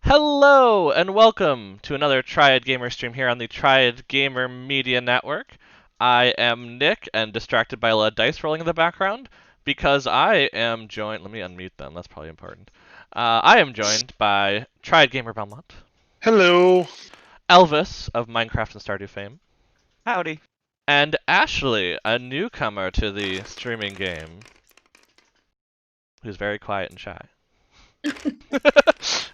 Hello and welcome to another Triad Gamer stream here on the Triad Gamer Media Network. I am Nick and distracted by a lot of dice rolling in the background because I am joined. Let me unmute them, that's probably important. I am joined by Triad Gamer Belmont, Hello. Elvis of Minecraft and Stardew fame, Howdy. and Ashley, a newcomer to the streaming game, who's very quiet and shy.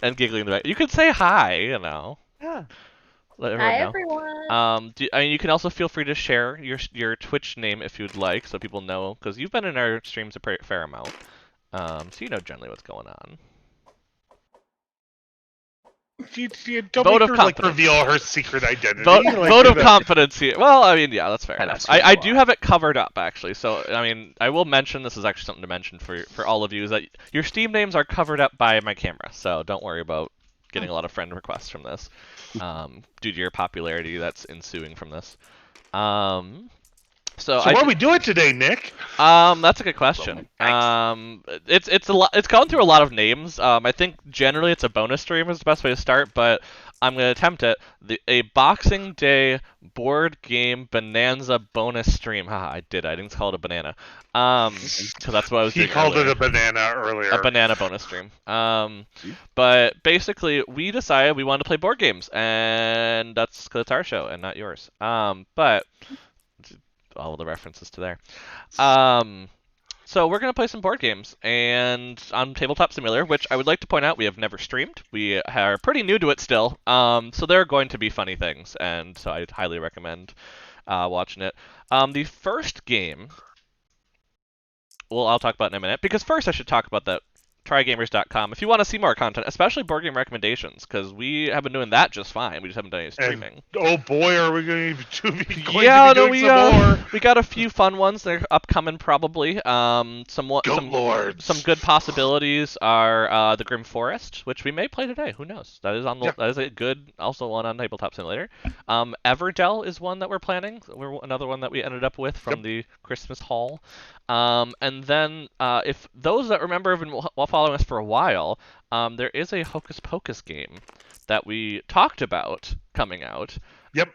And giggling in the back. You could say hi, you know. Yeah. Let everyone Hi, know. everyone. I mean, you can also feel free to share your Twitch name if you'd like, so people know, because you've been in our streams a fair amount, so you know generally what's going on. Don't Vote make of her confidence. reveal her secret identity. Vote of confidence here. Well, I mean, yeah, that's fair enough. That's I do have it covered up actually, so I mean, I will mention this is actually something to mention for all of you is that your Steam names are covered up by my camera, so don't worry about getting a lot of friend requests from this, due to your popularity that's ensuing from this. So what are we doing today, Nick? That's a good question. It's a lot. It's gone through a lot of names. I think generally it's a bonus stream is the best way to start, but I'm gonna attempt it. A Boxing Day board game bonanza bonus stream. Haha, I did. I didn't call it a banana. Because that's what I was doing. He called earlier. it a banana earlier. A banana bonus stream. But basically, we decided we wanted to play board games, and that's because it's our show and not yours. But all the references to there. So we're going to play some board games and on Tabletop Simulator, which I would like to point out we have never streamed. We are pretty new to it still. So there are going to be funny things, and so I'd highly recommend watching it. The first game, well, I'll talk about in a minute, because first I should talk about that TriadGaymers.com if you want to see more content, especially board game recommendations, because we have been doing that just fine. We just haven't done any streaming. And, oh boy, are we going to be doing some more? We got a few fun ones that are upcoming probably. Some good possibilities are the Grim Forest, which we may play today. Who knows? That is that is a good also one on Tabletop Simulator. Everdell is one that we're planning. Another one that we ended up with from the Christmas haul. And then if those that remember have been following us for a while, there is a Hocus Pocus game that we talked about coming out. Yep.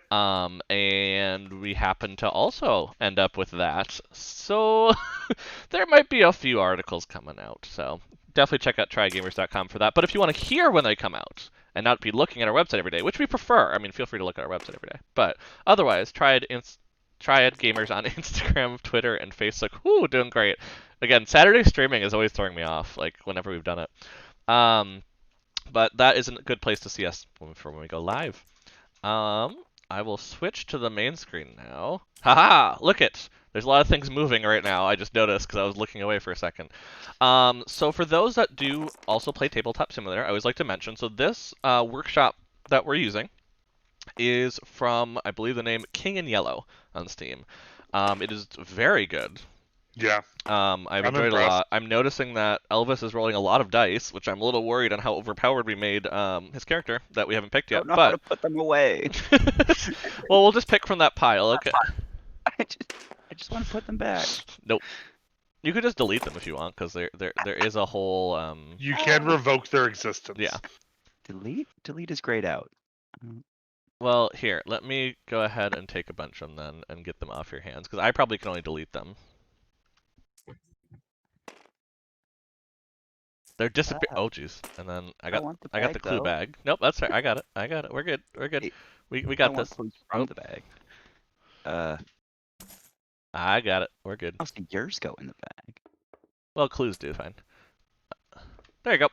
And we happen to also end up with that. So there might be a few articles coming out. So definitely check out TriadGamers.com for that. But if you want to hear when they come out and not be looking at our website every day, which we prefer, I mean, feel free to look at our website every day. But otherwise, Triad Gamers on Instagram, Twitter, and Facebook. Woo, doing great. Again, Saturday streaming is always throwing me off, like whenever we've done it. But that isn't a good place to see us for when we go live. I will switch to the main screen now. Haha! Look it! There's a lot of things moving right now, I just noticed because I was looking away for a second. So for those that do also play Tabletop Simulator, I always like to mention, so this workshop that we're using is from, I believe the name King in Yellow on Steam. It is very good. Yeah. I've enjoyed it a lot. I'm noticing that Elvis is rolling a lot of dice, which I'm a little worried on how overpowered we made his character that we haven't picked yet. I don't know how to put them away. Well, we'll just pick from that pile. Okay. I just want to put them back. Nope. You could just delete them if you want, because there is a whole. You can revoke their existence. Yeah. Delete? Delete is grayed out. Well, here, let me go ahead and take a bunch of them then and get them off your hands, because I probably can only delete them. They're disappear. Oh, jeez. And then I got the clue bag. Nope, that's right. I got it. We're good. We got this. From the bag. I got it. We're good. How does yours go in the bag? Well, clues do fine. There you go.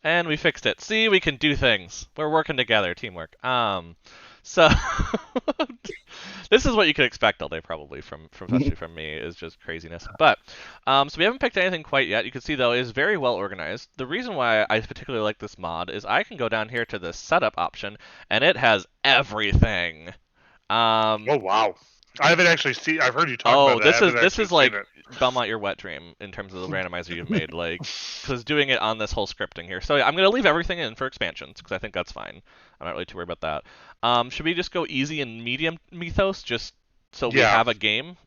And we fixed it. See, we can do things. We're working together, teamwork. So this is what you could expect all day, probably especially from me, is just craziness. But so we haven't picked anything quite yet. You can see though, it is very well organized. The reason why I particularly like this mod is I can go down here to the setup option, and it has everything. Oh wow. I haven't actually seen. I've heard you talk about it. Oh, this is like Belmont, your wet dream in terms of the randomizer you've made, like, because doing it on this whole scripting here. So yeah, I'm gonna leave everything in for expansions because I think that's fine. I'm not really too worried about that. Should we just go easy and medium mythos just so we have a game?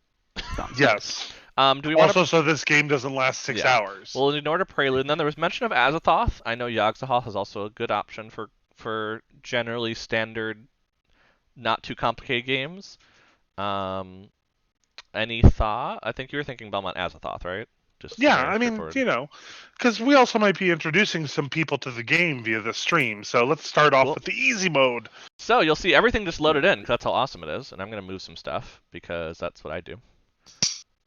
Yes. Do we want Also, so this game doesn't last 6 Yeah. hours. Well, in order to Prelude, and then there was mention of Azathoth. I know Yogg-Sothoth is also a good option for generally standard, not too complicated games. Any thought? I think you were thinking Belmont Azathoth, right? Just Yeah, something I mean, straightforward. because we also might be introducing some people to the game via the stream. So let's start off Cool. with the easy mode. So you'll see everything just loaded in, because that's how awesome it is. And I'm going to move some stuff, because that's what I do.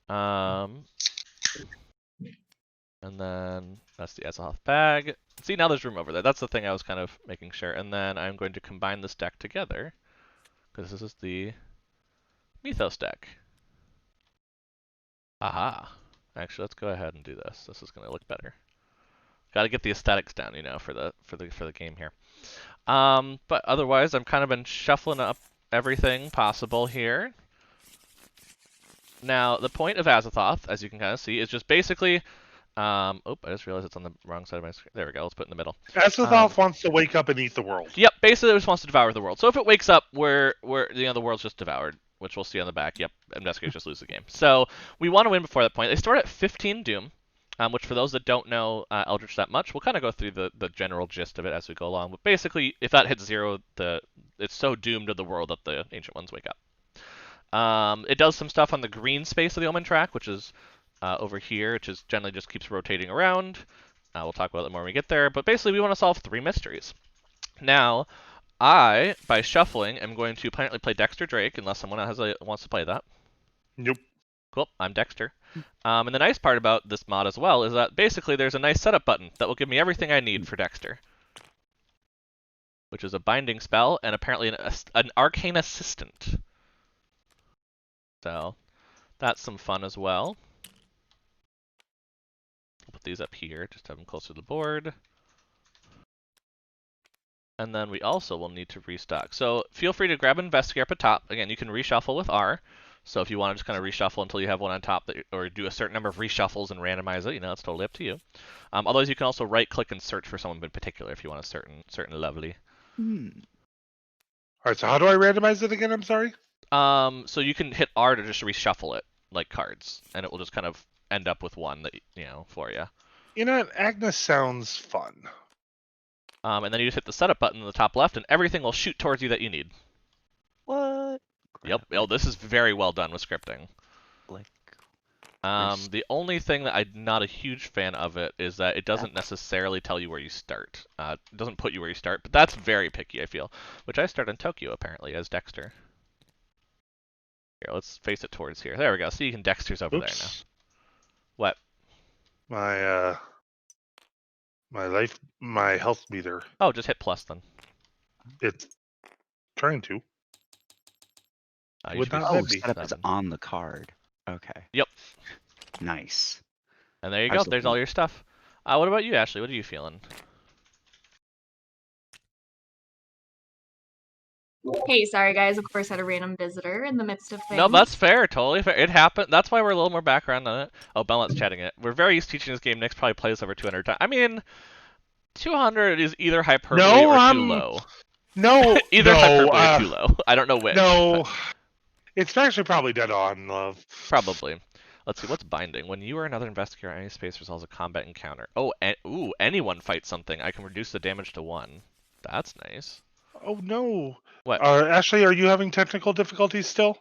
And then that's the Azathoth bag. See, now there's room over there. That's the thing I was kind of making sure. And then I'm going to combine this deck together, because this is the Mythos deck. Aha. Actually, let's go ahead and do this. This is going to look better. Got to get the aesthetics down, for the game here. But otherwise, I've kind of been shuffling up everything possible here. Now, the point of Azathoth, as you can kind of see, is just basically. I just realized it's on the wrong side of my screen. There we go. Let's put it in the middle. Azathoth wants to wake up and eat the world. Yep, basically it just wants to devour the world. So if it wakes up, the world's just devoured, which we'll see on the back. Yep, investigators just lose the game. So we want to win before that point. They start at 15 Doom, which for those that don't know Eldritch that much, we'll kind of go through the general gist of it as we go along. But basically, if that hits 0, it's so doomed to the world that the Ancient Ones wake up. It does some stuff on the green space of the Omen track, which is over here, which is generally just keeps rotating around. We'll talk about it more when we get there. But basically, we want to solve 3 mysteries. Now, I, by shuffling, am going to apparently play Dexter Drake, unless someone wants to play that. Nope. Cool, I'm Dexter. And the nice part about this mod as well is that basically there's a nice setup button that will give me everything I need for Dexter, which is a binding spell and apparently an arcane assistant. So that's some fun as well. I'll put these up here just to have them closer to the board. And then we also will need to restock. So feel free to grab Investigator up at top. Again, you can reshuffle with R. So if you want to just kind of reshuffle until you have one on top, or do a certain number of reshuffles and randomize it, it's totally up to you. Otherwise, you can also right-click and search for someone in particular if you want a certain lovely. All right, so how do I randomize it again? I'm sorry. So you can hit R to just reshuffle it like cards, and it will just kind of end up with one that for you. You know what? Agnes sounds fun. And then you just hit the setup button in the top left, and everything will shoot towards you that you need. What? Yep. Oh, this is very well done with scripting. Like, the only thing that I'm not a huge fan of it is that it doesn't necessarily tell you where you start. It doesn't put you where you start, but that's very picky, I feel. Which I start in Tokyo, apparently, as Dexter. Here, let's face it towards here. There we go. See, you can Dexter's over there now. What? My health meter. Oh, just hit plus then. It's trying to. Would not setup is on the card. Okay. Yep. Nice. And there you go. There's all your stuff. What about you, Ashley? What are you feeling? Hey, sorry guys. Of course, I had a random visitor in the midst of things. No, that's fair. Totally fair. It happened. That's why we're a little more background on it. Oh, Belmont's chatting it. We're very used to teaching this game. Nick's probably plays over 200 times. I mean, 200 is either hyperbole or too low. No, either hyperbole or too low. I don't know which. No, but it's actually probably dead on, love. Probably. Let's see, what's binding? When you or another investigator in any space resolves a combat encounter. Oh, anyone fights something. I can reduce the damage to 1. That's nice. Oh, no. What? Ashley, are you having technical difficulties still?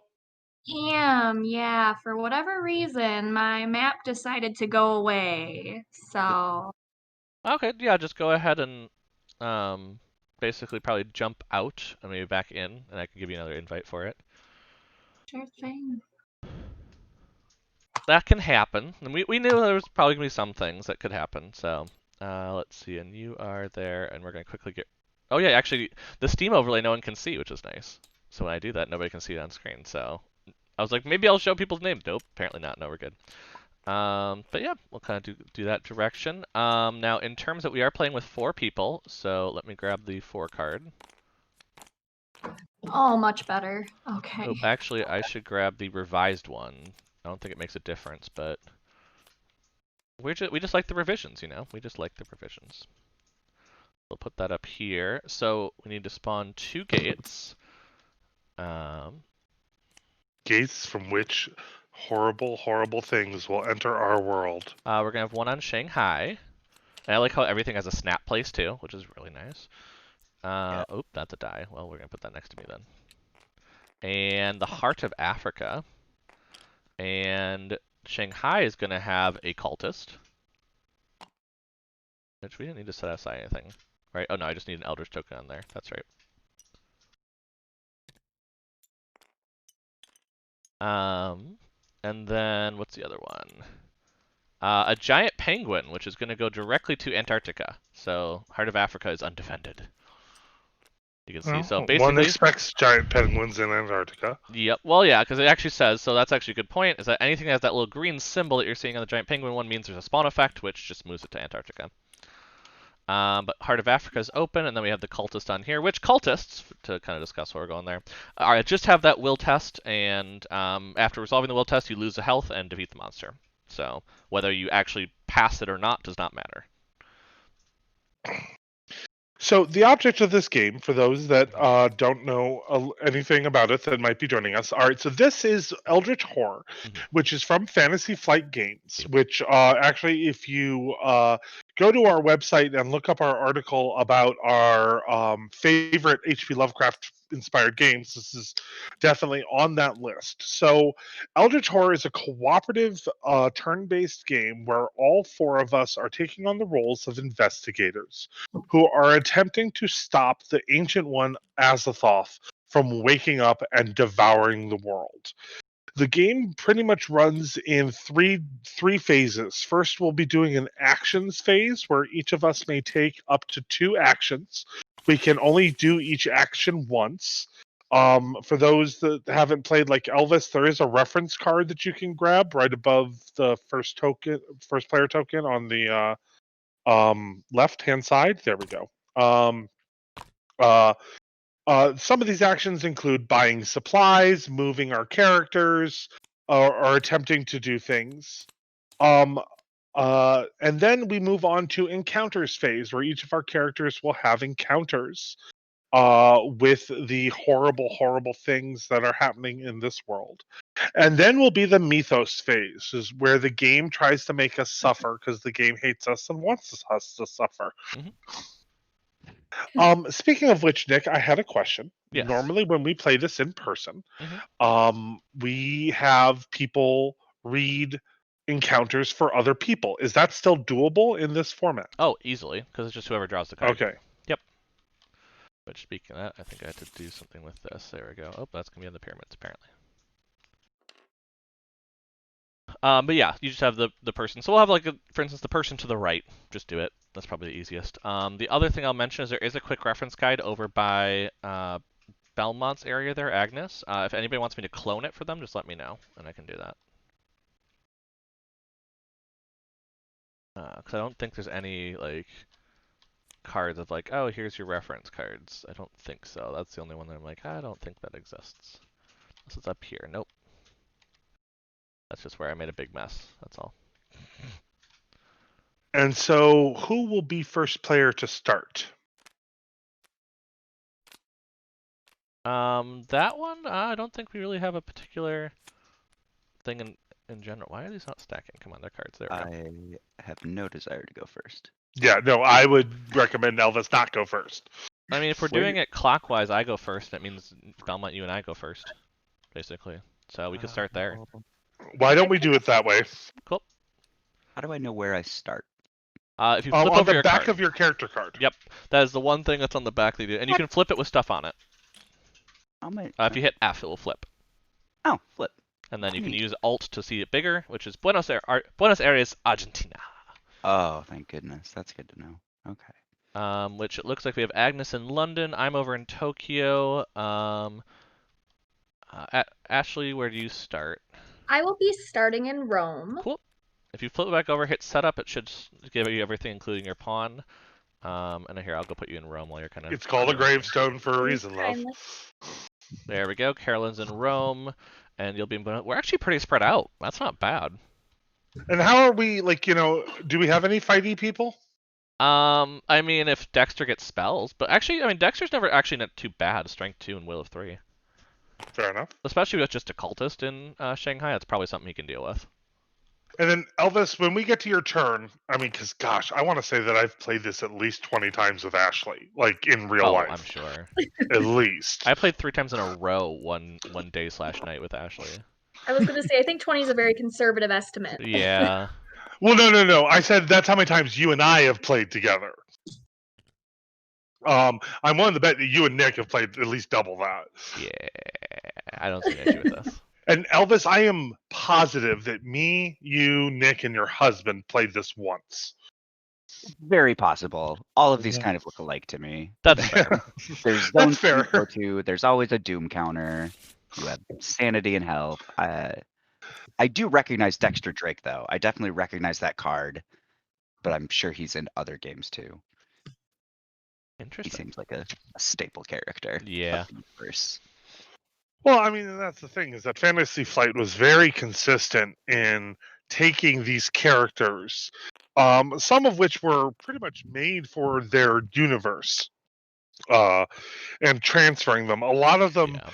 Yeah. For whatever reason, my map decided to go away. So. Okay, yeah, just go ahead and basically probably jump out and maybe back in, and I can give you another invite for it. Sure thing. That can happen. And we knew there was probably going to be some things that could happen. So let's see. And you are there, and we're going to quickly get... Oh, yeah, actually, the Steam overlay no one can see, which is nice. So when I do that, nobody can see it on screen. So I was like, maybe I'll show people's names. Nope, apparently not. No, we're good. But yeah, we'll kind of do that direction. Now, in terms that we are playing with 4 people, so let me grab the 4 card. Oh, much better. Okay. Oh, actually, I should grab the revised one. I don't think it makes a difference, but we just like the revisions, We just like the revisions. We'll put that up here. So we need to spawn 2 gates. Gates from which Horrible, horrible things will enter our world. We're gonna have one on Shanghai. And I like how everything has a snap place too, which is really nice. Oh, that's a die. Well, we're gonna put that next to me then. And the Heart of Africa. And Shanghai is gonna have a cultist. Which we didn't need to set aside anything. Right? Oh no, I just need an Eldritch token on there. That's right. And then what's the other one? A giant penguin, which is going to go directly to Antarctica. So Heart of Africa is undefended. You can see. So basically, one expects giant penguins in Antarctica. Yep. Well, yeah, because it actually says. So that's actually a good point. Is that anything that has that little green symbol that you're seeing on the giant penguin one means there's a spawn effect, which just moves it to Antarctica. But Heart of Africa is open, and then we have the cultist on here. Which cultists, to kind of discuss where we're going there, just have that will test, and after resolving the will test, you lose the health and defeat the monster. So whether you actually pass it or not does not matter. So the object of this game, for those that don't know anything about it that might be joining us, all right, so this is Eldritch Horror, which is from Fantasy Flight Games, which actually, if you go to our website and look up our article about our favorite H.P. Lovecraft-inspired games, this is definitely on that list. So Eldritch Horror is a cooperative turn-based game where all four of us are taking on the roles of investigators who are attempting to stop the Ancient One, Azathoth, from waking up and devouring the world. The game pretty much runs in three phases. First, we'll be doing an actions phase where each of us may take up to 2 actions. We can only do each action once. For those that haven't played like Elvis, there is a reference card that you can grab right above the first player token on the left hand side. There we go. Some of these actions include buying supplies, moving our characters, or attempting to do things. And then we move on to encounters phase, where each of our characters will have encounters with the horrible, horrible things that are happening in this world. And then will be the mythos phase, is where the game tries to make us suffer because the game hates us and wants us to suffer. Speaking of which, Nick, I had a question. Yes. Normally, when we play this in person, we have people read encounters for other people. Is that still doable in this format? Oh, easily, because it's just whoever draws the card. Okay. Yep. But speaking of that, I think I had to do something with this. There we go. Oh, that's going to be on the pyramids, apparently. But yeah, you just have the person. So we'll have, like, for instance, the person to the right. Just do it. That's probably the easiest. The other thing I'll mention is there is a quick reference guide over by Belmont's area there, Agnes. If anybody wants me to clone it for them, just let me know, and I can do that. Because I don't think there's any, like, cards of, like, oh, here's your reference cards. I don't think so. That's the only one that I'm like, I don't think that exists. This is up here. Nope. That's just where I made a big mess. That's all. And so, who will be first player to start? That one, I don't think we really have a particular thing in general. Why are these not stacking? Come on, they're cards. There we go. I have no desire to go first. Yeah, no, I would recommend Elvis not go first. I mean, if we're doing it clockwise, I go first. That means Belmont, you and I go first, basically. So we could start there. Why don't we do it that way? Cool. How do I know where I start? If you flip on over the your back card. of your character card. Yep, that is the one thing that's on the back that you do, and you can flip it with stuff on it. If you hit F, it will flip. Oh, flip. And then you can use Alt to see it bigger, which is Buenos Aires, Argentina. Oh, thank goodness. That's good to know. Okay. Which it looks like we have Agnes in London. I'm over in Tokyo. Ashley, where do you start? I will be starting in Rome. Cool. If you flip it back over, hit setup, it should give you everything, including your pawn. And here, I'll go put you in Rome while you're kind of... It's called a gravestone for a reason, love. There we go. Carolyn's in Rome, and you'll be in... We're actually pretty spread out. That's not bad. And how are we, like, do we have any fighty people? I mean, if Dexter gets spells, but actually, I mean, Dexter's never actually not too bad. Strength 2 and Will of 3. Fair enough. Especially with just a cultist in Shanghai, that's probably something he can deal with. And then Elvis, when we get to your turn, I mean, because gosh, I want to say that I've played this at least 20 times with Ashley, like in real life. I'm sure. At least. I played 3 times in a row one day/night with Ashley. I was going to say, I think 20 is a very conservative estimate. Yeah. Well, no. I said that's how many times you and I have played together. I'm willing to bet that you and Nick have played at least double that. Yeah. I don't see an issue with this. And Elvis, I am positive that me, you, Nick, and your husband played this once. Very possible. All of these kind of look alike to me. That's fair. There's That's zones fair. you go to. There's always a doom counter. You have sanity and health. I do recognize Dexter Drake, though. I definitely recognize that card, but I'm sure he's in other games too. He Interesting. seems like a staple character. Yeah. of the universe. Well, I mean, that's the thing, is that Fantasy Flight was very consistent in taking these characters, some of which were pretty much made for their universe, and transferring them. A lot of them Yeah.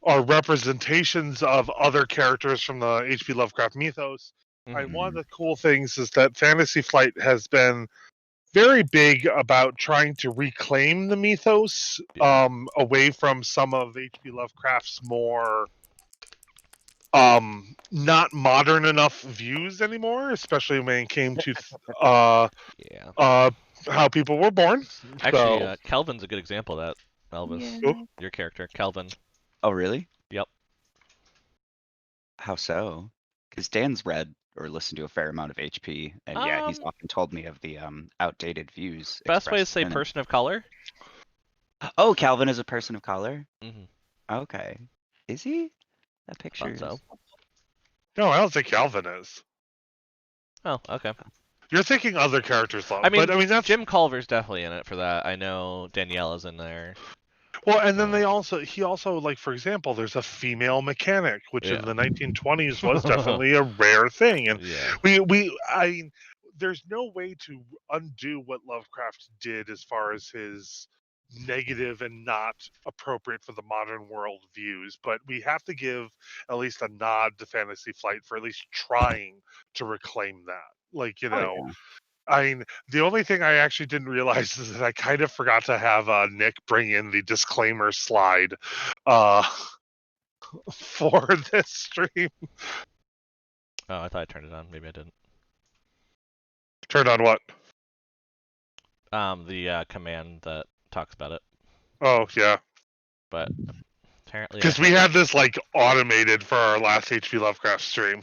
are representations of other characters from the H.P. Lovecraft mythos. And one of the cool things is that Fantasy Flight has been very big about trying to reclaim the mythos away from some of H.P. Lovecraft's more not modern enough views anymore, especially when it came to Yeah. how people were born. Actually, So, Kelvin's a good example of that, Elvis. Yeah. Your character, Kelvin. Oh, really? Yep. How so? Because Dan's read or listened to a fair amount of HP, and yeah, he's often told me of the outdated views. Best way to expressed say in it. person of color? Oh, Calvin is a person of color? Mm-hmm. Okay. Is he? That picture. so. no, I don't think Calvin is. Oh, okay. You're thinking other characters, though. I mean, but I mean that's Jim Culver's definitely in it for that. I know Daniela's in there. well, and then he also, like, for example, there's a female mechanic, which in Yeah. the 1920s was definitely a rare thing, and Yeah. I mean, there's no way to undo what Lovecraft did as far as his negative and not appropriate for the modern world views, but we have to give at least a nod to Fantasy Flight for at least trying to reclaim that. Like, you know, yeah. I mean, the only thing I actually didn't realize is that I kind of forgot to have Nick bring in the disclaimer slide for this stream. Oh, I thought I turned it on. Maybe I didn't. Turned on what? The command that talks about it, Oh, yeah. but apparently. Because we had this, like, automated for our last HP Lovecraft stream.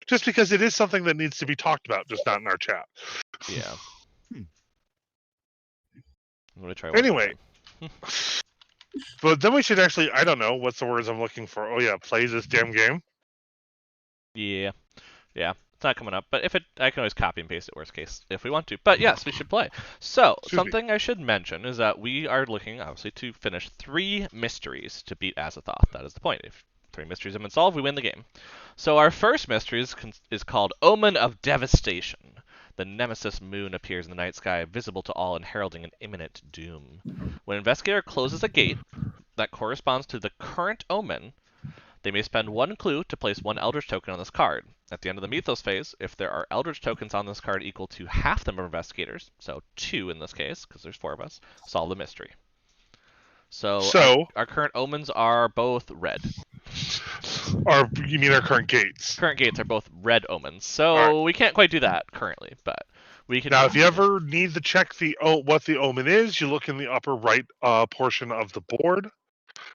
Just because it is something that needs to be talked about, just not in our chat. Yeah. Let me try. Anyway. But then we should actually, I don't know, what's the words I'm looking for? Oh, yeah, play this damn game. Yeah. Yeah. It's not coming up, but if I can always copy and paste it, worst case, if we want to. But yes, we should play. So, something I should mention is that we are looking, obviously, to finish 3 mysteries to beat Azathoth. That is the point. If 3 mysteries have been solved, we win the game. So our first mystery is called Omen of Devastation. The nemesis moon appears in the night sky, visible to all and heralding an imminent doom. When an investigator closes a gate that corresponds to the current omen, they may spend 1 clue to place 1 Eldritch token on this card. At the end of the Mythos phase, if there are Eldritch tokens on this card equal to half the number of investigators, so 2 in this case, because there's 4 of us, solve the mystery. So our current omens are both red. Or you mean our current gates? Current gates are both red omens, so we can't quite do that currently, but we can. Now, if you ever need to check what the omen is, you look in the upper right portion of the board.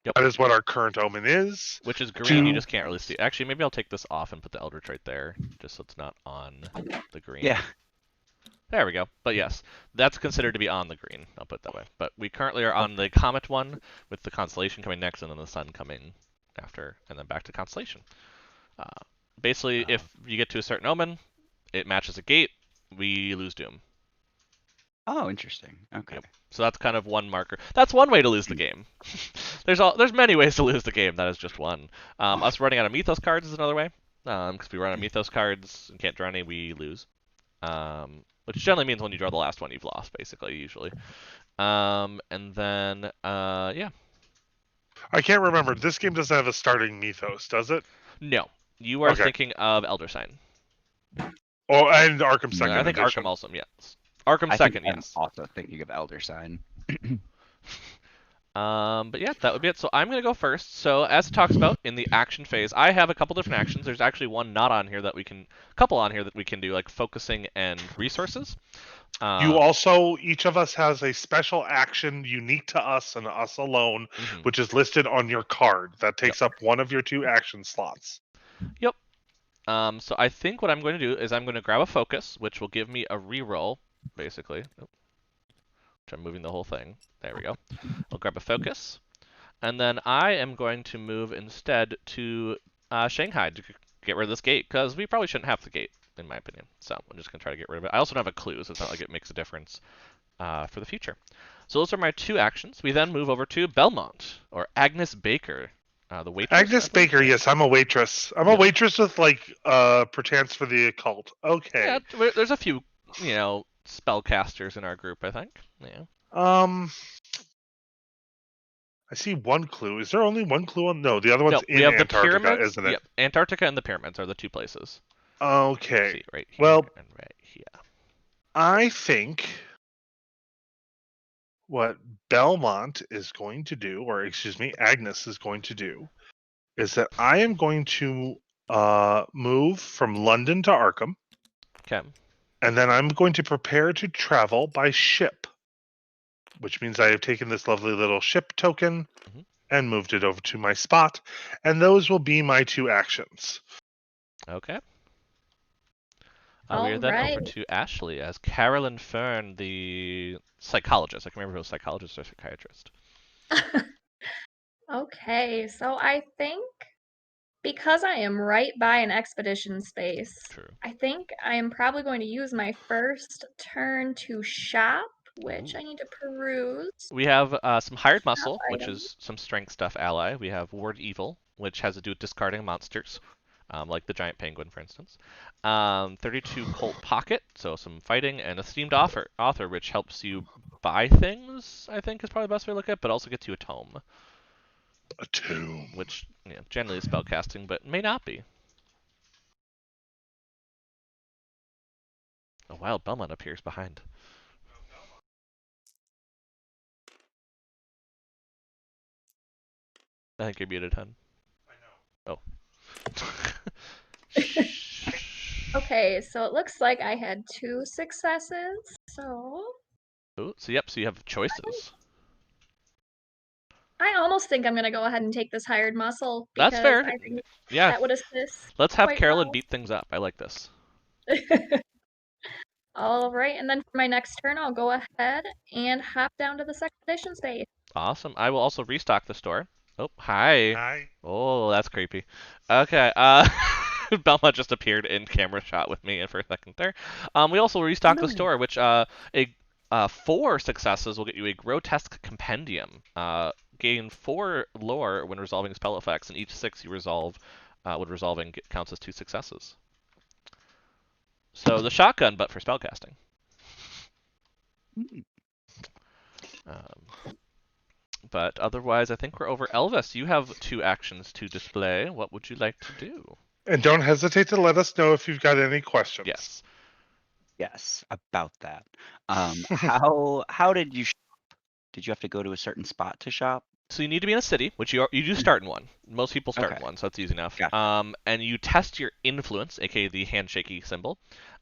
Yep. That is what our current omen is. Which is green, you just can't really see. Actually, maybe I'll take this off and put the Eldritch right there, just so it's not on the green. Yeah. There we go. But yes, that's considered to be on the green. I'll put it that way. But we currently are on the Comet one, with the Constellation coming next, and then the Sun coming after, and then back to Constellation. Basically, if you get to a certain omen, it matches a gate, we lose Doom. Oh, interesting. Okay. Yep. So that's kind of one marker. That's one way to lose the game. There's many ways to lose the game. That is just one. Us running out of Mythos cards is another way. Because we run out of Mythos cards and can't draw any, we lose. Which generally means when you draw the last one, you've lost, basically, usually. And then, yeah, I can't remember. This game doesn't have a starting mythos, does it? No, you are Okay. thinking of Elder Sign. Oh, and Arkham No, Second I think Edition. Arkham also, yes. Arkham I Second, think I'm yes. also thinking of Elder Sign. But yeah, that would be it. So I'm gonna go first. So as it talks about in the action phase, I have a couple different actions. There's actually one not on here that we can, couple on here that we can do, like focusing and resources. You also, each of us has a special action unique to us and us alone, Mhm. which is listed on your card. That takes up one of your 2 action slots. Yep. So I think what I'm going to do is I'm going to grab a focus, which will give me a reroll, basically. Oh, which I'm moving the whole thing. There we go. I'll grab a focus, and then I am going to move instead to Shanghai to get rid of this gate, because we probably shouldn't have the gate, in my opinion. So I'm just going to try to get rid of it. I also don't have a clue, so it's not like it makes a difference for the future. So those are my 2 actions. We then move over to Belmont, or Agnes Baker, the waitress. Agnes Baker, yes, I'm a waitress. I'm a Yep. waitress with perchance for the occult. Okay. Yeah, there's a few, spellcasters in our group, I think. Yeah. I see one clue. Is there only one clue on? No, the other one's No, we in have the Antarctica, pyramids. isn't it? Yep, Antarctica and the pyramids are the 2 places. Okay. See, right here Well, and right here. I think what Belmont is going to do, or excuse me, Agnes is going to do, is that I am going to move from London to Arkham, Okay. and then I'm going to prepare to travel by ship, which means I have taken this lovely little ship token Mhm. and moved it over to my spot, and those will be my 2 actions. Okay. We All are then over right. to Ashley as Carolyn Fern, the psychologist. I can remember if it was psychologist or psychiatrist. Okay, so I think because I am right by an expedition space, True. I think I am probably going to use my first turn to shop, which Ooh. I need to peruse. We have some hired muscle, Shop which items. is some strength stuff ally. We have ward evil, which has to do with discarding monsters, like the giant penguin, for instance. 32 Colt Pocket, so some fighting, and esteemed author, which helps you buy things, I think is probably the best way to look at it, but also gets you a tome, A tomb. which generally is spellcasting, but may not be. A wild Belmont appears behind. I think you're muted, hun. I know. Oh. Okay, so it looks like I had 2 successes. So Ooh, so yep, so you have choices. I almost think I'm gonna go ahead and take this hired muscle That's because fair. I think Yeah, that would assist let's have quite Carolyn well. beat things up. I like this. All right, and then for my next turn, I'll go ahead and hop down to the second edition space. Awesome. I will also restock the store. Oh, hi. Hi. Oh, that's creepy. Okay, Belmont just appeared in camera shot with me for a second there. We also restocked the store, which 4 successes will get you a grotesque compendium. Gain 4 lore when resolving spell effects, and each 6 you resolve when resolving counts as 2 successes. So the shotgun, but for spellcasting. But otherwise, I think we're over. Elvis, you have 2 actions to display. What would you like to do? And don't hesitate to let us know if you've got any questions. Yes. Yes, about that. How did you shop? Did you have to go to a certain spot to shop? So you need to be in a city, which you do start in one. Most people start in Okay. one, so that's easy enough. Gotcha. And you test your influence, aka the handshaky symbol.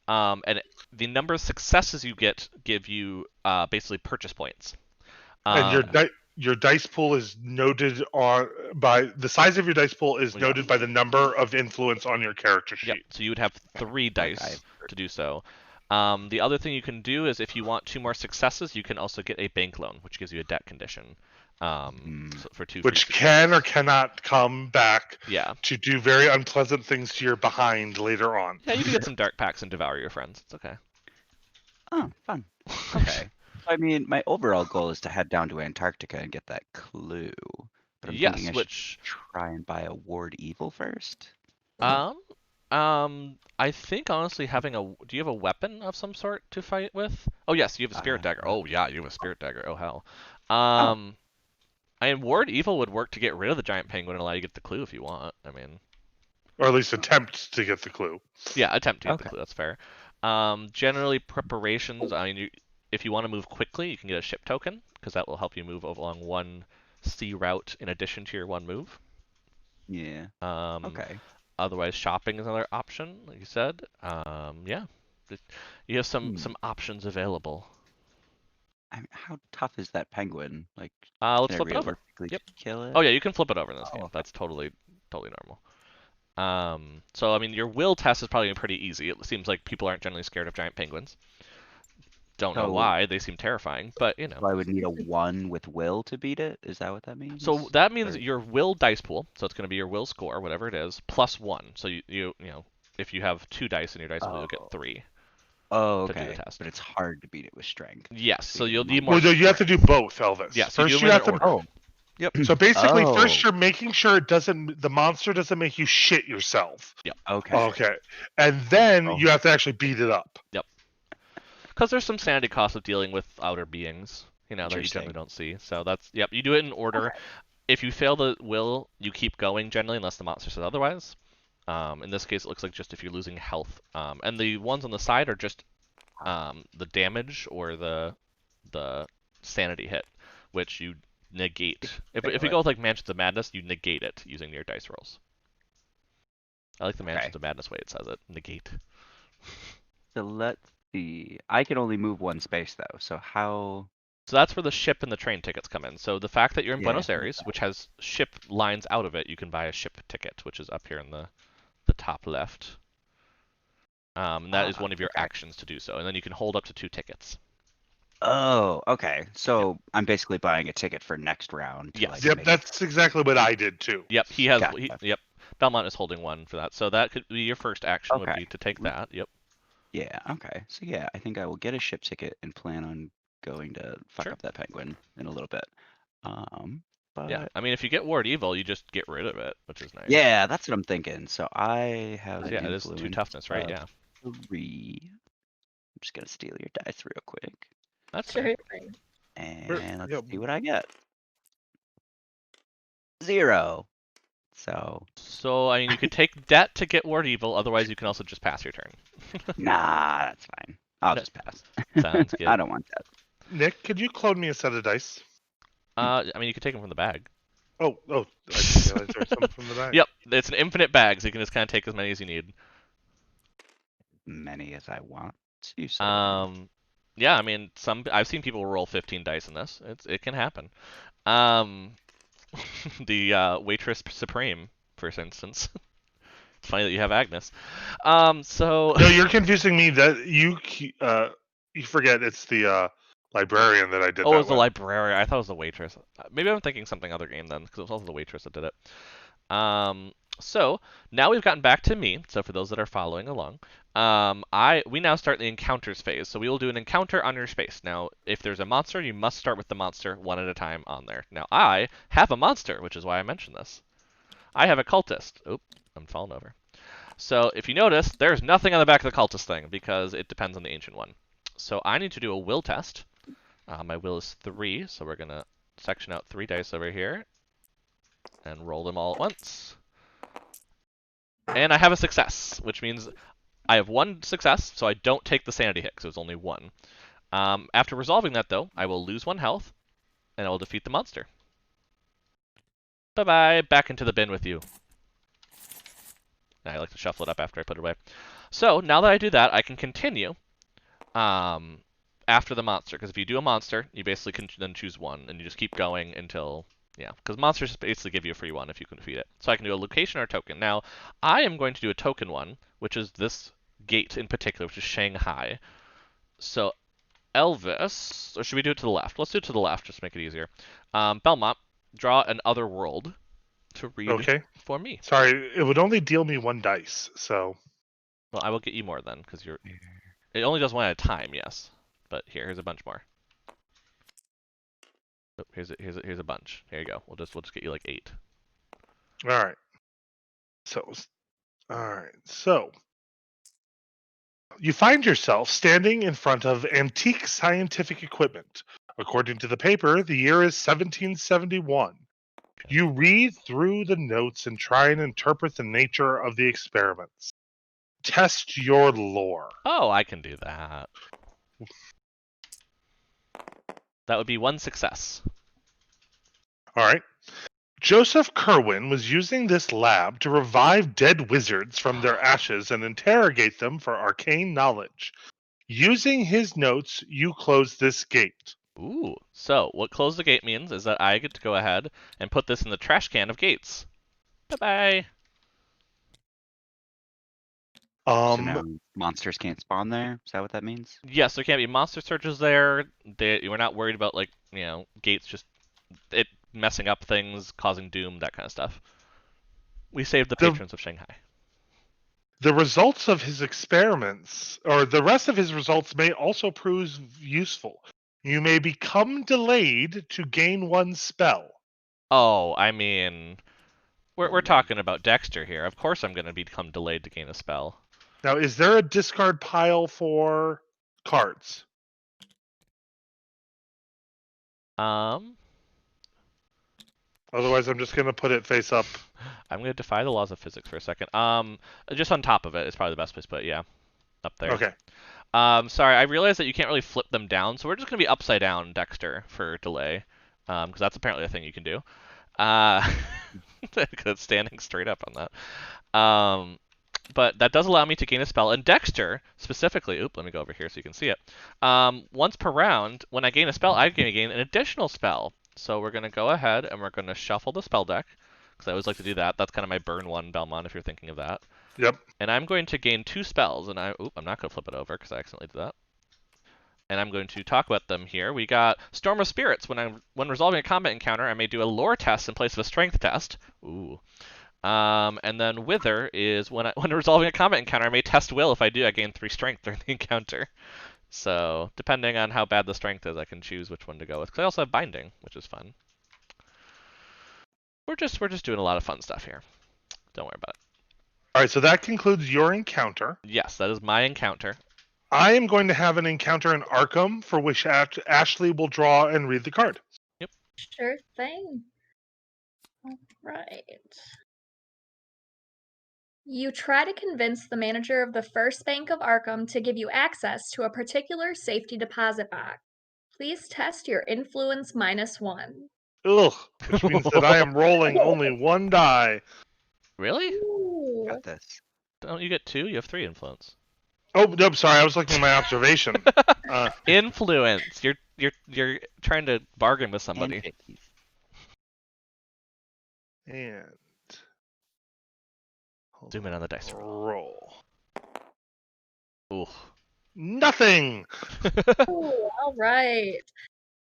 And the number of successes you get give you basically purchase points. And your dice pool is noted by the size of your dice pool is Yeah. noted by the number of influence on your character sheet. Yep. So you would have 3 dice to do so. The other thing you can do is if you want 2 more successes, you can also get a bank loan, which gives you a debt condition. So for 2 Which free can or cannot come back yeah. to do very unpleasant things to your behind later on. Yeah, you can get some dark packs and devour your friends. It's okay. Oh, fun. Okay. I mean, my overall goal is to head down to Antarctica and get that clue. But I'm Yes, thinking I which should try and buy a ward evil first. I think honestly having a do you have a weapon of some sort to fight with? Oh yes, you have a spirit dagger. Oh yeah, you have a spirit dagger. Oh hell. I mean, Ward Evil would work to get rid of the giant penguin and allow you to get the clue if you want. I mean, or at least attempt to get the clue. yeah, attempt to get the Okay. clue. That's fair. Generally, preparations. I mean, if you want to move quickly, you can get a ship token because that will help you move along one sea route in addition to your one move. Yeah. Um, Okay. Otherwise, shopping is another option, like you said. Yeah, you have some options available. I mean, how tough is that penguin? Like, Let's can I flip it over. realistically Yep. just kill it? Oh yeah, you can flip it over in this game. okay. That's totally normal. So I mean, your will test is probably pretty easy. It seems like people aren't generally scared of giant penguins. Don't know So- why. They seem terrifying, but you know. So I would need a 1 with will to beat it? Is that what that means? So that means Or- your will dice pool, so it's going to be your will score, whatever it is, plus 1. So you know, if you have 2 dice in your dice pool, you'll get 3. Oh, to do the okay. test. But it's hard to beat it with strength. Yes, so you'll you need more. Well, no, you have to do both, Elvis. Yes, you first do you them have in to. order. Oh. Yep. So basically, first Oh. you're making sure the monster doesn't make you shit yourself. Okay. Okay, and then Oh. you have to actually beat it up. Because there's some sanity costs of dealing with outer beings, you know, that you Interesting. generally don't see. So that's, yep, you do it in order. If you fail the will, you keep going generally, unless the monster says otherwise. In this case, it looks like just if you're losing health. And the ones on the side are just the damage or the sanity hit, which you negate. If you go with like Mansions of Madness, you negate it using your dice rolls. I like the Mansions of Madness way it says it. Negate. So let's see. I can only move 1 space though. So how? So that's where the ship and the train tickets come in. So the fact that you're in Yeah. Buenos Aires, which has ship lines out of it, you can buy a ship ticket, which is up here in the top left. And that is one of your okay. actions to do so. And then you can hold up to 2 tickets. Oh, okay. So I'm basically buying a ticket for next round. To, Yes. like, Yep, make- that's exactly what I did too. Yep, he has. Gotcha. Yep, Belmont is holding one for that. So that could be your first action. Would Okay. be to take that. Yep. Yeah. Okay. So yeah, I think I will get a ship ticket and plan on going to fuck Sure. up that penguin in a little bit. But Yeah. I mean, if you get Ward Evil, you just get rid of it, which is nice. yeah, that's what I'm thinking. So I have. Yeah, it is 2 influence toughness, right? of Yeah. 3. I'm just gonna steal your dice real quick, That's Sure fair. thing. and let's yeah. see what I get. 0. So So I mean, you could take debt to get Ward Evil. Otherwise, you can also just pass your turn. nah, that's fine. I'll No, just pass. sounds good. I don't want that. Nick, could you clone me a set of dice? I mean, you could take them from the bag. Oh, I didn't realize there was some from the back. Yep, it's an infinite bag, so you can just kind of take as many as you need. Many as I want to. So Yeah, I mean, I've seen people roll 15 dice in this. It can happen. The waitress supreme, for instance. It's funny that you have Agnes. So No, you're confusing me. That you forget it's the librarian that I did. oh, that it was the with. librarian. I thought it was the waitress. Maybe I'm thinking something other game then, because it was also the waitress that did it. So now we've gotten back to me. So for those that are following along, we now start the encounters phase. So we will do an encounter on your space. Now, if there's a monster, you must start with the monster one at a time on there. Now, I have a monster, which is why I mentioned this. I have a cultist. Oop, I'm falling over. So if you notice, there's nothing on the back of the cultist thing because it depends on the ancient one. So I need to do a will test. My will is 3, so we're gonna section out 3 dice over here and roll them all at once. And I have a success, which means I have 1 success, so I don't take the sanity hit because it was only 1. After resolving that, though, I will lose 1 health, and I will defeat the monster. Bye-bye, back into the bin with you. I like to shuffle it up after I put it away. So, now that I do that, I can continue after the monster, because if you do a monster, you basically can then choose 1, and you just keep going until... Yeah, because monsters basically give you a free 1 if you can defeat it. So I can do a location or a token. Now, I am going to do a token one, which is this gate in particular, which is Shanghai. So, Elvis, or should we do it to the left? Let's do it to the left, just to make it easier. Belmont, draw an other world to read for me. Sorry, it would only deal me 1 dice, so. Well, I will get you more then, because you're... It only does 1 at a time, yes. But here's a bunch more. Oh, here's a bunch. Here you go. We'll just get you like 8. All right. So you find yourself standing in front of antique scientific equipment, According to the paper, the year is 1771. You read through the notes and try and interpret the nature of the experiments. Test your lore. Oh, I can do that. That would be 1 success. All right. Joseph Kerwin was using this lab to revive dead wizards from their ashes and interrogate them for arcane knowledge. Using his notes, you close this gate. Ooh. So, what close the gate means is that I get to go ahead and put this in the trash can of gates. Bye-bye. So now monsters can't spawn there? Is that what that means? Yes, there can't be monster surges there. We're not worried about, like, gates just it messing up things, causing doom, that kind of stuff. We saved the patrons of Shanghai. The results of his experiments, or the rest of his results, may also prove useful. You may become delayed to gain 1 spell. Oh, I mean, we're talking about Dexter here. Of course I'm going to become delayed to gain a spell. Now, is there a discard pile for cards? Otherwise, I'm just going to put it face up. I'm going to defy the laws of physics for a second. Just on top of it is probably the best place to put it, yeah. Up there. Okay. Sorry, I realized that you can't really flip them down, so we're just going to be upside down Dexter for delay. Because that's apparently a thing you can do. Because it's standing straight up on that. But that does allow me to gain a spell. And Dexter, specifically, let me go over here so you can see it. Once per round, when I gain a spell, I'm going to gain an additional spell. So we're going to go ahead and we're going to shuffle the spell deck. Because I always like to do that. That's kind of my burn 1 Belmont, if you're thinking of that. Yep. And I'm going to gain 2 spells. And I'm not going to flip it over because I accidentally did that. And I'm going to talk about them here. We got Storm of Spirits. When resolving a combat encounter, I may do a lore test in place of a strength test. Ooh. And then Wither is when resolving a combat encounter, I may test will. If I do, I gain 3 strength during the encounter. So depending on how bad the strength is, I can choose which one to go with. Because I also have Binding, which is fun. We're just doing a lot of fun stuff here. Don't worry about it. All right, so that concludes your encounter. Yes, that is my encounter. I am going to have an encounter in Arkham for which Ashley will draw and read the card. Yep. Sure thing. All right. You try to convince the manager of the First Bank of Arkham to give you access to a particular safety deposit box. Please test your influence -1. Ugh, which means that I am rolling only 1 die. Really? Ooh. Got this. Don't you get 2? You have 3 influence. Oh, no, sorry, I was looking at my observation. Influence. You're trying to bargain with somebody. And Zoom in on the dice. Roll. Ooh. Nothing. Ooh, all right.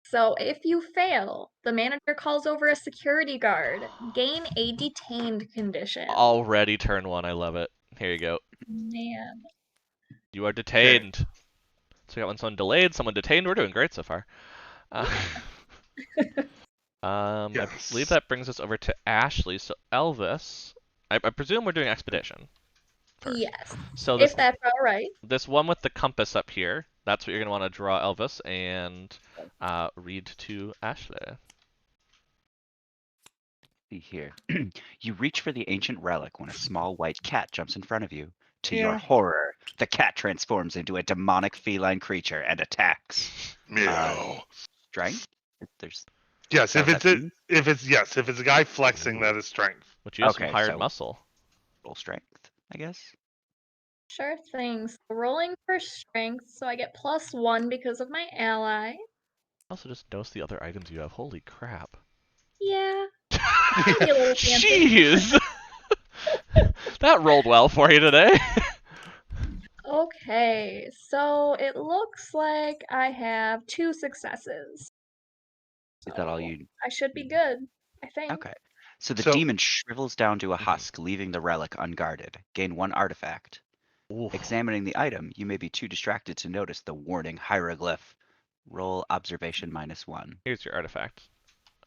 So if you fail, the manager calls over a security guard. Gain a detained condition. Already turn 1. I love it. Here you go. Man. You are detained. Okay. So we got someone delayed, someone detained. We're doing great so far. Yes. I believe that brings us over to Ashley. So Elvis, I presume we're doing Expedition first. Yes. So if that's all right. This one with the compass up here, that's what you're going to want to draw, Elvis, and read to Ashley. See here. You reach for the ancient relic when a small white cat jumps in front of you. To your horror, the cat transforms into a demonic feline creature and attacks. Meow. Strength? There's yes, if it's a guy flexing, that is strength. Which you have some hired muscle. Roll strength, I guess. Sure thing. So rolling for strength, so I get +1 because of my ally. Also, just notice the other items you have. Holy crap. Yeah. Jeez! That rolled well for you today. Okay, so it looks like I have 2 successes. Is that all you... I should be good, I think. Okay. So the demon shrivels down to a husk, leaving the relic unguarded. Gain 1 artifact. Oof. Examining the item, you may be too distracted to notice the warning hieroglyph. Roll observation -1. Here's your artifact.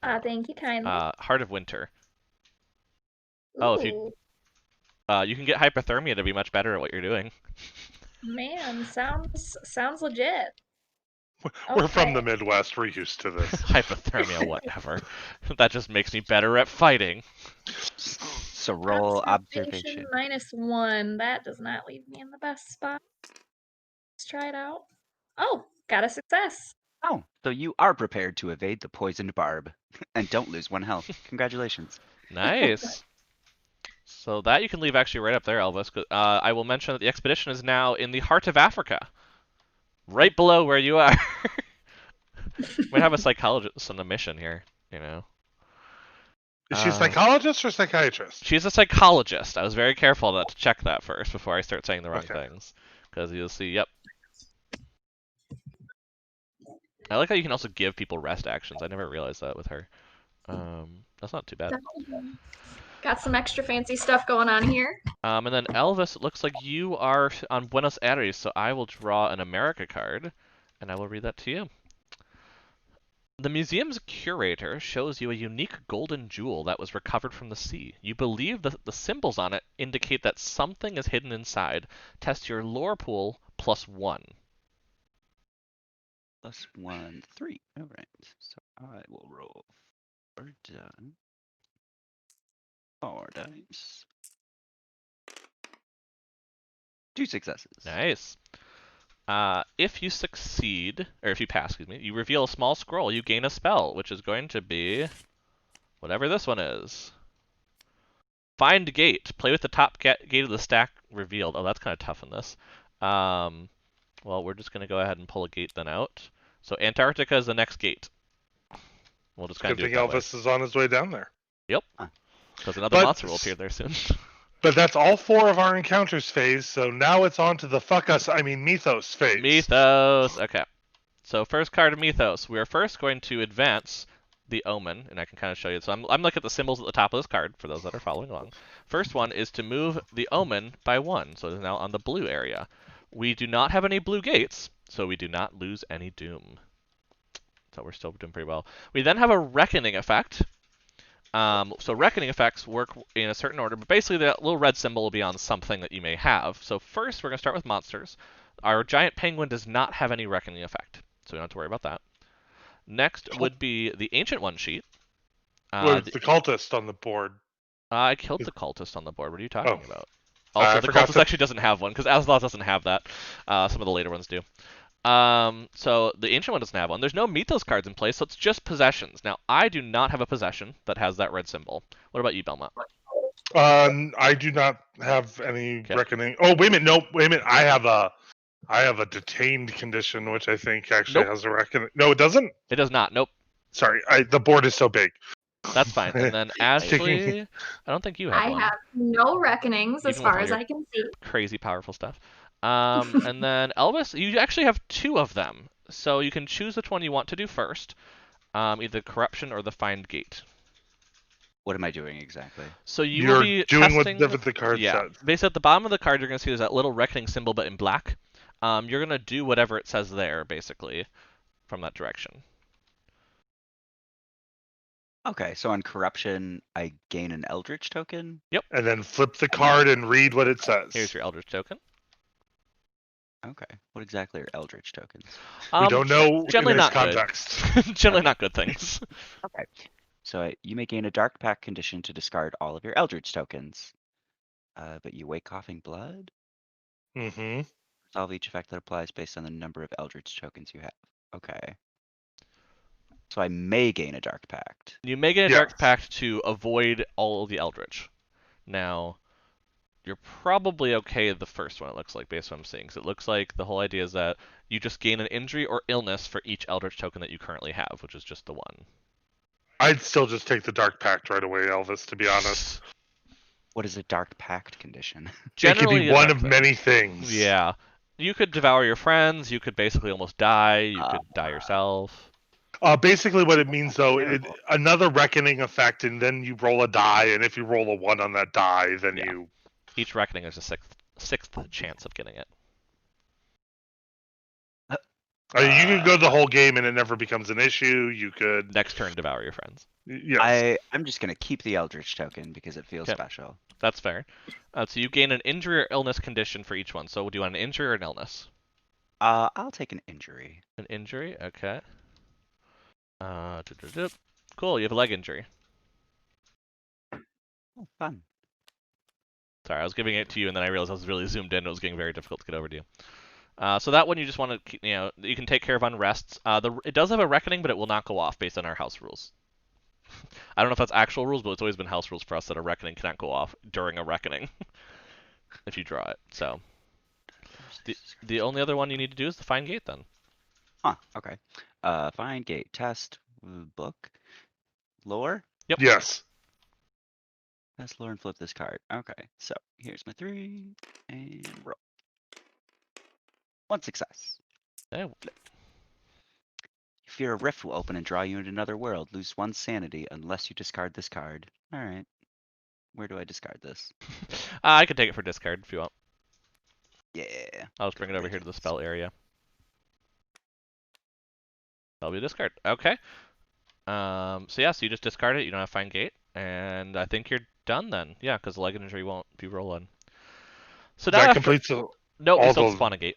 Thank you kindly. Heart of Winter. Ooh. Oh, if you can get hypothermia to be much better at what you're doing. Man, sounds legit. We're from the Okay. Midwest. We're used to this. Hypothermia, whatever. That just makes me better at fighting. So roll observation. -1. That does not leave me in the best spot. Let's try it out. Oh, got a success. Oh, so you are prepared to evade the poisoned barb and don't lose 1 health. Congratulations. Nice. So that you can leave actually right up there, Elvis. I will mention that the expedition is now in the heart of Africa, right below where you are. Might have a psychologist on a mission here, you know. Is she a psychologist or psychiatrist? She's a psychologist. I was very careful to check that first before I start saying the wrong things, because you'll see. Yep. I like how you can also give people rest actions. I never realized that with her. That's not too bad. Got some extra fancy stuff going on here. And then Elvis, it looks like you are on Buenos Aires, so I will draw an America card, and I will read that to you. The museum's curator shows you a unique golden jewel that was recovered from the sea. You believe that the symbols on it indicate that something is hidden inside. Test your lore pool +1. +1, 3. All right. So I will roll 4 dice. 4 dice. 2 successes. Nice. If you succeed, or if you pass, excuse me, you reveal a small scroll. You gain a spell, which is going to be whatever this one is. Find gate. Play with the top gate of the stack revealed. Oh, that's kind of tough in this. Well, we're just going to go ahead and pull a gate then out. So Antarctica is the next gate. We'll just kind of Good do thing it that way. Elvis is on his way down there. Yep. Because another monster will appear there soon. But that's all 4 of our encounters phase, so now it's on to the Mythos phase. Mythos. Okay. So first card of Mythos. We are first going to advance the Omen, and I can kind of show you. So I'm looking at the symbols at the top of this card for those that are following along. First one is to move the Omen by 1, so it's now on the blue area. We do not have any blue gates, so we do not lose any doom. So we're still doing pretty well. We then have a Reckoning effect. So Reckoning effects work in a certain order, but basically that little red symbol will be on something that you may have. So first we're going to start with monsters. Our giant penguin does not have any Reckoning effect, so we don't have to worry about that. Next would be the Ancient One sheet. With the cultist on the board. I killed the cultist on the board. What are you talking about? I Also, the forgot cultist actually doesn't have one, because Azeroth doesn't have that. Some of the later ones do. So the Ancient One doesn't have one. There's no Mythos cards in place, so it's just possessions. Now, I do not have a possession that has that red symbol. What about you, Belmont? I do not have any Reckoning. Oh, wait a minute. No, wait a minute. I have a detained condition, which I think actually has a Reckoning. No, it doesn't? It does not. Nope. Sorry, the board is so big. That's fine. And then Ashley, I don't think you have one. I have no reckonings as far as I can see. Crazy powerful stuff. And then Elvis, you actually have 2 of them. So you can choose which one you want to do first. Either Corruption or the Find Gate. What am I doing exactly? So you're be doing testing what the card says. Basically at the bottom of the card you're going to see there's that little Reckoning symbol but in black. You're going to do whatever it says there, basically, from that direction. Okay, so on Corruption, I gain an Eldritch token? Yep. And then flip the card and read what it says. Here's your Eldritch token. Okay. What exactly are Eldritch tokens? We don't know generally in this not context. Good. Generally not good things. Okay. So you may gain a Dark Pact condition to discard all of your Eldritch tokens. But you wake coughing blood? Mm-hmm. Resolve each effect that applies based on the number of Eldritch tokens you have. Okay. So I may gain a Dark Pact. You may gain a Dark Pact to avoid all of the Eldritch. Now, you're probably okay the first one, it looks like, based on what I'm seeing. Because it looks like the whole idea is that you just gain an injury or illness for each Eldritch token that you currently have, which is just the 1. I'd still just take the Dark Pact right away, Elvis, to be honest. What is a Dark Pact condition? Generally, it could be one of many things. Yeah. You could devour your friends, you could basically almost die, you could die yourself. Basically what it means, though, another Reckoning effect, and then you roll a die, and if you roll a 1 on that die, then you... Each Reckoning is a sixth chance of getting it. You could go the whole game and it never becomes an issue. You could... Next turn, devour your friends. Yes. I'm just going to keep the Eldritch token because it feels special. That's fair. So you gain an injury or illness condition for each one. So do you want an injury or an illness? I'll take an injury. An injury? Okay. Cool, you have a leg injury. Oh, fun. Sorry, I was giving it to you, and then I realized I was really zoomed in. It was getting very difficult to get over to you. So that one you just want to, you can take care of unrests. It does have a reckoning, but it will not go off based on our house rules. I don't know if that's actual rules, but it's always been house rules for us that a reckoning cannot go off during a reckoning if you draw it. So the only other one you need to do is the find gate then. Huh, okay. Find gate, test, book, lore? Yep. Yes. Test lore and flip this card. Okay, so here's my 3, and roll. 1 success. Yeah. You fear a rift will open and draw you into another world. Lose 1 sanity unless you discard this card. Alright. Where do I discard this? I could take it for discard if you want. Yeah. I'll just bring it over here to the spell area. That'll be a discard. Okay. So yeah, so you just discard it. You don't have find gate, and I think you're done then. Yeah, because the leg injury won't be rolling. So now That after... completes Nope, you all still the- spawn a gate.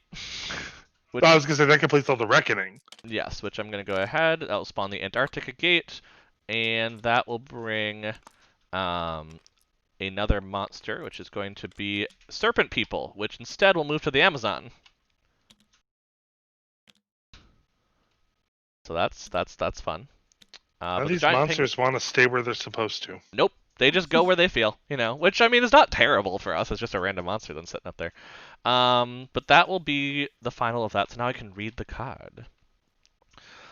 Which... I was gonna say that completes all the reckoning. Yes, which I'm gonna go ahead. That will spawn the Antarctica gate, and that will bring another monster, which is going to be Serpent People, which instead will move to the Amazon. So that's fun. None But of the these giant monsters want to stay where they're supposed to. Nope. They just go where they feel, which I mean is not terrible for us. It's just a random monster that's sitting up there. But that will be the final of that. So now I can read the card.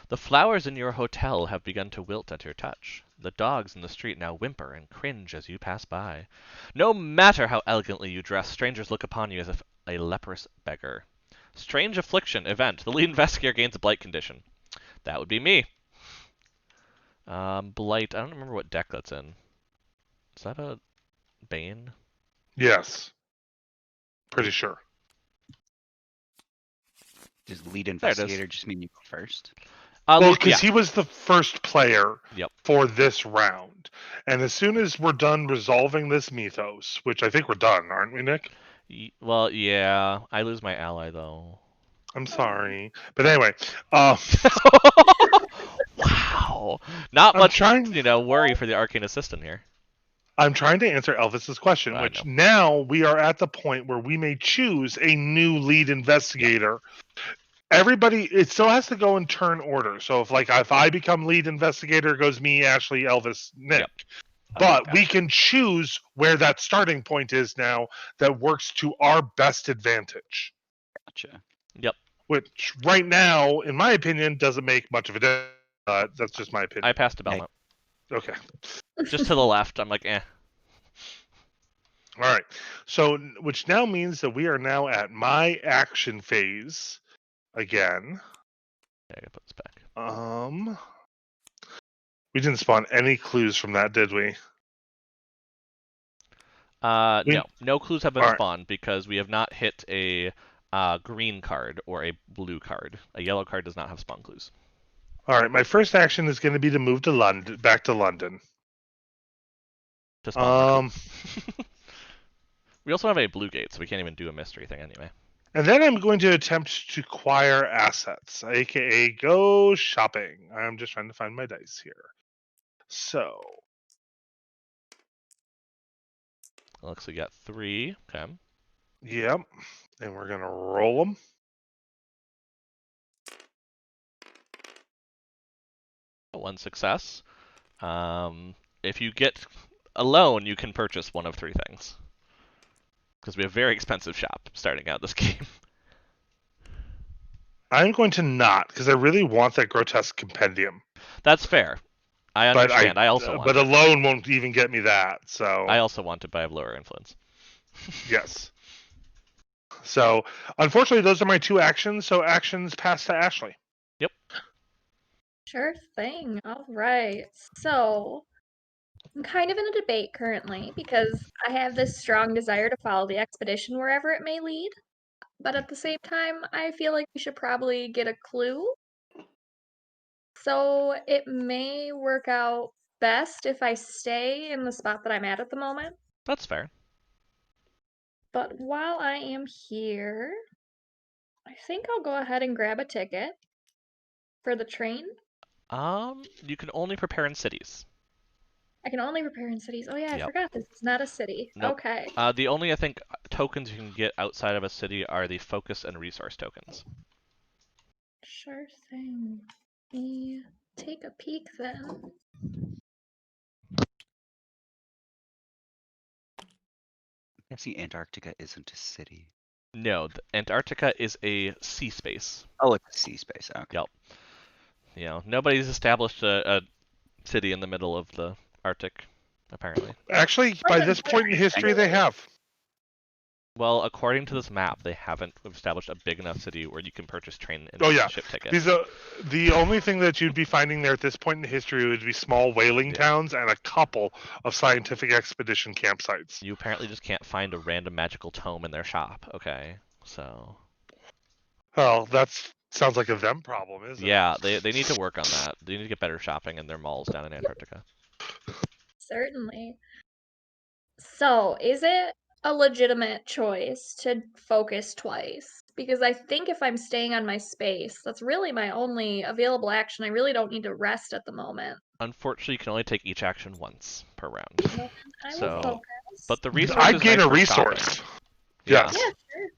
The flowers in your hotel have begun to wilt at your touch. The dogs in the street now whimper and cringe as you pass by. No matter how elegantly you dress, strangers look upon you as if a leprous beggar. Strange affliction event. The lead investigator gains a blight condition. That would be me. Blight. I don't remember what deck that's in. Is that a Bane? Yes. Pretty sure. Does lead There it is. investigator just mean you go first? Well, Yeah. because he was the first player Yep. for this round. And as soon as we're done resolving this mythos, which I think we're done, aren't we, Nick? Well, yeah. I lose my ally, though. I'm sorry. But anyway, Wow. Not I'm much, trying- worry for the arcane assistant here. I'm trying to answer Elvis's question, I which know. now we are at the point where we may choose a new lead investigator. Everybody, it still has to go in turn order. So if I become lead investigator, it goes me, Ashley, Elvis, Nick. Yep. But Okay. we can choose where that starting point is now that works to our best advantage. Gotcha. Yep. Which right now, in my opinion, doesn't make much of a difference. That's just my opinion. I passed to Belmont. Okay. Just to the left. I'm like, eh. All right. So, which now means that we are now at my action phase again. Yeah, I gotta put this back. We didn't spawn any clues from that, did we? No. No clues have been Alright. spawned because we have not hit a green card or a blue card. A yellow card does not have spawn clues. All right. My first action is going to be to move to London, back to London. To spawn more clues. We also have a blue gate, so we can't even do a mystery thing anyway. And then I'm going to attempt to acquire assets, aka go shopping. I'm just trying to find my dice here. So, Looks like we got 3. Okay. yep. And we're going to roll them. One success. If you get a loan, you can purchase one of 3 things. Because we have a very expensive shop starting out this game. I'm going to not, because I really want that grotesque compendium. That's fair. I understand. I also want But it. alone won't even get me that. So I also want it, but I have lower influence. yes. So unfortunately, those are my 2 actions. So actions pass to Ashley. Yep. Sure thing. All right. So, I'm kind of in a debate currently because I have this strong desire to follow the expedition wherever it may lead. But at the same time, I feel like we should probably get a clue. So, it may work out best if I stay in the spot that I'm at the moment. That's fair. But while I am here, I think I'll go ahead and grab a ticket for the train. You can only prepare in cities. I can only prepare in cities. Oh yeah, I Yep. forgot this is not a city. Nope. Okay. The only, I think, tokens you can get outside of a city are the focus and resource tokens. Sure thing. Let me take a peek then. I see Antarctica isn't a city. No, Antarctica is a sea space. Oh, it's a sea space. Okay. Yep. You know, nobody's established a city in the middle of the Arctic, apparently. Actually, by this point in history, they have. Well, according to this map, they haven't established a big enough city where you can purchase train and Oh, yeah. ship tickets. These are the only thing that you'd be finding there at this point in history would be small whaling towns and a couple of scientific expedition campsites. You apparently just can't find a random magical tome in their shop, okay? So... Well, that sounds like a them problem, isn't it? Yeah, they need to work on that. They need to get better shopping in their malls down in Antarctica. Certainly. So, is it a legitimate choice to focus twice? Because I think if I'm staying on my space, that's really my only available action. I really don't need to rest at the moment. Unfortunately, you can only take each action once per round. Well, I will So, focus. but the resource I'd is gain nice a for resource. shopping. Yes. Yeah, sure.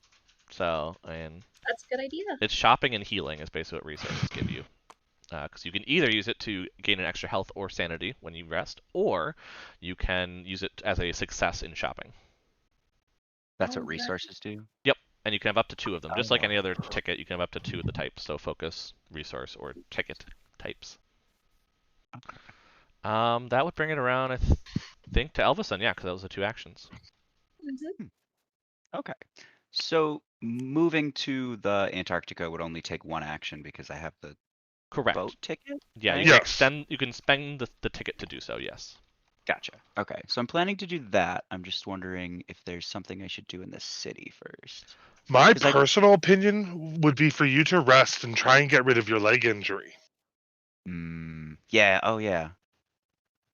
So, and That's a good idea. it's shopping and healing is basically what resources give you. Because you can either use it to gain an extra health or sanity when you rest, or you can use it as a success in shopping. That's what Okay. resources do? Yep, and you can have up to 2 of them. Just like Oh. any other ticket, you can have up to 2 of the types, so focus, resource, or ticket types. Okay. That would bring it around, I think, to Elvis then, yeah, because that was the 2 actions. Mhm. Okay. So moving to the Antarctica would only take 1 action because I have the Correct. boat ticket? Yeah, you right? can Yes. extend. You can spend the ticket to do so. Yes. Gotcha. Okay. So I'm planning to do that. I'm just wondering if there's something I should do in the city first. My 'Cause I- personal opinion would be for you to rest and try and get rid of your leg injury. Yeah. Oh, yeah.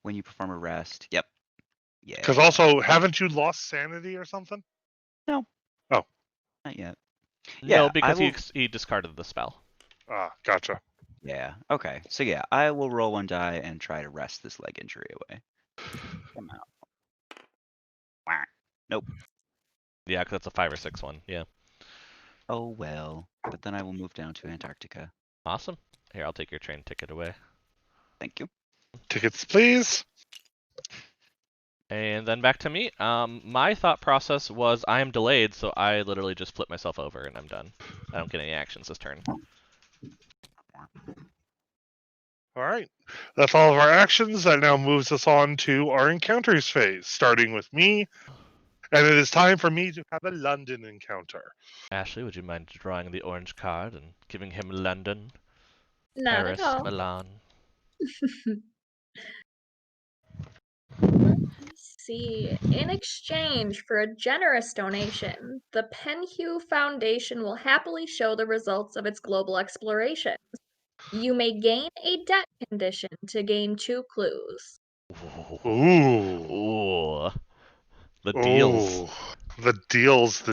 When you perform a rest. Yep. Yeah. Because also, haven't you lost sanity or something? No. Oh. Not yet. No, Yeah, I because will... he discarded the spell. Ah, gotcha. Yeah. Okay. So yeah, I will roll 1 die and try to rest this leg injury away. Come out. Wah. Nope. Yeah, because that's a 5 or 6 one. Yeah. Oh well. But then I will move down to Antarctica. Awesome. Here, I'll take your train ticket away. Thank you. Tickets, please. And then back to me. My thought process was I am delayed, so I literally just flip myself over and I'm done. I don't get any actions this turn. All right. That's all of our actions. That now moves us on to our encounters phase, starting with me. And it is time for me to have a London encounter. Ashley, would you mind drawing the orange card and giving him London, Not Paris, at all. Milan? Let's see. In exchange for a generous donation, the Penhew Foundation will happily show the results of its global explorations. You may gain a debt condition to gain 2 clues. Ooh. Ooh. The deals. Ooh. The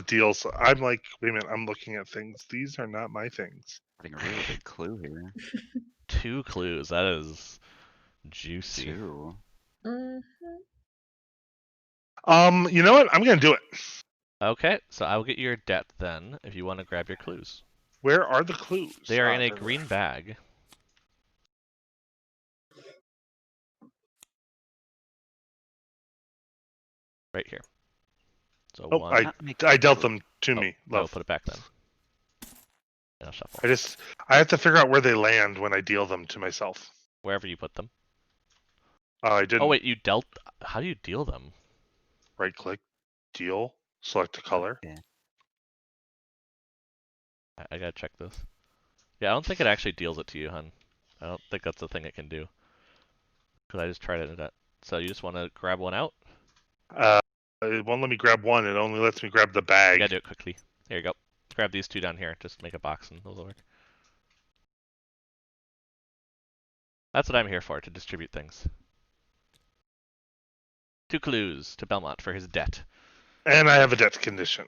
deals. I'm like, wait a minute, I'm looking at things. These are not my things. Getting a really big clue here. 2 clues. That is juicy. 2. Mhm. You know what? I'm gonna do it. Okay, so I will get your debt then, if you want to grab your clues. Where are the clues? They are in a they're green bag. Right here. So Oh, one. I dealt them to me. No, Love. put it back then. And I'll shuffle. I have to figure out where they land when I deal them to myself. Wherever you put them. I didn't. Oh wait, you dealt. How do you deal them? Right click, deal, select a color. Yeah. I gotta check this. Yeah, I don't think it actually deals it to you, hun. I don't think that's the thing it can do. Because I just tried it. So you just want to grab one out? It won't let me grab one. It only lets me grab the You bag. gotta do it quickly. Here you go. Grab these 2 down here. Just make a box and those will work. That's what I'm here for, to distribute things. 2 clues to Belmont for his debt. And I have a debt condition.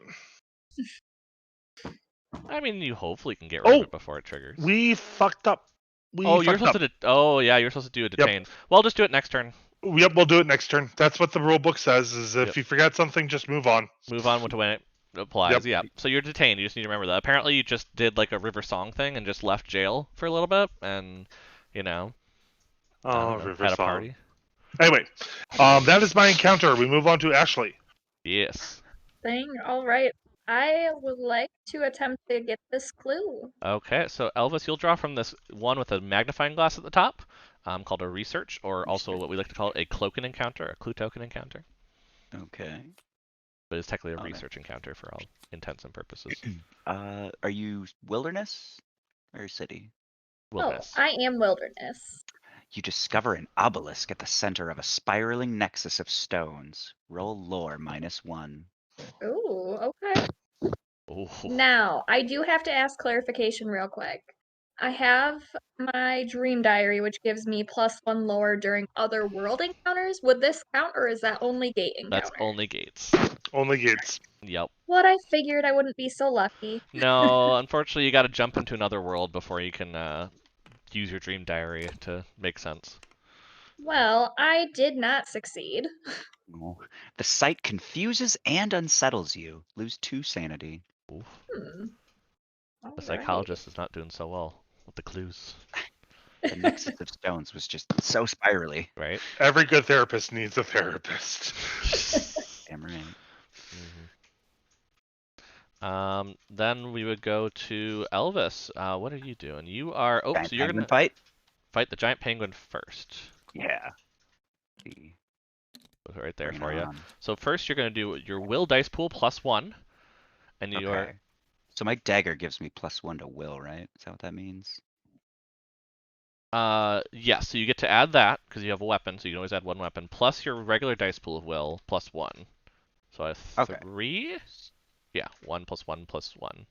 I mean, you hopefully can get rid of Oh, it before it triggers. we fucked up. Oh, you're supposed to. Oh, yeah, you're supposed to do a detain. Well, just do it next turn. Yep, we'll do it next turn. That's what the rule book says. Is if you forget something, just move on. Move on to when it applies. Yep. Yeah. So you're detained. You just need to remember that. Apparently, you just did like a River Song thing and just left jail for a little bit, and you know, Oh, River had a Song. party. Anyway, that is my encounter. We move on to Ashley. Yes. Thing. All right. I would like to attempt to get this clue. Okay. So Elvis, you'll draw from this one with a magnifying glass at the top, called a research, or also what we like to call a cloaken encounter, a clue token encounter. Okay. But it's technically a Okay. research encounter for all intents and purposes. Are you wilderness or city? Wilderness. Oh, I am wilderness. You discover an obelisk at the center of a spiraling nexus of stones. Roll lore -1. Ooh, okay. Ooh. Now, I do have to ask clarification real quick. I have my dream diary, which gives me +1 lore during other world encounters. Would this count, or is that only gate encounter? That's only gates. Only gates. Yep. What I figured, I wouldn't be so lucky. No, unfortunately, you got to jump into another world before you can use your dream diary to make sense. Well, I did not succeed. Oh. The sight confuses and unsettles you. Lose 2 sanity. Oof. Hmm. The Alright. psychologist is not doing so well with the clues, The nexus of stones was just so spirally. right? Every good therapist needs a therapist. Damn right. Then we would go to Elvis. What are you doing? You are. Oh, Giant so you're penguin gonna fight? the giant penguin first. Yeah. See, Put it right there bring it for you. on. So first, you're gonna do your will dice pool +1, and you are. Okay. So my dagger gives me +1 to will, right? Is that what that means? Yeah, so you get to add that because you have a weapon, so you can always add one weapon, plus your regular dice pool of will +1. So I have Okay. 3. Yeah, 1 + 1 + 1.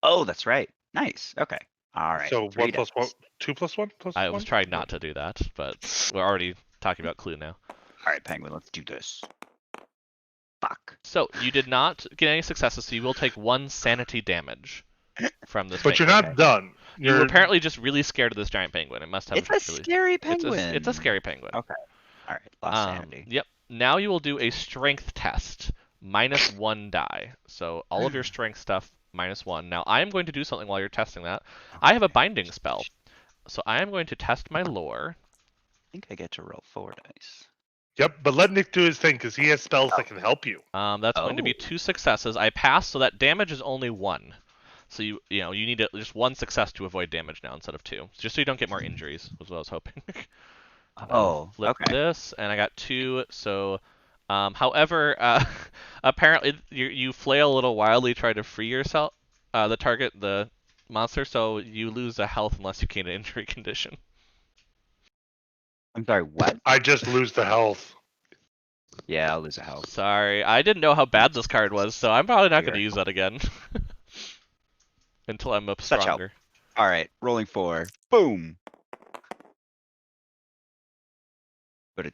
Oh, that's right. Nice. Okay. All right. So 3 1 plus 1, dice. 2 plus 1 plus I 1? was trying not to do that, but we're already talking about clue now. All right, penguin. Let's do this. Fuck. So you did not get any successes, so you will take 1 sanity damage from this. But you're penguin. not done. You were apparently just really scared of this giant penguin. It must have. It's a really... scary penguin. It's a scary penguin. Okay. All right. Lost sanity. Yep. Now you will do a strength test. -1 die. So all of your strength stuff -1. Now I am going to do something while you're testing that. I have a binding spell. So I am going to test my lore. I think I get to roll 4 dice. Yep, but let Nick do his thing because he has spells that can help you. That's going to be 2 successes. I pass, so that damage is only 1. So you need just 1 success to avoid damage now instead of 2, just so you don't get more injuries. Was what I was hoping. Oh, Flip okay. this, and I got 2. So, however, apparently you flail a little wildly, try to free yourself, the monster, so you lose a health unless you gain an injury condition. I'm sorry, what? I just lose the health. Yeah, I'll lose a health. Sorry, I didn't know how bad this card was, so I'm probably not going to use that again. Until I'm up Such help. stronger. All right, rolling 4. Boom. But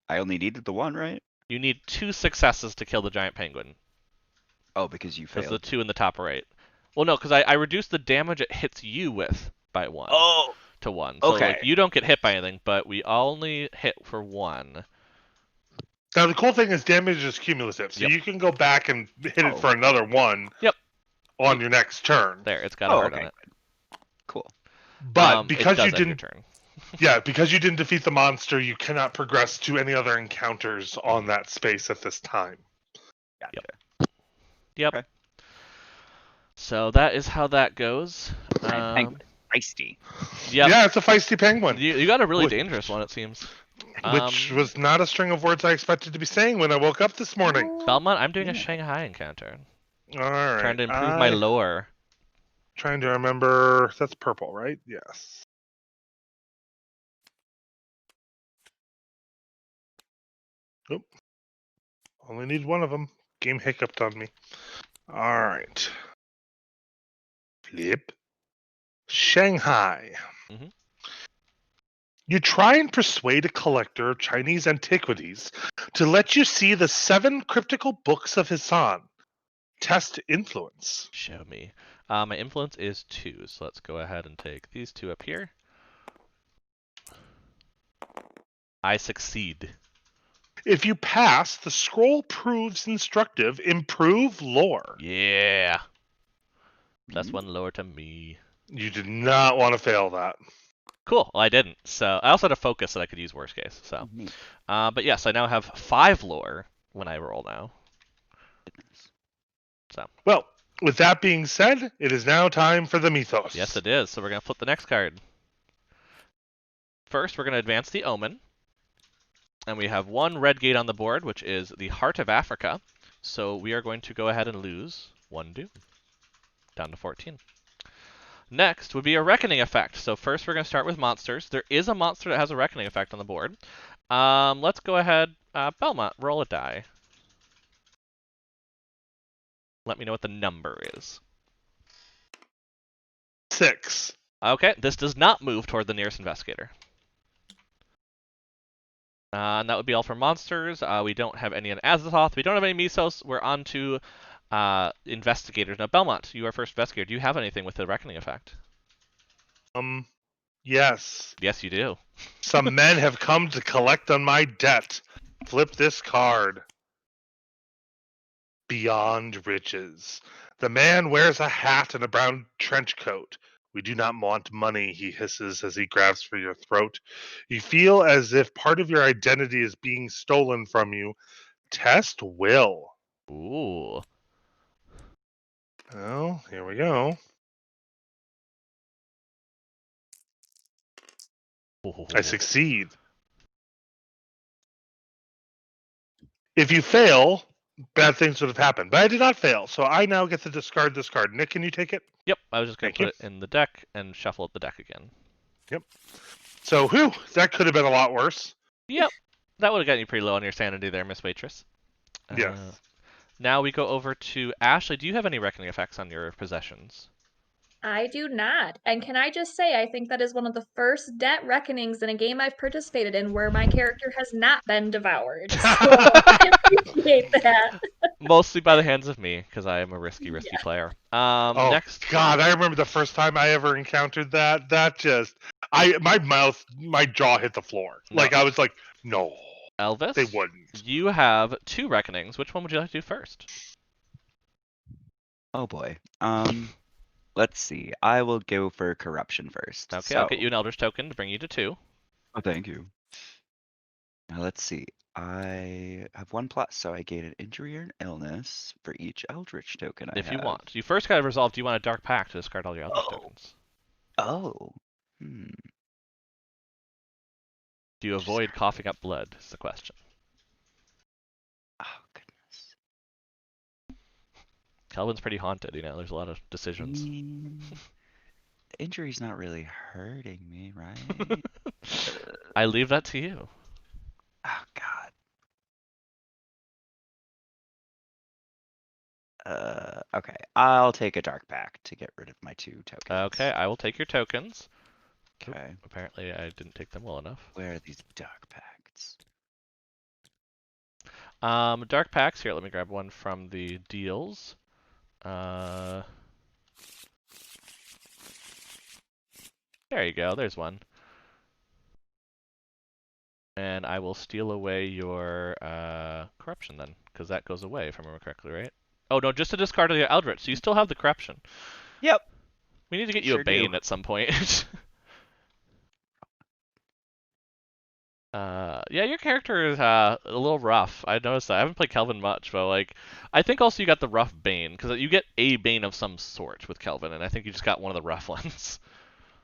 I only needed the 1, right? You need 2 successes to kill the giant penguin. Oh, because you Because failed. the 2 in the top right. Well, no, because I reduced the damage it hits you with by 1. Oh, to 1. So okay. like, you don't get hit by anything, but we only hit for 1. Now the cool thing is damage is cumulative, so Yep. you can go back and hit it for another 1. Yep. On your next turn. There, it's got a heart okay. on it. Cool. But because it you does end your didn't, turn. yeah, because you didn't defeat the monster, you cannot progress to any other encounters on that space at this time. Gotcha. Yep. Okay. So that is how that goes. Penguin. Feisty. Yep. Yeah, it's a feisty penguin. You got a really dangerous one, it seems. Which was not a string of words I expected to be saying when I woke up this morning. Belmont, I'm doing a Shanghai encounter. All right. Trying to improve my lore. Trying to remember. That's purple, right? Yes. Oop. Only need one of them. Game hiccuped on me. All right. Flip. Shanghai. Mhm. You try and persuade a collector of Chinese antiquities to let you see the 7 cryptical books of Hassan. Test influence. Show me. My influence is 2, so let's go ahead and take these 2 up here. I succeed. If you pass, the scroll proves instructive. Improve lore. Yeah. +1 lore to me. You did not want to fail that. Cool. Well, I didn't. So I also had a focus that I could use worst case. So, Neat. but yes, I now have 5 lore when I roll now. So. Well, with that being said, it is now time for the mythos. Yes, it is. So we're gonna flip the next card. First, we're gonna advance the Omen, and we have 1 red gate on the board, which is the Heart of Africa. So we are going to go ahead and lose 1 doom, down to 14. Next would be a Reckoning effect. So first we're going to start with monsters. There is a monster that has a Reckoning effect on the board. Let's go ahead. Belmont, roll a die. Let me know what the number is. 6. Okay, this does not move toward the nearest investigator. And that would be all for monsters. We don't have any in Azathoth. We don't have any Mesos. We're on to investigators. Now, Belmont, you are first investigator. Do you have anything with the Reckoning effect? Yes. Yes, you do. Some men have come to collect on my debt. Flip this card. Beyond riches. The man wears a hat and a brown trench coat. We do not want money, he hisses as he grabs for your throat. You feel as if part of your identity is being stolen from you. Test will. Ooh. Well, here we go. I succeed. If you fail, bad things would have happened. But I did not fail, so I now get to discard this card. Nick, can you take it? Yep, I was just going Thank to put it in the deck and shuffle up the deck again. Yep. So, whew, that could have been a lot worse. Yep, that would have gotten you pretty low on your sanity there, Miss Waitress. Yes. Now we go over to Ashley. Do you have any Reckoning effects on your possessions? I do not. And can I just say, I think that is one of the first debt reckonings in a game I've participated in where my character has not been devoured. So I appreciate that. Mostly by the hands of me, because I am a risky player. Oh, next. God, I remember the first time I ever encountered that. That just, my jaw hit the floor. No. Like, I was like, no. Elvis, They wouldn't. you have 2 Reckonings. Which one would you like to do first? Oh boy. Let's see. I will go for corruption first. Okay, So, I'll get you an Eldritch token to bring you to 2. Oh, thank you. Now let's see. I have 1 plus, so I gain an injury or an illness for each Eldritch token I If have. you want. You first got to resolve, do you want a Dark Pact to discard all your Eldritch tokens? Oh. Do you avoid coughing up blood, is the question. Oh, goodness. Kelvin's pretty haunted, you know, there's a lot of decisions. The injury's not really hurting me, right? I leave that to you. Oh, God. Okay. I'll take a Dark Pact to get rid of my 2 tokens. Okay, I will take your tokens. Okay. Oop, apparently I didn't take them well enough. Where are these Dark Pacts? Dark Pacts, here, let me grab one from the deals. There you go, there's one. And I will steal away your corruption then, because that goes away, if I remember correctly, right? Oh, no, just to discard the Eldritch, so you still have the corruption. Yep. We need to get you Sure a Bane do. at some point. Yeah, your character is a little rough. I noticed that. I haven't played Kelvin much, but like, I think also you got the rough Bane, because you get a Bane of some sort with Kelvin, and I think you just got one of the rough ones.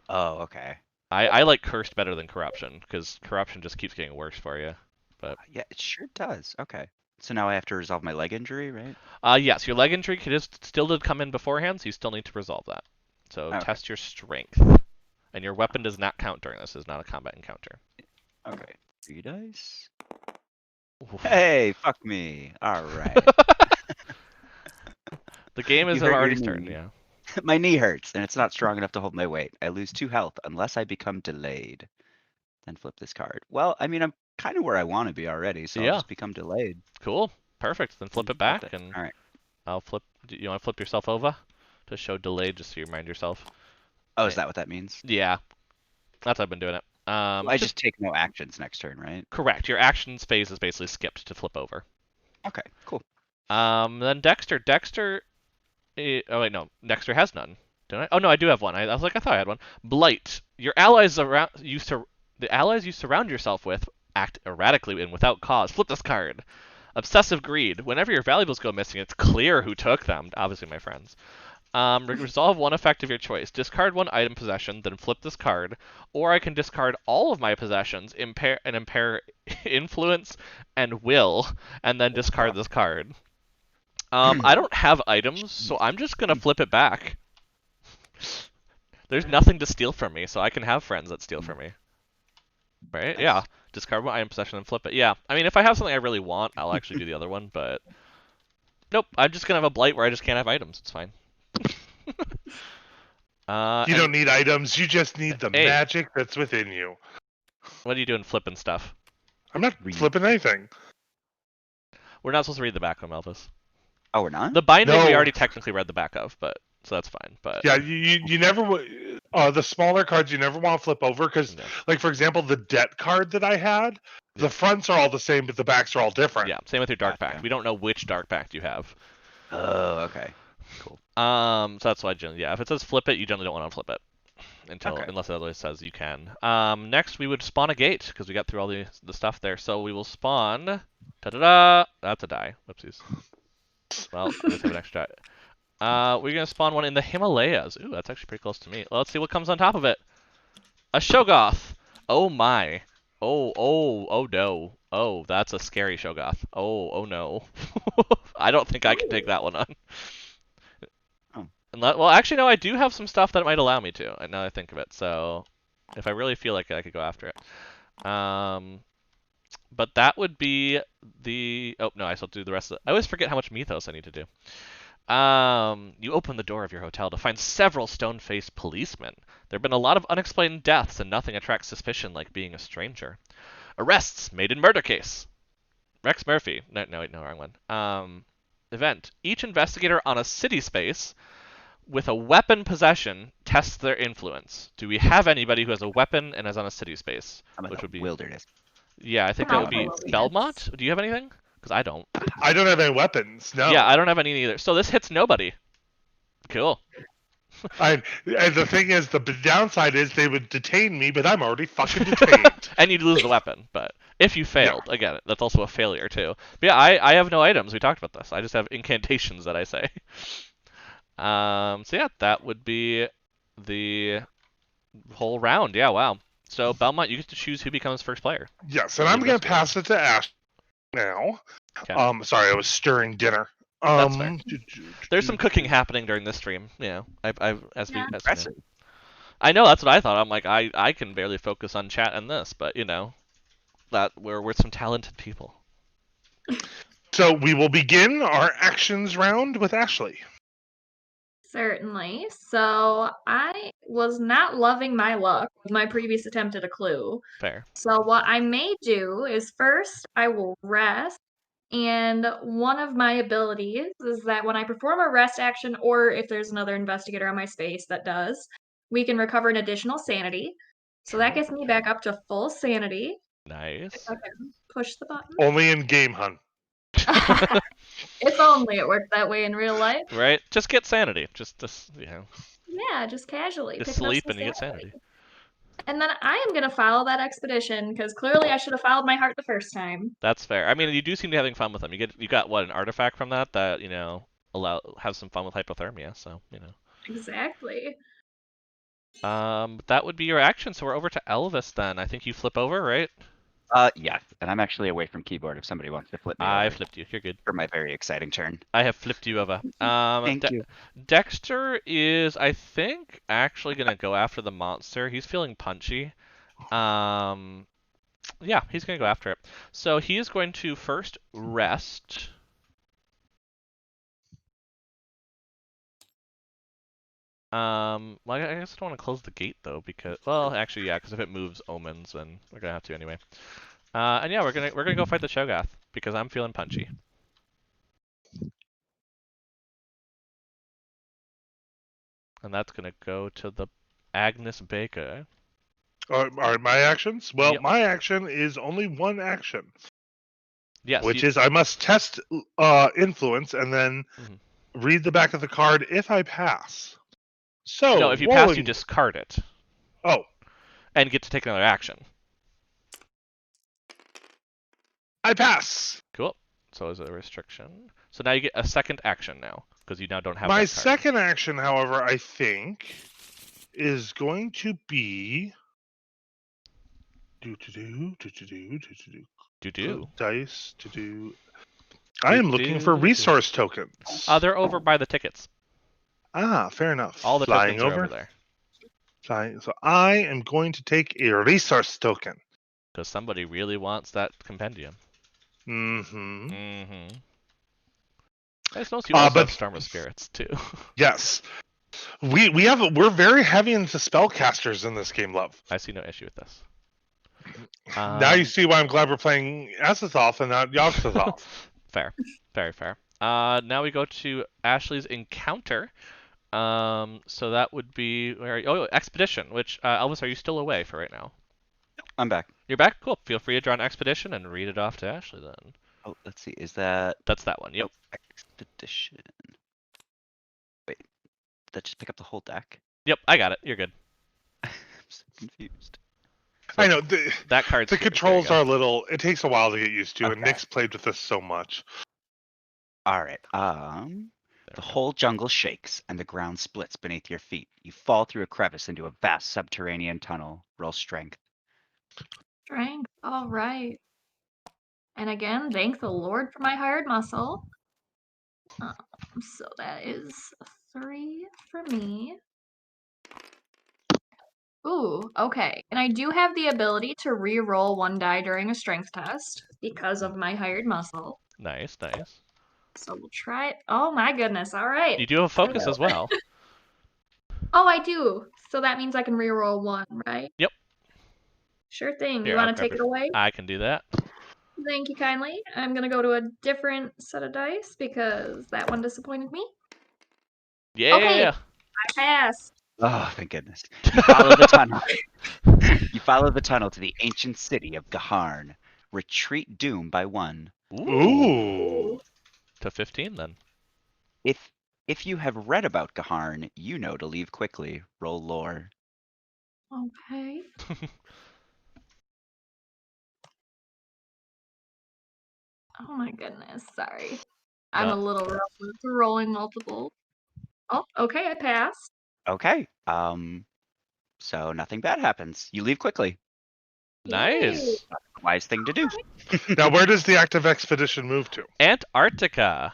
Oh, okay. I like Cursed better than Corruption, because Corruption just keeps getting worse for you. But Yeah, it sure does. Okay. So now I have to resolve my leg injury, right? yes, your leg injury still did come in beforehand, so you still need to resolve that. So Okay. test your strength. And your weapon does not count during this. It's not a combat encounter. Okay. 3 dice. Oof. Hey, fuck me. All right. The game You is hurt your already started, knee. yeah. My knee hurts, and it's not strong enough to hold my weight. I lose 2 health unless I become delayed. Then flip this card. Well, I mean, I'm kind of where I want to be already, so Yeah. I'll just become delayed. Cool. Perfect. Then flip it back and All right. I'll flip. Do you want to flip yourself over to show delay, just so you remind yourself? Oh, is that what that means? Yeah, that's how I've been doing it. I just take no actions next turn, right? Correct. Your actions phase is basically skipped to flip over. Okay, cool. Then Dexter. Oh wait, no. Dexter has none. Don't I? Oh no, I do have one. I was like, I thought I had one. Blight. Your allies around the allies you surround yourself with act erratically and without cause. Flip this card. Obsessive greed. Whenever your valuables go missing, it's clear who took them. Obviously, my friends. Resolve one effect of your choice. Discard one item possession, then flip this card. Or I can discard all of my possessions, impair influence and will, and then discard this card. I don't have items, so I'm just gonna flip it back. There's nothing to steal from me, so I can have friends that steal from me. Right? Yeah. Discard one item possession and flip it. Yeah. I mean, if I have something I really want, I'll actually do the other one, but... Nope, I'm just gonna have a blight where I just can't have items. It's fine. You don't need items, you just need the magic that's within you. What are you doing flipping stuff? I'm not flipping anything. We're not supposed to read the back of them, Elvis. Oh, we're not? The binding No. we already technically read the back of, but so that's fine. But Yeah, you never the smaller cards you never want to flip over because, like for example, the debt card that I had, the fronts are all the same, but the backs are all different. Yeah, same with your dark Gotcha. pact. We don't know which dark pact you have. Oh, okay. Cool. So that's why generally, yeah, if it says flip it, you generally don't want to flip it unless it otherwise says you can. Next we would spawn a gate because we got through all the stuff there. So we will spawn. Ta-da-da! That's a die. Whoopsies. Well, I just have an extra die. We're gonna spawn one in the Himalayas. Ooh, that's actually pretty close to me. Well, let's see what comes on top of it. A Shogoth. Oh my. Oh no. Oh, that's a scary Shogoth. Oh no. I don't think I can take that one on. Oh. Well, actually, no, I do have some stuff that might allow me to, now that I think of it. So, if I really feel like it, I could go after it. But that would be the... Oh, no, I still do the rest of it. I always forget how much mythos I need to do. You open the door of your hotel to find several stone-faced policemen. There have been a lot of unexplained deaths, and nothing attracts suspicion like being a stranger. Arrests made in murder case. Rex Murphy. No, wait, no, wrong one. Event. Each investigator on a city space with a weapon possession tests their influence. Do we have anybody who has a weapon and is on a city space? Which would be wilderness. Yeah, I think that would be Belmont. Do you have anything? Because I don't. I don't have any weapons. No. Yeah, I don't have any either. So this hits nobody. Cool. And the thing is, the downside is they would detain me, but I'm already fucking detained. And you'd lose the weapon. But if you failed, again, that's also a failure too. But yeah, I have no items. We talked about this. I just have incantations that I say. So yeah, that would be the whole round. Yeah, wow. So Belmont, you get to choose who becomes first player. Yes, and I'm going to pass it to Ash now. Okay. Sorry, I was stirring dinner. That's fair. There's some cooking happening during this stream. Yeah, Impressive. I know, that's what I thought. I'm like, I can barely focus on chat and this, but you know, that we're some talented people. So we will begin our actions round with Ashley. Certainly. So I was not loving my luck with my previous attempt at a clue. Fair. So what I may do is first I will rest, and one of my abilities is that when I perform a rest action, or if there's another investigator on my space that does, we can recover an additional sanity. So that gets me back up to full sanity. Nice. If I can push the button. Only in Game Hunt. It's only it works that way in real life. Right? Just get sanity. Just you know. Yeah, just casually. Just picking up sleep some and you get sanity. And then I am gonna follow that expedition because clearly I should have followed my heart the first time. That's fair. I mean, you do seem to be having fun with them. You got what, an artifact from that you know have some fun with hypothermia. So you know. Exactly. That would be your action. So we're over to Elvis then. I think you flip over, right? Yeah, and I'm actually away from keyboard if somebody wants to flip me I over flipped you. You're good. for my very exciting turn. I have flipped you over. Thank you. Dexter is, I think, actually gonna go after the monster. He's feeling punchy. Yeah, he's gonna go after it. So he is going to first rest. Well, I guess I don't want to close the gate though, because, well, actually, yeah, because if it moves omens, then we're gonna have to anyway. And yeah, we're gonna go fight the Shogoth because I'm feeling punchy. And that's going to go to the Agnes Baker. All right, my actions? Well, Yep. my action is only one action, Yes. which is I must test influence and then Mhm. read the back of the card if I pass. So, No, if you rolling... pass, you discard it. Oh. And get to take another action. I pass! Cool. So is a restriction. So now you get a second action now, because you now don't have My that card. second action, however, I think, is going to be... Do. Dice, I am looking for resource tokens. They're over by the tickets. Ah, fair enough. All the Flying tokens are over there. So I am going to take a resource token. Because somebody really wants that compendium. Mm-hmm. Mm-hmm. I suppose you also but have Storm of Spirits, too. Yes. We're very heavy into spellcasters in this game, love. I see no issue with this. Now you see why I'm glad we're playing Azathoth and not Yogg-Sothoth. Fair. Very fair. Now we go to Ashley's encounter. So that would be Expedition, which Elvis, are you still away for right now? I'm back. You're back? Cool. Feel free to draw an Expedition and read it off to Ashley then. Oh, let's see. Is that That's that one, yep. Expedition? Wait, did that just pick up the whole deck? Yep, I got it. You're good. I'm so confused. So I know. that card's The here. controls are a little... It takes a while to get used to, and Okay. Nick's played with this so much. All right. The whole jungle shakes and the ground splits beneath your feet. You fall through a crevice into a vast subterranean tunnel. Roll strength. Strength. All right. And again, thank the Lord for my hired muscle. So that is 3 for me. Ooh, okay. And I do have the ability to re-roll 1 die during a strength test because of my hired muscle. Nice. So we'll try it. Oh my goodness. All right. You do have focus as well. Oh, I do. So that means I can re-roll 1, right? Yep. Sure thing. Here, You I'll want to grab take it away? I can do that. Thank you kindly. I'm going to go to a different set of dice because that one disappointed me. Yeah. Okay. I passed. Oh, thank goodness. You follow the tunnel. You follow the tunnel to the ancient city of Gaharn. Retreat doom by 1. Ooh. To 15 then. If you have read about Gaharn, you know to leave quickly. Roll lore. Okay. Oh my goodness. Sorry. I'm a little rough with rolling multiple. Oh, okay. I passed. Okay. So nothing bad happens. You leave quickly. Nice. Wise thing to do. Now, where does the active expedition move to? Antarctica.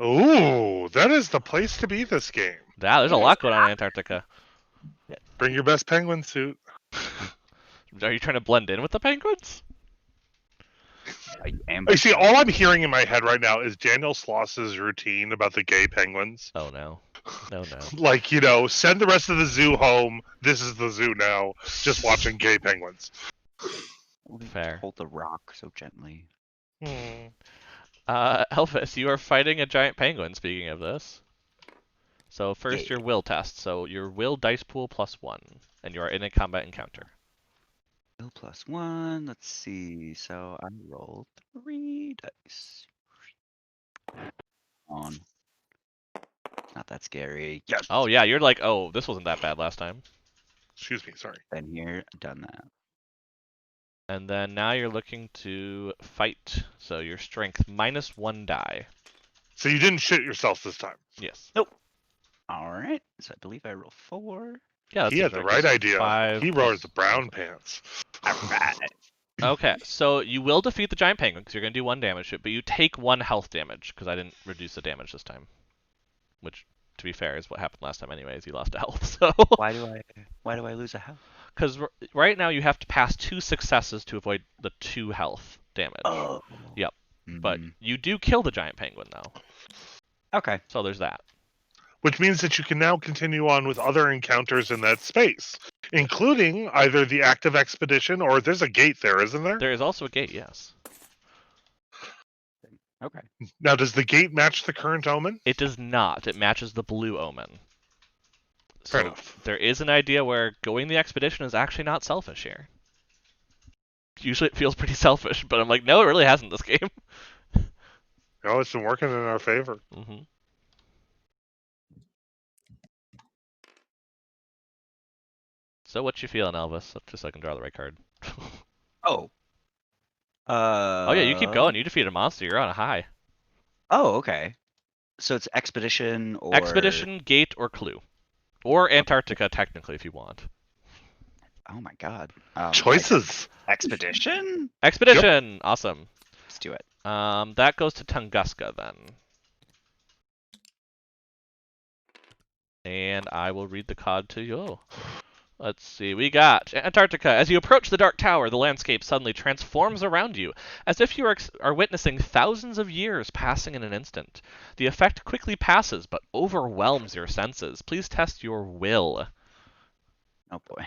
Ooh, that is the place to be this game. Yeah, there's a lot going on in Antarctica. Bring your best penguin suit. Are you trying to blend in with the penguins? I am. You see, all I'm hearing in my head right now is Daniel Sloss's routine about the gay penguins. Oh no. No. Like, send the rest of the zoo home. This is the zoo now. Just watching gay penguins. Fair. Hold the rock so gently. Elvis, you are fighting a giant penguin, speaking of this. So first Yeah. your will test. So your will dice pool +1. And you are in a combat encounter. Will +1. Let's see. So I rolled 3 dice. On. Not that scary. Yes. Oh yeah, you're like, oh, this wasn't that bad last time. Excuse me, sorry. Been here, done that. And then now you're looking to fight. So your strength -1 die. So you didn't shit yourself this time. Yes. All right. So I believe I roll 4. Yeah, He had the right idea. 5 He roars the brown pants. All right. Okay, so you will defeat the giant penguin because you're going to do 1 damage to it, but you take 1 health damage because I didn't reduce the damage this time. Which, to be fair, is what happened last time anyways. You lost a health, so... Why do I lose a health? Because right now you have to pass 2 successes to avoid the 2 health damage. Oh. Yep. But Mhm. you do kill the giant penguin, though. Okay. So there's that. Which means that you can now continue on with other encounters in that space, including either the active expedition or there's a gate there, isn't there? There is also a gate, yes. Okay. Now, does the gate match the current omen? It does not. It matches the blue omen. Fair So enough. there is an idea where going the expedition is actually not selfish here. Usually it feels pretty selfish, but I'm like, no, it really hasn't this game. No, it's been working in our favor. Mm-hmm. So what you feeling, Elvis? Just so I can draw the right card. Oh. Oh yeah, you keep going. You defeated a monster. You're on a high. Oh, okay. So it's expedition or Expedition, gate, or clue. Or Antarctica, technically, if you want. Oh my god. Choices. Expedition? Expedition! Awesome. Let's do it. That goes to Tunguska, then. And I will read the card to you. Let's see, we got Antarctica. As you approach the Dark Tower, the landscape suddenly transforms around you, as if you are witnessing thousands of years passing in an instant. The effect quickly passes, but overwhelms your senses. Please test your will. Oh boy.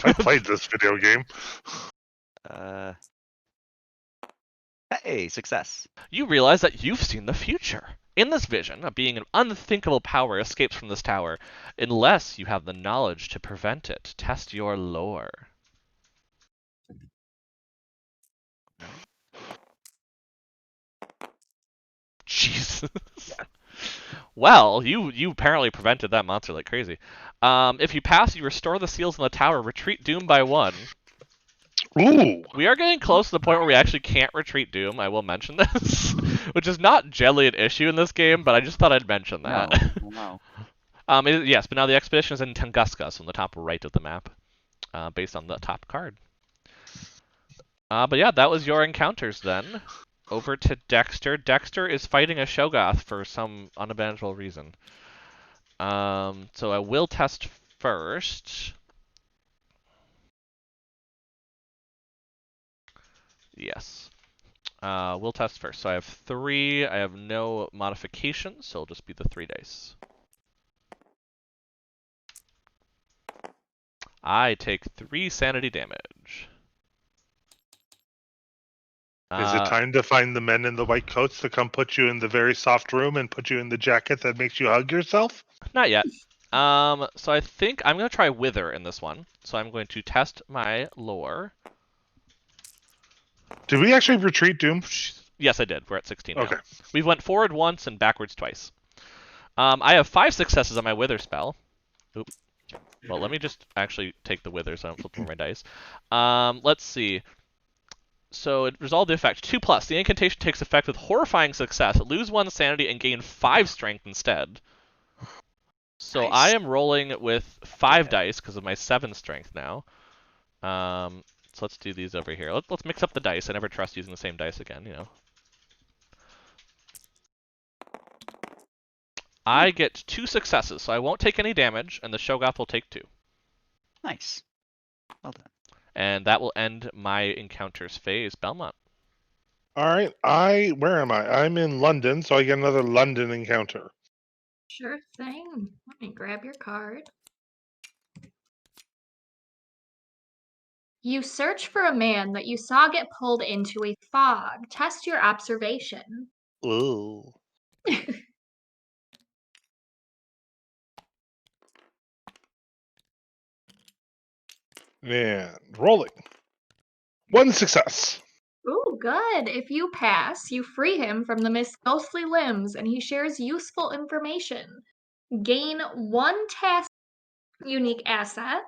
I played this video game. Hey, success. You realize that you've seen the future. In this vision, a being of unthinkable power escapes from this tower, unless you have the knowledge to prevent it. Test your lore. Jesus. Well, you apparently prevented that monster like crazy. If you pass, you restore the seals in the tower. Retreat Doom by 1. Ooh. We are getting close to the point where we actually can't retreat Doom. I will mention this, which is not generally an issue in this game, but I just thought I'd mention that. No. Yes, but now the expedition is in Tunguska, so on the top right of the map, based on the top card. But yeah, that was your encounters then. Over to Dexter. Dexter is fighting a Shogoth for some unavailable reason. So I will test first. Yes. We'll test first. So I have 3. I have no modifications, so it'll just be the 3 dice. I take 3 sanity damage. Is it time to find the men in the white coats to come put you in the very soft room and put you in the jacket that makes you hug yourself? Not yet. So I think I'm going to try Wither in this one. So I'm going to test my lore. Did we actually retreat Doom? Yes, I did. We're at 16 now. Okay. We've went forward once and backwards twice. I have 5 successes on my Wither spell. Oop. Well, let me just actually take the Wither so I don't flip over my dice. Let's see. So it resolved the effect. 2+. The incantation takes effect with horrifying success. Lose 1 sanity and gain 5 strength instead. So Nice. I am rolling with 5 dice because of my 7 strength now. So let's do these over here. Let's mix up the dice. I never trust using the same dice again, you know. I get 2 successes, so I won't take any damage, and the Shogoth will take 2. Nice. Well done. And that will end my encounters phase. Belmont. All right. Where am I? I'm in London, so I get another London encounter. Sure thing. Let me grab your card. You search for a man that you saw get pulled into a fog. Test your observation. Ooh. And rolling. 1 success. Ooh, good. If you pass, you free him from the ghostly limbs and he shares useful information. Gain 1 task unique asset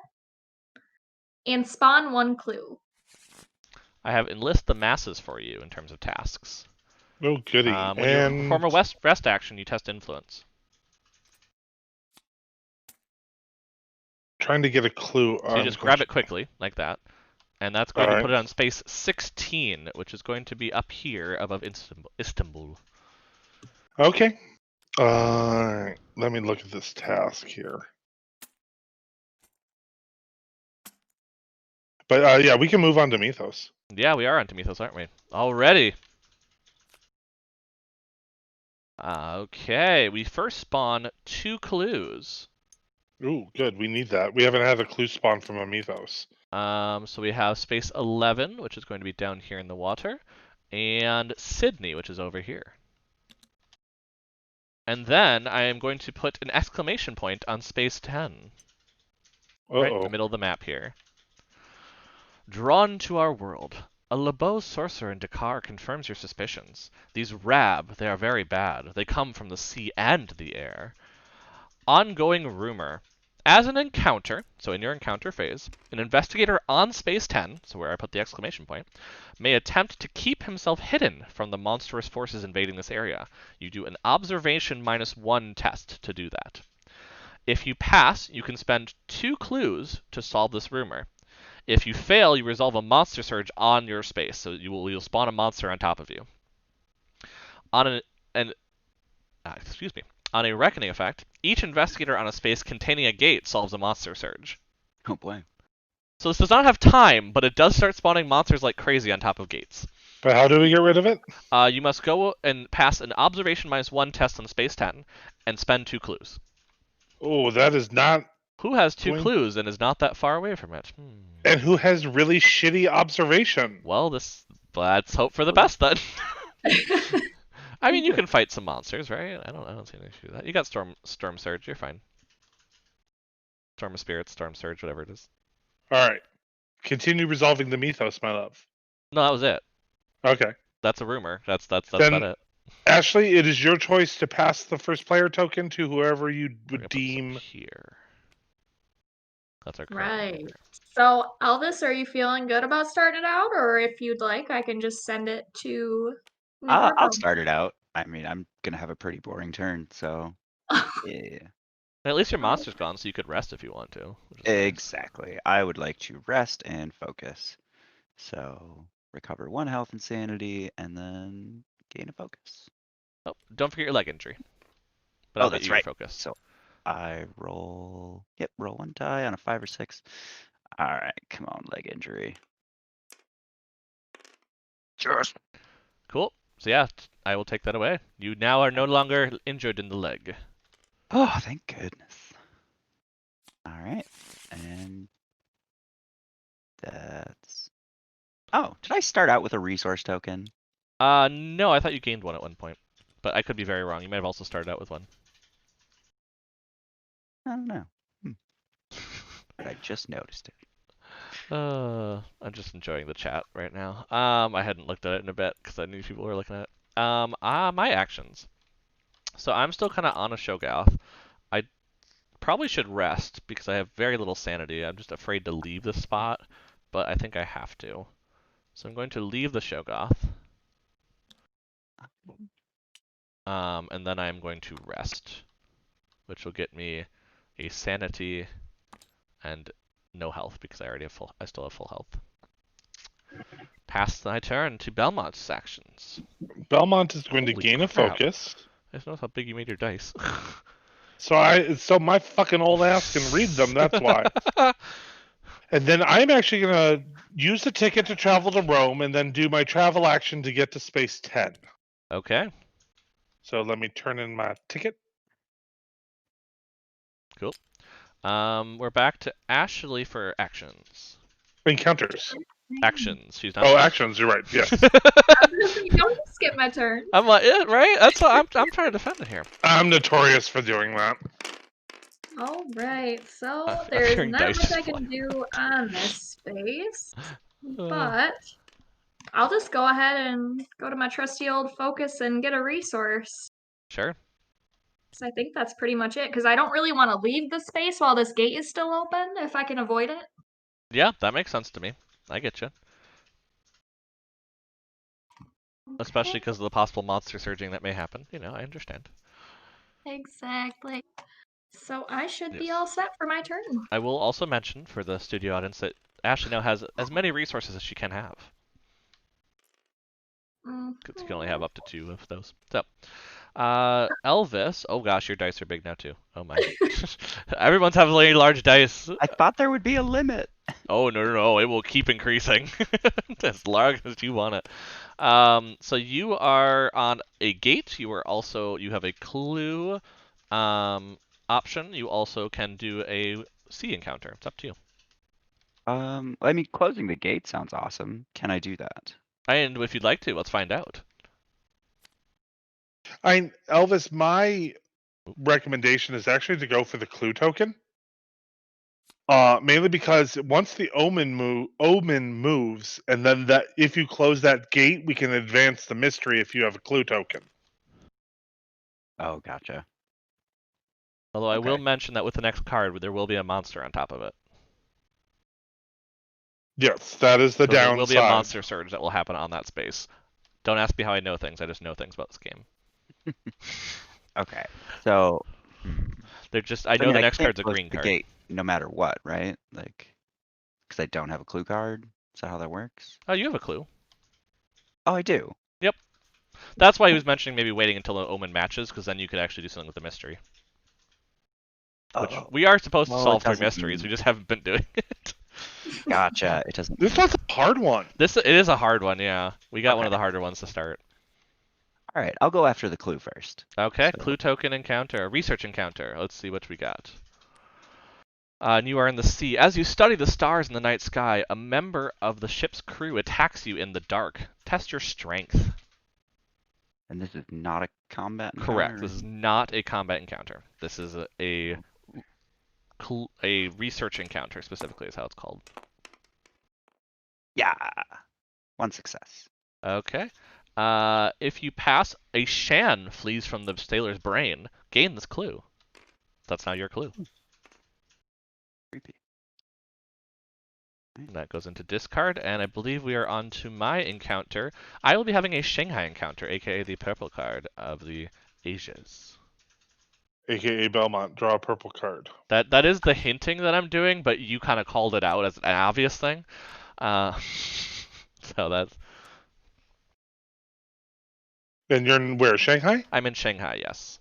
and spawn 1 clue. I have enlist the masses for you in terms of tasks. Oh, goody. When you perform a rest action, you test influence. Trying to get a clue. So you just grab it quickly, like that. And that's going to put it on space 16, which is going to be up here above Istanbul. Okay. Let me look at this task here. But yeah, we can move on to Mythos. Yeah, we are on to Mythos, aren't we? Already. Okay, we first spawn 2 clues. Ooh, good. We need that. We haven't had a clue spawn from a Mythos. So we have space 11, which is going to be down here in the water, and Sydney, which is over here. And then I am going to put an exclamation point on space 10. right in Uh-oh. the middle of the map here. Drawn to our world. A LeBeau sorcerer in Dakar confirms your suspicions. These Rab, they are very bad. They come from the sea and the air. Ongoing rumor. As an encounter, so in your encounter phase, an investigator on Space 10, so where I put the exclamation point, may attempt to keep himself hidden from the monstrous forces invading this area. You do an observation -1 test to do that. If you pass, you can spend 2 clues to solve this rumor. If you fail, you resolve a monster surge on your space, so you'll spawn a monster on top of you. On on a reckoning effect, each investigator on a space containing a gate solves a monster surge. Oh boy. So this does not have time, but it does start spawning monsters like crazy on top of gates. But how do we get rid of it? You must go and pass an observation -1 test on Space 10 and spend 2 clues. Oh, that is not. Who has 2 Going- clues and is not that far away from it? And who has really shitty observation? Well, let's hope for the best then. I mean, you can fight some monsters, right? I don't see an issue with that. You got Storm Surge, you're fine. Storm of Spirits, Storm Surge, whatever it is. All right. Continue resolving the mythos, my love. No, that was it. Okay. That's a rumor. That's Then- about it. Ashley, it is your choice to pass the first player token to whoever you We're would gonna put some deem. here. That's our Right. So, Elvis, are you feeling good about starting it out? Or if you'd like, I can just send it to Nick or I'll Bill. start it out. I mean, I'm gonna have a pretty boring turn, so yeah. At least your monster's gone, so you could rest if you want to. which is nice. Exactly. I would like to rest and focus. So recover 1 health and sanity, and then gain a focus. Oh, don't forget your leg injury. But Oh, I'll get that's you your right. focus. So I roll 1 die on a 5 or 6. All right, come on, leg injury. Just Cool. So yeah, I will take that away. You now are no longer injured in the leg. oh, thank goodness. All right, and that's. Oh, did I start out with a resource token? No, I thought you gained one at one point. But I could be very wrong. You might have also started out with one. I don't know. But I just noticed it. I'm just enjoying the chat right now. I hadn't looked at it in a bit because I knew people were looking at it. My actions. So I'm still kind of on a Shogoth. I probably should rest because I have very little sanity. I'm just afraid to leave the spot, but I think I have to. So I'm going to leave the Shogoth. And then I'm going to rest, which will get me a sanity and no health because I still have full health. Pass my turn to Belmont's actions. Belmont is going to Holy gain a crap. focus. I just noticed how big you made your dice. So my fucking old ass can read them. That's why. And then I'm actually gonna use the ticket to travel to Rome, and then do my travel action to get to Space 10. Okay, So let me turn in my ticket. cool. We're back to Ashley for actions. Encounters. Actions. She's not. Oh, actions. You're right. Yes. Don't skip my turn. I'm like, yeah, right? That's what I'm trying to defend it here. I'm notorious for doing that. All right. So I'm there's hearing not dice much just I can fly. do on this space, Uh, but I'll just go ahead and go to my trusty old focus and get a resource. Sure. So I think that's pretty much it because I don't really want to leave the space while this gate is still open if I can avoid it. Yeah, that makes sense to me. I get you. Especially because of the possible monster surging that may happen. You know, I understand. Exactly. So I should be Yes. all set for my turn. I will also mention for the studio audience that Ashley now has as many resources as she can have. Because you can only have up to 2 of those. So, Elvis. Oh gosh, your dice are big now too. Oh my. Everyone's having really large dice. I thought there would be a limit. Oh no, it will keep increasing as large as you want it. So you are on a gate. You have a clue option. You also can do a sea encounter. It's up to you. I mean, closing the gate sounds awesome. Can I do that? And if you'd like to, let's find out. Elvis, my recommendation is actually to go for the clue token. Mainly because once the omen moves, and then that if you close that gate, we can advance the mystery if you have a clue token. Oh, gotcha. Although I will Okay. mention that with the next card, there will be a monster on top of it. Yes, that is the So there will be a downside. monster surge that will happen on that space. Don't ask me how I know things. I just know things about this game. Okay. So, They're just. I so, know the I next can't card's a close green the card. gate no matter what, right? Like, because I don't have a clue card. Is that how that works? Oh, you have a clue. Oh, I do. Yep. That's why he was mentioning maybe waiting until the omen matches, because then you could actually do something with the mystery. Which Oh, we are supposed to well, solve it through doesn't mysteries. mean- We just haven't been doing it. gotcha. It doesn't. This one's a hard one. It is a hard one, yeah. We got one of Okay. the harder ones to start. All right, I'll go after the clue first. Okay, So- clue token encounter, a research encounter. Let's see what we got. And you are in the sea. As you study the stars in the night sky, a member of the ship's crew attacks you in the dark. Test your strength. And this is not a combat encounter? Correct. This is not a combat encounter. This is a research encounter, specifically is how it's called. Yeah. One success. Okay. If you pass, a Shan flees from the sailor's brain. Gain this clue. That's now your clue. Creepy. And that goes into discard, and I believe we are on to my encounter. I will be having a Shanghai encounter, aka the purple card of the Asias. AKA Belmont, draw a purple card. That is the hinting that I'm doing, but you kind of called it out as an obvious thing. So that's. And you're in where? Shanghai? I'm in Shanghai, yes.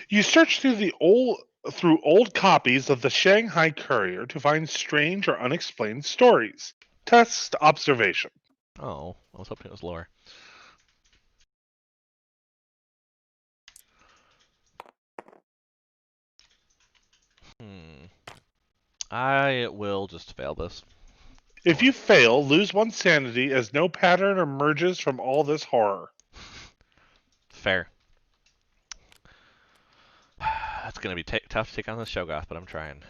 You search through old copies of the Shanghai Courier to find strange or unexplained stories. Test observation. Oh, I was hoping it was lore. I will just fail this. If you fail, lose one sanity as no pattern emerges from all this horror. Fair. It's going to be tough to take on this Shoggoth, but I'm trying.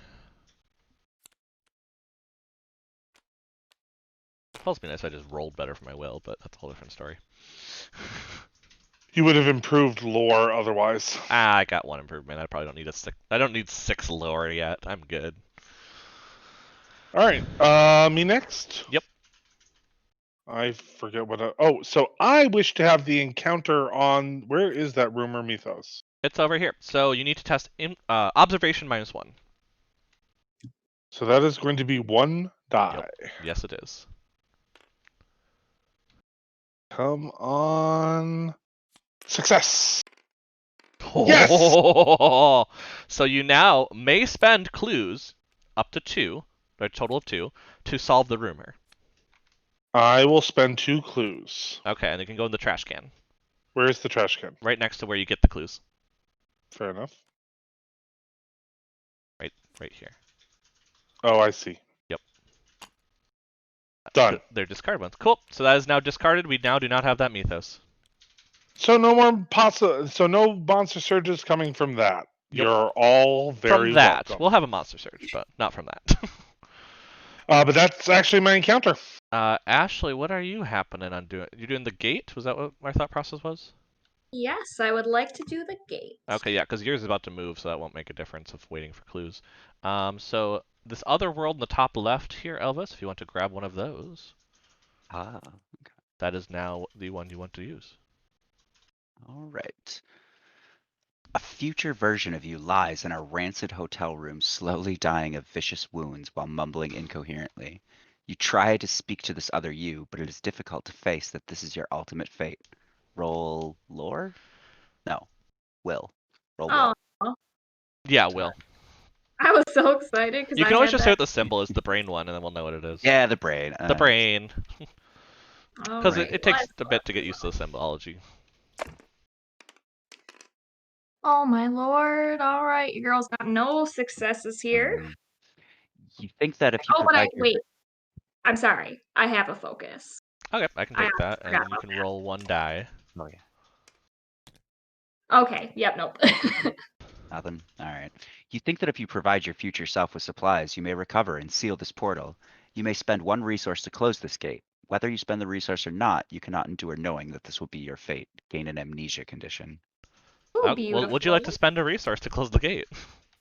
It'd also be nice if I just rolled better for my will, but that's a whole different story. You would have improved lore otherwise. I got one improvement. I probably don't need I don't need 6 lore yet. I'm good. All right, me next. Yep. I forget what. So I wish to have the encounter on. Where is that rumor mythos? It's over here. So you need to test observation -1. So that is going to be 1 die. Yep. Yes, it is. Come on. Success. Yes! So you now may spend clues up to 2, or a total of 2, to solve the rumor. I will spend 2 clues. Okay, and they can go in the trash can. Where is the trash can? Right next to where you get the clues. Fair enough. Right here. Oh, I see. Yep. Done. They're discard ones. Cool. So that is now discarded. We now do not have that mythos. So no more So no monster surges coming from that. Yep. You're all very From that. welcome. We'll have a monster surge, but not from that. But that's actually my encounter. Ashley, what are you happening on doing? You're doing the gate? Was that what my thought process was? Yes, I would like to do the gate. Okay, yeah, because yours is about to move, so that won't make a difference of waiting for clues. So this other world in the top left here, Elvis, if you want to grab one of those, Ah, that is now the one you want to use. all right. A future version of you lies in a rancid hotel room, slowly dying of vicious wounds while mumbling incoherently. You try to speak to this other you, but it is difficult to face that this is your ultimate fate. Roll lore? No. Will. Roll will. Oh, Yeah, Will. I was so excited because You can always just say what the symbol is, the brain one, and then we'll know what it is. Yeah, the brain. The brain. Because Alright, it takes let's a bit to get used to the symbology. Oh my lord! All right, your girl's got no successes here. You think that if you Oh, but provide your wait. I'm sorry. I have a focus. Okay, I can take that, and forgot you can roll 1 die. Oh yeah. Okay. Yep. Nope. Nothing? Alright. You think that if you provide your future self with supplies, you may recover and seal this portal. You may spend one resource to close this gate. Whether you spend the resource or not, you cannot endure knowing that this will be your fate. Gain an amnesia condition. Ooh, Well, beautiful. would you like to spend a resource to close the gate?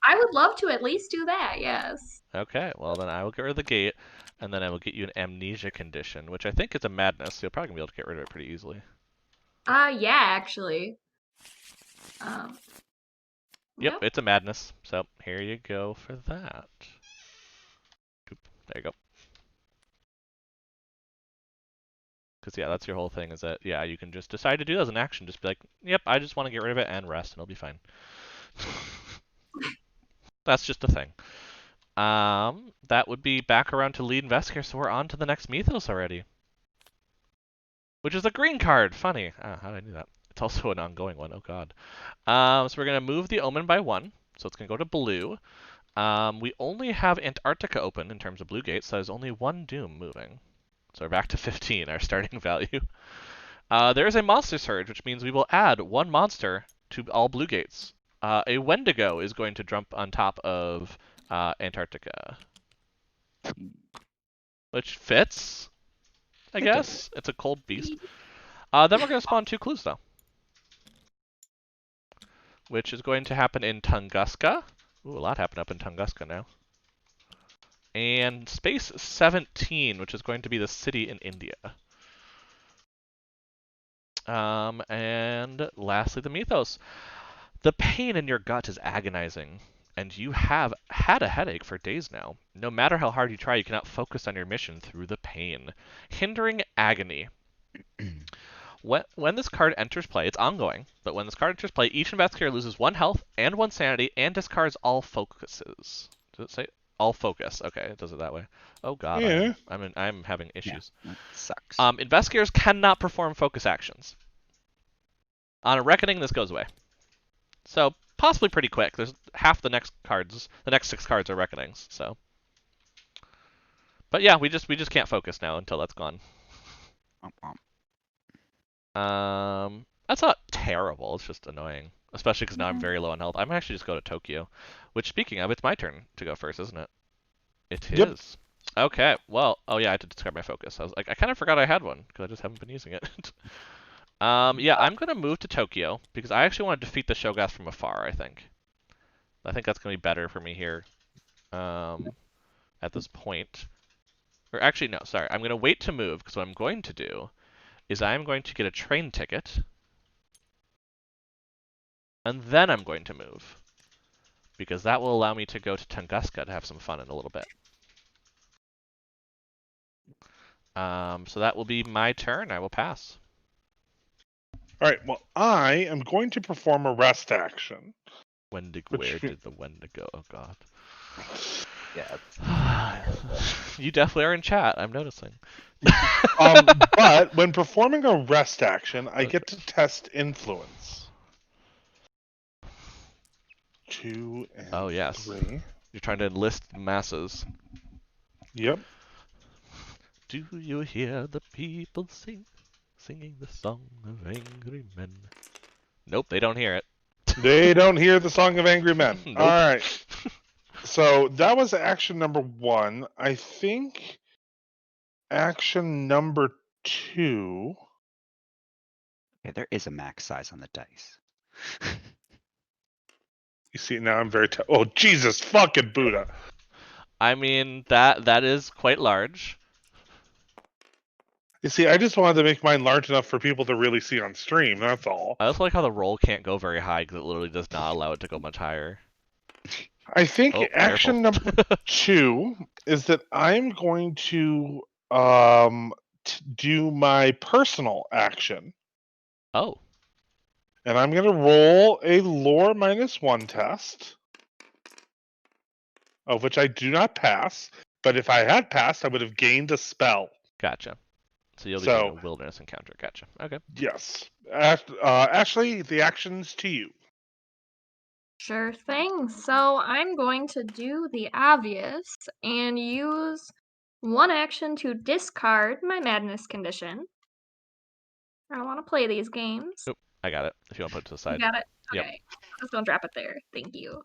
I would love to at least do that, yes. Okay, well then I will get rid of the gate, and then I will get you an amnesia condition, which I think is a madness, so you'll probably be able to get rid of it pretty easily. Yeah, actually. Yep, it's a madness, so here you go for that. Oop, there you go. Because, yeah, that's your whole thing, is that, yeah, you can just decide to do that as an action. Just be like, yep, I just want to get rid of it and rest, and it'll be fine. That's just a thing. That would be back around to lead investigator, so we're on to the next mythos already. Which is a green card. Funny. How did I do that? It's also an ongoing one. Oh, God. So we're going to move the omen by 1. So it's going to go to blue. We only have Antarctica open in terms of blue gates, so there's only 1 doom moving. So we're back to 15, our starting value. There is a monster surge, which means we will add 1 monster to all blue gates. A Wendigo is going to jump on top of Antarctica. Which fits, I guess. It's a cold beast. Then we're going to spawn 2 clues, though. Which is going to happen in Tunguska. Ooh, a lot happened up in Tunguska now. And Space 17, which is going to be the city in India. And lastly, the mythos. The pain in your gut is agonizing, and you have had a headache for days now. No matter how hard you try, you cannot focus on your mission through the pain. Hindering agony. When this card enters play, it's ongoing, but when this card enters play, each investigator loses 1 health and 1 sanity and discards all focuses. Does it say all focus? Okay, it does it that way. Oh God, Yeah. I'm having issues. Yeah, that sucks. Investigators cannot perform focus actions. On a reckoning, this goes away. So possibly pretty quick. There's half the next 6 cards are reckonings. So, but yeah, we just can't focus now until that's gone. That's not terrible. It's just annoying, especially because now I'm very low on health. I might actually just go to Tokyo. Which, speaking of, it's my turn to go first, isn't it? It Yep. is. Okay. Well, oh yeah, I had to discard my focus. I was like, I kind of forgot I had one because I just haven't been using it. Yeah, I'm gonna move to Tokyo because I actually want to defeat the Shogas from afar. I think that's gonna be better for me here. At this point, or actually no, sorry, I'm gonna wait to move because what I'm going to do is I'm going to get a train ticket, and then I'm going to move, because that will allow me to go to Tunguska to have some fun in a little bit. So that will be my turn. I will pass. All right. Well, I am going to perform a rest action. Where did the Wendigo? Oh God. Yeah. You definitely are in chat. I'm noticing. But when performing a rest action, I get to test influence. 2 and Oh yes. 3. You're trying to enlist the masses. Yep. Do you hear the people singing the song of angry men? Nope, they don't hear it. They don't hear the song of angry men. Nope. All right. So that was action number 1. I think action number 2. Okay, there is a max size on the dice. You see, now I'm very. Oh, Jesus fucking Buddha. I mean, that is quite large. You see, I just wanted to make mine large enough for people to really see on stream. That's all. I also like how the roll can't go very high because it literally does not allow it to go much higher. I think Oh, action careful. number 2 is that I'm going to do my personal action. Oh. And I'm going to roll a lore -1 test, of which I do not pass. But if I had passed, I would have gained a spell. Gotcha. So you'll be doing a wilderness encounter. Gotcha. Okay. Yes. Ashley, the action's to you. Sure thing. So I'm going to do the obvious and use 1 action to discard my madness condition. I don't want to play these games. Oop, I got it. If you want to put it to the side. You got it. Yep. Okay. Just don't drop it there. Thank you.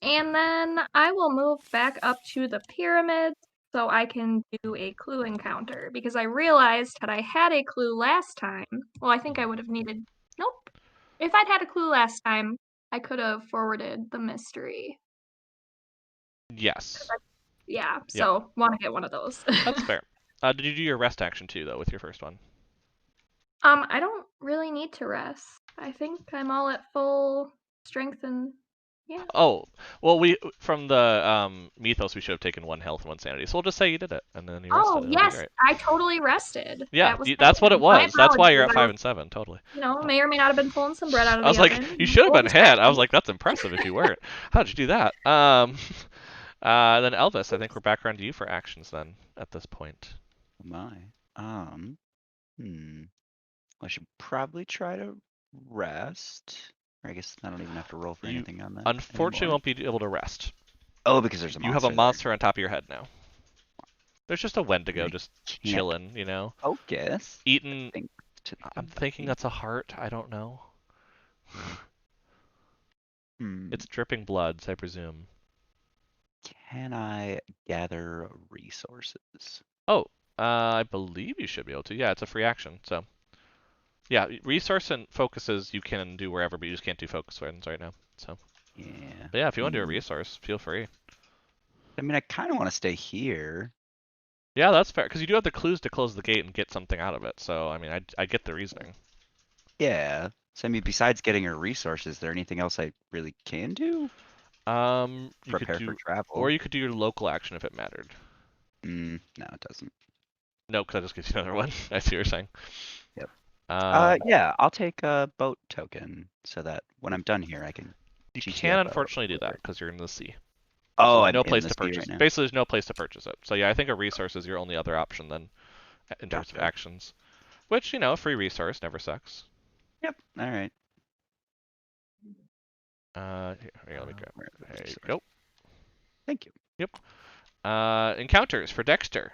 And then I will move back up to the pyramids so I can do a clue encounter because I realized that I had a clue last time. Well, I think I would have needed. Nope. If I'd had a clue last time, I could have forwarded the mystery. Yes. Yeah, so want to get one of those. That's fair. Did you do your rest action too, though, with your first one? I don't really need to rest. I think I'm all at full strength and yeah. Oh, well, from the mythos, we should have taken 1 health and 1 sanity. So we'll just say you did it, and then you rested. Oh It'll be yes, great. I totally rested. Yeah, That was that's what it my was. That's why you're at apologies. 5 and 7, totally. You know, may or may not have been pulling some bread out of the I was like, oven. you should have Full been ahead. I was discretion. like, that's impressive if you weren't. How'd you do that? Then Elvis, I think we're back around to you for actions then at this point. My. I should probably try to rest. Or I guess I don't even have to roll for You anything on that. unfortunately anymore. won't be able to rest. Oh, because there's a monster. You have a there. monster on top of your head now. There's just a Wendigo I just can't chilling, you know? Focus. Eating. Think to the I'm thinking that's a heart. I don't know. Hmm. It's dripping blood, I presume. Can I gather resources? Oh, I believe you should be able to. Yeah, it's a free action, so. Yeah, resource and focuses you can do wherever, but you just can't do focus ones right now. So. Yeah. But yeah, if you want to do a resource, feel free. I mean, I kind of want to stay here. Yeah, that's fair, because you do have the clues to close the gate and get something out of it. So, I mean, I get the reasoning. Yeah. So, I mean, besides getting her resources, is there anything else I really can do? You Prepare could do, for travel. or you could do your local action if it mattered. No, it doesn't. No, because that just gives you another one. I see what you're saying. Yep. Um, Yeah, I'll take a boat token so that when I'm done here, I can. You GTFO can unfortunately do that whatever. because you're in the sea. Oh, So I'm no in place the to sea purchase. right now. Basically, there's no place to purchase it. So yeah, I think a resource is your only other option then, in terms of Gotcha. actions. Which, you know, a free resource never sucks. Yep. All right. Here, let me grab. Where are the There you resources? go. Thank you. Yep. Encounters for Dexter.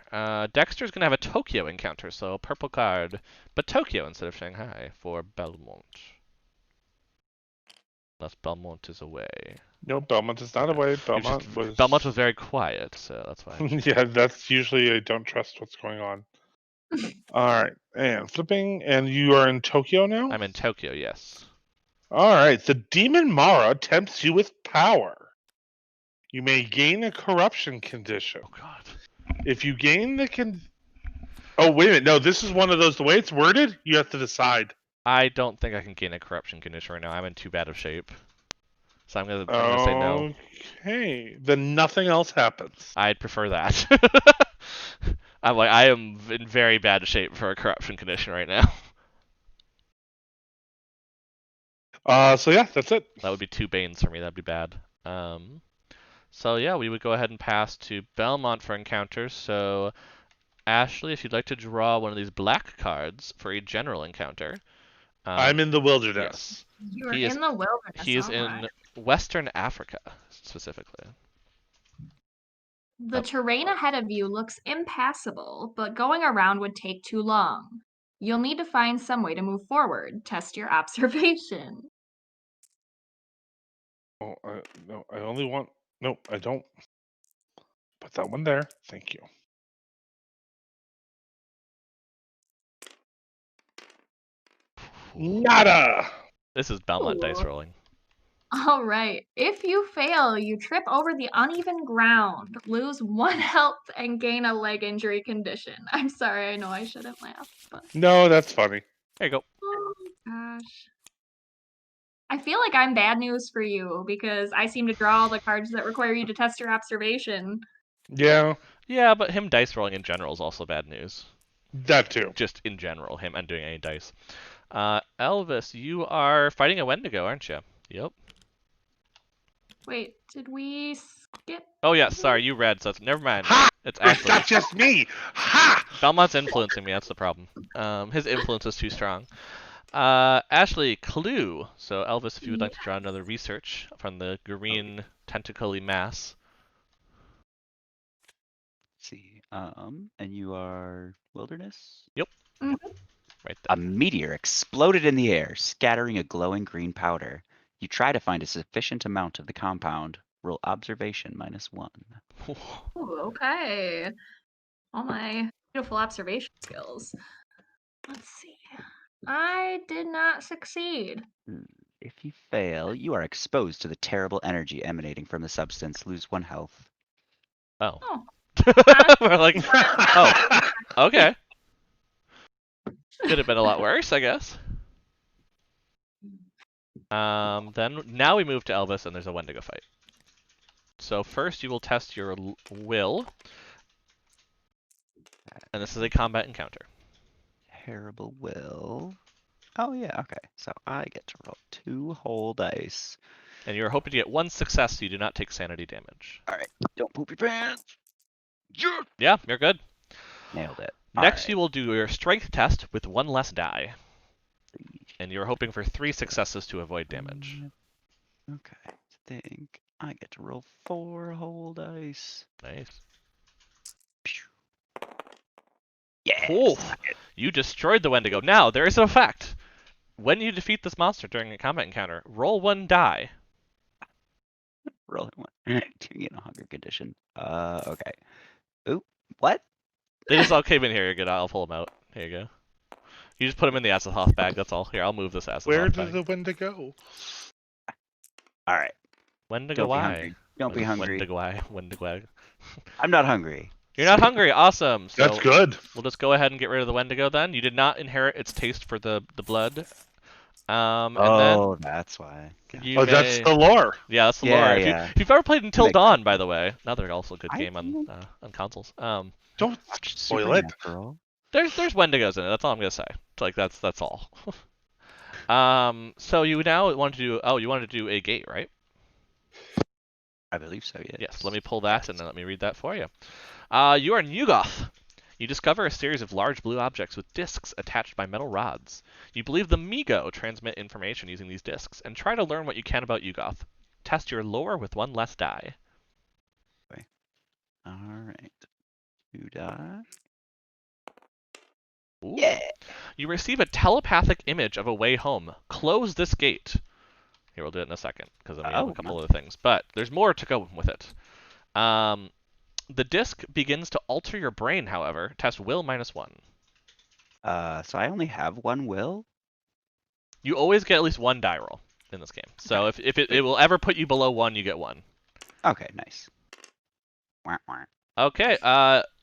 Dexter's gonna have a Tokyo encounter, so purple card, but Tokyo instead of Shanghai for Belmont. Unless Belmont is away. No, Belmont is not away. Belmont was. Belmont was very quiet, so that's why. Yeah, that's usually I don't trust what's going on. All right, and flipping, and you are in Tokyo now. I'm in Tokyo, yes. All right, the demon Mara tempts you with power. You may gain a corruption condition. Oh God. If you gain the Oh wait a minute, no, this is one of those. The way it's worded, you have to decide. I don't think I can gain a corruption condition right now. I'm in too bad of shape. So I'm gonna say no. Okay, then nothing else happens. I'd prefer that. I am in very bad shape for a corruption condition right now. So yeah, that's it. That would be 2 Banes for me. That'd be bad. So yeah, we would go ahead and pass to Belmont for encounters. So Ashley, if you'd like to draw one of these black cards for a general encounter. I'm in the wilderness. Yes. You're He is- in the wilderness. He is all in right. Western Africa, specifically. The terrain ahead of you looks impassable, but going around would take too long. You'll need to find some way to move forward. Test your observation. Oh, no, I only want. Nope, I don't. Put that one there. Thank you. Nada. This is Belmont dice Ooh. rolling. All right. If you fail, you trip over the uneven ground, lose 1 health, and gain a leg injury condition. I'm sorry, I know I shouldn't laugh, but No, that's funny. There you go. oh gosh. I feel like I'm bad news for you because I seem to draw all the cards that require you to test your observation. Yeah, Yeah, but him dice rolling in general is also bad news. that too. Just in general, him undoing any dice. Elvis, you are fighting a Wendigo, aren't you? Yep. Wait, did we skip? Oh yeah, sorry, you read, so never mind. Ha! It's It's Ashley. not just me. Ha! Belmont's influencing me, that's the problem. His influence is too strong. Ashley, clue. So Elvis, if you would like to draw another research from the green tentacly mass. Let's see. And you are wilderness? Yep. Mhm. Right A there. meteor exploded in the air, scattering a glowing green powder. you try to find a sufficient amount of the compound, roll observation -1. Ooh, okay. All my beautiful observation skills. Let's see. I did not succeed. If you fail, you are exposed to the terrible energy emanating from the substance. Lose 1 health. Oh. Oh. We're like, oh, okay. Could have been a lot worse, I guess. Then now we move to Elvis, and there's a Wendigo fight. So first, you will test your will, and this is a combat encounter. Terrible will. Oh yeah, okay. So I get to roll 2 whole dice. And you're hoping to get 1 success, so you do not take sanity damage. All right, don't poop your pants. Yeah, you're good. Nailed it. Next, you will do your strength test with 1 less die. And you're hoping for 3 successes to avoid damage. Okay, I think I get to roll 4 whole dice. Nice. Yeah. Cool. You destroyed the Wendigo. Now, there is an effect. When you defeat this monster during a combat encounter, roll 1 die. Rolling 1. Do you get a hunger condition? Okay. Ooh, what? They just all came in here. You're good. I'll pull them out. Here you go. You just put them in the Azathoth bag. That's all. Here, I'll move this Azathoth Where bag. did the Wendigo go? All right. Wendigo Don't be why? hungry. Don't be hungry. Wendigo why? Wendigo. I'm not hungry. You're not hungry. Awesome. So That's good. we'll just go ahead and get rid of the Wendigo then. You did not inherit its taste for the blood. And Oh, that's why. then Okay. you Oh, that's may- the lore. Yeah, that's the Yeah, lore. yeah. If you've ever played Until Makes Dawn, by the way, another also good I game on do. consoles. Don't Watch spoil it. Supernatural. There's Wendigos in it. That's all I'm gonna say. It's like that's all. So you now want to do? Oh, you wanted to do a gate, right? I believe so, yes. Yes. Let me pull that and then let me read that for you. You are Nugoth. You discover a series of large blue objects with discs attached by metal rods. You believe the Migo transmit information using these discs, and try to learn what you can about Yugoth. Test your lore with 1 less die. All right. 2 die. Ooh. Yeah. You receive a telepathic image of a way home. Close this gate. Here, we'll do it in a second, because then we have a couple other things. But there's more to go with it. The disc begins to alter your brain, however. Test will -1. So I only have 1 will? You always get at least 1 die roll in this game. So if it will ever put you below 1, you get 1. Okay, nice. Wah, wah. Okay,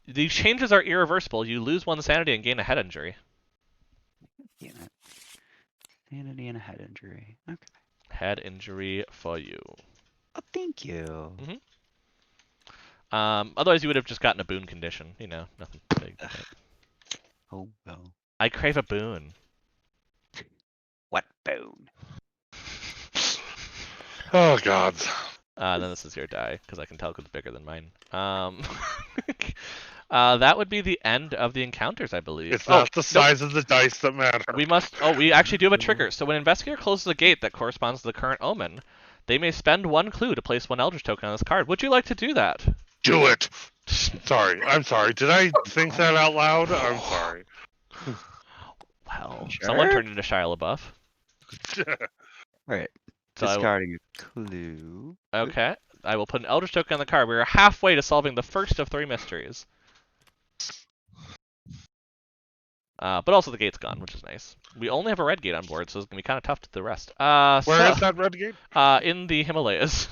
the changes are irreversible. You lose 1 sanity and gain a head injury. Damn it. Sanity and a head injury. Okay. Head injury for you. Oh, thank you. Otherwise, you would have just gotten a boon condition. You know, nothing big. Oh, well. I crave a boon. What bone? Oh, God. Then this is your die, because I can tell because it's bigger than mine. That would be the end of the encounters, I believe. It's not the size of the dice that matter. We must. Oh, we actually do have a trigger. So when an investigator closes a gate that corresponds to the current omen, they may spend 1 clue to place 1 Eldritch token on this card. Would you like to do that? Do it. Sorry. I'm sorry. Did I think that out loud? I'm sorry. Well, Sure. someone turned into Shia LaBeouf. Alright. So Discarding a clue. okay, I will put an Eldritch token on the card. We are halfway to solving the first of 3 mysteries. But also the gate's gone, which is nice. We only have a red gate on board, so it's gonna be kind of tough to the rest. Where is that red gate? In the Himalayas.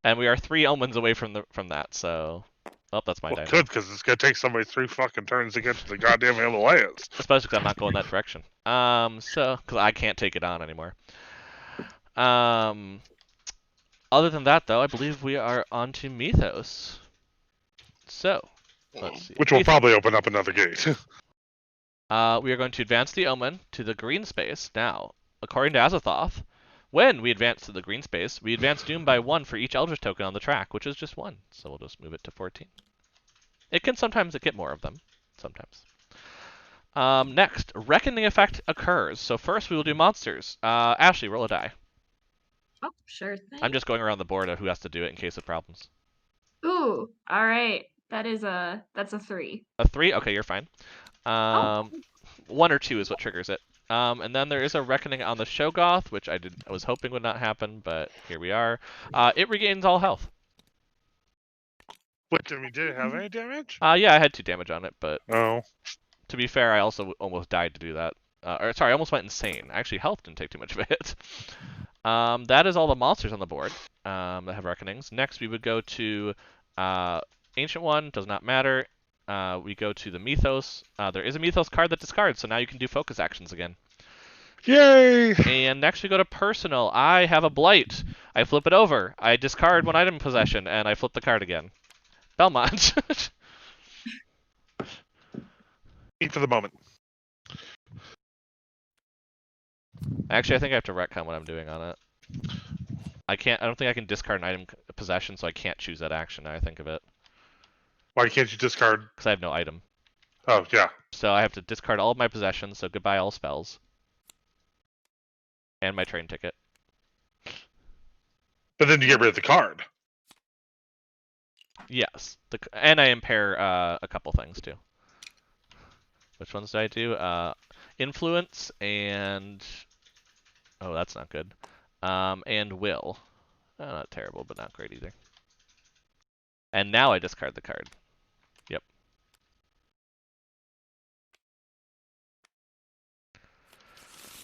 And we are 3 omens away from that, so... Oh, that's my Well, die. good, because it's going to take somebody 3 fucking turns to get to the goddamn Himalayas. Especially because I'm not going that direction. Because I can't take it on anymore. Other than that, though, I believe we are on to Mythos. So, let's see. Which will Mythos. probably open up another gate. We are going to advance the omen to the green space. Now, according to Azathoth, when we advance to the green space, we advance Doom by 1 for each Eldritch token on the track, which is just 1. So we'll just move it to 14. It can sometimes get more of them. Sometimes. Next, Reckoning effect occurs. So first we will do monsters. Ashley, roll a die. Oh, sure thing. I'm just going around the board of who has to do it in case of problems. Ooh, all right. That's a 3. A 3? Okay, you're fine. 1 or 2 is what triggers it. And then there is a Reckoning on the Shogoth, which I was hoping would not happen, but here we are. It regains all health. What, I mean, did it have any damage? Yeah, I had 2 damage on it, but Oh. to be fair, I also almost died to do that. Or sorry, I almost went insane. Actually, health didn't take too much of a hit. That is all the monsters on the board that have Reckonings. Next, we would go to Ancient One, does not matter. We go to the Mythos. There is a Mythos card that discards, so now you can do focus actions again. Yay! And next we go to Personal. I have a Blight. I flip it over. I discard 1 item in possession, and I flip the card again. Belmont. Eat for the moment. Actually, I think I have to retcon what I'm doing on it. I don't think I can discard an item possession, so I can't choose that action now I think of it. Why can't you discard? Because I have no item. Oh, yeah. So I have to discard all of my possessions, so goodbye all spells. And my train ticket. But then you get rid of the card. Yes. And I impair a couple things, too. Which ones did I do? Influence and... Oh, that's not good. And Will. Oh, not terrible, but not great either. And now I discard the card. Yep.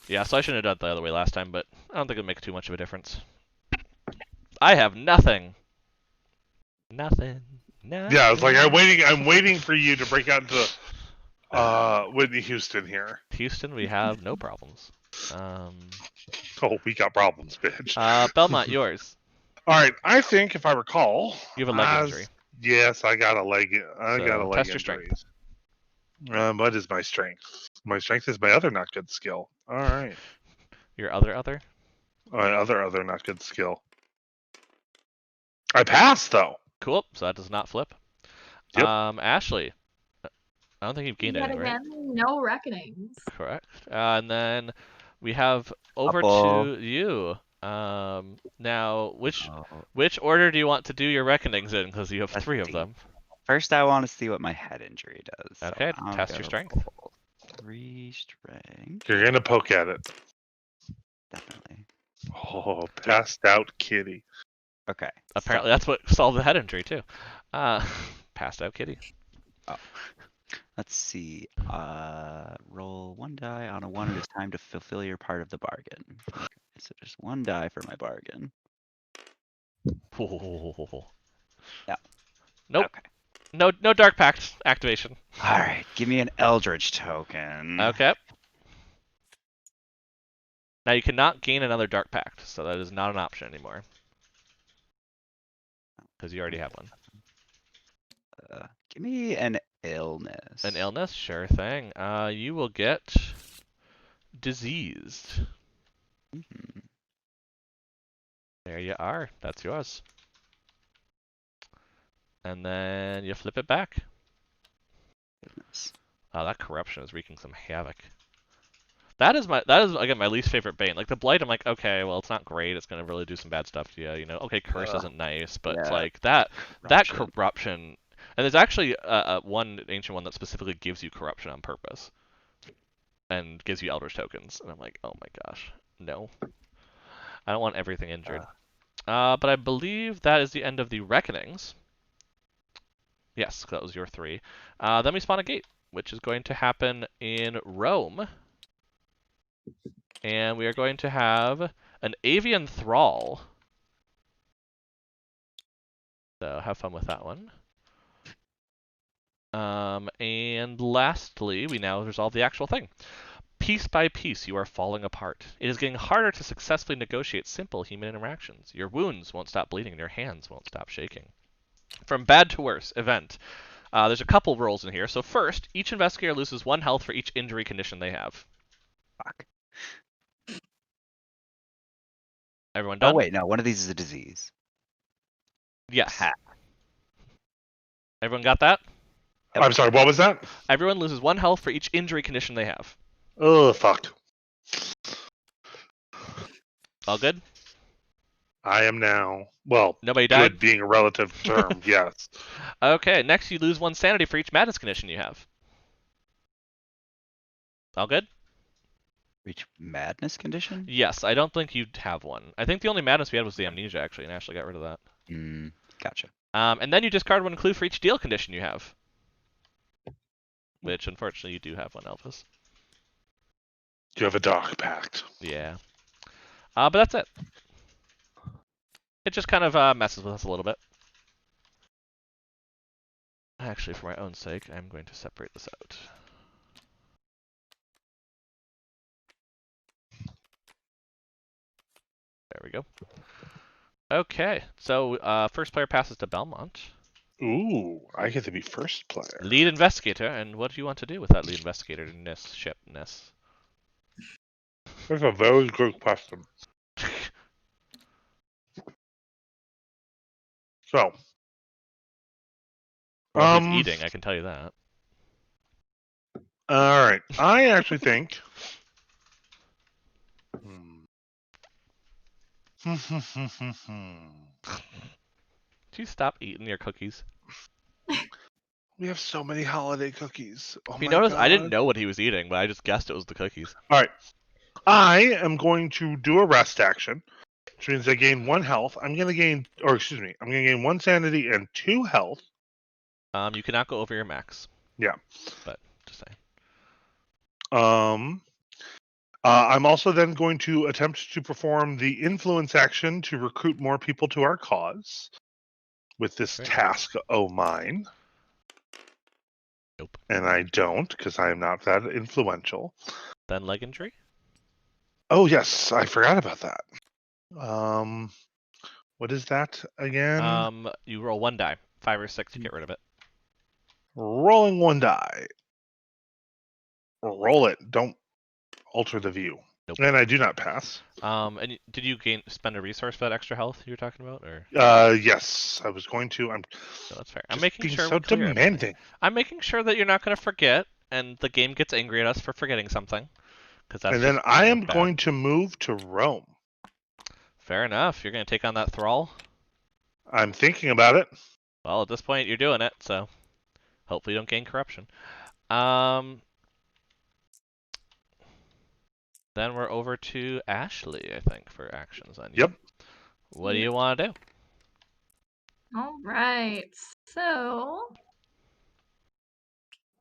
Yeah, so I shouldn't have done it the other way last time, but I don't think it'll make too much of a difference. I have nothing. Nothing. Nothing. Yeah, it's like I'm waiting for you to break out into Whitney Houston here. Houston, we have no problems. Oh, we got problems, bitch. Belmont, yours. All right, I think if I recall, You have a leg injury. Yes, I got a leg. I So, got a leg test your injury. strength. What is my strength? My strength is my other not good skill. All right, Your other? my other not good skill. I passed though. Cool. So that does not flip. Yep. Ashley. I don't think you've gained Yet any, right? again, no reckonings. Correct. And then we have over Uh-oh. to you. Now, which Oh. order do you want to do your reckonings in? Because you have Let's 3 of see. them. First, I want to see what my head injury does. So Okay, I'll test your go strength. roll 3 strength. You're gonna poke at it. Definitely. Oh, passed out kitty. Okay. Apparently, that's what solved the head injury too. Passed out kitty. Let's see. Roll 1 die. On a 1, it is time to fulfill your part of the bargain. Okay, so just 1 die for my bargain. Yeah. Nope. Okay. No Dark Pact activation. All right. Give me an Eldritch token. Okay. Now you cannot gain another Dark Pact, so that is not an option anymore. Because you already have one. Give me an illness. An illness? Sure thing. You will get diseased. Mhm. There you are. That's yours. And then you flip it back. Goodness. Oh, that corruption is wreaking some havoc. That is again my least favorite Bane. Like the Blight, I'm like, okay, well it's not great. It's gonna really do some bad stuff to you. You know, okay, Curse isn't nice, but it's Yeah. like that corruption. And there's actually one ancient one that specifically gives you corruption on purpose, and gives you Eldritch tokens. And I'm like, oh my gosh, no. I don't want everything injured. But I believe that is the end of the reckonings. Yes, that was your 3. Then we spawn a gate, which is going to happen in Rome. And we are going to have an Avian Thrall. So have fun with that one. And lastly, we now resolve the actual thing. Piece by piece, you are falling apart. It is getting harder to successfully negotiate simple human interactions. Your wounds won't stop bleeding and your hands won't stop shaking. From bad to worse, event. There's a couple rolls in here. So first, each investigator loses 1 health for each injury condition they have. Fuck. Everyone done? Oh wait, no. One of these is a disease. Yes. Ha. Everyone got that? I'm sorry, what was that? Everyone loses 1 health for each injury condition they have. Oh, fuck. All good? I am now, well, Nobody died? good being a relative term, yes. Okay, next you lose 1 sanity for each madness condition you have. All good? Reach madness condition? Yes, I don't think you'd have one. I think the only madness we had was the amnesia, actually, and Ashley got rid of that. Gotcha. And then you discard one clue for each deal condition you have. Which, unfortunately, you do have one, Elvis. You have a dark pact. Yeah. But that's it. It just kind of messes with us a little bit. Actually, for my own sake, I'm going to separate this out. There we go. Okay, so first player passes to Belmont. Ooh, I get to be first player. Lead investigator, and what do you want to do with that lead investigator-ness, ship-ness? That's a very good question. So, Well, he's eating, I can tell you that. all right. I actually think. Do you stop eating your cookies? We have so many holiday cookies. Oh If you my notice, God. I didn't know what he was eating, but I just guessed it was the cookies. All right. I am going to do a rest action, which means I gain 1 health. I'm going to gain 1 sanity and 2 health. You cannot go over your max. Yeah. But, just saying. I'm also then going to attempt to perform the influence action to recruit more people to our cause with this Great. task of mine. Nope. And I don't, because I am not that influential. Then leg injury? Oh, yes, I forgot about that. What is that again? You roll 1 die. 5 or 6 to get rid of it. Rolling 1 die. Roll it. Don't alter the view. Nope. And I do not pass. And did you spend a resource for that extra health you were talking about, or? Yes, I was going to. No, that's fair. I'm Just making being sure so we're clear. demanding. I'm making sure that you're not going to forget, and the game gets angry at us for forgetting something. That's And then just, I am bad. going to move to Rome. Fair enough. You're going to take on that thrall? I'm thinking about it. Well, at this point, you're doing it, so hopefully you don't gain corruption. Then we're over to Ashley, I think, for actions on you. Yep. What do you want to do? All right. So,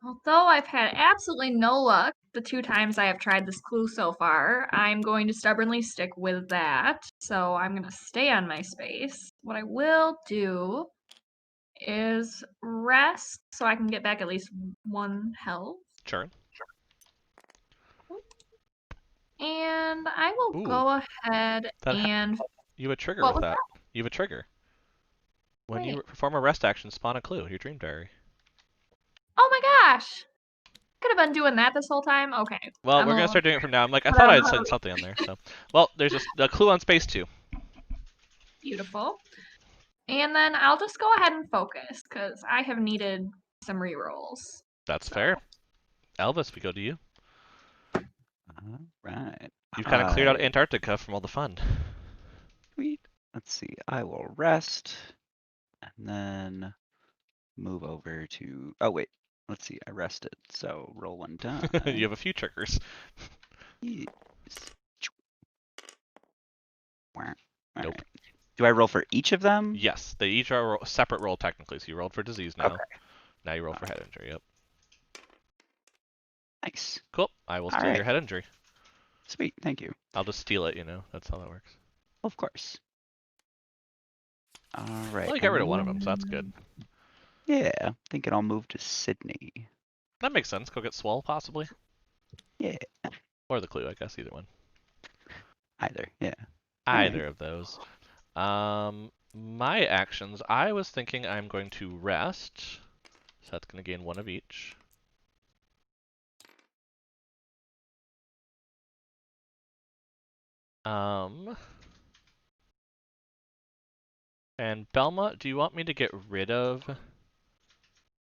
although I've had absolutely no luck the 2 times I have tried this clue so far, I'm going to stubbornly stick with that. So I'm going to stay on my space. What I will do is rest so I can get back at least 1 health. Sure. And I will Ooh. go ahead and... You have a trigger What with was that. You have a trigger. When you Wait. perform a rest action, spawn a clue, your dream diary. Oh my gosh! Could have been doing that this whole time? Okay. Well, I'm we're a going to little start doing it from now. I'm like, I But thought I I'm had sent something on there. So, well, there's a clue on space 2. beautiful. And then I'll just go ahead and focus, because I have needed some rerolls. That's So. fair. Elvis, we go to you. All right. You've kind of cleared out Antarctica from all the fun. Sweet. Let's see. I will rest and then move over to. Oh wait. Let's see. I rested. So roll 1 die. You have a few triggers. Yes. All Nope. right. Do I roll for each of them? Yes, they each are a separate roll technically. So you rolled for disease now. Okay. Now you roll for head injury. Yep. Nice. Cool. I will All steal your right. head injury. Sweet. Thank you. I'll just steal it, you know. That's how that works. Of course. All right. Well, you got rid of one of them, so that's good. Yeah. Thinking I'll move to Sydney. That makes sense. Go get Swole, possibly. Yeah. Or the clue, I guess. Either one. Either. Yeah. Either of those. My actions, I was thinking I'm going to rest. So that's going to gain 1 of each. And Belmont, do you want me to get rid of...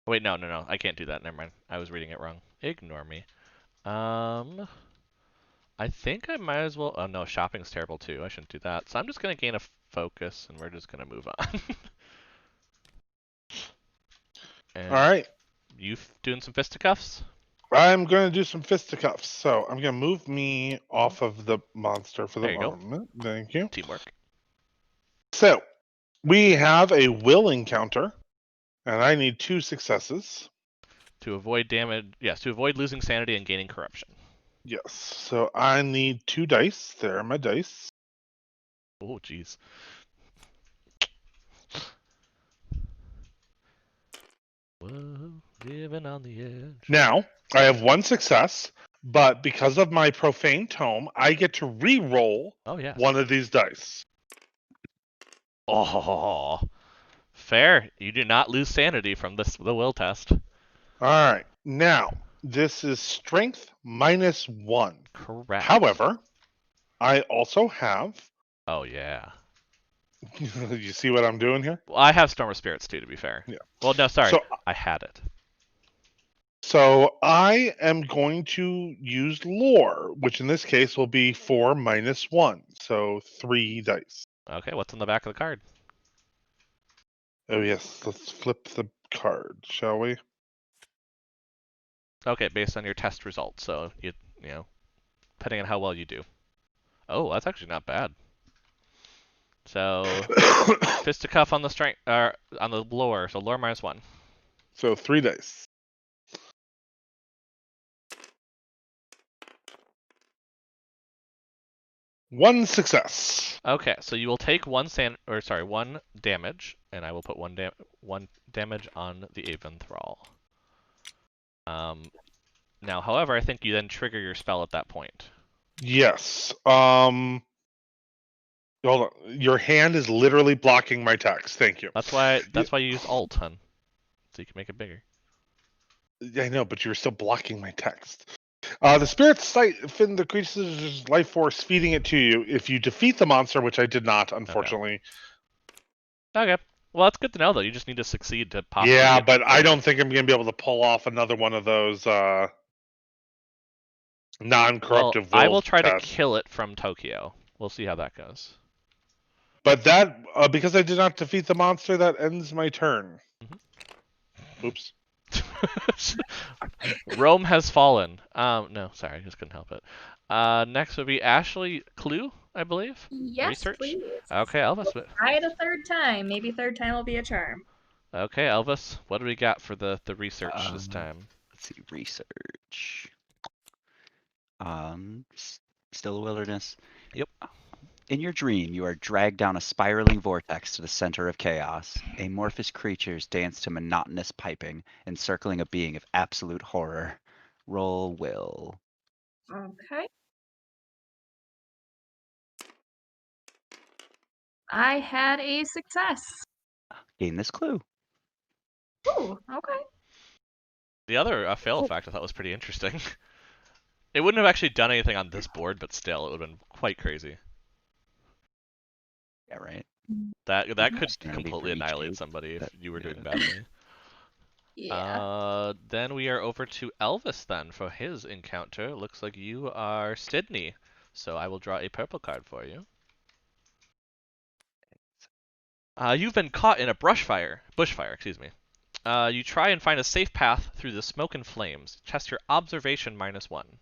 Wait, no. I can't do that. Never mind. I was reading it wrong. Ignore me. I think I might as well... Oh, no. Shopping's terrible, too. I shouldn't do that. So I'm just going to gain a focus, and we're just going to move on. All right. You doing some fisticuffs? I'm going to do some fisticuffs. So I'm going to move me off of the monster for the There you go. moment. Thank you. Teamwork. So we have a will encounter, and I need 2 successes. To avoid damage, yes, to avoid losing sanity and gaining corruption. Yes. So I need 2 dice. There are my dice. Oh, jeez. Whoa, living on the edge. Now I have 1 success, but because of my profane tome, I get to re-roll Oh, yes. one of these dice. Oh, fair. You do not lose sanity from the will test. All right. Now, this is strength -1. Correct. However, I also have. Oh, yeah. You see what I'm doing here? Well, I have Storm of Spirits too, to be fair. Yeah. Well, no, sorry. So, I had it. so I am going to use lore, which in this case will be 4 -1. So 3 dice. Okay, what's on the back of the card? Oh, yes. Let's flip the card, shall we? Okay, based on your test results. So, you know, depending on how well you do. Oh, that's actually not bad. So, fisticuff on the strength, on the lore. So lore -1. So 3 dice. One success. Okay, so you will take one damage, and I will put one damage on the Aven Thrall. Now, however, I think you then trigger your spell at that point. Yes. Hold on. Your hand is literally blocking my text. Thank you. That's why you use Alt, hun. So you can make it bigger. I know, but you're still blocking my text. The spirits siphon the creature's life force, feeding it to you. If you defeat the monster, which I did not, unfortunately. Okay. Well, that's good to know, though. You just need to succeed to possibly. Yeah, but I don't think I'm going to be able to pull off another one of those non-corruptive I will try tests. to kill it from Tokyo. We'll see how that goes. But that, because I did not defeat the monster, that ends my turn. Mm-hmm. Oops. Rome has fallen. No, sorry, I just couldn't help it. Next would be Ashley Clue, I believe. Yes, Research. please. Okay, Elvis. Try it a third time. Maybe third time will be a charm. Okay, Elvis. What do we got for the research this time? Let's see, research. Still a wilderness. Yep. In your dream, you are dragged down a spiraling vortex to the center of chaos. Amorphous creatures dance to monotonous piping, encircling a being of absolute horror. Roll will. Okay. I had a success. Gain this clue. Ooh, okay. The other fail effect I thought was pretty interesting. It wouldn't have actually done anything on this board, but still, it would have been quite crazy. Yeah, right. That could Sanity completely for each annihilate group. somebody if you were doing Yeah. badly. Yeah. Then we are over to Elvis then for his encounter. Looks like you are Sydney, so I will draw a purple card for you. You've been caught in a bushfire, excuse me. You try and find a safe path through the smoke and flames. Test your observation -1.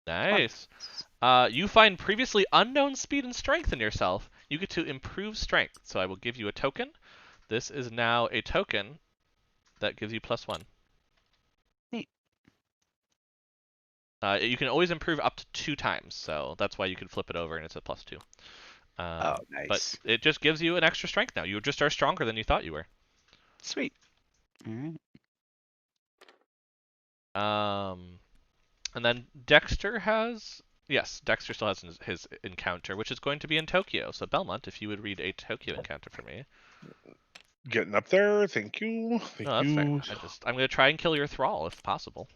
Nice. You find previously unknown speed and strength in yourself. You get to improve strength, so I will give you a token. This is now a token that gives you +1. Neat. You can always improve up to 2 times, so that's why you can flip it over and it's a +2. Oh, nice. But it just gives you an extra strength now. You just are stronger than you thought you were. Sweet. All right. And then Dexter still has his encounter, which is going to be in Tokyo. So Belmont, if you would read a Tokyo encounter for me. Getting up there. Thank you. Thank No, that's you. fair. I'm going to try and kill your thrall if possible.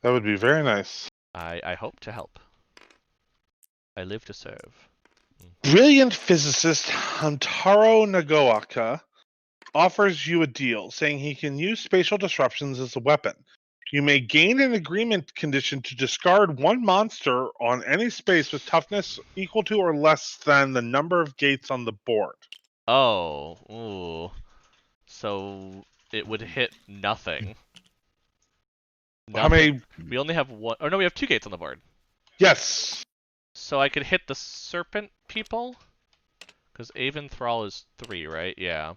That would be very nice. I hope to help. I live to serve. Brilliant physicist Hantaro Nagaoka offers you a deal, saying he can use spatial disruptions as a weapon. You may gain an agreement condition to discard one monster on any space with toughness equal to or less than the number of gates on the board. Oh, ooh. So it would hit nothing. How many? We only have one. Oh no, we have 2 gates on the board. Yes. So I could hit the serpent people? Because Avon Thrall is 3, right? Yeah.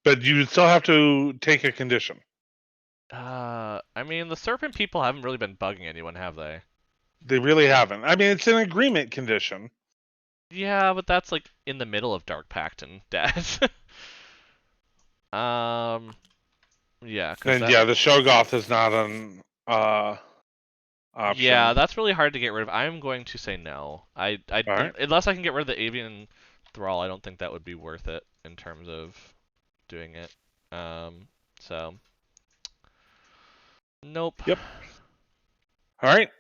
But you still have to take a condition. I mean, the serpent people haven't really been bugging anyone, have they? They really haven't. I mean, it's an agreement condition. Yeah, but that's like in the middle of Dark Pact and Death. Yeah, And yeah, the Shoggoth is not an option. yeah, that's really hard to get rid of. I'm going to say no. Alright. Unless I can get rid of the Avian Thrall, I don't think that would be worth it in terms of doing it. So nope. Yep. All right.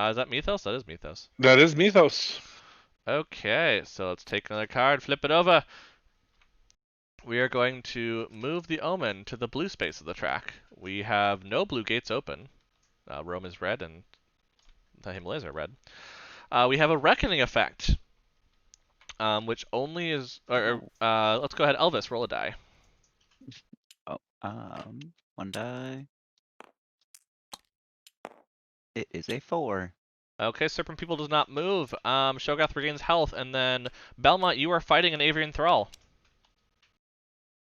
Is that Mythos? That is Mythos. That is Mythos. Okay, so let's take another card, flip it over. We are going to move the Omen to the blue space of the track. We have no blue gates open. Rome is red and the Himalayas are red. We have a Reckoning effect, which only is... let's go ahead, Elvis, roll a die. Oh, one die. It is a 4. Okay, Serpent People does not move. Shoggoth regains health, and then Belmont, you are fighting an Avian Thrall.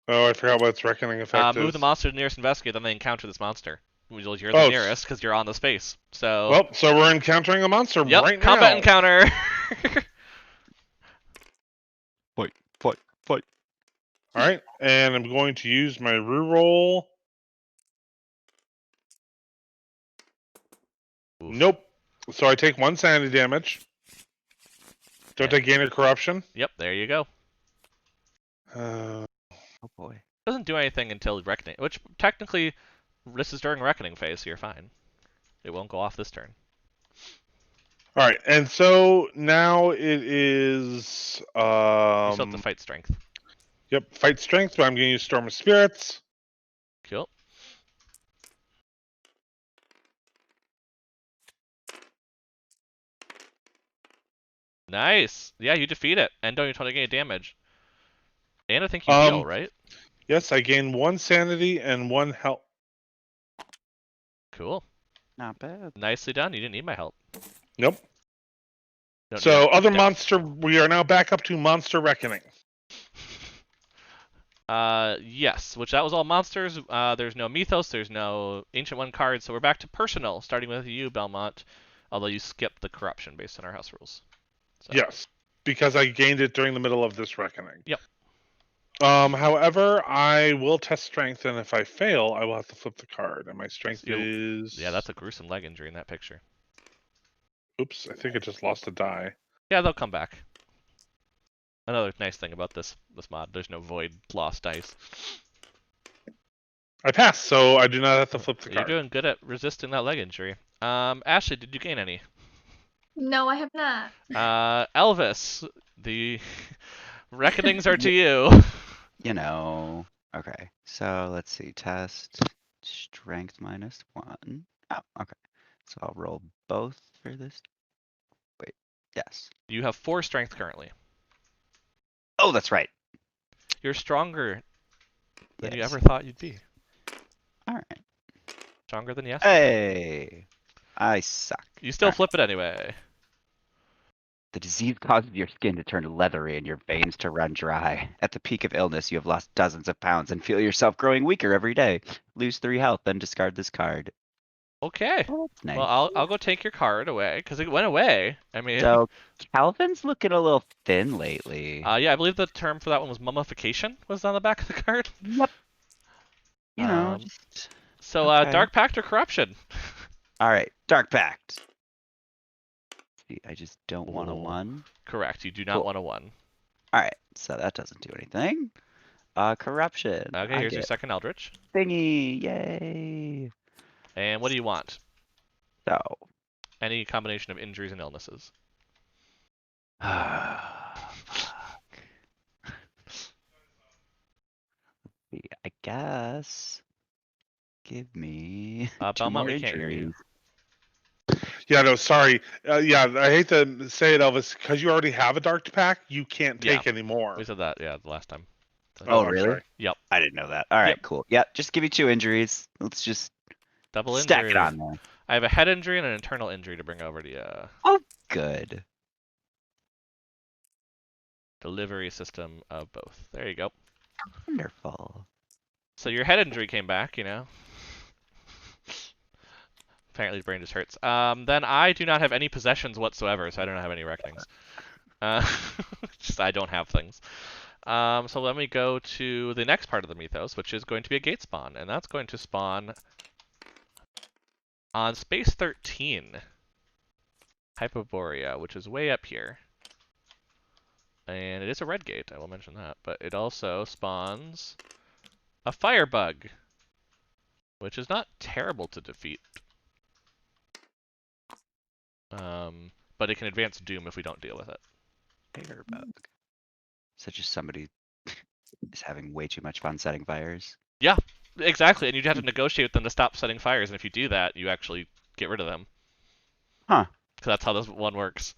Oh, I forgot what its reckoning effect is. Move the monster to the nearest investigator, then they encounter this monster. You're the nearest because you're on the space. So. Well, so we're encountering a monster right now. Combat encounter. Fight. All right, and I'm going to use my reroll. Oof. Nope. So I take 1 sanity damage. Don't I gain a corruption? Yep, there you go. Oh boy. Doesn't do anything until Reckoning, which technically this is during Reckoning phase, so you're fine. It won't go off this turn. All right, and so now it is. You still have to fight strength. Yep, fight strength, but I'm going to use Storm of Spirits. Cool. Nice. Yeah, you defeat it, and don't take any damage. And I think you heal, right? Yes, I gain 1 sanity and 1 health. Cool. Not bad. Nicely done. You didn't need my help. Nope. Don't So need other monster, we are now back up to Monster Reckoning. Yes, which that was all monsters. There's no Mythos, there's no Ancient One card, so we're back to personal, starting with you, Belmont. Although you skipped the corruption based on our house rules. So. Yes, because I gained it during the middle of this reckoning. Yep. However, I will test strength, and if I fail, I will have to flip the card. And my strength is... Yeah, that's a gruesome leg injury in that picture. Oops, I think I just lost a die. Yeah, they'll come back. Another nice thing about this mod, there's no void lost dice. I passed, so I do not have to flip the card. You're doing good at resisting that leg injury. Ashley, did you gain any? No, I have not. Elvis, the reckonings are to you. You know. Okay. So let's see. Test strength -1. Oh, okay. So I'll roll both for this. Wait. Yes. You have 4 strength currently. Oh, that's right. You're stronger than you Yes. ever thought you'd be. All right. Stronger than yesterday. Hey. I suck. You still All right. flip it anyway. The disease causes your skin to turn leathery and your veins to run dry. At the peak of illness, you have lost dozens of pounds and feel yourself growing weaker every day. Lose 3 health, then discard this card. Okay. Oh, that's nice. Well, I'll go take your card away because it went away. I mean, So Calvin's looking a little thin lately. yeah, I believe the term for that one was mummification. Was on the back of the card. Yep. You know. So, okay. Dark Pact or Corruption? All right, Dark Pact. See, I just don't want a Ooh. 1. Correct. You do not Cool. want a 1. All right, so that doesn't do anything. Corruption. Okay, I here's your get second Eldritch. thingy. Yay. And what do you want? So. Any combination of injuries and illnesses. Fuck. I guess. Give me 2 Belmont, more we can't hear you. injuries. Yeah, no, sorry. Yeah, I hate to say it, Elvis, because you already have a dark pack, you can't Yeah. take any more. We said that, yeah, the last time. So, Oh, I'm really? sorry. Yep. I didn't know that. All right, Yep. cool. Yeah, just give me 2 injuries. Let's just Double stack injury. it on there. I have a head injury and an internal injury to bring over to you. Oh, good. Delivery system of both. There you go. Wonderful. So your head injury came back, you know. Apparently the brain just hurts. Then I do not have any possessions whatsoever, so I don't have any reckonings. Just I don't have things. So let me go to the next part of the mythos, which is going to be a gate spawn, and that's going to spawn on space 13, Hyperborea, which is way up here. And it is a red gate, I will mention that, but it also spawns a firebug, which is not terrible to defeat. But it can advance Doom if we don't deal with it. Firebug. Such as somebody is having way too much fun setting fires. Yeah, exactly, and you'd have to negotiate with them to stop setting fires, and if you do that, you actually get rid of them. Huh. Because that's how this one works.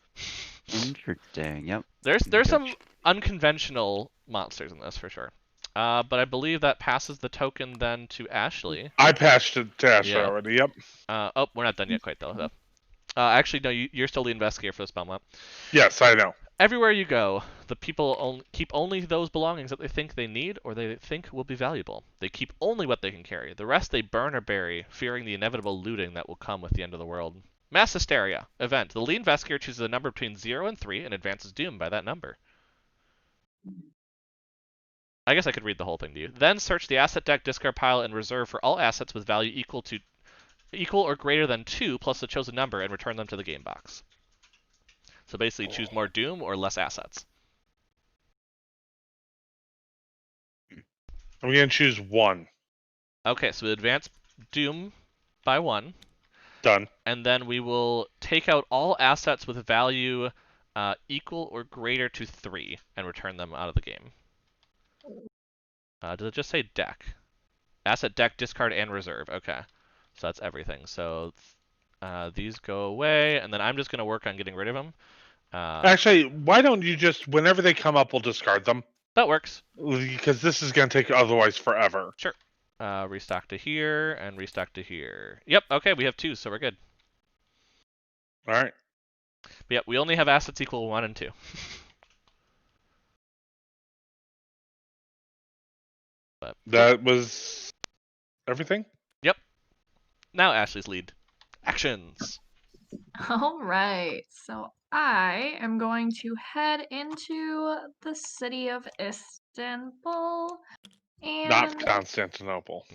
Interesting. Yep. There's some unconventional monsters in this for sure. But I believe that passes the token then to Ashley. I passed it to Ashley Yeah. already. Yep. Oh, we're not done yet quite though. Actually, no, you're still the investigator for this Belmont. Yes, I know. Everywhere you go, the people keep only those belongings that they think they need or they think will be valuable. They keep only what they can carry. The rest they burn or bury, fearing the inevitable looting that will come with the end of the world. Mass Hysteria. Event. The lead investigator chooses a number between 0 and 3 and advances Doom by that number. I guess I could read the whole thing to you. Then search the asset deck, discard pile, and reserve for all assets with value equal or greater than 2 plus the chosen number and return them to the game box. So basically choose more Doom or less assets. I'm going to choose 1. Okay, so we advance Doom by 1. Done. And then we will take out all assets with value equal or greater to 3 and return them out of the game. Does it just say deck? Asset, deck, discard, and reserve. Okay. So that's everything. So these go away, and then I'm just going to work on getting rid of them. Actually, why don't you just, whenever they come up, we'll discard them? That works. Because this is going to take otherwise forever. Sure. Restock to here, and restock to here. Yep, okay, we have 2, so we're good. All right. But yep, we only have assets equal 1 and 2. But That was everything? yep. Now Ashley's lead. Actions. All right. So I am going to head into the city of Istanbul Not and Constantinople.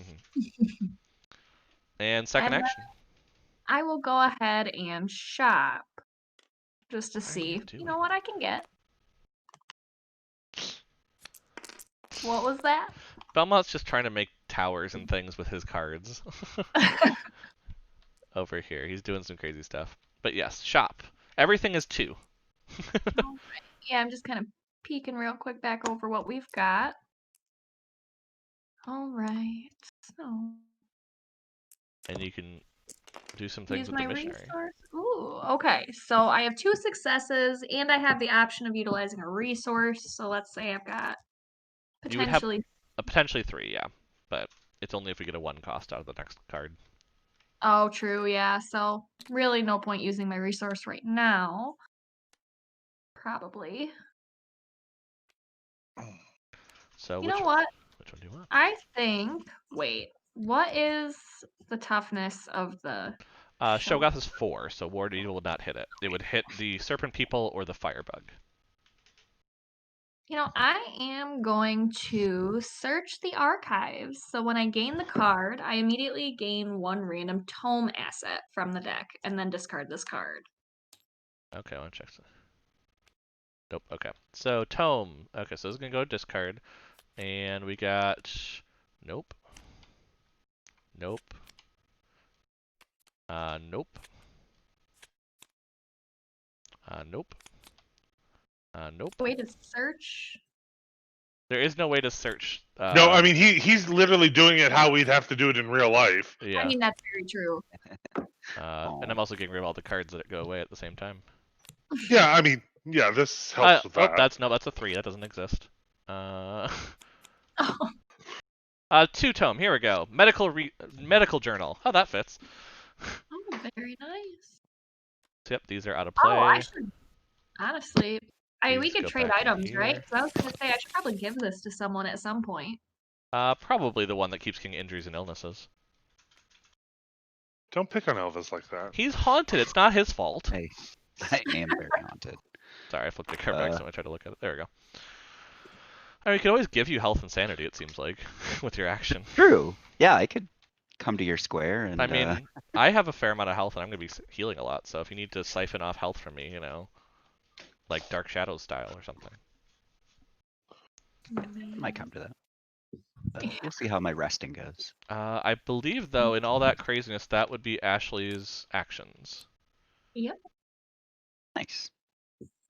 And second And action. I will go ahead and shop just to What are you see, doing? what I can get. What was that? Belmont's just trying to make towers and things with his cards. Over here. He's doing some crazy stuff. But yes, shop. Everything is 2. Yeah, I'm just kind of peeking real quick back over what we've got. All right. So And you can do some things use with my the missionary. resource. Ooh, okay. So I have 2 successes, and I have the option of utilizing a resource. So let's say I've got You would have potentially. 3, yeah. But it's only if we get a 1 cost out of the next card. Oh, true. Yeah. So really, no point using my resource right now. Probably. So You know what? Which one do you want? I think. Wait. What is the toughness of the Shogoth is 4, so Ward Eagle would not hit it. It would hit the Serpent People or the Firebug. I am going to search the archives. So when I gain the card, I immediately gain 1 random tome asset from the deck and then discard this card. Okay, I want to check. Nope, okay. So, Tome. Okay, so this is going to go discard. And we got... Nope. Nope. Nope. Nope. Nope. Way to search. There is no way to search. No, I mean he's literally doing it how we'd have to do it in real life. Yeah. I mean, that's very true. And I'm also getting rid of all the cards that go away at the same time. Yeah, I mean, yeah, this helps with that. That's a 3. That doesn't exist. Oh, Two-tome. Here we go. Medical journal. Oh, that fits. very nice. Yep, these are out of Oh, play. I should honestly. We These could go trade back in items, right? here. 'Cause I was gonna say I should probably give this to someone at some point. Probably the one that keeps getting injuries and illnesses. Don't pick on Elvis like that. He's haunted. It's not his fault. Hey, I am very haunted. Sorry, I flipped the card back so I tried to look at it. There we go. I mean, we could always give you health and sanity, it seems like, with your action. True. Yeah, I could come to your square and. I mean, I have a fair amount of health and I'm going to be healing a lot, so if you need to siphon off health from me, like Dark Shadows style or something. might come to that. But we'll see how my resting goes. I believe, though, in all that craziness, that would be Ashley's actions. Yep. Nice.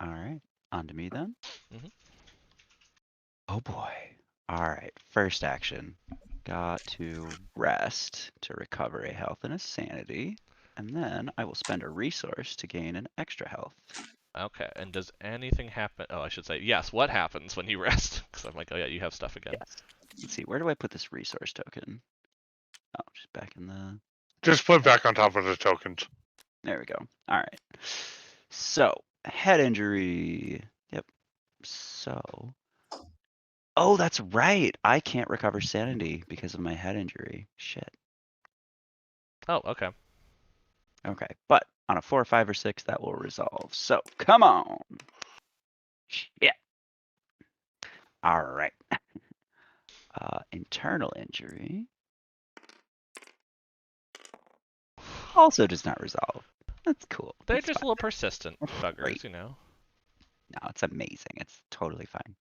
All right, on to me then. Mhm. Oh boy. All right, first action. Got to rest to recover a health and a sanity, and then I will spend a resource to gain an extra health. Okay, and does anything happen? Oh, I should say, yes, what happens when you rest? Because I'm like, oh yeah, you have stuff again. Yes. Let's see, where do I put this resource token? Oh, just back in the. Just put back on top of the tokens. There we go. All right. So, head injury. Yep. So. Oh, that's right. I can't recover sanity because of my head injury. Shit. Oh, okay. Okay. But on a 4, 5, or 6, that will resolve. So, come on. Yeah. All right. Internal injury. Also does not resolve. That's cool. They're That's just a fine. little persistent That's buggers, great. you know? No, it's amazing. It's totally fine.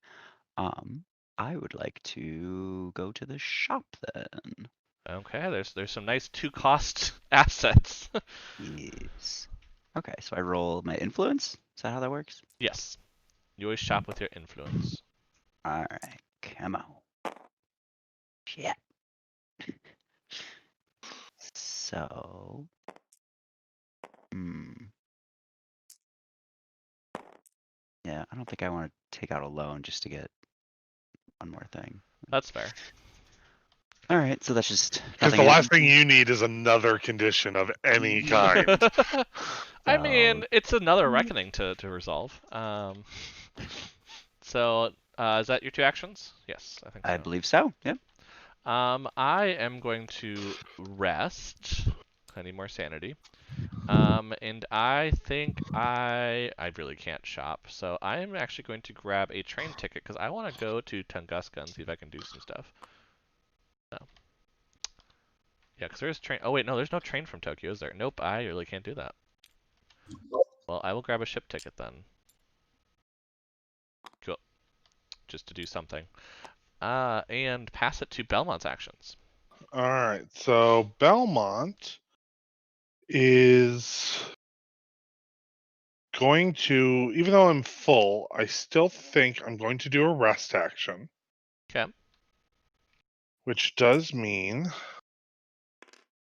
I would like to go to the shop then. Okay, there's some nice 2-cost assets. Yes. Okay, so I roll my influence. Is that how that works? Yes. You always shop with your influence. All right, come on. Shit. So, yeah, I don't think I want to take out a loan just to get one more thing. That's fair. All right, so that's just Because the last thing you need is another condition of any kind. I mean, it's another reckoning to resolve. So, is that your 2 actions? Yes, I think so. I believe so. Yep. I am going to rest. I need more sanity. And I think I really can't shop, so I am actually going to grab a train ticket because I want to go to Tunguska and see if I can do some stuff. No. Yeah, because there's train. Oh wait, no, there's no train from Tokyo, is there? Nope, I really can't do that. Well, I will grab a ship ticket then. Cool. Just to do something. And pass it to Belmont's actions. All right, so Belmont is going to, even though I'm full, I still think I'm going to do a rest action. Okay. Which does mean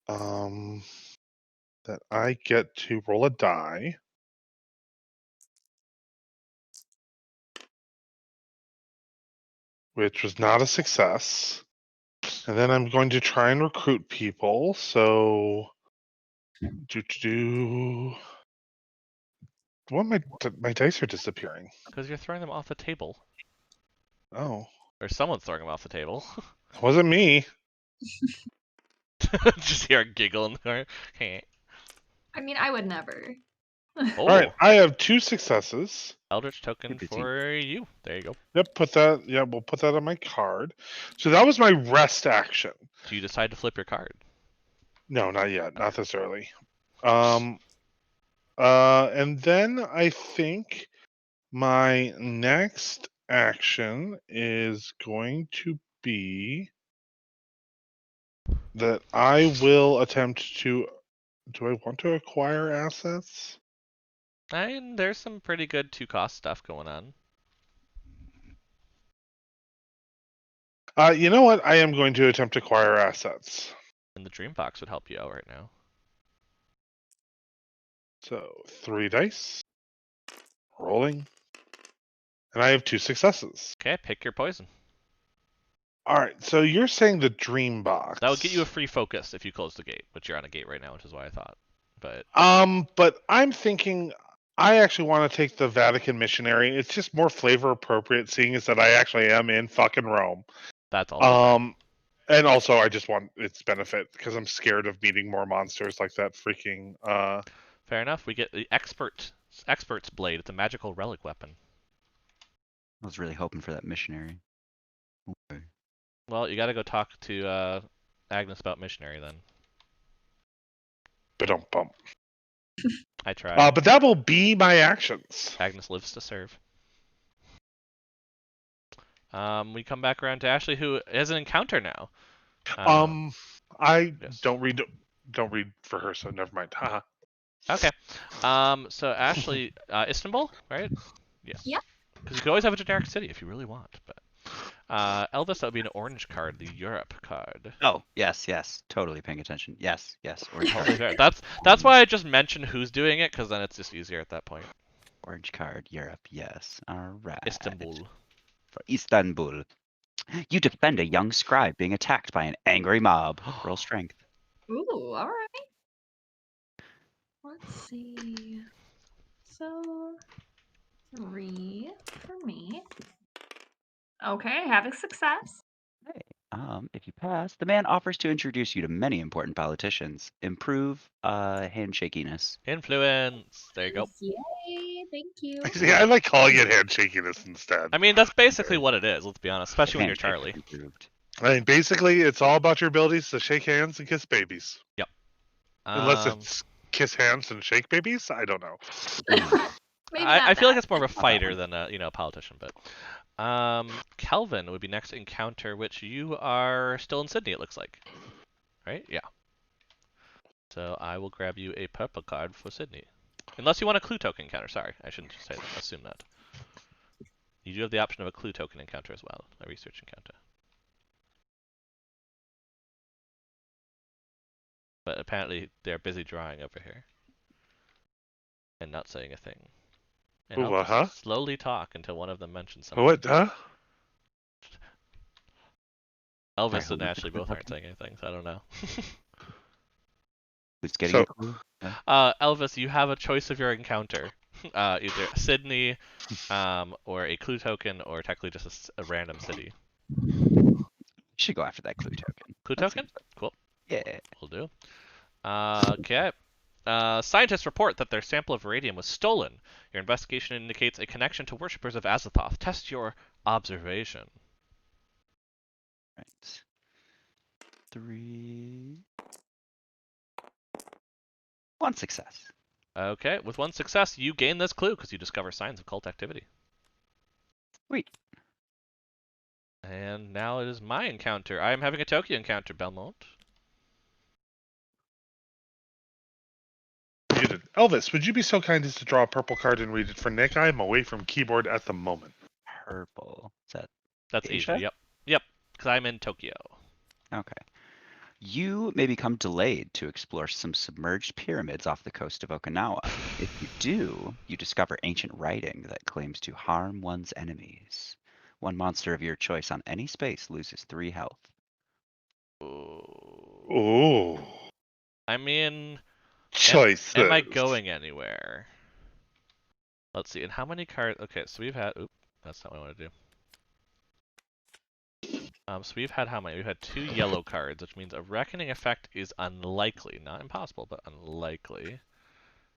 that I get to roll a die. Which was not a success. And then I'm going to try and recruit people. So, What my dice are disappearing. Because you're throwing them off the table. Oh, Or someone's throwing them off the table. it wasn't me. Just hear a giggle in the corner. I mean, I would never. Oh, All right, I have 2 successes. Eldritch token Good for you. There you go. Yep, we'll put that on my card. So that was my rest action. Do you decide to flip your card? No, not yet. Not this early. And then I think my next action is going to be that I will attempt to. Do I want to acquire assets? I mean, there's some pretty good 2-cost stuff going on. You know what? I am going to attempt to acquire assets. And the dream box would help you out right now. So 3 dice. Rolling. And I have 2 successes. Okay, pick your poison. All right, so you're saying the dream box. That will get you a free focus if you close the gate, which you're on a gate right now, which is why I thought. But I'm thinking I actually want to take the Vatican missionary. It's just more flavor appropriate, seeing as that I actually am in fucking Rome. that's also And also I just want its benefit because I'm scared of meeting more monsters like that freaking. fair enough. We get the expert's blade. It's a magical relic weapon. I was really hoping for that missionary. Okay. Well, you got to go talk to Agnes about missionary then. Ba-dum-bum. I tried. But that will be my actions. Agnes lives to serve. We come back around to Ashley, who has an encounter now. I yes. don't read for her, so never mind. Haha. Okay. So Ashley, Istanbul, right? Yes. Yeah. Because you can always have a generic city if you really want. But Elvis, that would be an orange card, the Europe card. Oh, yes, totally paying attention. Yes, orange Totally card. fair. That's why I just mentioned who's doing it, because then it's just easier at that point. Orange card, Europe, yes. All right. Istanbul. For Istanbul. You defend a young scribe being attacked by an angry mob. Roll strength. Ooh, all right. Let's see. So 3 for me. Okay, having success. Hey, if you pass, the man offers to introduce you to many important politicians. Improve handshakiness. Influence. There you go. Yay, thank you. See, I like calling it handshakiness instead. I mean, that's basically what it is. Let's be honest, especially when you're Handshake Charlie. improved. I mean, basically, it's all about your abilities to shake hands and kiss babies. Yep. Unless it's kiss hands and shake babies, I don't know. Maybe not I feel like that. it's more of a fighter than a politician, but Kelvin would be next encounter, which you are still in Sydney, it looks like. Right? Yeah. So I will grab you a purple card for Sydney. Unless you want a clue token encounter. Sorry, I shouldn't say that. Assume that. You do have the option of a clue token encounter as well, a research encounter. But apparently they're busy drawing over here. And not saying a thing. And Ooh, I'll huh? slowly talk until one of them mentions something. What, huh? Elvis Sorry, and who was Ashley the both clue aren't saying anything, so I don't know. Who's getting So- a clue? Yeah. Elvis, you have a choice of your encounter. Either Sydney, or a clue token, or technically just a random city. You should go after that clue token. Clue That token? seems like- Cool. Yeah. Will do. Okay. Scientists report that their sample of radium was stolen. Your investigation indicates a connection to worshippers of Azathoth. Test your observation. Right. 3. 1 success. Okay, with 1 success, you gain this clue because you discover signs of cult activity. Sweet. And now it is my encounter. I am having a Tokyo encounter, Belmont. Muted. Elvis, would you be so kind as to draw a purple card and read it for Nick? I am away from keyboard at the moment. Purple. Is that That's Asia? Asia. Yep, because I'm in Tokyo. okay? You may become delayed to explore some submerged pyramids off the coast of Okinawa. If you do, you discover ancient writing that claims to harm one's enemies. One monster of your choice on any space loses 3 health. Ooh. Ooh. I mean, Choices. am I going anywhere? Let's see. And how many cards? Okay, so we've had. Oop, that's not what I want to do. So we've had how many? We've had 2 yellow cards, which means a reckoning effect is unlikely. Not impossible, but unlikely.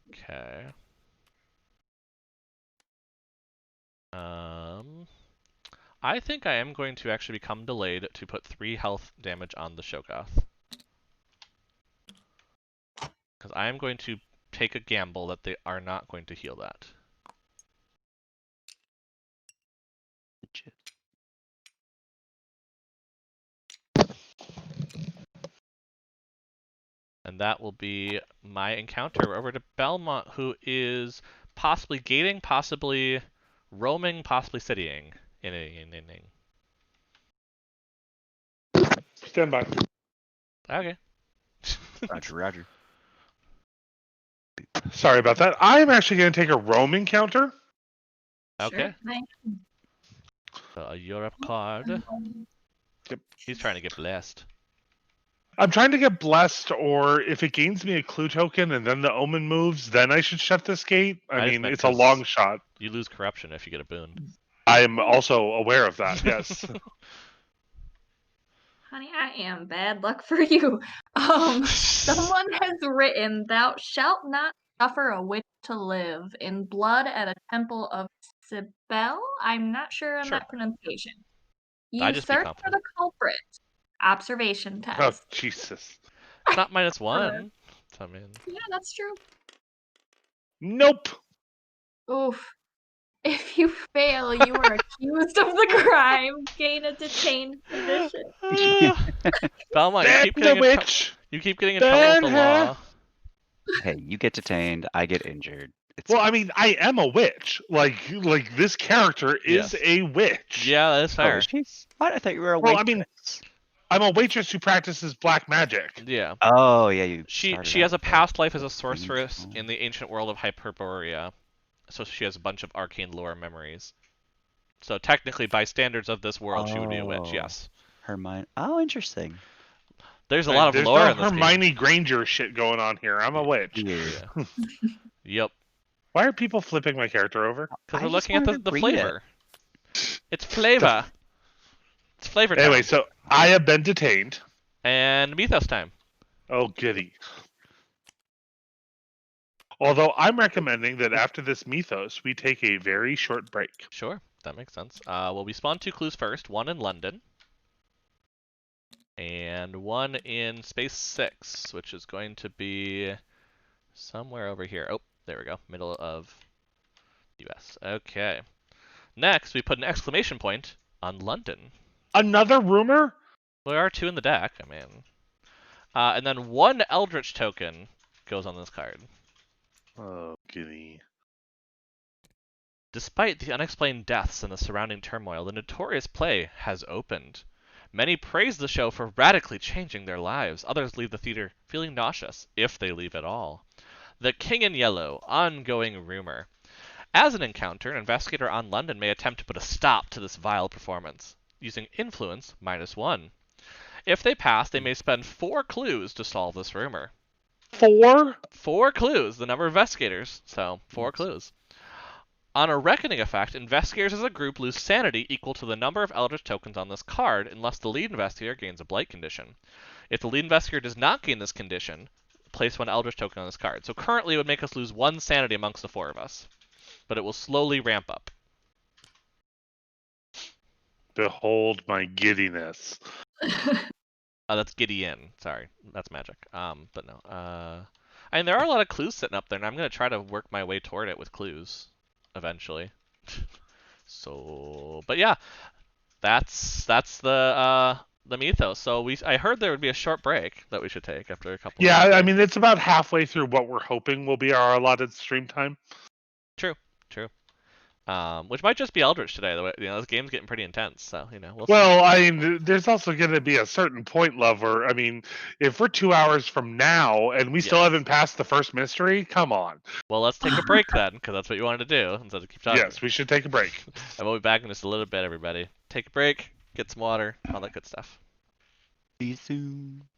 Okay. I think I am going to actually become delayed to put 3 health damage on the Shogoth. Because I am going to take a gamble that they are not going to heal that. Legit. And that will be my encounter. We're over to Belmont, who is possibly gating, possibly roaming, possibly citying. Stand by. Okay. Roger. Sorry about that. I'm actually going to take a roam encounter. Okay. Sure thing. So a Europe card. Yep. He's trying to get blessed. I'm trying to get blessed, or if it gains me a clue token and then the omen moves, then I should shut this gate. I just mean, meant it's a 'cause long shot. You lose corruption if you get a boon. I am also aware of that, yes. Honey, I am bad luck for you. Someone has written, "Thou shalt not suffer a witch to live in blood at a temple of Cybele." I'm not sure on Sure. that pronunciation. I You just be search for confident. the culprit. Observation Oh, test. Jesus. It's not -1. So, I mean, Yeah, that's true. Nope. Oof. If you fail, you are accused of the crime. Gain a detained position. Belmont, Then the witch. you keep getting in trouble with the Then her. law. Hey, you get detained, I get injured. It's Well, I mean, I am a witch. Like this character is Yes. a witch. Yeah, that's oh, fair. is she? What? I thought you were a Well, I waitress. mean, I'm a waitress who practices black magic. Yeah. Oh yeah, you. She started has out a with past life as a things. sorceress in the ancient world of Hyperborea, so she has a bunch of arcane lore memories. So technically, by standards of this world, she would be a witch. Oh. Yes. Her mind. Oh, interesting. There's a lot of There's lore no in this Hermione Granger shit going on here. I'm a witch. Weird. Yeah. Yep. Why are people flipping my character over? Because I we're just looking at wanted the to read it. flavor. It's flavor. It's flavor time. Anyway, so I have been detained. And Mythos time. Oh, goody. Although I'm recommending that after this Mythos, we take a very short break. Sure, that makes sense. Well, we spawned 2 clues first. One in London. And one in Space 6, which is going to be somewhere over here. Oh, there we go. Middle of US. Okay. Next, we put an exclamation point on London. Another rumor? Well, there are 2 in the deck, I mean. And then 1 Eldritch token goes on this card. Oh, goody. Despite the unexplained deaths and the surrounding turmoil, the notorious play has opened. Many praise the show for radically changing their lives. Others leave the theater feeling nauseous, if they leave at all. The King in Yellow, ongoing rumor. As an encounter, an investigator on London may attempt to put a stop to this vile performance, using influence -1. If they pass, they may spend 4 clues to solve this rumor. 4? 4 clues, the number of investigators, so 4 clues. On a reckoning effect, investigators as a group lose sanity equal to the number of Eldritch tokens on this card unless the lead investigator gains a blight condition. If the lead investigator does not gain this condition, place 1 Eldritch token on this card. So currently it would make us lose 1 sanity amongst the 4 of us, but it will slowly ramp up. Behold my giddiness. That's Gideon. Sorry, that's magic. But no. I mean, there are a lot of clues sitting up there, and I'm gonna try to work my way toward it with clues, eventually. So, but yeah, that's the Mythos. So I heard there would be a short break that we should take after a couple. Yeah, of I mean, it's about halfway through what we're hoping will be our allotted stream time. True. Which might just be Eldritch today. The way, this game's getting pretty intense, so we'll see. Well, I mean, there's also going to be a certain point, lover. I mean, if we're 2 hours from now and we still Yes. haven't passed the first mystery, come on. Well, let's take a break then, because that's what you wanted to do instead of keep talking. Yes, we should take a break. And we'll be back in just a little bit, everybody. Take a break, get some water, all that good stuff. See you soon.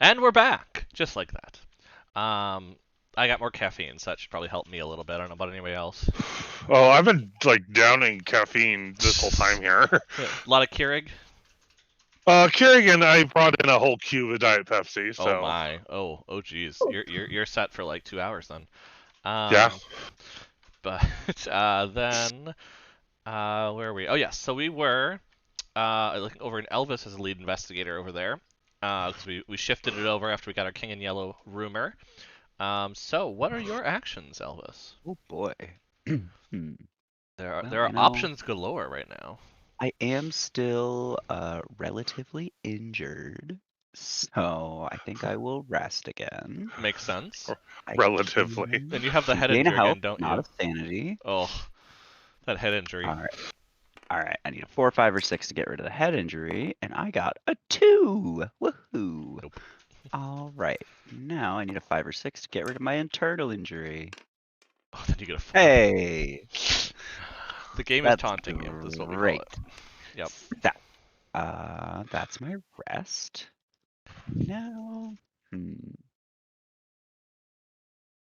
And we're back, just like that. I got more caffeine, so that should probably help me a little bit. I don't know about anybody else. Oh, I've been like downing caffeine this whole time here. A lot of Keurig. Kerrigan, I brought in a whole cube of Diet Pepsi. So. Oh my. Oh geez. You're set for like 2 hours then. Yeah. But then where are we? Oh yes. So we were looking over in Elvis as a lead investigator over there. Because we shifted it over after we got our King in Yellow rumor. So what are your actions, Elvis? Oh boy. There are Well, options galore right now. I am still relatively injured, so I think I will rest again. Makes sense. Relatively. And you have the head Gain a injury health, again, don't not you? a sanity. Oh, that head injury. All right. I need a 4, 5, or 6 to get rid of the head injury, and I got a 2. Woohoo! Nope. All right. Now I need a 5 or 6 to get rid of my internal injury. Oh, then you get a 4. Hey, The game is that's taunting you. That's what we call great. it. Yep. That's my rest. Now,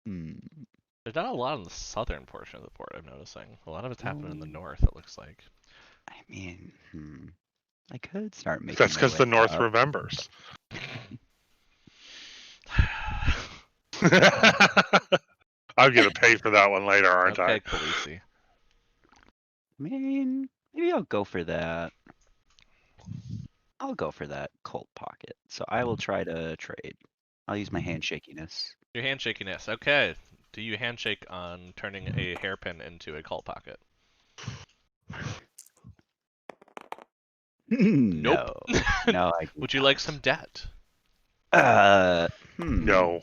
There's not a lot on the southern portion of the port, I'm noticing. A lot of it's happening in the north, it looks like. I mean, I could start making. That's because the North up. remembers. I'm gonna pay for that one later, aren't Okay, I? Khaleesi. I mean, maybe I'll go for that. I'll go for that Colt Pocket. So I will try to trade. I'll use my handshakiness. Your handshakiness. Okay. Do you handshake on turning a hairpin into a cult pocket? No. No, I do Would you not. like some debt? No.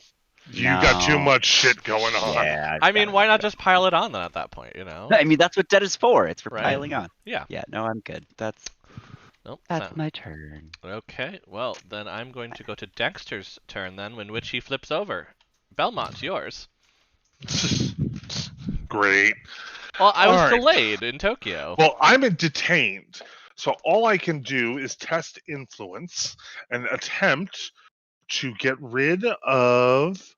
You got too much shit going on. Yeah. I mean, why not just pile it on then at that point, you know? I mean, that's what debt is for. It's for Right? piling on. Yeah. Yeah, no, I'm good. That's Nope. my turn. Okay, well, then I'm going to go to Dexter's turn then, in which he flips over. Belmont, yours. Great. Well, I was All right. delayed in Tokyo. Well, I'm detained. So all I can do is test influence and attempt to get rid of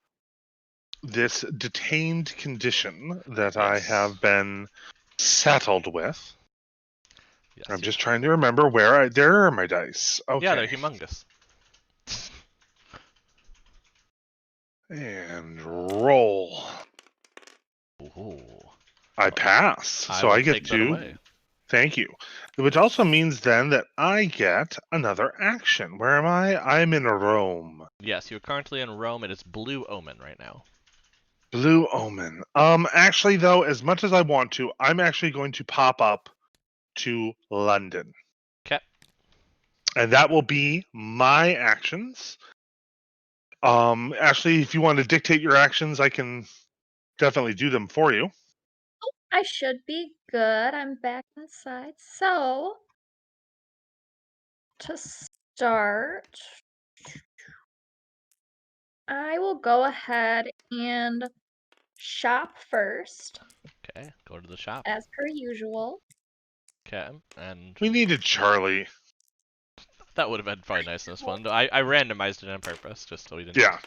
this detained condition that I Yes. have been settled with. Yes, I'm just trying to remember where there are my dice. Okay. Yeah, they're humongous. And roll. Ooh. I pass. So will I get take that to. away. Thank you. Which also means then that I get another action. Where am I? I'm in Rome. Yes, you're currently in Rome. It is Blue Omen right now. Blue Omen. Actually, though, as much as I want to, I'm actually going to pop up to London. Okay. And that will be my actions. Ashley, if you want to dictate your actions, I can definitely do them for you. I should be good. I'm back inside. So, to start, I will go ahead and shop first, Okay, go to the shop. as per usual. Okay, and We needed Charlie. that would have been probably nice in this one. I randomized it on purpose, just so we didn't... Yeah.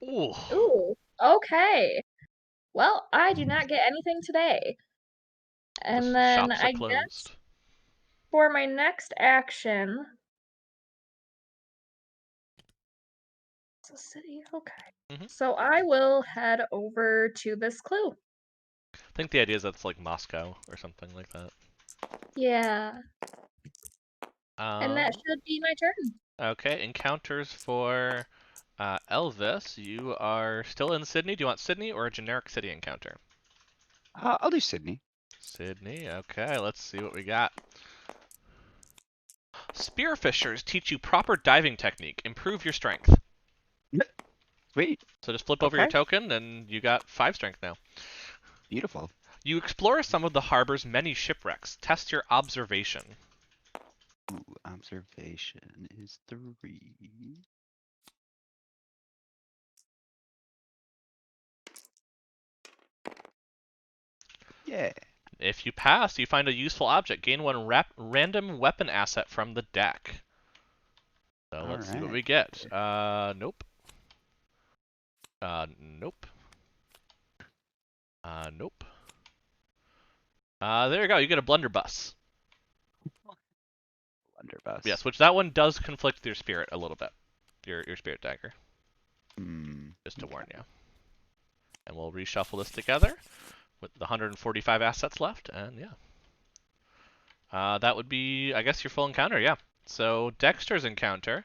Ooh. Ooh, okay. Well, I do not get anything today. And The then shops are I closed. guess for my next action, it's a city. Okay. So I will head over to this clue. I think the idea is that's like Moscow or something like that. Yeah. And that should be my turn. Okay, encounters for Elvis. You are still in Sydney. Do you want Sydney or a generic city encounter? I'll do Sydney. Sydney. Okay, let's see what we got. Spearfishers teach you proper diving technique. Improve your strength. Sweet. So just flip over your Okay. token, and you got 5 strength now. Beautiful. You explore some of the harbor's many shipwrecks. Test your observation. Ooh, observation is 3. Yeah. If you pass, you find a useful object. Gain 1 random weapon asset from the deck. So let's see what Alright. we get. Nope. Nope. Nope. There you go. You get a blunderbuss. Blunderbuss. Yes, which that one does conflict with your spirit a little bit. Your spirit dagger. Just to warn you. And we'll reshuffle this together with the 145 assets left, and yeah. That would be, I guess, your full encounter, yeah. So Dexter's encounter,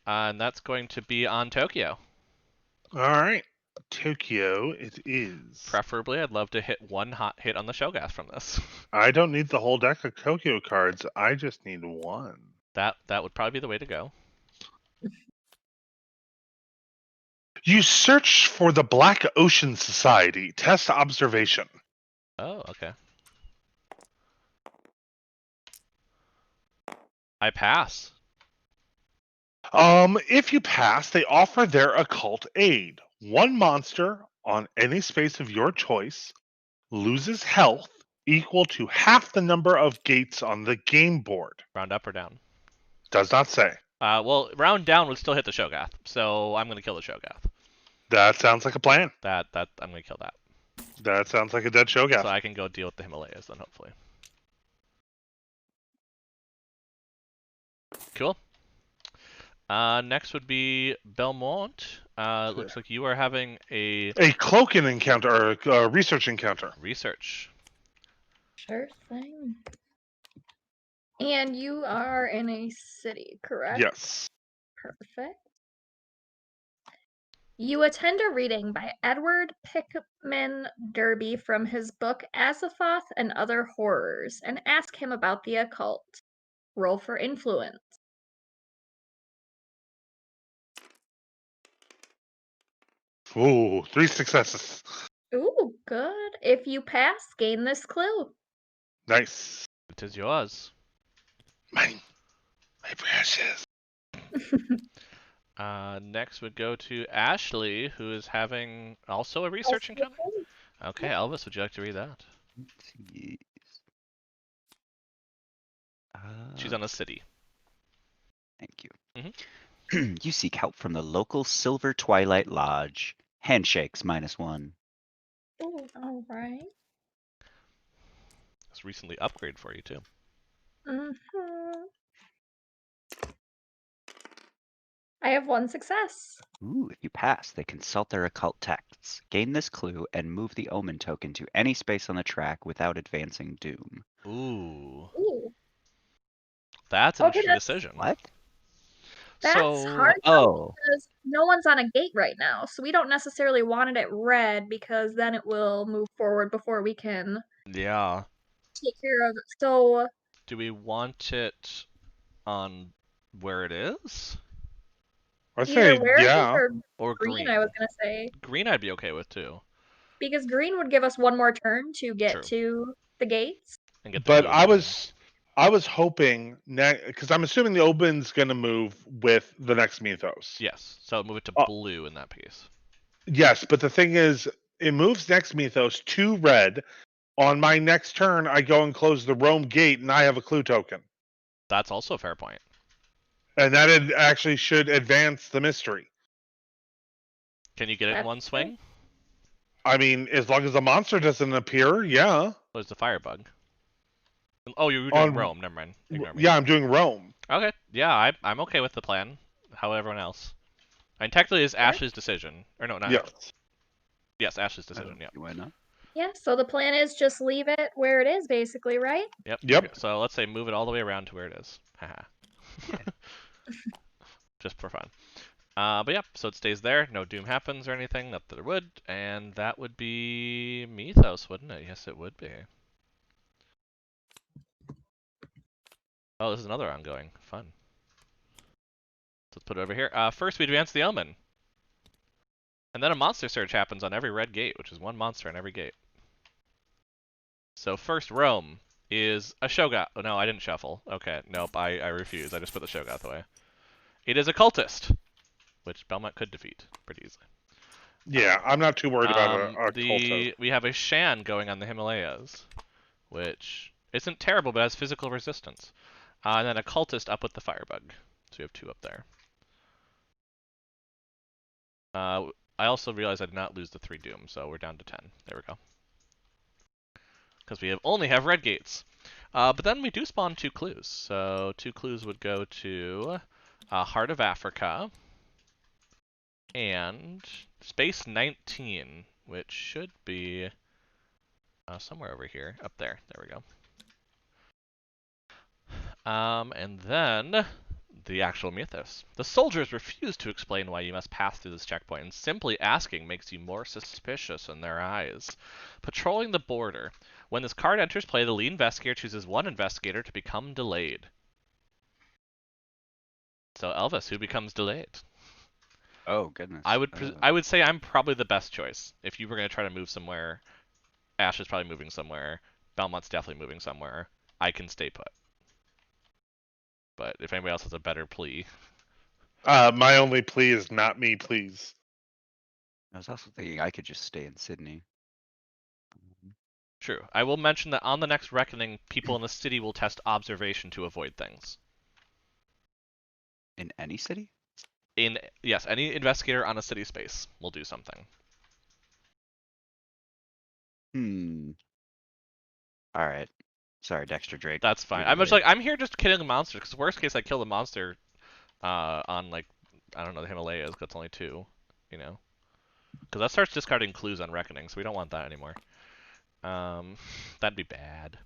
and that's going to be on Tokyo. All right. Tokyo it is. Preferably, I'd love to hit one hot hit on the Shogath from this. I don't need the whole deck of Tokyo cards. I just need one. That would probably be the way to go. You search for the Black Ocean Society. Test observation. Oh, okay. I pass. If you pass, they offer their occult aid. One monster on any space of your choice loses health equal to half the number of gates on the game board. Round up or down? Does not say. Well, round down would still hit the Shogath, so I'm gonna kill the Shogath. That sounds like a plan. That I'm gonna kill that. That sounds like a dead Shogath. So I can go deal with the Himalayas then, hopefully. Cool. Next would be Belmont. It looks like you are having a cloaking encounter, or a research encounter. research. Sure thing. And you are in a city, correct? Yes. Perfect. You attend a reading by Edward Pickman Derby from his book Azathoth and Other Horrors and ask him about the occult. Roll for influence. Ooh, 3 successes. Ooh, good. If you pass, gain this clue. Nice. It is yours. My precious. Next would go to Ashley, who is having also a research encounter. Okay, Elvis, would you like to read that? Let's see. She's on a city. Thank you. You seek help from the local Silver Twilight Lodge. Handshakes -1. Ooh, all right. It's recently upgraded for you too. Mm-hmm. I have 1 success. Ooh, if you pass, they consult their occult texts. Gain this clue and move the omen token to any space on the track without advancing doom. Ooh, Ooh, that's an Okay, interesting that's- decision. What? that's So, hard though, Oh, because no one's on a gate right now, so we don't necessarily want it at red because then it will move forward before we can yeah. take care of it. So Do we want it on where it is? I either say, where it is yeah. or Or green, green? I was gonna say, Green I'd be okay with too. because green would give us 1 more turn to get True. to the gates. And get the But clue I moving. was hoping, because I'm assuming the open's going to move with the next Mythos. Yes, so move it to Oh. blue in that case. Yes, but the thing is, it moves next Mythos to red. On my next turn, I go and close the Rome gate, and I have a clue token. That's also a fair point. And that actually should advance the mystery. Can you get it in That's one swing? I mean, as long as the monster doesn't appear, yeah. What's the firebug? Oh, you were doing On- Rome. Never mind. Ignore me. Yeah, I'm doing Rome. Okay. Yeah, I'm okay with the plan. How everyone else. I mean, technically, it's Ashley's decision. Or no, not. Yes. Yes, Ashley's decision. Yeah. why not? Yeah, so the plan is just leave it where it is, basically, right? Yep. Yep. Okay, so let's say move it all the way around to where it is. Haha. Just for fun. But yeah, so it stays there. No doom happens or anything. Not that there would. And that would be Mythos, wouldn't it? Yes, it would be. Oh, this is another ongoing. Fun. Let's put it over here. First, we advance the Omen. And then a monster surge happens on every red gate, which is 1 monster on every gate. So first, Rome is a Shogoth. Oh, no, I didn't shuffle. Okay, nope, I refuse. I just put the Shogoth away. It is a cultist, which Belmont could defeat pretty easily. Yeah, I'm not too worried about a cultist. We have a Shan going on the Himalayas, which isn't terrible, but has physical resistance. And then a cultist up with the Firebug. So we have 2 up there. I also realized I did not lose the 3 doom, so we're down to 10. There we go. Because we only have red gates. But then we do spawn 2 clues. So 2 clues would go to Heart of Africa and Space 19, which should be somewhere over here. Up there. There we go. And then the actual mythos. The soldiers refuse to explain why you must pass through this checkpoint, and simply asking makes you more suspicious in their eyes. Patrolling the border. When this card enters play, the lead investigator chooses one investigator to become delayed. So Elvis, who becomes delayed? Oh goodness. I would say I'm probably the best choice. If you were going to try to move somewhere, Ash is probably moving somewhere. Belmont's definitely moving somewhere. I can stay put. But if anybody else has a better plea. My only plea is not me, please. I was also thinking I could just stay in Sydney. True. I will mention that on the next reckoning, people in the city will test observation to avoid things. In any city? Yes, any investigator on a city space will do something. All right. Sorry, Dexter Drake. That's fine. I'm just like, I'm here just killing monsters, because worst case I kill the monster on, like, I don't know, the Himalayas, because it's only 2, you know? Because that starts discarding clues on reckoning, so we don't want that anymore. That'd be bad.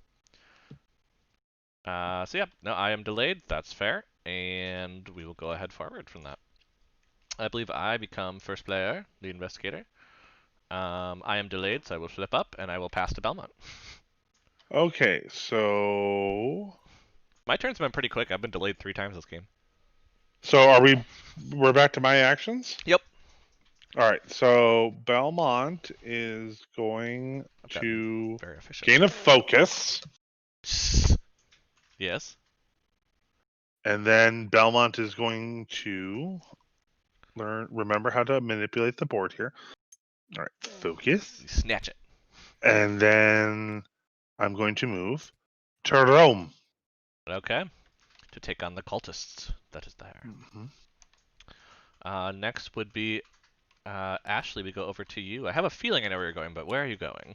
So yeah, no, I am delayed, that's fair, and we will go ahead forward from that. I believe I become first player, the investigator. I am delayed, so I will flip up, and I will pass to Belmont. Okay, so My turn's been pretty quick. I've been delayed 3 times this game. are we're back to my actions? Yep. All right, so Belmont is going to Very efficient. gain a focus, Yes. and then Belmont is going to remember how to manipulate the board here. All right, focus, You snatch it. and then I'm going to move to Rome. Okay. To take on the cultists that is there. Next would be Ashley. We go over to you. I have a feeling I know where you're going, but where are you going?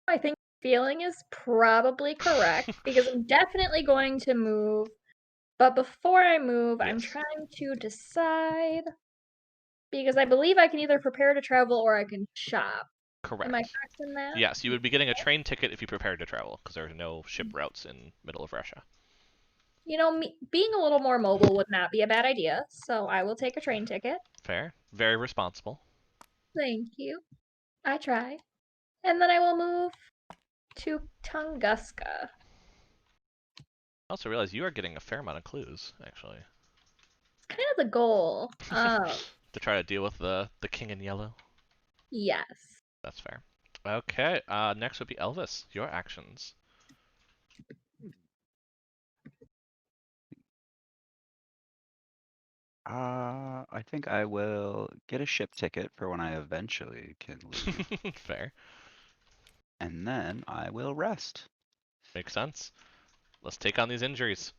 I think feeling is probably correct because I'm definitely going to move. But before I move, I'm Yes. trying to decide because I believe I can either prepare to travel or I can shop. Correct. Am I correct in that? Yes, you would be getting a train ticket if you prepared to travel, because there are no ship routes in middle of Russia. You know, being a little more mobile would not be a bad idea, so I will take a train ticket. Fair. Very responsible. Thank you. I try. And then I will move to Tunguska. I also realize you are getting a fair amount of clues, actually. It's kind of the goal. To try to deal with the king in yellow. Yes. That's fair. Okay, next would be Elvis. Your actions. I think I will get a ship ticket for when I eventually can leave. Fair. And then I will rest. Makes sense. Let's take on these injuries.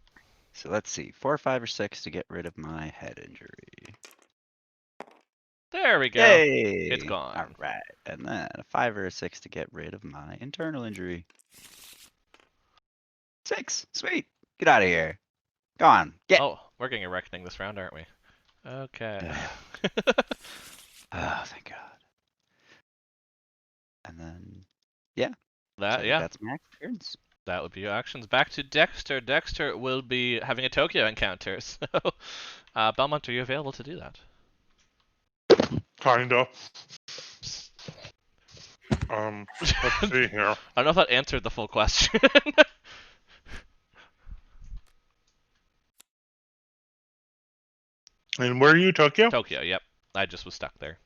So let's see, 4, 5, or 6 to get rid of my head injury. There we go. Yay! It's gone. All right, and then a 5 or a 6 to get rid of my internal injury. 6, sweet. Get out of here. Go on, get. Oh, we're getting a reckoning this round, aren't we? Okay. Oh, thank God. And then, yeah. That So yeah. That's my experience. That would be your actions. Back to Dexter. Dexter will be having a Tokyo encounter. So, Belmont, are you available to do that? Kinda. Let's see here. I don't know if that answered the full question. And where are you, Tokyo? Tokyo, yep. I just was stuck there.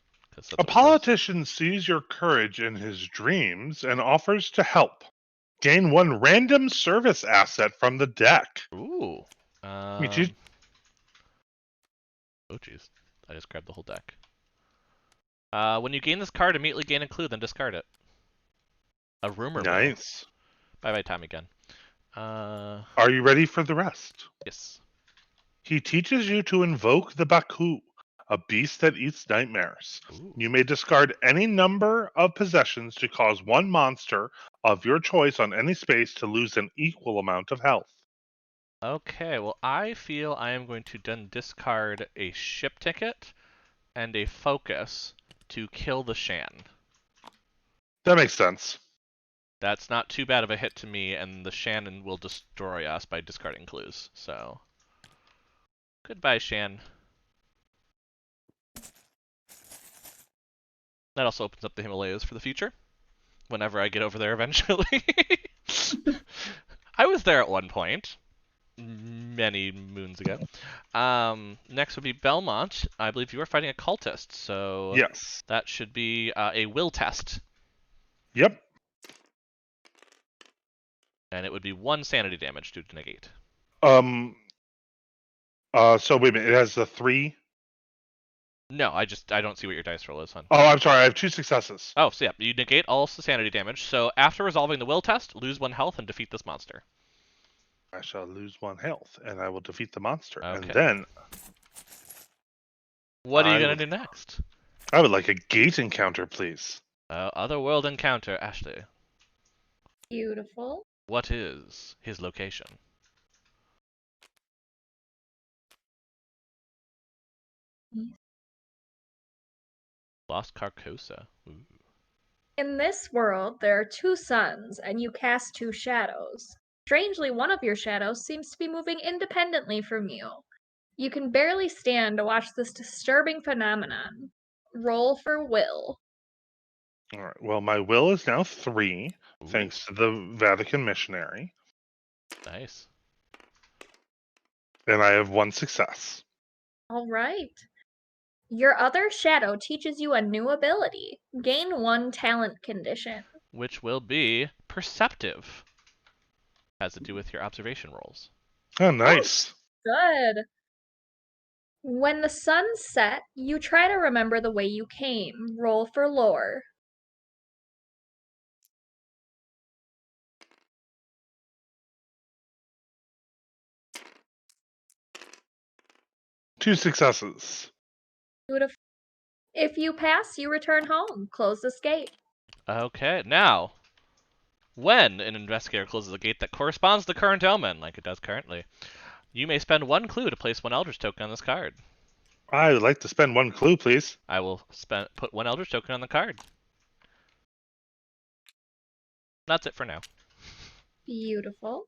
A politician sees your courage in his dreams and offers to help. Gain 1 random service asset from the deck. Ooh. Oh, jeez. I just grabbed the whole deck. When you gain this card, immediately gain a clue, then discard it. A rumor mill. Nice. Bye-bye time again. Are you ready for the rest? Yes. He teaches you to invoke the Baku, a beast that eats nightmares. Ooh. You may discard any number of possessions to cause one monster of your choice on any space to lose an equal amount of health. Okay, well, I feel I am going to then discard a ship ticket and a focus to kill the Shan. That makes sense. That's not too bad of a hit to me, and the Shannon will destroy us by discarding clues. So, goodbye, Shan. That also opens up the Himalayas for the future, whenever I get over there eventually. I was there at one point, many moons ago. Next would be Belmont. I believe you are fighting a cultist, so Yes. that should be a will test. Yep. And it would be 1 sanity damage due to negate. So wait a minute. It has the 3. No, I don't see what your dice roll is, hon. Oh, I'm sorry. I have 2 successes. Oh, so yeah, you negate all sanity damage. So after resolving the will test, lose 1 health and defeat this monster. I shall lose 1 health, and I will defeat the monster. Okay. And then What are you gonna do next? I would like a gate encounter, please. Otherworld encounter, Ashley. Beautiful. What is his location? Lost Carcosa. Ooh. In this world, there are 2 suns, and you cast 2 shadows. Strangely, one of your shadows seems to be moving independently from you. You can barely stand to watch this disturbing phenomenon. Roll for will. All right. Well, my will is now 3, Ooh, thanks to the Vatican missionary, nice. and I have 1 success. All right. Your other shadow teaches you a new ability. Gain 1 talent condition. Which will be perceptive. Has to do with your observation rolls. Oh, nice. Good. When the sun set, you try to remember the way you came. Roll for lore. Two successes. Beautiful. If you pass, you return home. Close this gate. Okay, now, when an investigator closes a gate that corresponds to the current omen, like it does currently, you may spend 1 clue to place 1 Eldritch token on this card. I would like to spend 1 clue, please. I will put 1 Eldritch token on the card. That's it for now. Beautiful.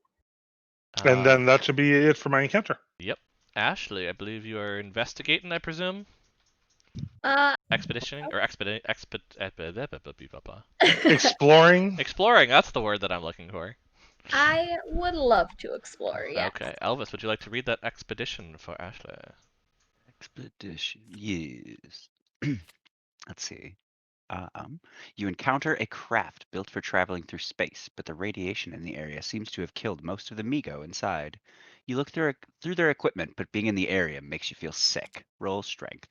And then that should be it for my encounter. Yep. Ashley, I believe you are investigating, I presume? Expeditioning? Or Exploring. Exploring, that's the word that I'm looking for. I would love to explore, yes. Okay, Elvis, would you like to read that expedition for Ashley? Expedition, yes. Let's see. You encounter a craft built for traveling through space, but the radiation in the area seems to have killed most of the Migo inside. You look through their equipment, but being in the area makes you feel sick. Roll strength.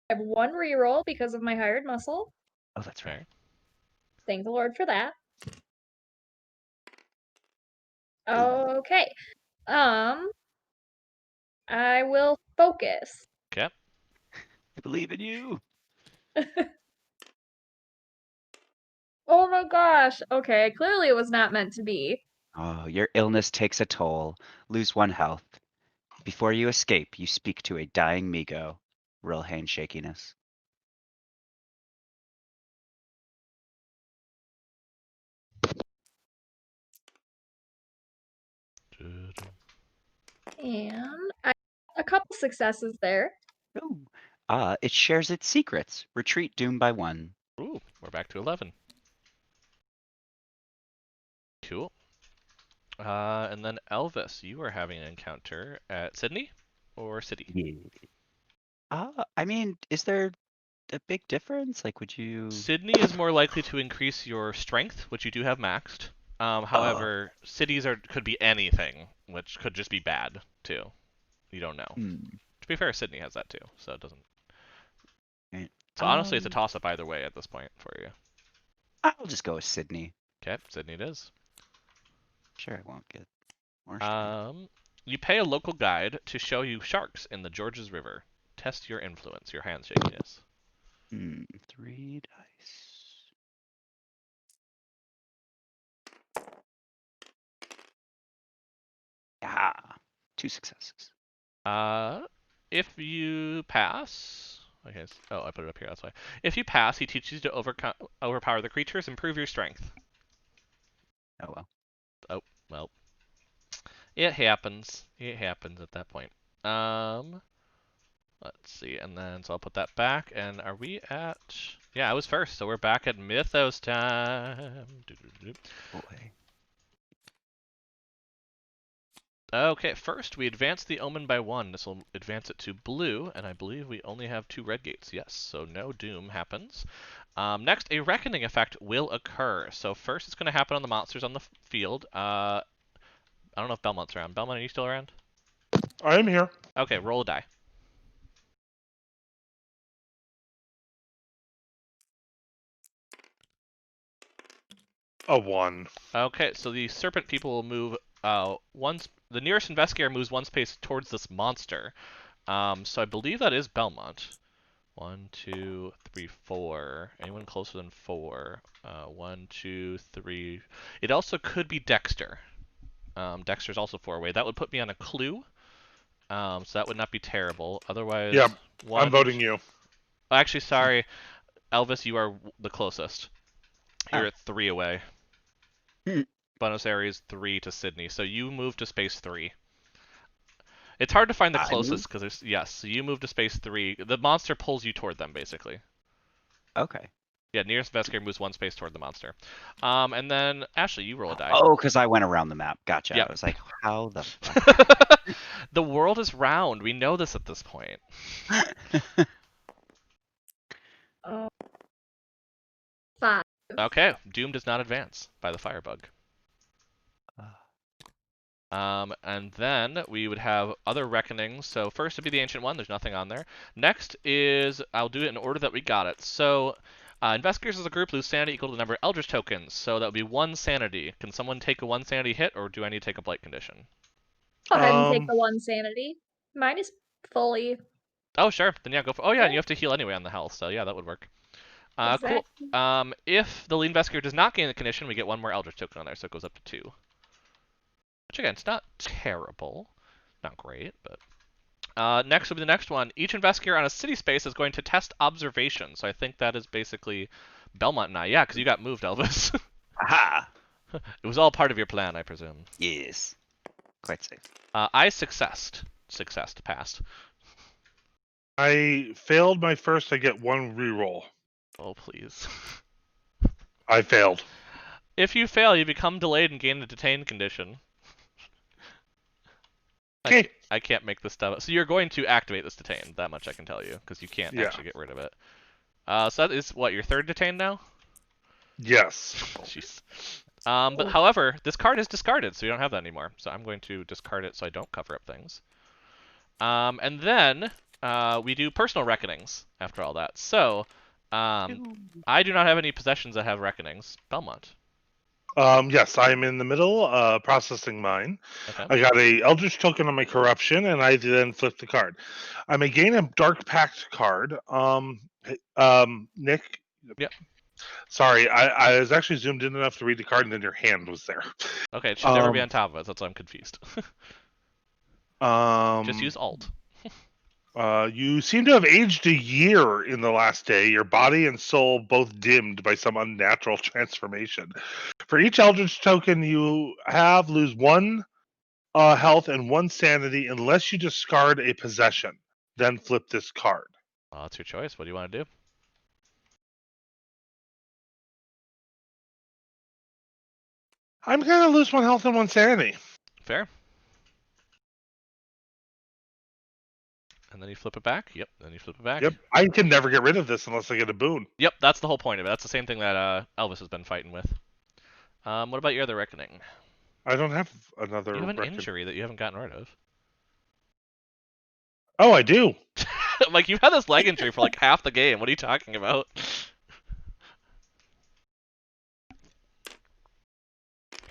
I have 1 reroll because of my hired muscle. Oh, that's right. Thank the Lord for that. Okay. I will focus. Okay. I believe in you. Oh my gosh. Okay, clearly it was not meant to be. Oh, your illness takes a toll. Lose 1 health. Before you escape, you speak to a dying Migo. Roll handshakiness. And a couple successes there. Ooh. It shares its secrets. Retreat doomed by 1. Ooh, we're back to 11. Cool. And then Elvis, you are having an encounter at Sydney or City? Yeah. I mean, is there a big difference? Like, would you? Sydney is more likely to increase your strength, which you do have maxed. However, cities could be anything, which could just be bad too. You don't know. To be fair, Sydney has that too, so it doesn't. So honestly, it's a toss-up either way at this point for you. I'll just go with Sydney. Okay, Sydney it is. Sure, I won't get more strength. You pay a local guide to show you sharks in the Georges River. Test your influence, your handshakiness. 3 dice. Yeah, 2 successes. If you pass, okay. Oh, I put it up here. That's why. If you pass, he teaches you to overpower the creatures, improve your strength. Oh well. Oh well, it happens. It happens at that point. Let's see, and then so I'll put that back. And are we at? Yeah, I was first, so we're back at Mythos time. Boy. Okay, first we advance the omen by 1. This will advance it to blue, and I believe we only have 2 red gates. Yes, so no doom happens. Next, a reckoning effect will occur. So first it's going to happen on the monsters on the field. I don't know if Belmont's around. Belmont, are you still around? I am here. Okay, roll a die. A 1. Okay, so the serpent people will move once. The nearest investigator moves 1 space towards this monster. So I believe that is Belmont. 1, 2, 3, 4. Anyone closer than 4? 1, 2, 3. It also could be Dexter. Dexter's also 4 away. That would put me on a clue. So that would not be terrible. Otherwise, Yeah, 1. I'm voting you. Actually, sorry, Elvis, you are the closest. You're Oh. at 3 away. Hmm. Buenos Aires 3 to Sydney. So you move to space 3. It's hard to find the I closest because there's yes. So you move to space 3. The monster pulls you toward them basically. Okay. Yeah, nearest investigator moves 1 space toward the monster. And then Ashley, you roll a die. Oh, because I went around the map. Gotcha. Yep. I was like, how the fuck? The world is round. We know this at this point. Oh. 5. Okay, Doom does not advance by the firebug. And then we would have other reckonings. So first would be the Ancient One. There's nothing on there. Next is, I'll do it in order that we got it. So investigators as a group lose sanity equal to the number of Eldritch tokens. So that would be 1 sanity. Can someone take a 1 sanity hit, or do I need to take a blight condition? Go ahead and take the 1 sanity. Mine is fully. Oh, sure. Then yeah, go for. Oh, yeah, Yeah. and you have to heal anyway on the health. So yeah, that would work. Exactly. Cool. If the lead investigator does not gain the condition, we get 1 more Eldritch token on there, so it goes up to 2. Which again, it's not terrible, not great, but next will be the next one. Each investigator on a city space is going to test observation. So I think that is basically Belmont and I. Yeah, because you got moved, Elvis. Aha! It was all part of your plan, I presume. Yes. Quite safe. I successed. Successed, passed. I failed my first. I get 1 reroll. Oh, please. I failed. If you fail, you become delayed and gain a detained condition. Okay. I can't make this stuff up. So you're going to activate this detained. That much I can tell you, because you can't Yeah. actually get rid of it. So that is, what, your 3rd detained now? Yes. Jeez. But however, this card is discarded, so you don't have that anymore. So I'm going to discard it so I don't cover up things. And then we do personal reckonings after all that. So I do not have any possessions that have reckonings. Belmont. Yes, I'm in the middle, processing mine. Okay. I got a Eldritch token on my corruption, and I then flip the card. I may gain a Dark Pact card. Nick. Yep. Sorry, I was actually zoomed in enough to read the card, and then your hand was there. Okay, it should never be on top of it. That's why I'm confused. Just use Alt. You seem to have aged a year in the last day, your body and soul both dimmed by some unnatural transformation. For each Eldritch token you have, lose 1 health and 1 sanity unless you discard a possession. Then flip this card. Well, that's your choice. What do you want to do? I'm going to lose 1 health and 1 sanity. Fair. And then you flip it back. Yep. Then you flip it back. Yep. I can never get rid of this unless I get a boon. Yep. That's the whole point of it. That's the same thing that Elvis has been fighting with. What about your other reckoning? I don't have another You have an record. injury that you haven't gotten rid of. Oh, I do. Like, you've had this leg injury for like half the game. What are you talking about?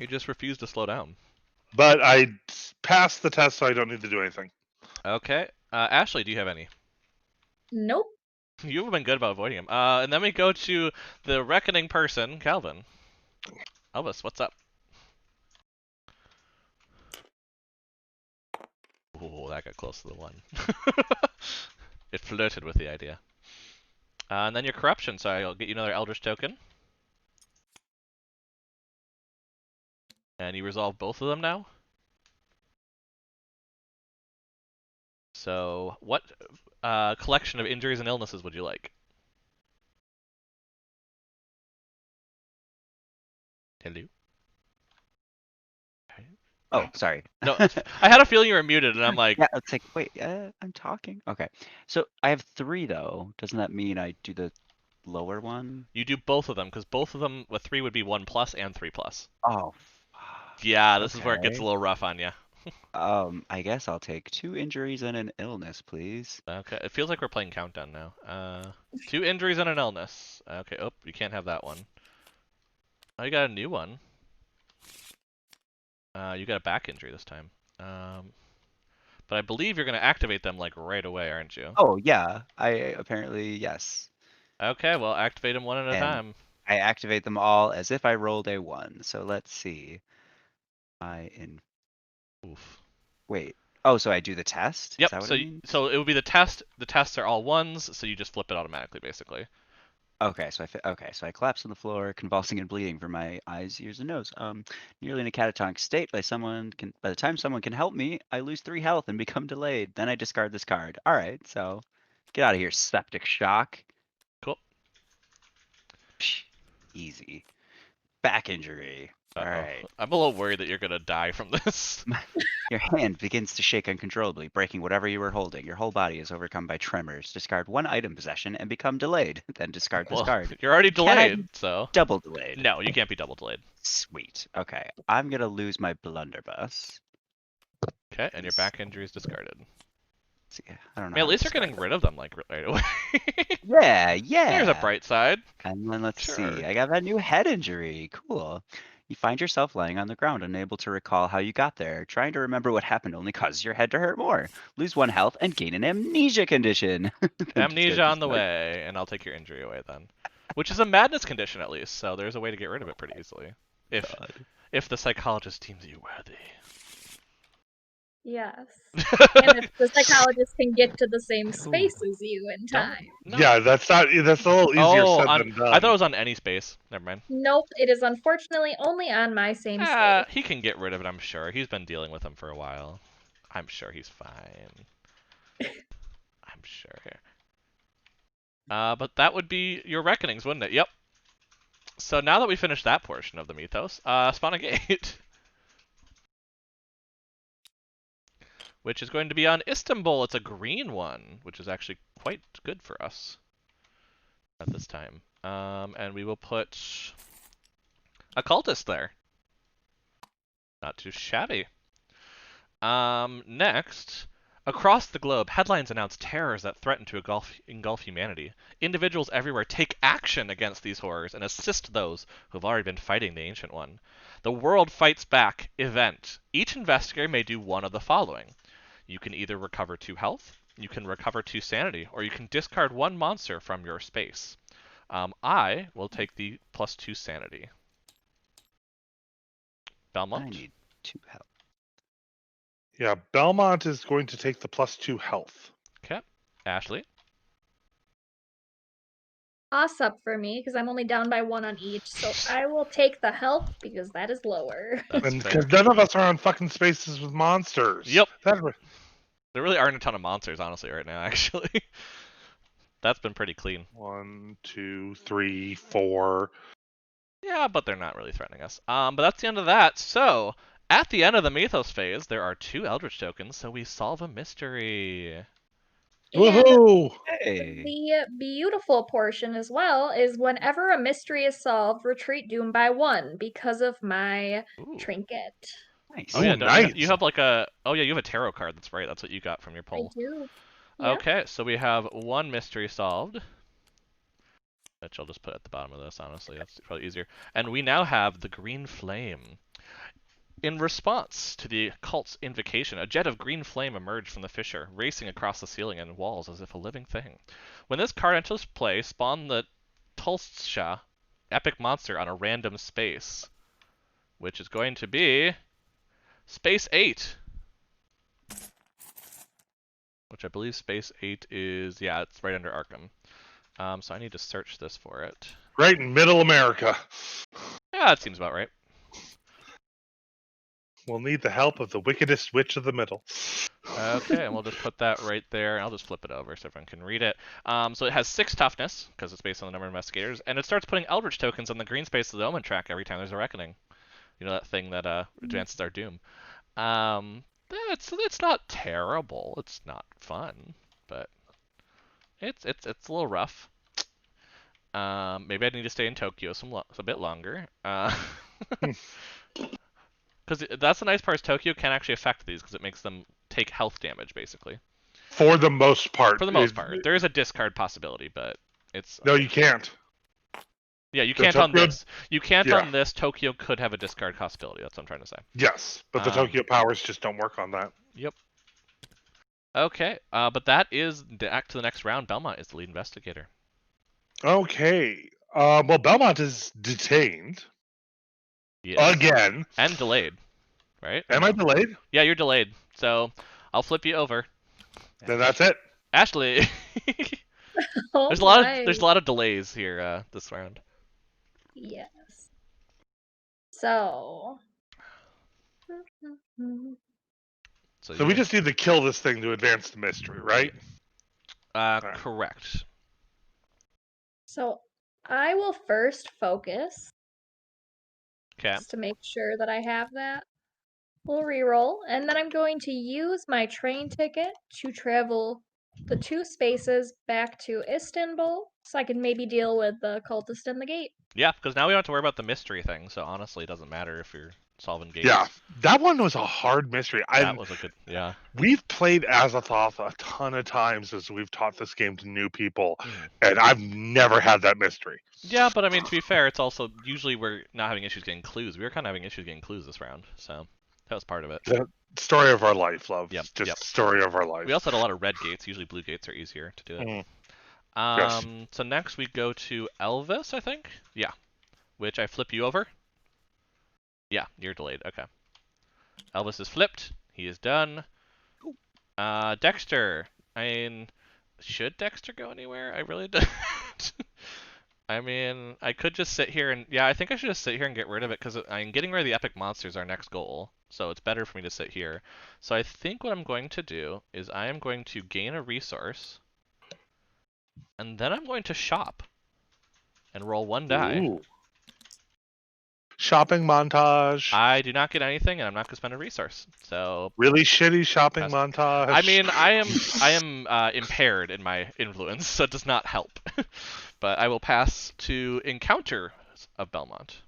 You just refuse to slow down. But I passed the test, so I don't need to do anything. Okay. Ashley, do you have any? Nope. You've been good about avoiding him. And then we go to the reckoning person, Calvin. Elvis, what's up? Ooh, that got close to the 1. It flirted with the idea. And then your corruption, so I'll get you another Eldritch token. And you resolve both of them now? So, what collection of injuries and illnesses would you like? Hello? Oh, sorry. No, I had a feeling you were muted, and I'm like, Yeah, it's like, wait, I'm talking. Okay, so I have 3 though. Doesn't that mean I do the lower one? you do both of them, because both of them with 3 would be 1+ and 3+. Oh, Yeah, this is where it gets a okay. little rough on you. I guess I'll take 2 injuries and an illness, please. Okay, it feels like we're playing Countdown now. 2 injuries and an illness. Okay, oh, you can't have that one. Oh, you got a new one. You got a back injury this time. But I believe you're going to activate them like right away, aren't you? Oh yeah, I apparently yes. Okay, well activate them one at a And time. I activate them all as if I rolled a 1. So let's see. Oof. Wait. Oh, so I do the test? Is Yep. that what So it means? so it would be the test. The tests are all 1s, so you just flip it automatically, basically. Okay, so I collapse on the floor, convulsing and bleeding from my eyes, ears, and nose. Nearly in a catatonic state. By the time someone can help me, I lose 3 health and become delayed. Then I discard this card. All right, so get out of here, septic shock. Cool. Psh, easy. Back injury. All Uh-oh. right. I'm a little worried that you're gonna die from this. Your hand begins to shake uncontrollably, breaking whatever you were holding. Your whole body is overcome by tremors. Discard 1 item possession and become delayed. Then discard this Well, card. you're already Can I delayed, so double delayed? no, you can't be double delayed. Sweet. Okay, I'm gonna lose my blunderbuss. Okay, and your back injury is discarded. See, I don't know. Man, at how to least you're discard getting rid of them like right away. Yeah, yeah. There's a bright side. And then let's see. Sure. I got that new head injury. Cool. You find yourself lying on the ground, unable to recall how you got there. Trying to remember what happened only causes your head to hurt more. Lose 1 health and gain an amnesia condition. Then Amnesia discard on the this card. way, and I'll take your injury away then. Which is a madness condition at least, so there's a way to get rid of it pretty easily. If the psychologist deems you worthy. Yes. And if the psychologist can get to the same space as you in No. time. No. Yeah, that's a little easier said than done. I thought it was on any space. Never mind. Nope, it is unfortunately only on my same space. He can get rid of it, I'm sure. He's been dealing with them for a while. I'm sure he's fine. I'm sure. But that would be your reckonings, wouldn't it? Yep. So now that we finished that portion of the mythos, spawn a gate. Which is going to be on Istanbul. It's a green one, which is actually quite good for us at this time. And we will put a cultist there. Not too shabby. Next, across the globe, headlines announce terrors that threaten to engulf humanity. Individuals everywhere take action against these horrors and assist those who have already been fighting the Ancient One. The world fights back. Event. Each investigator may do one of the following. You can either recover 2 health, you can recover 2 sanity, or you can discard 1 monster from your space. I will take the +2 sanity. Belmont? I need 2 health. Yeah, Belmont is going to take the +2 health. Okay. Ashley? Toss up for me because I'm only down by 1 on each, so I will take the health because that is lower. That's And fair. because none of us are on fucking spaces with monsters. Yep. That, There really aren't a ton of monsters, honestly, right now, actually. That's been pretty clean. 1, 2, 3, 4. Yeah, but they're not really threatening us. But that's the end of that. So, at the end of the Mythos phase, there are 2 Eldritch tokens, so we solve a mystery. And Woohoo! Hey. the beautiful portion as well is whenever a mystery is solved, retreat doom by 1 because of my Ooh. trinket. Nice. Oh yeah, Ooh, don't you, nice. you have like a... Oh yeah, you have a tarot card. That's right. That's what you got from your I poll. do. Yep. Okay, so we have 1 mystery solved. which I'll just put at the bottom of this, honestly. That's probably easier. And we now have the green flame. In response to the cult's invocation, a jet of green flame emerged from the fissure, racing across the ceiling and walls as if a living thing. When this card enters play, spawn the Tulsha epic monster on a random space, which is going to be Space 8. Which I believe Space 8 is, yeah, it's right under Arkham. So I need to search this for it. Right in middle America. Yeah, that seems about right. We'll need the help of the wickedest witch of the middle. Okay, and we'll just put that right there, and I'll just flip it over so everyone can read it. So it has 6 toughness, because it's based on the number of investigators, and it starts putting Eldritch tokens on the green space of the Omen track every time there's a Reckoning. You know, that thing that advances our Doom. It's not terrible. It's not fun, but it's a little rough. Maybe I need to stay in Tokyo a bit longer. Because that's the nice part, is Tokyo can actually affect these, because it makes them take health damage, basically. For the most part. For the most part. There is a discard possibility, but it's... No, you can't. Yeah, you can't on this. You can't Yeah. on this. Tokyo could have a discard possibility. That's what I'm trying to say. Yes, but the Tokyo powers just don't work on that. Yep. Okay, but that is back to the next round. Belmont is the lead investigator. Okay. Well, Belmont is detained. Yes. Again. And delayed, right? Am I delayed? Yeah, you're delayed. So I'll flip you over. Then that's it. Ashley. Oh, there's a lot of delays here this round. Yes. So. So we just need to kill this thing to advance the mystery, right? Correct. So I will first focus. Okay. Just to make sure that I have that. We'll reroll, and then I'm going to use my train ticket to travel the 2 spaces back to Istanbul, so I can maybe deal with the cultist in the gate. Yeah, because now we don't have to worry about the mystery thing, so honestly, it doesn't matter if you're solving gates. Yeah, that one was a hard mystery. That was a good, yeah. We've played Azathoth a ton of times as we've taught this game to new people, and I've never had that mystery. Yeah, but I mean, to be fair, it's also, usually we're not having issues getting clues. We were kind of having issues getting clues this round, so that was part of it. The story of our life, love. Yep, Just story of our life. We also had a lot of red gates. Usually blue gates are easier to do it. Yes. So next we go to Elvis, I think? Yeah. Which I flip you over. Yeah, you're delayed. Okay. Elvis is flipped. He is done. Dexter. I mean, should Dexter go anywhere? I really don't. I mean, I could just sit here and... Yeah, I think I should just sit here and get rid of it, because I'm getting rid of the epic monsters, our next goal. So it's better for me to sit here. So I think what I'm going to do is I am going to gain a resource, and then I'm going to shop and roll 1 die. Ooh. Shopping montage. I do not get anything, and I'm not going to spend a resource. So really shitty shopping montage. I mean, I am impaired in my influence, so it does not help. But I will pass to Encounter of Belmont.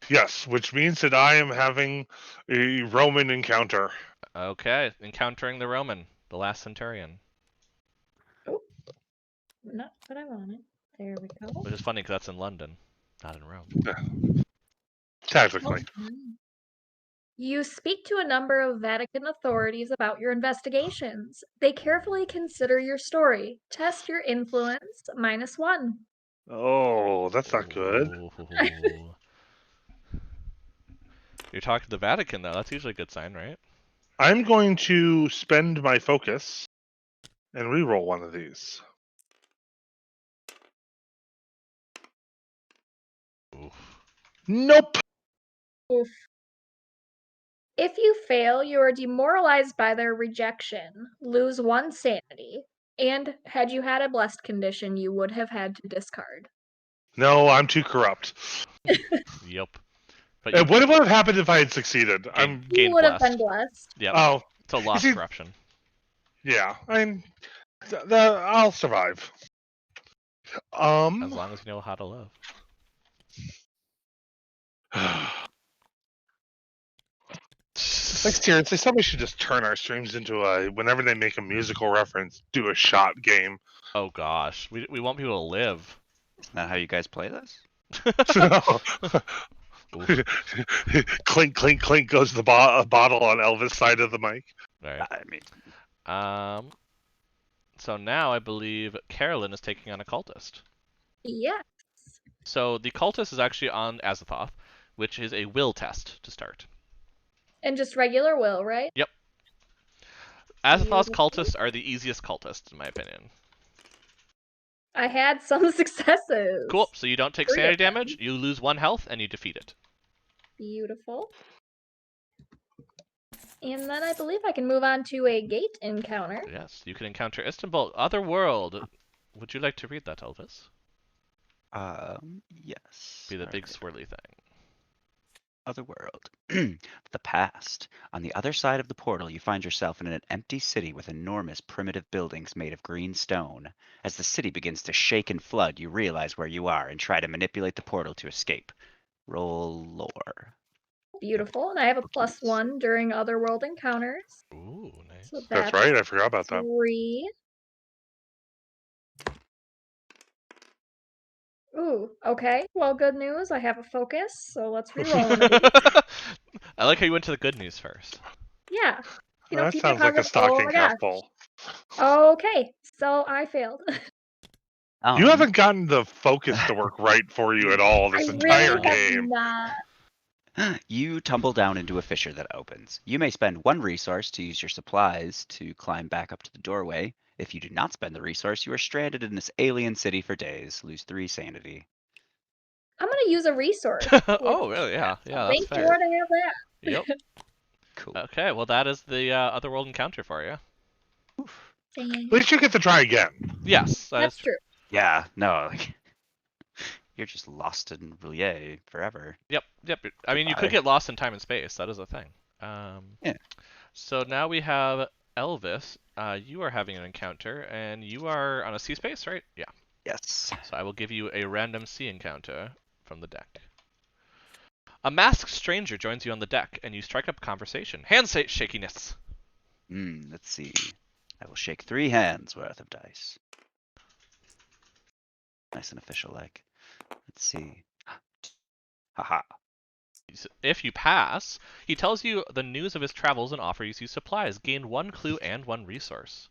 Yes, which means that I am having a Roman encounter. Okay, encountering the Roman, the last centurion. Oh, not what I wanted. There we go. Which is funny because that's in London, not in Rome. Yeah. Technically. Okay. You speak to a number of Vatican authorities about your investigations. They carefully consider your story. Test your influence -1. Oh, that's not good. You're talking to the Vatican, though. That's usually a good sign, right? I'm going to spend my focus and reroll one of these. Oof. Nope. Oof. If you fail, you are demoralized by their rejection, lose 1 sanity, and had you had a blessed condition, you would have had to discard. No, I'm too corrupt. Yep. But what would have happened if I had succeeded? You would have been blessed. Yep. Oh, it's a lost corruption. Yeah, I'll survive. As long as you know how to love. Like seriously, somebody should just turn our streams into a, whenever they make a musical reference, do a shot game. Oh gosh, we want people to live. Isn't that how you guys play this? Clink, clink, clink goes the bottle on Elvis' side of the mic. Right. I mean, So now I believe Carolyn is taking on a cultist. Yeah. So the cultist is actually on Azathoth, which is a will test to start. And just regular will, right? Yep. Azathoth's Beautiful. cultists are the easiest cultists, in my opinion. I had some successes. Cool. So you don't take 3 of sanity them. damage, you lose 1 health, and you defeat it. Beautiful. And then I believe I can move on to a gate encounter. Yes, you can encounter Istanbul, Otherworld. Would you like to read that, Elvis? yes. Be the All big right. swirly thing. Otherworld. The past. On the other side of the portal, you find yourself in an empty city with enormous primitive buildings made of green stone. As the city begins to shake and flood, you realize where you are and try to manipulate the portal to escape. Roll lore. Beautiful. And I have a Cookies. +1 during otherworld encounters. Ooh, nice. So That's right. I forgot about that. 3. Ooh, okay. Well, good news. I have a focus, so let's reroll one of these. I like how you went to the good news first. Yeah. That keep sounds it like a positive. Oh stocking my half gosh. full. Okay, so I failed. You haven't gotten the focus to work right for you at all this I entire really have game. not. You tumble down into a fissure that opens. You may spend 1 resource to use your supplies to climb back up to the doorway. If you do not spend the resource, you are stranded in this alien city for days. Lose 3 sanity. I'm gonna use a resource. Oh, really? Yeah, that's Thank fair. Lord I have that. Yep. Cool. Okay, well that is the Otherworld encounter for you. At least you get to try again. Yes, that is That's true. true. Yeah, no, like, you're just lost in Roulier forever. Yep. I mean, you could Goodbye. get lost in time and space. That is a thing. Yeah. So now we have Elvis. You are having an encounter, and you are on a sea space, right? Yeah. Yes. So I will give you a random sea encounter from the deck. A masked stranger joins you on the deck, and you strike up a conversation. Hand shakiness. Let's see. I will shake 3 hands worth of dice. Nice and official like. Let's see. Haha. If you pass, he tells you the news of his travels and offers you supplies. Gain 1 clue and 1 resource.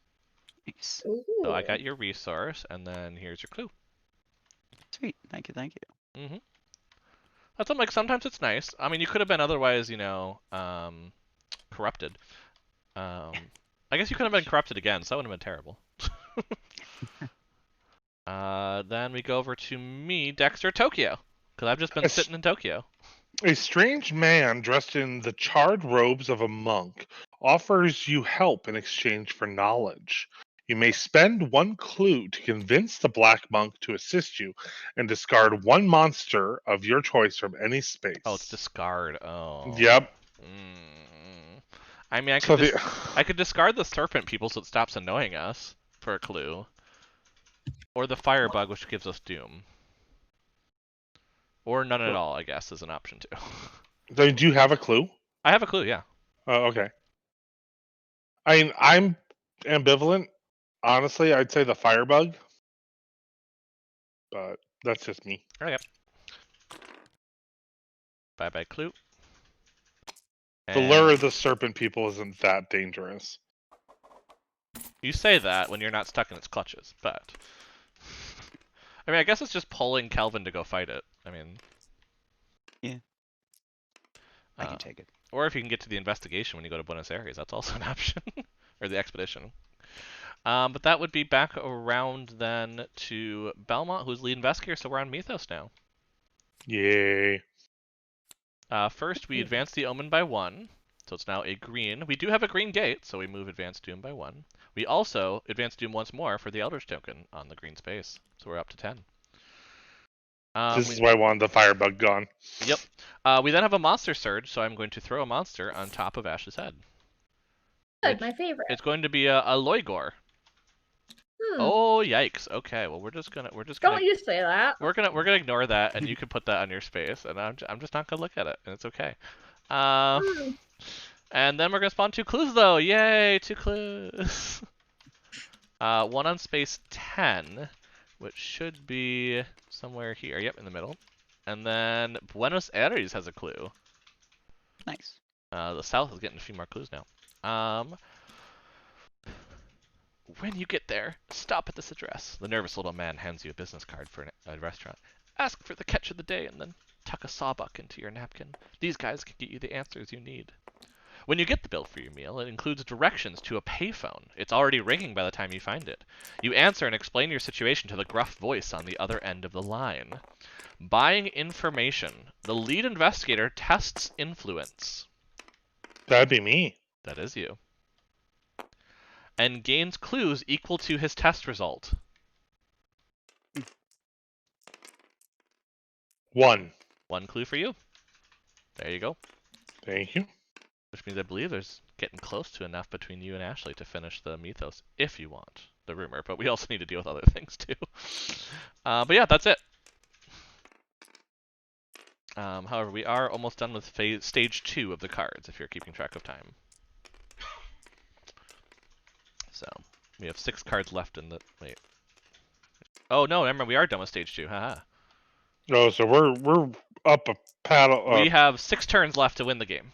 Nice. Ooh. So I got your resource, and then here's your clue. Sweet. Thank you. Mm-hmm. That's like sometimes it's nice. I mean, you could have been otherwise, corrupted. I guess you could have been corrupted again, so that would have been terrible. Then we go over to me, Dexter, Tokyo, because I've just been sitting in Tokyo. A strange man dressed in the charred robes of a monk offers you help in exchange for knowledge. You may spend 1 clue to convince the black monk to assist you and discard 1 monster of your choice from any space. Oh, it's discard. Oh. Yep. I mean, I could discard the serpent people so it stops annoying us for a clue. Or the firebug, which gives us doom. Or none at all, I guess, is an option too. Do you have a clue? I have a clue, yeah. Oh, okay. I mean, I'm ambivalent. Honestly, I'd say the firebug. But that's just me. Okay. Bye-bye, clue. The lure of the serpent people isn't that dangerous. You say that when you're not stuck in its clutches, but... I mean, I guess it's just pulling Kelvin to go fight it. I mean... Yeah. I can take it. Or if you can get to the investigation when you go to Buenos Aires, that's also an option. Or the expedition. But that would be back around then to Belmont, who's lead investigator, so we're on Mythos now. Yay. First, we advance the Omen by 1, so it's now a green. We do have a green gate, so we move Advanced Doom by 1. We also advance Doom once more for the Eldritch token on the green space, so we're up to 10. This is why I wanted the firebug gone. Yep. We then have a monster surge, so I'm going to throw a monster on top of Ash's head. Good, my favorite. It's going to be a Loigor. Oh yikes! Okay, well we're just gonna Don't you say that. we're gonna ignore that, and you can put that on your space, and I'm just not gonna look at it, and it's okay. And then we're gonna spawn 2 clues though. Yay, 2 clues. 1 on space 10. which should be somewhere here. Yep, in the middle. And then Buenos Aires has a clue. Nice. The south is getting a few more clues now. When you get there, stop at this address. The nervous little man hands you a business card for a restaurant. Ask for the catch of the day and then tuck a sawbuck into your napkin. These guys can get you the answers you need. When you get the bill for your meal, it includes directions to a payphone. It's already ringing by the time you find it. You answer and explain your situation to the gruff voice on the other end of the line. Buying information. The lead investigator tests influence. That'd be me. That is you. And gains clues equal to his test result. 1. One clue for you. There you go. Thank you. Which means I believe there's getting close to enough between you and Ashley to finish the mythos, if you want the rumor. But we also need to deal with other things too. But yeah, that's it. However, we are almost done with stage 2 of the cards, if you're keeping track of time. So we have 6 cards left in the wait. Oh no, remember we are done with stage 2. Haha. Oh, so we're up a paddle. We have 6 turns left to win the game.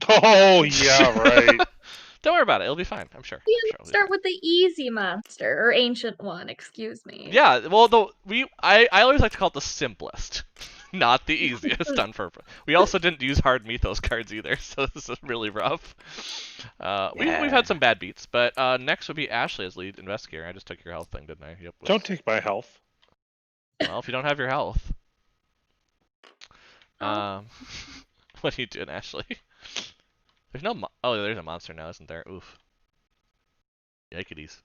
Oh yeah, right. Don't worry about it. It'll be fine. I'm sure. Yeah, I'm sure let's start with the easy monster, or ancient one, excuse me. Yeah, well, I always like to call it the simplest, not the easiest on purpose. We also didn't use hard mythos cards either, so this is really rough. We've had some bad beats, but next would be Ashley as lead investigator. I just took your health thing, didn't I? Yep. Whoops. Don't take my health. Well, if you don't have your health. Oh. What are you doing, Ashley? There's no oh, there's a monster now, isn't there? Oof. Yikes.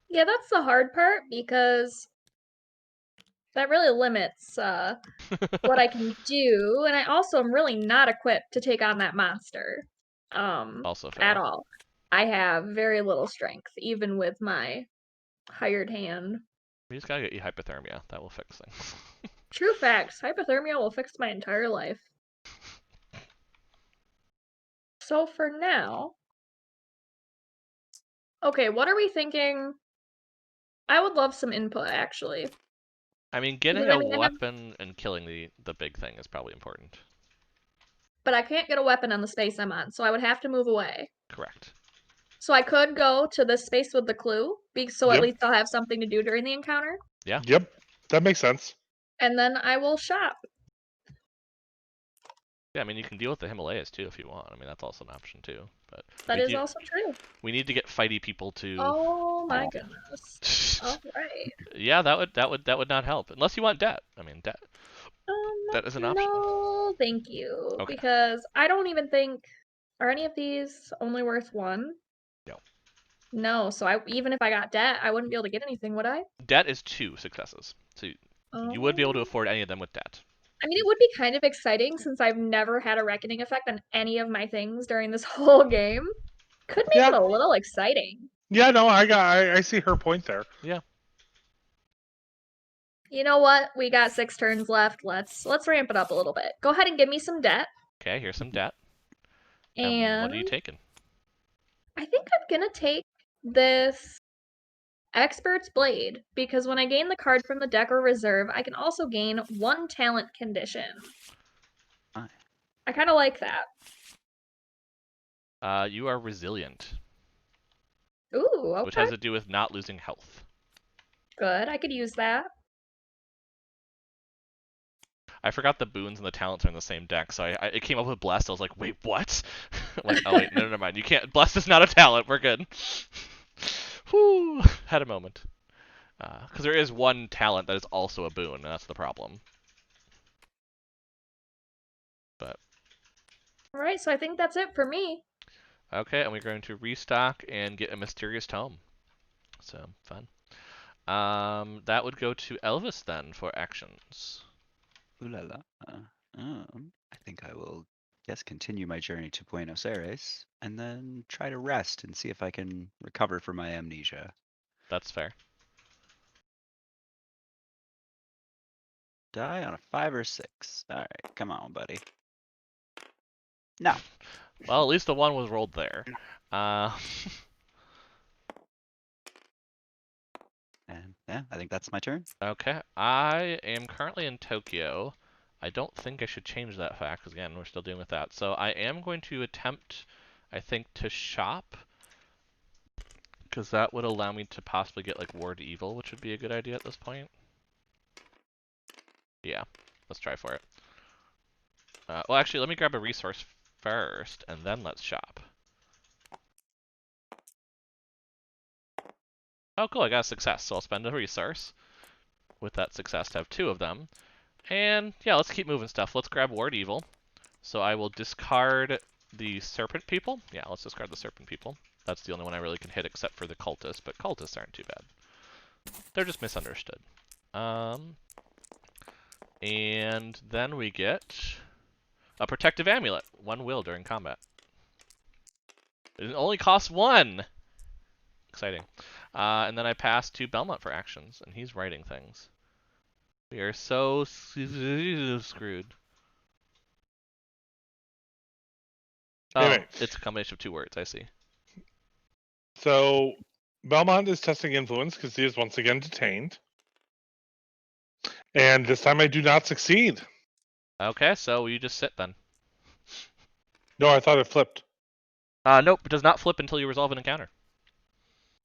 Yeah, that's the hard part, because that really limits what I can do, and I also am really not equipped to take on that monster. Also fair. At all. I have very little strength, even with my hired hand. We just gotta get you hypothermia. That will fix things. True facts. Hypothermia will fix my entire life. So for now... Okay, what are we thinking? I would love some input, actually. I mean, getting Because, a I mean, weapon and killing the big thing is probably important. but I can't get a weapon on the space I'm on, so I would have to move away. Correct. So I could go to the space with the clue, so at Yep. least I'll have something to do during the encounter. Yeah. Yep. That makes sense. And then I will shop. Yeah, I mean, you can deal with the Himalayas too if you want. I mean, that's also an option too. But That is also true. we need to get fighty people to. Oh my goodness. All right. Yeah, that would not help unless you want debt. I mean, debt. That is an option. No, thank you. Okay. Because I don't even think, are any of these only worth 1? No. No, so even if I got debt, I wouldn't be able to get anything, would I? Debt is 2 successes, so you would be able to Oh. afford any of them with debt. I mean, it would be kind of exciting since I've never had a reckoning effect on any of my things during this whole game. Could make it a little exciting. Yeah, no, I see her point there. Yeah. You know what? We got 6 turns left. Let's ramp it up a little bit. Go ahead and give me some debt. Okay, here's some debt. And what are you taking? I think I'm gonna take this Expert's Blade, because when I gain the card from the deck or reserve, I can also gain 1 talent condition. I kind of like that. You are resilient. Ooh, okay. Which has to do with not losing health. Good, I could use that. I forgot the boons and the talents are in the same deck, so it came up with Blessed. I was like, wait, what? I'm like, oh wait, no, never mind. You can't. Blessed is not a talent. We're good. Whew, had a moment. Because there is one talent that is also a boon, and that's the problem. But. Alright, so I think that's it for me. Okay, and we're going to restock and get a mysterious tome. So, fun. That would go to Elvis then for actions. Ooh la la. I think I will, yes, continue my journey to Buenos Aires and then try to rest and see if I can recover from my amnesia. That's fair. Die on a 5 or 6. All right, come on, buddy. No. Well, at least the one was rolled there. And Yeah, I think that's my turn. Okay, I am currently in Tokyo. I don't think I should change that fact, because again, we're still dealing with that. So I am going to attempt, I think, to shop, because that would allow me to possibly get like Ward Evil, which would be a good idea at this point. Yeah, let's try for it. Well, actually, let me grab a resource first, and then let's shop. Oh, cool, I got a success, so I'll spend a resource with that success to have 2 of them. And yeah, let's keep moving stuff. Let's grab Ward Evil. So I will discard the Serpent People. Yeah, let's discard the Serpent People. That's the only one I really can hit except for the Cultists, but Cultists aren't too bad. They're just misunderstood. And then we get a Protective Amulet. 1 will during combat. It only costs 1! Exciting. And then I pass to Belmont for actions, and he's writing things. We are so screwed. Oh, Anyway. it's a combination of 2 words, I see. So Belmont is testing influence because he is once again detained. And this time I do not succeed. Okay, so you just sit then. No, I thought it flipped. Nope, it does not flip until you resolve an encounter.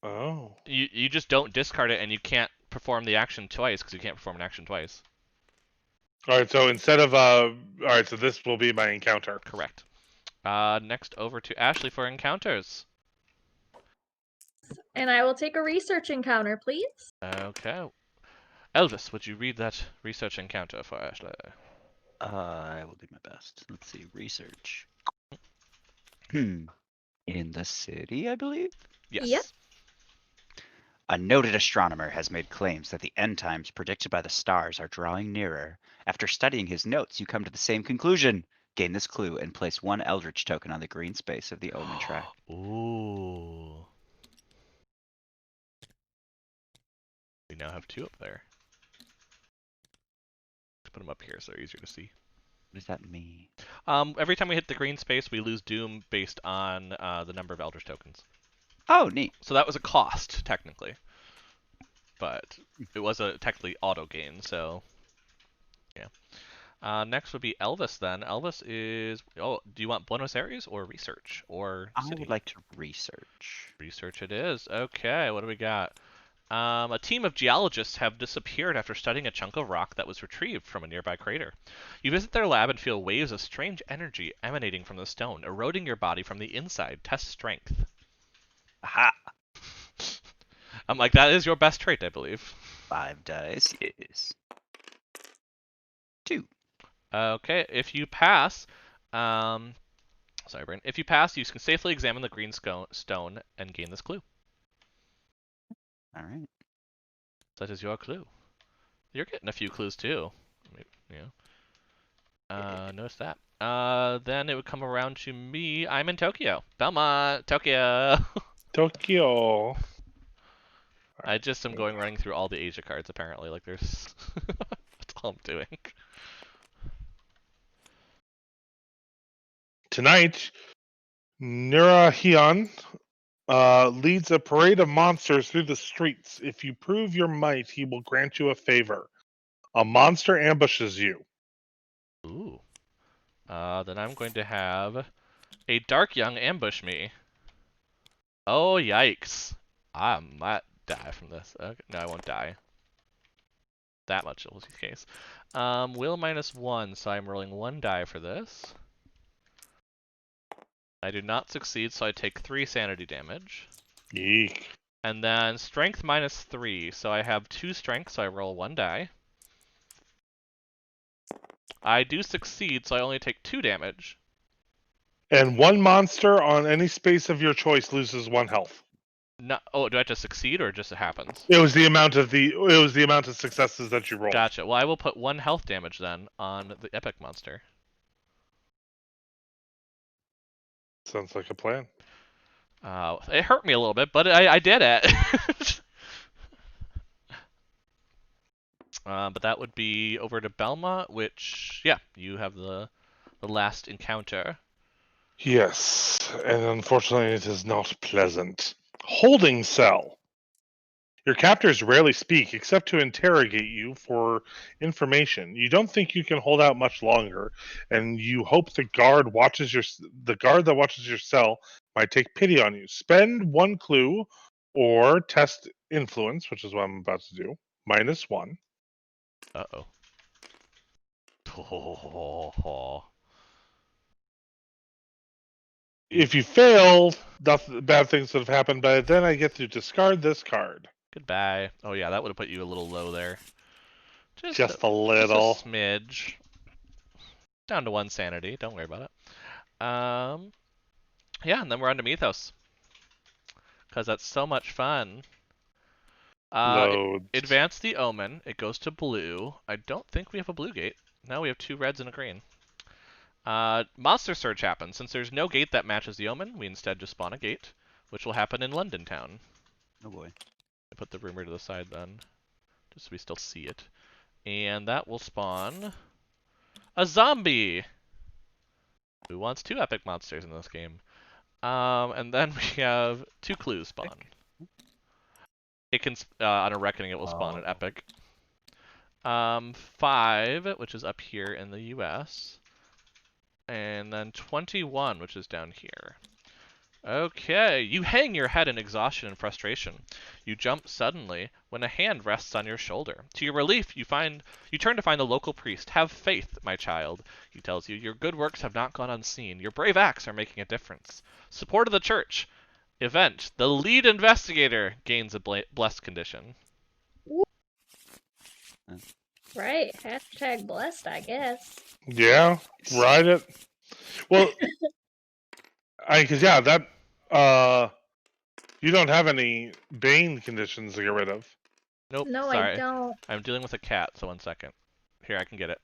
Oh. You just don't discard it, and you can't perform the action twice, because you can't perform an action twice. Alright, so instead of alright, so this will be my encounter. Correct. Next over to Ashley for encounters. And I will take a research encounter, please. Okay. Elvis, would you read that research encounter for Ashley? I will do my best. Let's see. Research. In the city, I believe? Yes. Yep. A noted astronomer has made claims that the end times predicted by the stars are drawing nearer. After studying his notes, you come to the same conclusion. Gain this clue and place 1 Eldritch token on the green space of the Omen track. Ooh. We now have 2 up there. Let's put them up here so they're easier to see. What does that mean? Every time we hit the green space, we lose Doom based on the number of Eldritch tokens. Oh, neat. So that was a cost, technically. But it was a technically auto gain, so yeah. Next would be Elvis then. Elvis is... Oh, do you want Buenos Aires or research or I city? would like to research. Research it is. Okay, what do we got? A team of geologists have disappeared after studying a chunk of rock that was retrieved from a nearby crater. You visit their lab and feel waves of strange energy emanating from the stone, eroding your body from the inside. Test strength. Aha! I'm like, that is your best trait, I believe. 5 dice, yes. 2. Okay, if you pass, sorry, Bryn. If you pass, you can safely examine the green stone and gain this clue. All right. That is your clue. You're getting a few clues too. Yeah. Notice that. Then it would come around to me. I'm in Tokyo. Belmont, Tokyo. Tokyo. I just am running through all the Asia cards apparently. Like there's, that's all I'm doing. Tonight, Nirahion leads a parade of monsters through the streets. If you prove your might, he will grant you a favor. A monster ambushes you. Ooh. Then I'm going to have a Dark Young ambush me. Oh, yikes. I might die from this. Okay. No, I won't die. That much was the case. Will -1, so I'm rolling 1 die for this. I do not succeed, so I take 3 sanity damage. Eek. And then strength -3, so I have 2 strength, so I roll 1 die. I do succeed, so I only take 2 damage. And 1 monster on any space of your choice loses 1 health. No, oh, do I have to succeed, or it just happens? It was the amount of successes that you rolled. Gotcha. Well, I will put 1 health damage then on the epic monster. Sounds like a plan. It hurt me a little bit, but I did it. But that would be over to Belmont, which, yeah, you have the last encounter. Yes, and unfortunately it is not pleasant. Holding cell. Your captors rarely speak except to interrogate you for information. You don't think you can hold out much longer, and you hope the guard that watches your cell might take pity on you. Spend 1 clue or test influence, which is what I'm about to do, -1. Uh-oh. Oh. If you fail, bad things would have happened, but then I get to discard this card. Goodbye. Oh yeah, that would have put you a little low there. Just a little. Just a smidge. Down to 1 sanity. Don't worry about it. Yeah, and then we're on to Mythos. Because that's so much fun. Loads. Advance the Omen. It goes to blue. I don't think we have a blue gate. No, we have 2 reds and a green. Monster Surge happens. Since there's no gate that matches the Omen, we instead just spawn a gate, which will happen in London Town. Oh boy. I put the rumor to the side then, just so we still see it. And that will spawn a zombie! Who wants 2 epic monsters in this game? And then we have 2 clues spawn. It can, on a reckoning, it will spawn an epic. 5, which is up here in the US. And then 21, which is down here. Okay, you hang your head in exhaustion and frustration. You jump suddenly when a hand rests on your shoulder. To your relief, you turn to find the local priest. Have faith, my child, he tells you. Your good works have not gone unseen. Your brave acts are making a difference. Support of the church. Event. The lead investigator gains a blessed condition. Right. Hashtag blessed, I guess. Yeah, ride it. Well, because yeah, that you don't have any Bane conditions to get rid of. Nope, No, sorry. I don't. I'm dealing with a cat, so 1 second. Here, I can get it.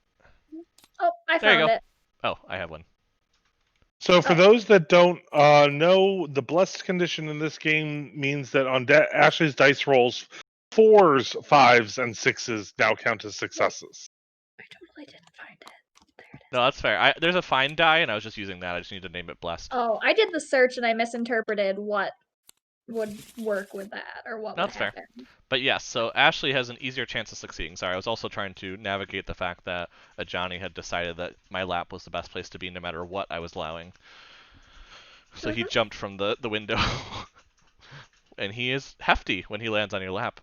Oh, I There you found go. it. Oh, I have one. So for those that don't know, the blessed condition in this game means that on Ashley's dice rolls, 4s, 5s, and 6s now count as successes. I totally didn't find it. There it is. No, that's fair. There's a find die, and I was just using that. I just need to name it blessed. Oh, I did the search and I misinterpreted what would work with that or what That's would fair. happen. But yes, so Ashley has an easier chance of succeeding. Sorry, I was also trying to navigate the fact that Johnny had decided that my lap was the best place to be no matter what I was allowing. So he jumped from the window. And he is hefty when he lands on your lap.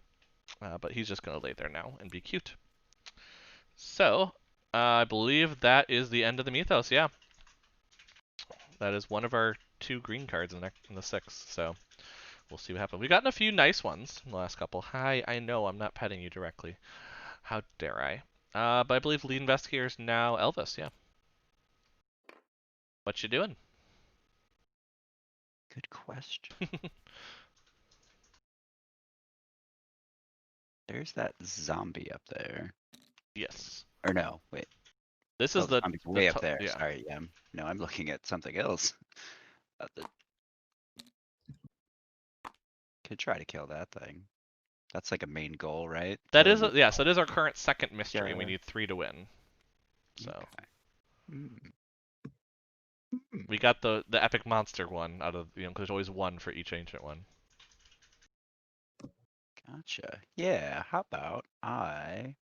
But he's just going to lay there now and be cute. So, I believe that is the end of the Mythos, yeah. That is one of our 2 green cards in the 6, so we'll see what happens. We've gotten a few nice ones in the last couple. Hi, I know I'm not petting you directly. How dare I? But I believe lead investigator is now Elvis, yeah. What you doing? Good question. There's that zombie up there. Yes. Or no, wait. This is the zombie's way up there. Yeah. Sorry, yeah. No, I'm looking at something else. Could try to kill that thing. That's like a main goal, right? That is, yes, that is our current second mystery, and we Yeah. need 3 to win. So Okay. we got the epic monster one out of, because there's always 1 for each ancient one. Gotcha. Yeah, how about I...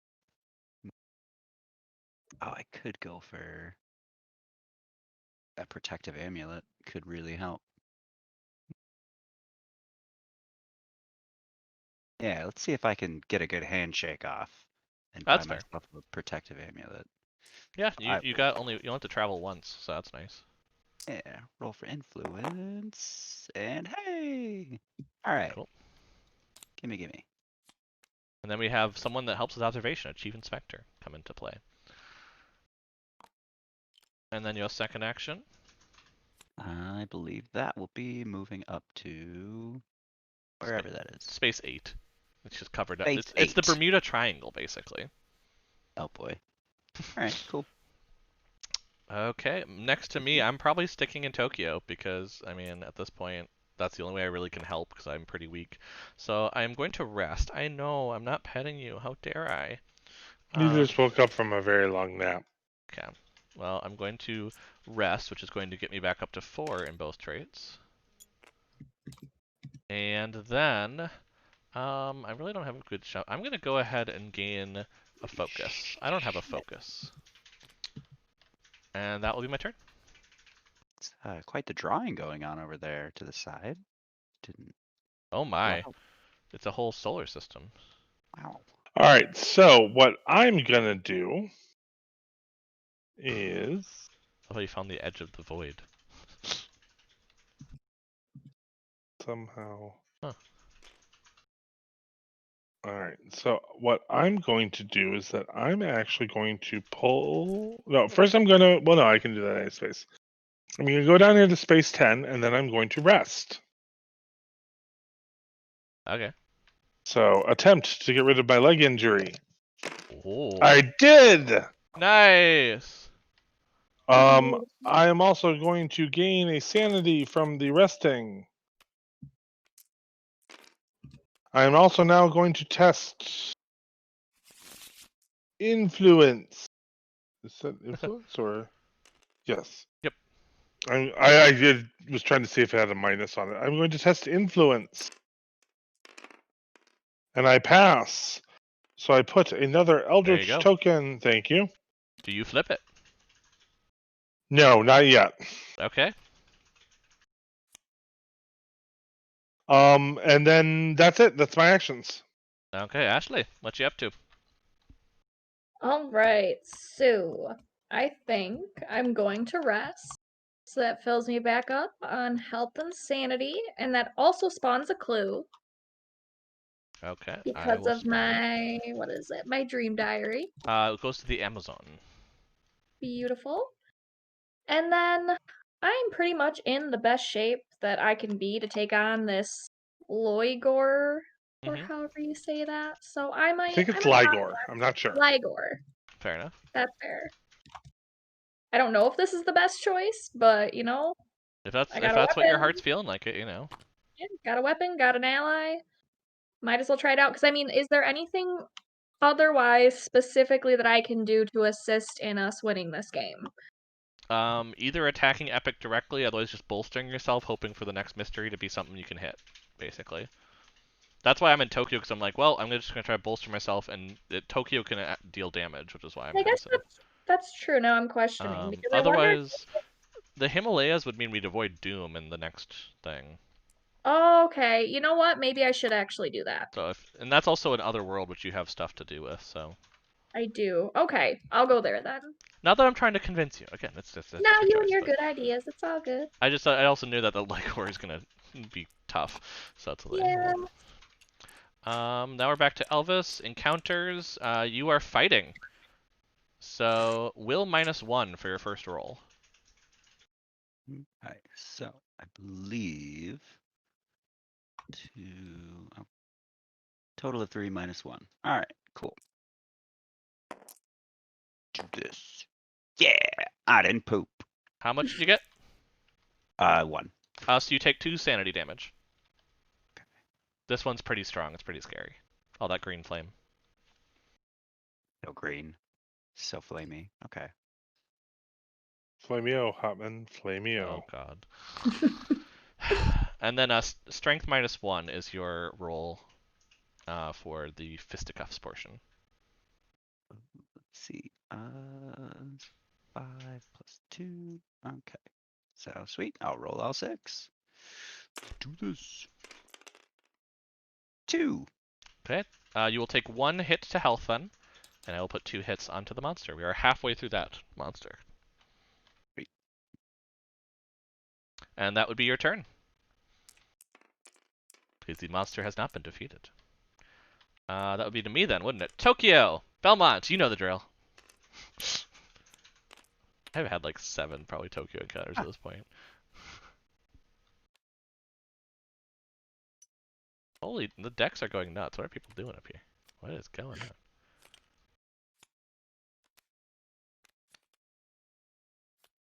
Oh, I could go for... That protective amulet could really help. Yeah, let's see if I can get a good handshake off and That's buy fair. myself a protective amulet. Yeah, you don't have to travel once, so that's nice. Yeah, roll for influence, and hey! Alright. Cool. Gimme. And then we have someone that helps with observation, a chief inspector, come into play. And then your second action. I believe that will be moving up to wherever that is. Space 8. It's just covered up. Space It's the 8. Bermuda Triangle, basically. Oh boy. Alright, cool. Okay, next to me, I'm probably sticking in Tokyo because, I mean, at this point, that's the only way I really can help because I'm pretty weak. So I'm going to rest. I know, I'm not petting you. How dare I? You just woke up from a very long nap. Okay. Well, I'm going to rest, which is going to get me back up to 4 in both traits. And then I really don't have a good shot. I'm gonna go ahead and gain a focus. I don't have a focus. And that will be my turn. It's quite the drawing going on over there to the side. Didn't. Oh my. Wow. It's a whole solar system. Wow. All right. So what I'm gonna do is Oh, you found the edge of the void. somehow. Huh. All right. So what I'm going to do is that I'm actually going to pull. No, first I'm gonna. Well, no, I can do that in space. I'm gonna go down here to space 10, and then I'm going to rest. Okay. So attempt to get rid of my leg injury. Oh. I did. Nice. I am also going to gain a sanity from the resting. I am also now going to test influence. Is that influence or yes? Yep. I was trying to see if it had a minus on it. I'm going to test influence, and I pass. So I put another There you Eldritch go. token. Thank you. Do you flip it? No, not yet. Okay. And then that's it. That's my actions. Okay, Ashley, what you up to? All right, so I think I'm going to rest. So that fills me back up on health and sanity, and that also spawns a clue Okay, I because will of spawn. my, what is it, my dream diary. It goes to the Amazon. Beautiful. And then I'm pretty much in the best shape that I can be to take on this Loigor, or Mm-hmm. however you say that. So I I think it's might Ligor. I'm not sure. Ligor. Fair enough. That's fair. I don't know if this is the best choice, but you know, If that's I got a what your weapon. heart's feeling like it, you know. Yeah, got a weapon, got an ally. Might as well try it out. Because I mean, is there anything otherwise specifically that I can do to assist in us winning this game? Either attacking Epic directly, otherwise just bolstering yourself, hoping for the next mystery to be something you can hit, basically. That's why I'm in Tokyo, because I'm like, well, I'm just going to try to bolster myself, and Tokyo can deal damage, which is why I'm I guess passing. that's true. Now I'm questioning because I wonder. Otherwise, the Himalayas would mean we'd avoid Doom in the next thing. Oh, okay, you know what? Maybe I should actually do that. So and that's also an other world which you have stuff to do with. So I do. Okay, I'll go there then. not that I'm trying to convince you. Again, it's just Now your you choice, and your but good ideas. It's all good. I also knew that the Lycor is gonna be tough. So that's the Yeah. thing. Now we're back to Elvis encounters. You are fighting. So will -1 for your first roll. Alright, so I believe two, oh, total of 3 minus 1. Alright, cool. Do this. Yeah, I didn't poop. How much did you get? 1. So you take 2 sanity damage. Okay. This one's pretty strong. It's pretty scary. All that green flame. So green. So flamey. Okay. Flameo, Hotman. Flameo. Oh god. And then strength -1 is your roll for the fisticuffs portion. Let's see. 5 plus 2. Okay. So sweet. I'll roll all 6. Let's do this. 2. Okay. You will take 1 hit to health then, and I will put 2 hits onto the monster. We are halfway through that monster. Sweet. And that would be your turn. Because the monster has not been defeated. That would be to me then, wouldn't it? Tokyo! Belmont, you know the drill. I've had like 7 probably Tokyo encounters at this point. Holy, the decks are going nuts. What are people doing up here? What is going on?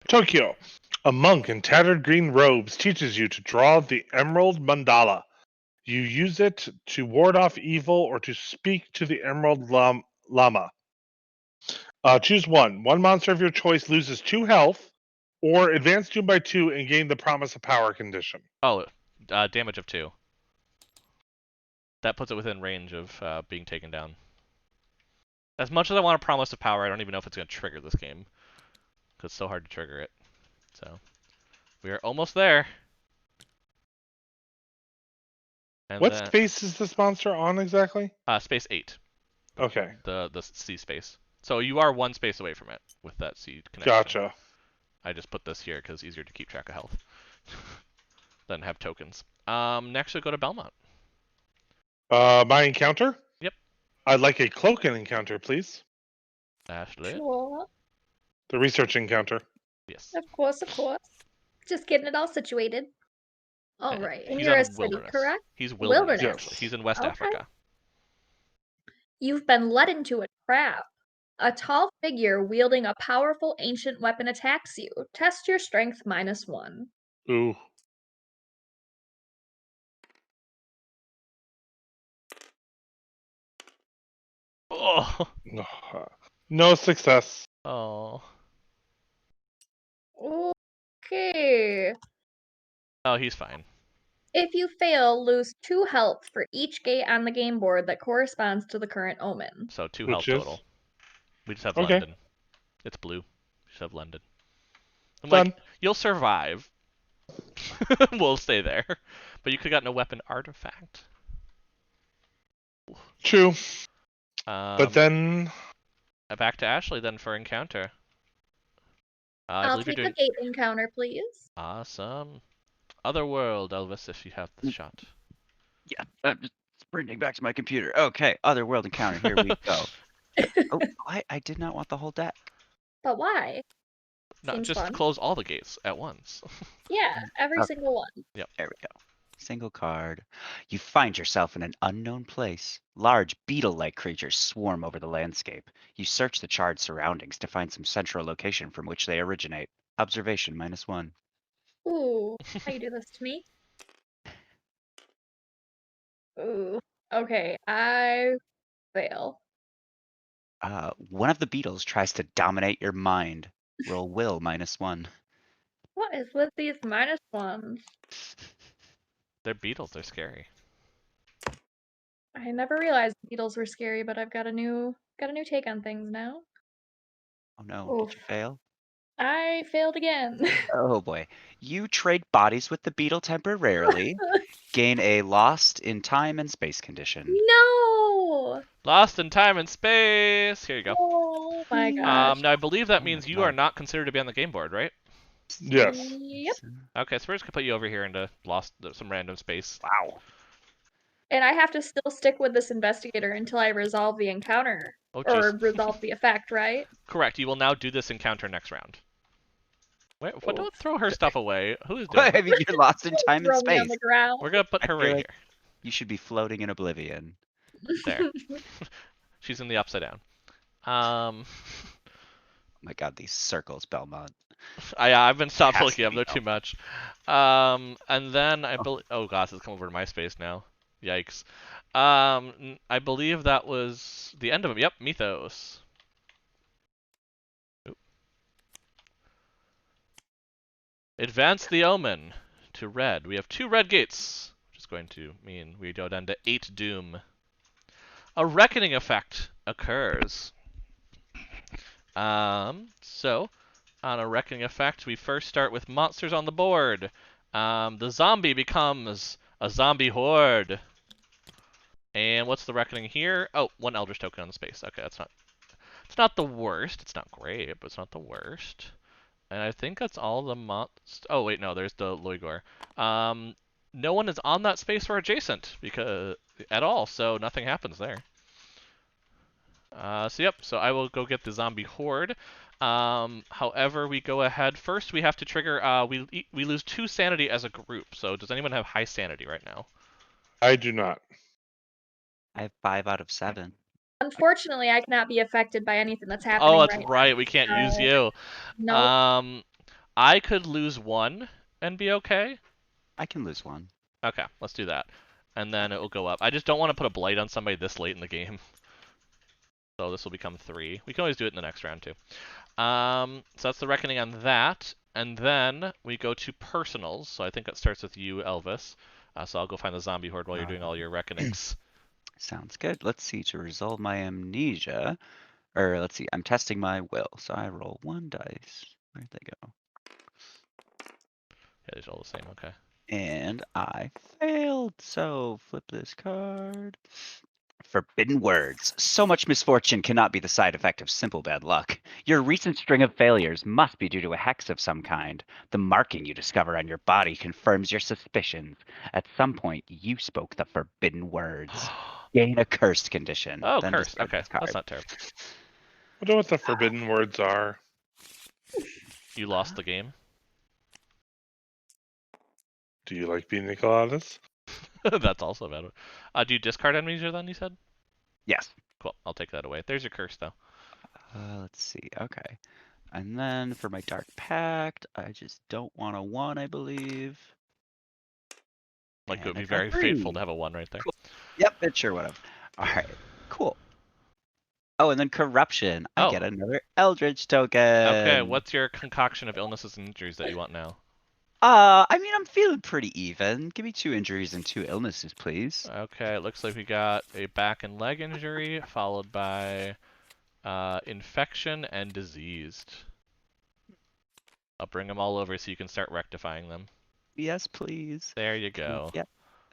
Tokyo. A monk in tattered green robes teaches you to draw the emerald mandala. You use it to ward off evil or to speak to the emerald llama. Choose one. One monster of your choice loses 2 health, or advance Doom by 2 and gain the promise of power condition. Oh, damage of 2. That puts it within range of being taken down. As much as I want to promise of power, I don't even know if it's going to trigger this game. Because it's so hard to trigger it. So, we are almost there. And What then, space is this monster on exactly? space 8. Okay, The C space. So you are one space away from it with that C connection. gotcha. I just put this here because it's easier to keep track of health. Than have tokens. Next we'll go to Belmont. My encounter? Yep. I'd like a cloak encounter, please. Ashley? Sure. The research encounter. Yes. Of course, of course. Just getting it all situated. All right. And He's you're on a city, wilderness. correct? He's wilderness, Wilderness. actually. He's in West Okay. Africa. You've been led into a trap. A tall figure wielding a powerful ancient weapon attacks you. Test your strength -1. Ooh. Oh. No success. Oh. Okay. Oh, he's fine. If you fail, lose 2 health for each gate on the game board that corresponds to the current omen. So 2 Which health is? total. We just have Okay. London. It's blue. We just have London. I'm Done. like, you'll survive. We'll stay there. But you could have gotten a weapon artifact. True. But then Back to Ashley then for encounter. I I'll believe you're take doing a gate encounter, please. awesome. Otherworld, Elvis, if you have the shot. Yeah, I'm just sprinting back to my computer. Okay, otherworld encounter. Here we go. Oh, I did not want the whole deck. But why? No, Seems just fun. close all the gates at once. Yeah, every Okay. single one. There we go. Single card. You find yourself in an unknown place. Large beetle-like creatures swarm over the landscape. You search the charred surroundings to find some central location from which they originate. Observation -1. Ooh, how you do this to me? Ooh. Okay, I fail. One of the beetles tries to dominate your mind. Roll will -1. What is with these -1s? They're beetles, they're scary. I never realized beetles were scary, but I've got a new take on things now. Oh no, Oof. did you fail? I failed again. Oh boy. You trade bodies with the beetle temporarily. Gain a lost in time and space condition. No! Lost in time and space. Here you go. Oh my gosh. Now I believe that Oh means my you are God. not considered to be on the game board, right? yes. Yep. Okay, so we're just gonna put you over here into some random space. Wow. And I have to still stick with this investigator until I resolve the encounter. Oh, Or jeez. resolve the effect, right? Correct. You will now do this encounter next round. Wait, Oh. don't throw her stuff away. Who is doing I that? mean, you're lost in time and Throw me on space. the ground. We're gonna put I her feel right like- here. You should be floating in oblivion. There. She's in the upside down. Oh my god, these circles, Belmont. I've been stopped Has looking to at them. be They're too much. And then I believe. Oh gosh, it's come over to my space now. Yikes. I believe that was the end of them. Yep, Mythos. Oop. Advance the Omen to red. We have 2 red gates, which is going to mean we go down to 8 doom. A reckoning effect occurs. So on a reckoning effect, we first start with monsters on the board. The zombie becomes a zombie horde. And what's the reckoning here? Oh, 1 Eldritch token on the space. Okay, it's not the worst. It's not great, but it's not the worst. And I think that's all the oh wait, no, there's the Loigor. No one is on that space or adjacent at all, so nothing happens there. So I will go get the zombie horde. However, we go ahead. First, we have to trigger. We lose 2 sanity as a group. So does anyone have high sanity right now? I do not. I have 5 out of 7. Unfortunately, I cannot be affected by anything that's happening Oh, that's right right. We can't use you. now. Nope. I could lose 1 and be okay. I can lose 1. Okay, let's do that. And then it will go up. I just don't want to put a blight on somebody this late in the game. So this will become 3. We can always do it in the next round too. So that's the reckoning on that. And then we go to personals. So I think that starts with you, Elvis. So I'll go find the zombie horde while you're doing all your reckonings. Sounds good. Let's see, to resolve my amnesia, or let's see, I'm testing my will. So I roll 1 dice. Where'd they go? Yeah, these are all the same. Okay. And I failed. So flip this card. Forbidden words. So much misfortune cannot be the side effect of simple bad luck. Your recent string of failures must be due to a hex of some kind. The marking you discover on your body confirms your suspicions. At some point, you spoke the forbidden words. Gain a cursed condition. Oh, Then cursed. discard Okay, this card. that's not terrible. I don't know what the forbidden words are. You lost the game. Do you like being Nicoladas? That's also bad. Do you discard amnesia then, you said? Yes. Cool, I'll take that away. There's your curse, though. Let's see. Okay. And then for my Dark Pact, I just don't want a 1, I believe. Like, it And would I be got very 3. fateful to have a 1 right there. Cool. Yep, it sure would have. All right. Cool. Oh, and then corruption. I get another Eldritch token. Okay, what's your concoction of illnesses and injuries that you want now? I mean, I'm feeling pretty even. Give me 2 injuries and 2 illnesses, please. Okay, it looks like we got a back and leg injury, followed by infection and diseased. I'll bring them all over so you can start rectifying them. Yes, please. There you go. Yep.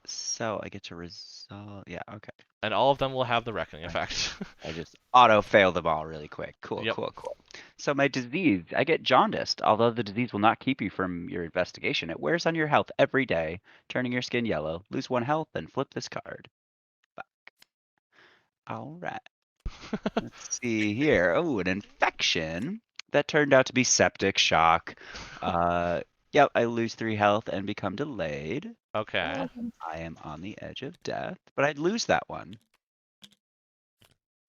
So I get to resolve. Yeah, okay. And all of them will have the reckoning effect. I just auto-fail them all really quick. Cool, Yep. cool. So my disease, I get jaundiced. Although the disease will not keep you from your investigation, it wears on your health every day, turning your skin yellow. Lose 1 health, then flip this card. Back. All right. Let's see here. Oh, an infection. That turned out to be septic shock. Yep, I lose 3 health and become delayed. Okay. I am on the edge of death, but I'd lose that one.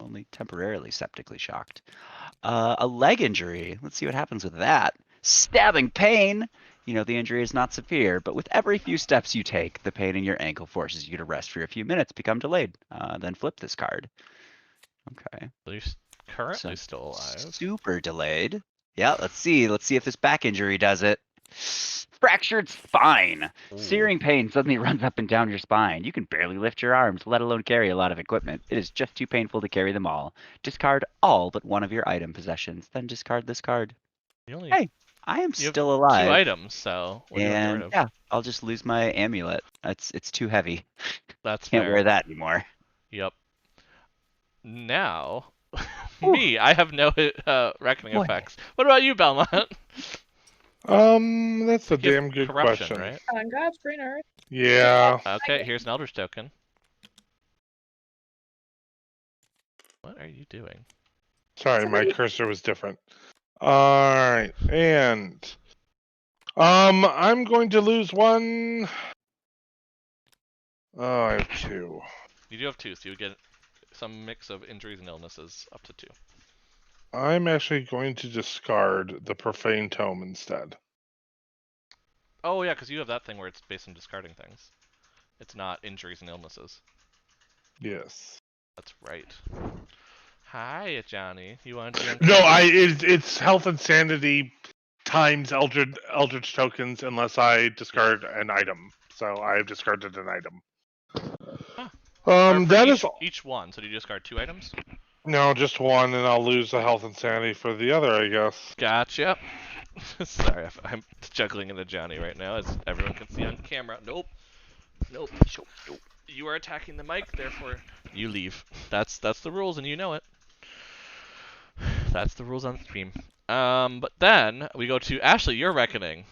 Only temporarily septically shocked. A leg injury. Let's see what happens with that. Stabbing pain. You know, the injury is not severe, but with every few steps you take, the pain in your ankle forces you to rest for a few minutes, become delayed. Then flip this card. Okay. So you're currently So, still alive. Super delayed. Yeah, let's see. Let's see if this back injury does it. Fractured spine. Ooh. Searing pain suddenly runs up and down your spine. You can barely lift your arms, let alone carry a lot of equipment. It is just too painful to carry them all. Discard all but one of your item possessions, then discard this card. Hey, I am still alive. 2 items, so what do you want to get rid of? Yeah, I'll just lose my amulet. It's too heavy. That's Can't fair. wear that anymore. Yep. Now, I have no reckoning effects. What about you, Belmont? That's a You have damn good corruption, question. right? On God's green earth. Yeah. Okay, here's an Eldritch token. What are you doing? Sorry, my cursor was different. Alright, and I'm going to lose 1. Oh, I have 2. You do have 2, so you get some mix of injuries and illnesses up to 2. I'm actually going to discard the profane tome instead. Oh yeah, because you have that thing where it's based on discarding things. It's not injuries and illnesses. Yes. That's right. Hi, Johnny. You want to? No, it's health and sanity times Eldritch tokens unless I discard an item. So I've discarded an item. Huh. That is each one. So do you discard 2 items? no, just 1, and I'll lose the health and sanity for the other, I guess. Gotcha. Sorry, I'm juggling into Johnny right now, as everyone can see on camera. Nope. You are attacking the mic, therefore you leave. That's the rules, and you know it. That's the rules on stream. But then we go to Ashley. Your reckoning.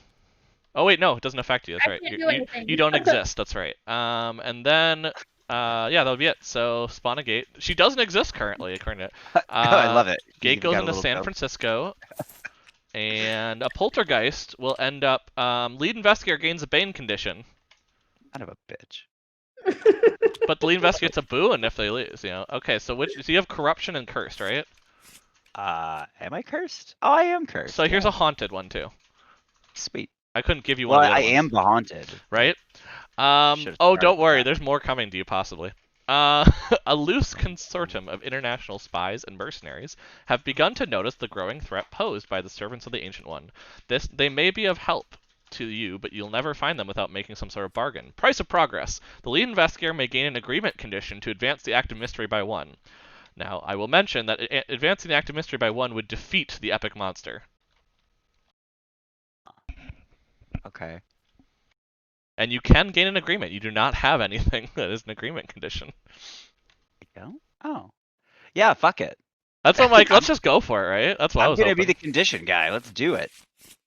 Oh wait, no, it doesn't affect you. That's right. can't do anything. You don't exist. That's right. And then yeah, that'll be it. So spawn a gate. She doesn't exist currently, according to. I love it. Gate goes into San Francisco. And a poltergeist will end up. Lead investigator gains a bane condition. Kind of a bitch. But the lead investigator's a boon if they lose. You know. Okay, so you have corruption and cursed, right? Am I cursed? Oh, I am cursed. So here's a haunted one too. Sweet. I couldn't give you Well, one. Of the I other am ones, the haunted. right? Should've Oh, started don't with worry. that. There's more coming to you possibly. A loose consortium of international spies and mercenaries have begun to notice the growing threat posed by the servants of the Ancient One. They may be of help to you, but you'll never find them without making some sort of bargain. Price of progress. The lead investigator may gain an agreement condition to advance the active mystery by 1. Now, I will mention that advancing the active mystery by 1 would defeat the epic monster. Okay. And you can gain an agreement. You do not have anything that is an agreement condition. You don't? Oh. Yeah, fuck it. That's what I'm like, let's just go for it, right? That's what I I'm was gonna hoping. be the condition guy. Let's do it.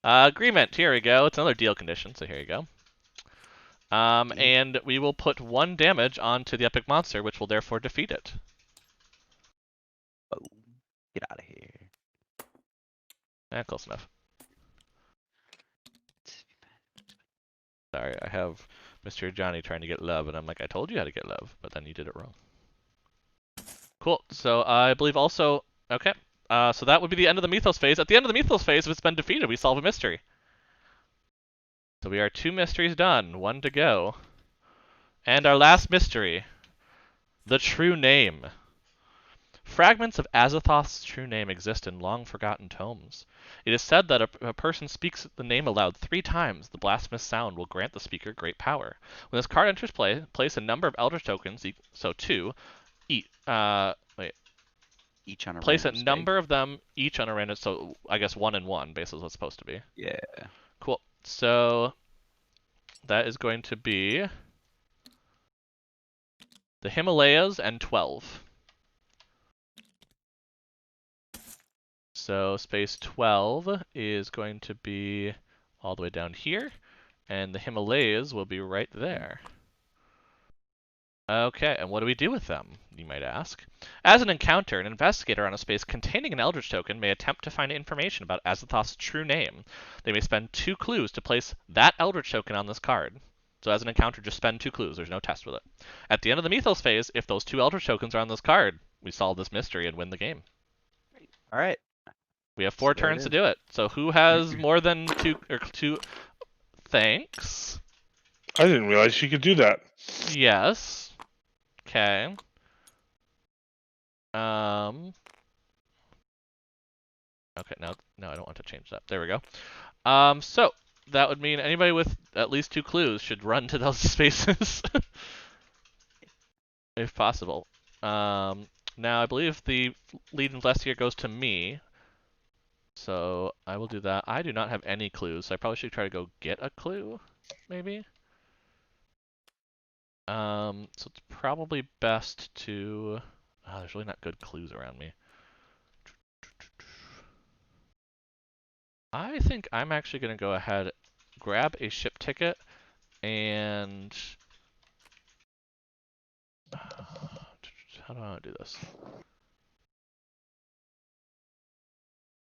Agreement. Here we go. It's another deal condition, so here you go. And we will put 1 damage onto the epic monster, which will therefore defeat it. Oh, get out of here. Close enough. Sorry, I have Mr. Johnny trying to get love, and I'm like, I told you how to get love, but then you did it wrong. Cool. So I believe also, okay. So that would be the end of the Mythos phase. At the end of the Mythos phase, if it's been defeated, we solve a mystery. So we are 2 mysteries done, 1 to go. And our last mystery, the true name. Fragments of Azathoth's true name exist in long-forgotten tomes. It is said that a person speaks the name aloud 3 times, the blasphemous sound will grant the speaker great power. When this card enters play, place a number of Eldritch tokens, so 2, each on a place a number of them each on a random, so I guess 1 and 1, basically is what's supposed to be. Yeah. Cool. So that is going to be the Himalayas and 12. So space 12 is going to be all the way down here, and the Himalayas will be right there. Okay, and what do we do with them, you might ask? As an encounter, an investigator on a space containing an Eldritch token may attempt to find information about Azathoth's true name. They may spend 2 clues to place that Eldritch token on this card. So as an encounter, just spend 2 clues. There's no test with it. At the end of the Mythos phase, if those 2 Eldritch tokens are on this card, we solve this mystery and win the game. All right. We have 4 turns to do it. So who has more than 2 or 2? Thanks. I didn't realize you could do that. Yes. Okay. Okay, no, I don't want to change that. There we go. So that would mean anybody with at least 2 clues should run to those spaces, if possible. Now I believe the lead investigator goes to me, so I will do that. I do not have any clues, so I probably should try to go get a clue, maybe. So it's probably best to. There's really not good clues around me. I think I'm actually going to go ahead, grab a ship ticket, and how do I want to do this?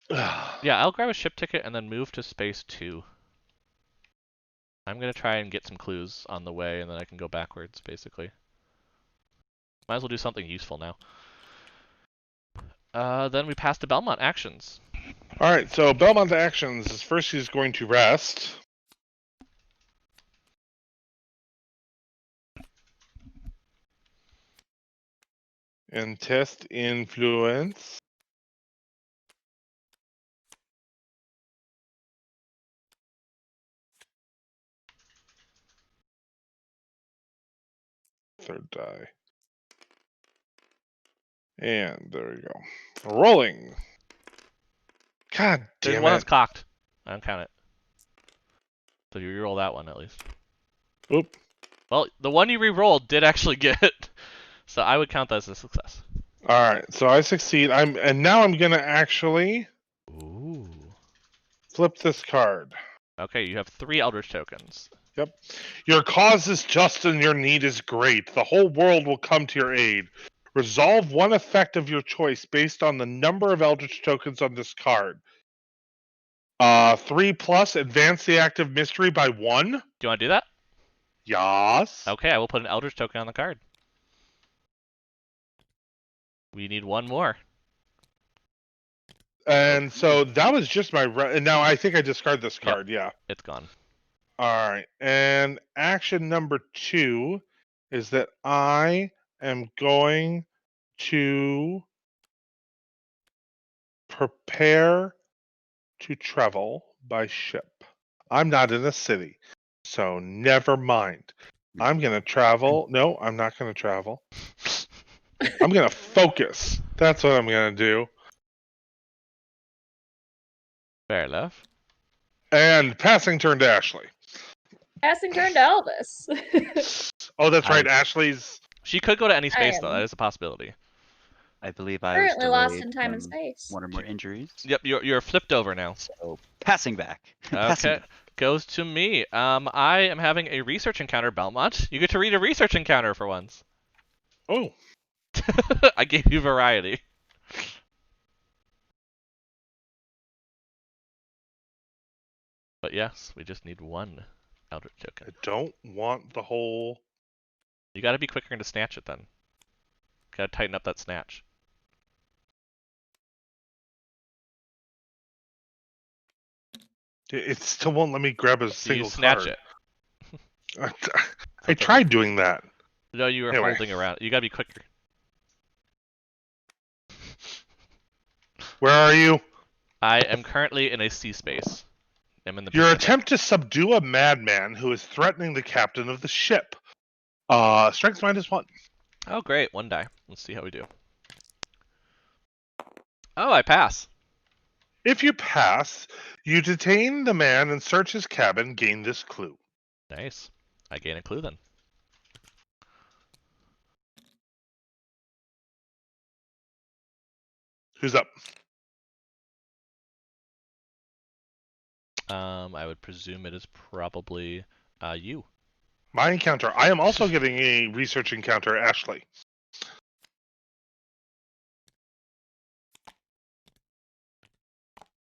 Yeah, I'll grab a ship ticket and then move to space 2. I'm going to try and get some clues on the way, and then I can go backwards, basically. Might as well do something useful now. Then we pass to Belmont actions. All right, so Belmont actions is first he's going to rest. And test influence. Third die. And there we go. Rolling. God There's damn one it. that's cocked. I don't count it. So you reroll that one at least. Oop. Well, the one you rerolled did actually get it. So I would count that as a success. All right, so I succeed. And now I'm gonna actually flip this card. Okay, you have 3 Eldritch tokens. Yep. Your cause is just and your need is great. The whole world will come to your aid. Resolve one effect of your choice based on the number of Eldritch tokens on this card. 3+, advance the active mystery by 1. Do you want to do that? Yes. Okay, I will put an Eldritch token on the card. We need 1 more. And so that was just my... And now I think I discard this card, yeah. It's gone. All right. And action number 2 is that I am going to prepare to travel by ship. I'm not in a city, so never mind. I'm gonna travel. No, I'm not gonna travel. I'm gonna focus. That's what I'm gonna do. Fair enough. And passing turn to Ashley. Passing turn to Elvis. Oh, that's right. I- Ashley's. She could go to any space, though. am That is a possibility. I believe I was currently lost delayed in time and from space. one or more injuries. Yep, you're flipped over now. So passing back. Passing Okay, back. goes to me. I am having a research encounter, Belmont. You get to read a research encounter for once. Oh, I gave you variety. But yes, we just need one Eldritch I token. don't want the whole. You gotta be quicker to snatch it then. Gotta tighten up that snatch. It still won't let me grab a You single snatch card. it. I tried doing that. No, you were Anyway. holding around. You gotta be quicker. Where are you? I am currently in a sea space. I'm in the Your Pacific. attempt to subdue a madman who is threatening the captain of the ship. Strength -1. Oh, great. One die. Let's see how we do. Oh, I pass. If you pass, you detain the man and search his cabin, gain this clue. Nice. I gain a clue then. Who's up? I would presume it is probably you. My encounter. I am also getting a research encounter, Ashley.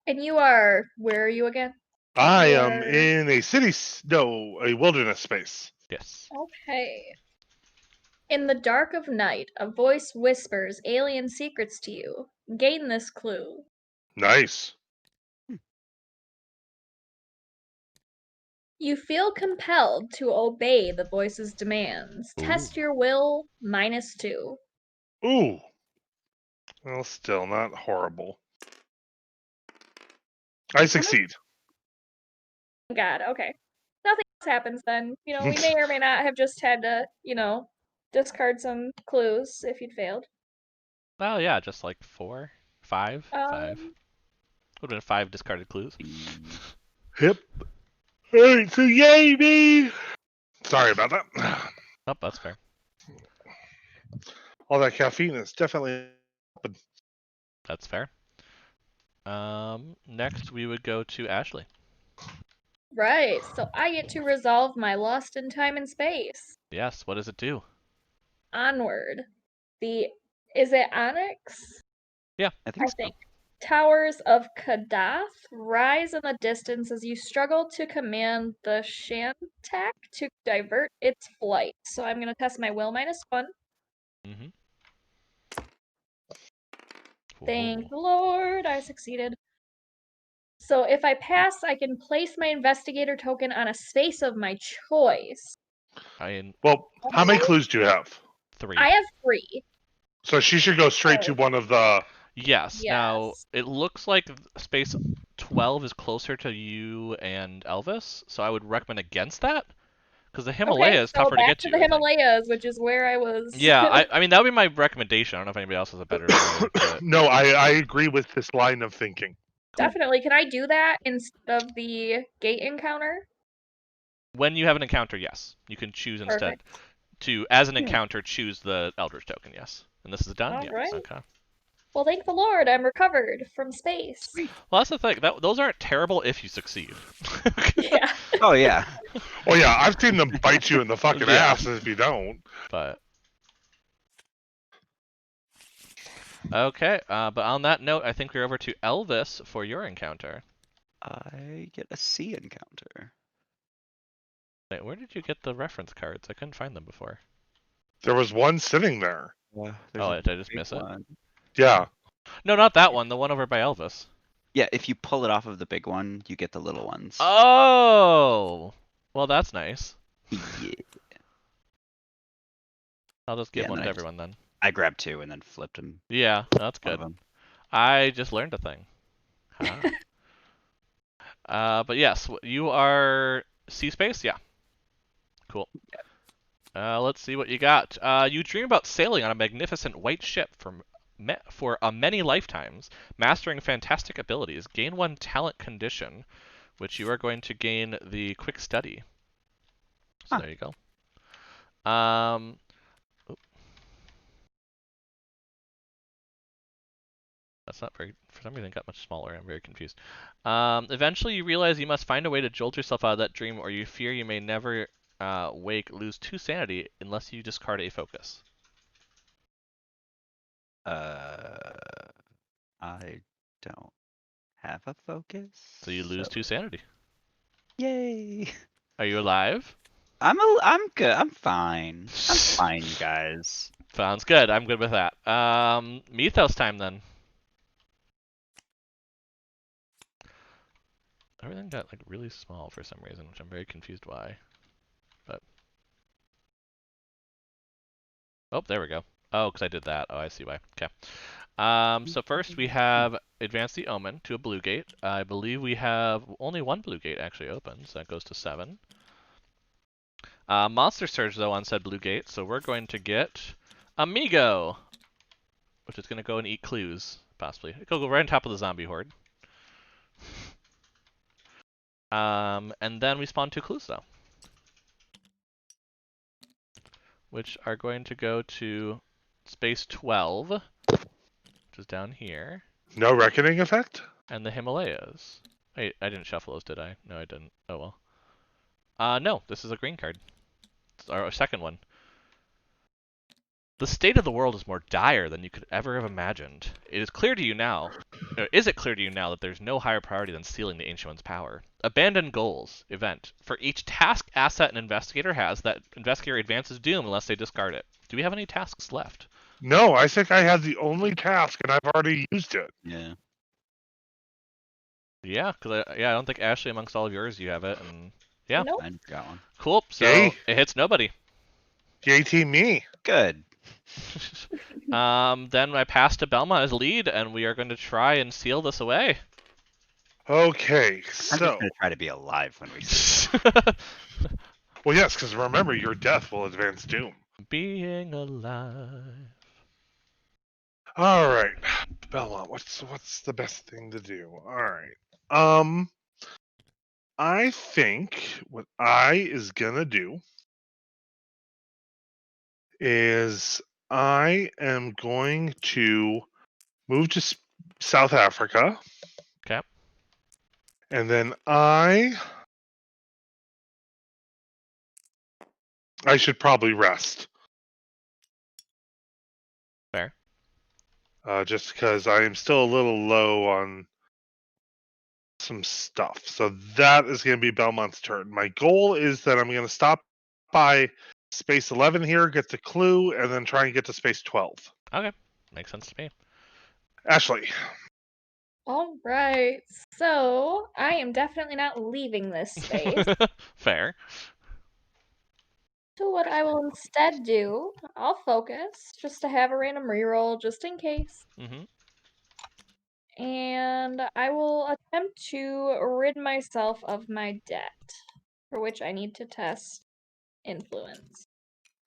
And you are, where are you again? I You am are- in a a wilderness space. Yes. Okay. In the dark of night, a voice whispers alien secrets to you. Gain this clue. Nice. You feel compelled to obey the voice's demands. Ooh. Test your will, -2. Ooh. Well, still not horrible. I succeed. God, okay. Nothing else happens then. We may or may not have just had to, discard some clues if you'd failed. Oh yeah, just like 4, 5, 5. Um, Would have been 5 discarded clues. Yep. Alright, so yay me! Sorry about that. Oh, that's fair. All that caffeine is definitely. That's fair. Next we would go to Ashley. right, so I get to resolve my lost in time and space. Yes, what does it do? Onward. Is it Onyx? Yeah. I think I so. think. Towers of Kadath rise in the distance as you struggle to command the Shantak to divert its flight. So I'm going to test my will -1. Mm-hmm. Thank the Lord, I succeeded. So if I pass, I can place my investigator token on a space of my choice. Well, how many clues do you have? 3. I have 3. So she should go straight to one of the. Yes. Now, Yes. it looks like space 12 is closer to you and Elvis, so I would recommend against that. Because the Himalaya is so tougher to back get to to. the I think. Himalayas, which is where I was. Yeah, I mean, that would be my recommendation. I don't know if anybody else has a better way, but No, I agree with this line of thinking. Definitely. Can I do that instead of the gate encounter? when you have an encounter, yes. You can choose instead Perfect. to, as an encounter, choose the Eldritch token, yes. And this is done? All Yes. right. Okay. Well, thank the Lord, I'm recovered from space. Well, that's the thing. Those aren't terrible if you succeed. Yeah. Oh yeah. Oh yeah, I've seen them bite you in the fucking Yeah. ass if you don't. But okay, but on that note, I think we're over to Elvis for your encounter. I get a C encounter. Wait, where did you get the reference cards? I couldn't find them before. There was one sitting there. There's Oh, a did I just big miss it? one. Yeah. No, not that one. The one over by Elvis. Yeah, if you pull it off of the big one, you get the little ones. Oh, well, that's nice. Yeah. I'll just give Yeah, one and to then everyone then. I grabbed 2 and then flipped them. Yeah, that's One good. of them. I just learned a thing. But yes, you are sea space. Yeah. Cool. Let's see what you got. You dream about sailing on a magnificent white ship for many lifetimes, mastering fantastic abilities. Gain 1 talent condition, which you are going to gain the quick study. So there you go. That's not very, for some reason, it got much smaller. I'm very confused. Eventually, you realize you must find a way to jolt yourself out of that dream, or you fear you may never lose 2 sanity unless you discard a focus. I don't have a focus. So you lose 2 sanity. Yay! Are you alive? I'm good. I'm fine. I'm fine, you guys. Sounds good. I'm good with that. Mythos time then. Everything got like really small for some reason, which I'm very confused why. But oh, there we go. Oh, because I did that. Oh, I see why. Okay. So first we have advance the omen to a blue gate. I believe we have only 1 blue gate actually open, so that goes to 7. Monster Surge though on said blue gate, so we're going to get Amigo, which is going to go and eat clues possibly. It'll go right on top of the zombie horde. And then we spawn 2 clues though, which are going to go to space 12, which is down here, No reckoning effect? and the Himalayas. Wait, I didn't shuffle those, did I? No, I didn't. Oh well. No, this is a green card. It's our second one. The state of the world is more dire than you could ever have imagined. It is clear to you now, or is it clear to you now that there's no higher priority than sealing the Ancient One's power? Abandon goals event. For each task, asset an investigator has, that investigator advances doom unless they discard it. Do we have any tasks left? No, I think I had the only task and I've already used it. Yeah. Yeah, because I don't think Ashley, amongst all of yours, you have it, and yeah, Nope. I forgot one. cool. So Yay. it hits nobody. Yay team me. Good. Then I pass to Belmont as lead, and we are going to try and seal this away. Okay, I'm just so gonna try to be alive when we see. well, yes, because remember, your death will advance doom. Being alive. All right, Belmont, what's the best thing to do? All right, I think what I is gonna do is I am going to move to South Africa, Okay. and then I should probably rest. Fair. Just because I am still a little low on some stuff. So that is going to be Belmont's turn. My goal is that I'm going to stop by space 11 here, get the clue, and then try and get to space 12. Okay. Makes sense to me. Ashley. All right. So I am definitely not leaving this space. Fair. So what I will instead do, I'll focus just to have a random reroll just in case. Mm-hmm. And I will attempt to rid myself of my debt, for which I need to test influence.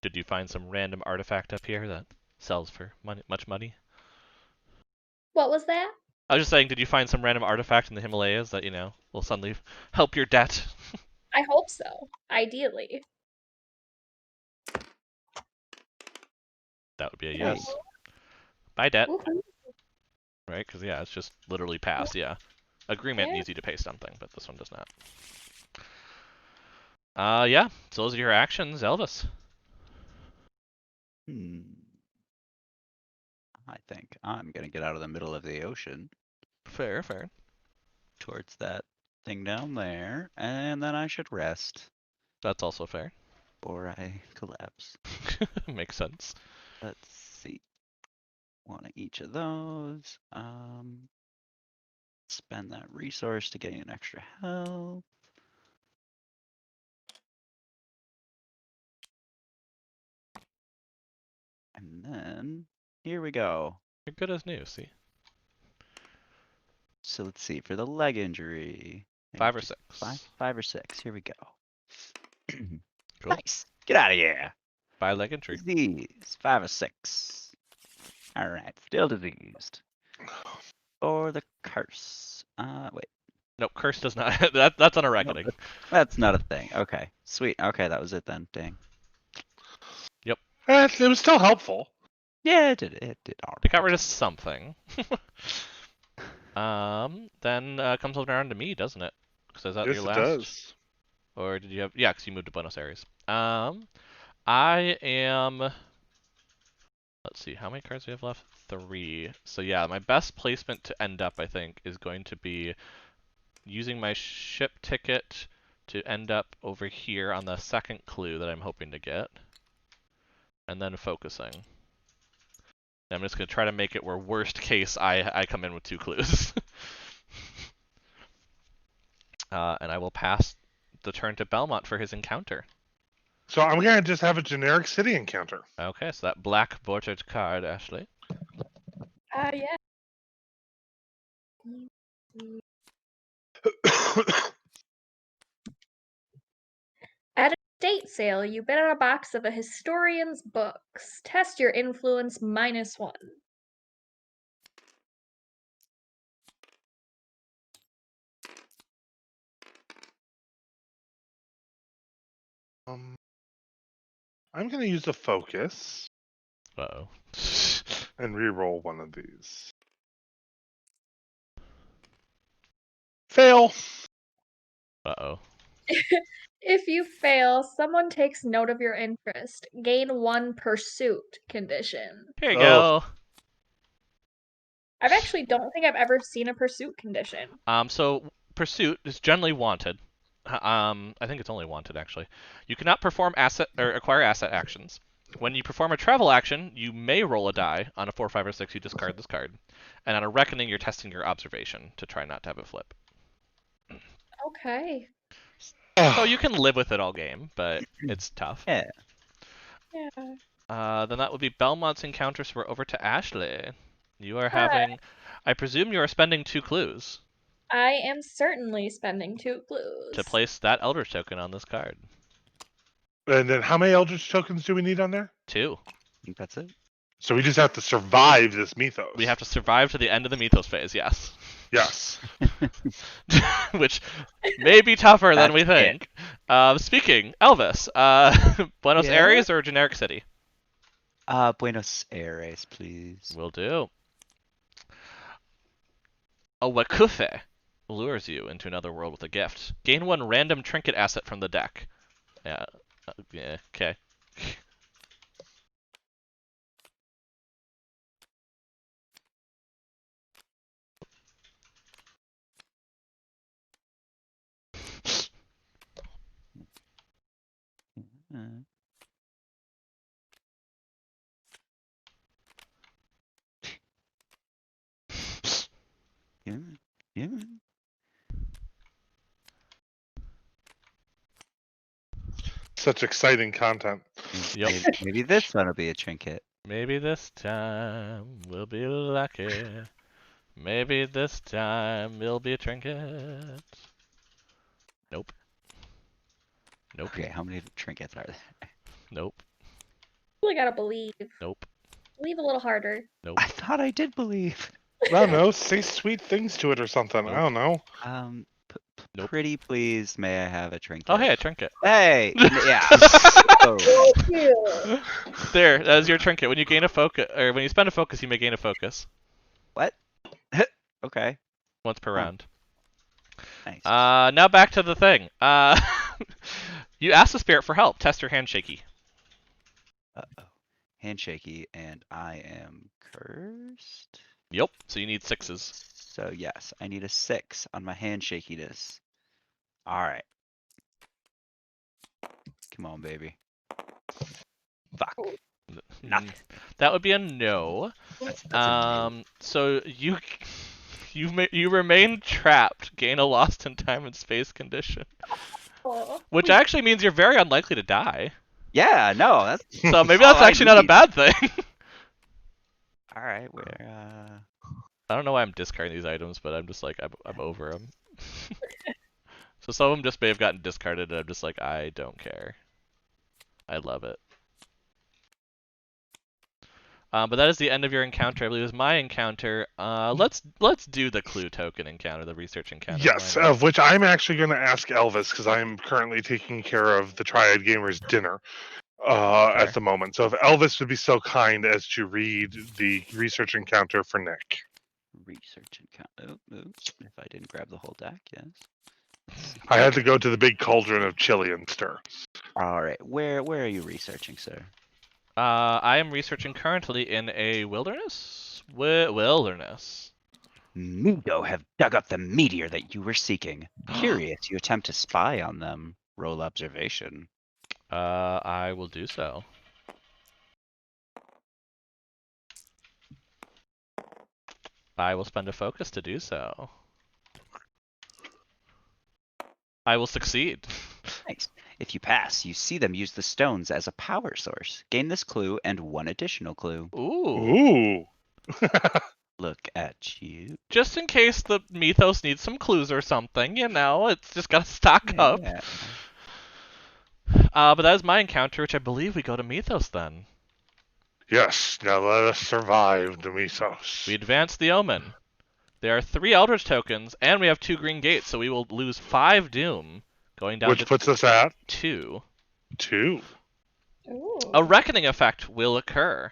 Did you find some random artifact up here that sells for much money? What was that? I was just saying, did you find some random artifact in the Himalayas that, will suddenly help your debt? I hope so, ideally. That would be a Hey. yes. Bye, debt. Woohoo. Right? Because, yeah, it's just literally pass, yeah. Agreement Yeah. needs you to pay something, but this one does not. Yeah, so those are your actions, Elvis. I think I'm gonna get out of the middle of the ocean Fair, fair. towards that thing down there, and then I should rest That's also fair. or I collapse. Makes sense. Let's see. One of each of those. Spend that resource to gain an extra health. And then here we go. You're good as new, see? So let's see, for the leg injury, 5 or 6. Five or six. Here we go. Cool. Nice. Get out of here. 5-leg entry. Disease. 5 or 6. All right. Still diseased. Or the curse. Wait. Nope, curse does not. That's on a reckoning. That's not a thing. Okay. Sweet. Okay, that was it then. Dang. It was still helpful. Yeah, it did. It did all It got right. rid of something. Then comes over around to me, doesn't it? Because is that Yes, your it last? does. Or did you have? Yeah, because you moved to Buenos Aires. I am. Let's see, how many cards do we have left? 3. So yeah, my best placement to end up, I think, is going to be using my ship ticket to end up over here on the second clue that I'm hoping to get, and then focusing. And I'm just going to try to make it where worst case I come in with 2 clues. And I will pass the turn to Belmont for his encounter. So I'm gonna just have a generic city encounter. Okay, so that black bordered card, Ashley. Yeah. At a estate sale, you bid on a box of a historian's books. Test your influence -1. I'm gonna use a focus Uh-oh. and re-roll one of these. Fail. Uh-oh. If you fail, someone takes note of your interest. Gain 1 pursuit condition. Here you Oh. go. I actually don't think I've ever seen a pursuit condition. So pursuit is generally wanted. I think it's only wanted actually. You cannot perform asset or acquire asset actions. When you perform a travel action, you may roll a die. On a 4, 5, or 6, you discard this card. And on a reckoning, you're testing your observation to try not to have it flip. Okay. So you can live with it all game, but it's tough. Yeah. Yeah. Then that would be Belmont's encounter, so we're over to Ashley. You are having... I presume you are spending 2 clues I am certainly spending 2 clues. to place that Eldritch token on this card. And then how many Eldritch tokens do we need on there? 2. I think that's it. So we just have to survive this mythos. We have to survive to the end of the Mythos phase, yes. Yes. Which may be tougher than That's we it. think. Speaking, Elvis, Buenos Yeah? Aires or generic city? Buenos Aires, please. Will do. A Wakufe lures you into another world with a gift. Gain 1 random trinket asset from the deck. Yeah, okay. Uh, yeah. Yeah. Such exciting content. Yep. Maybe this one will be a trinket. Maybe this time we'll be lucky. Maybe this time it'll be a trinket. Nope. Nope. Okay, how many trinkets are there? Nope. Really gotta believe. Nope. Believe a little harder. Nope. I thought I did believe. I don't know. Say sweet things to it or something. I don't know. Nope. Pretty please, may I have a trinket? Oh, hey, a trinket. Hey! Yeah. Oh. Thank you. There, that is your trinket. When you gain a focus, or when you spend a focus, you may gain a focus What? Okay. once per Huh. round. Nice. Now back to the thing. You ask the spirit for help. Test your handshaky. Uh-oh. Handshaky, and I am cursed. Yep. So you need 6s. So yes, I need a 6 on my handshakiness. Alright. Come on, baby. Fuck. Nothing. That would be a no. That's a no. So you remain trapped. Gain a lost in time and space condition, Oh. which actually means you're very unlikely to die. Yeah, no, that's So maybe all that's I actually not a need. bad thing. Alright, where I don't know why I'm discarding these items, but I'm just like I'm over them. So some of them just may have gotten discarded, and I'm just like, I don't care. I love it. But that is the end of your encounter. I believe it was my encounter. Let's do the clue token encounter, the research encounter. Yes, Why not? of which I'm actually going to ask Elvis because I'm currently taking care of the TriadGaymers dinner at the moment. So if Elvis would be so kind as to read the research encounter for Nick. Research encounter. Oh, if I didn't grab the whole deck, yes. Let's see. I had to go to the big cauldron of chili and stir. All right, where are you researching, sir? I am researching currently in a wilderness. Wilderness. Migo have dug up the meteor that you were seeking. Curious, you attempt to spy on them. Roll observation. I will do so. I will spend a focus to do so. I will succeed. Nice. If you pass, you see them use the stones as a power source. Gain this clue and one additional clue. Ooh. Ooh. Look at you. Just in case the mythos needs some clues or something, you know, it's just gotta stock up. Yeah. But that is my encounter, which I believe we go to mythos then. Yes, now let us survive the Mythos. We advance the omen. There are 3 Eldritch tokens, and we have 2 green gates, so we will lose 5 doom, going down Which to puts us at 2. 2. Ooh. A reckoning effect will occur.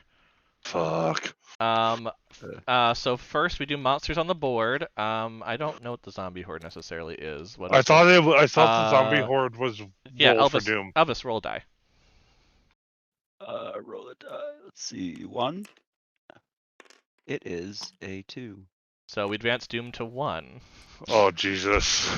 Fuck. So first we do monsters on the board. I don't know what the zombie horde necessarily is. What I is thought the zombie Uh, horde was yeah, roll for Elvis. Doom. Elvis, roll a die. Roll a die. Let's see. 1. It is a 2. So we advance doom to 1. Oh Jesus.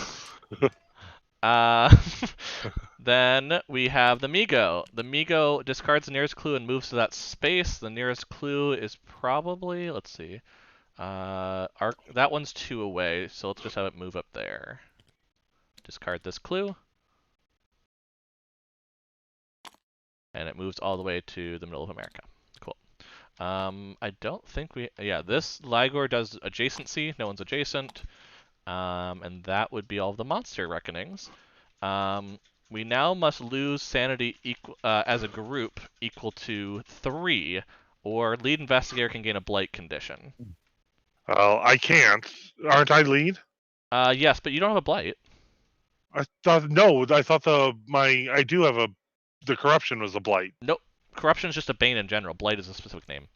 Then we have the Migo. The Migo discards the nearest clue and moves to that space. The nearest clue is probably, let's see, that one's 2 away, so let's just have it move up there. Discard this clue. And it moves all the way to the middle of America. Cool. I don't think yeah, this Ligor does adjacency. No one's adjacent. And that would be all of the monster reckonings. We now must lose sanity as a group equal to 3, or lead investigator can gain a blight condition. I can't. Aren't I lead? Yes, but you don't have a blight. I thought I do have the corruption was a blight. Nope. Corruption is just a bane in general. Blight is a specific name.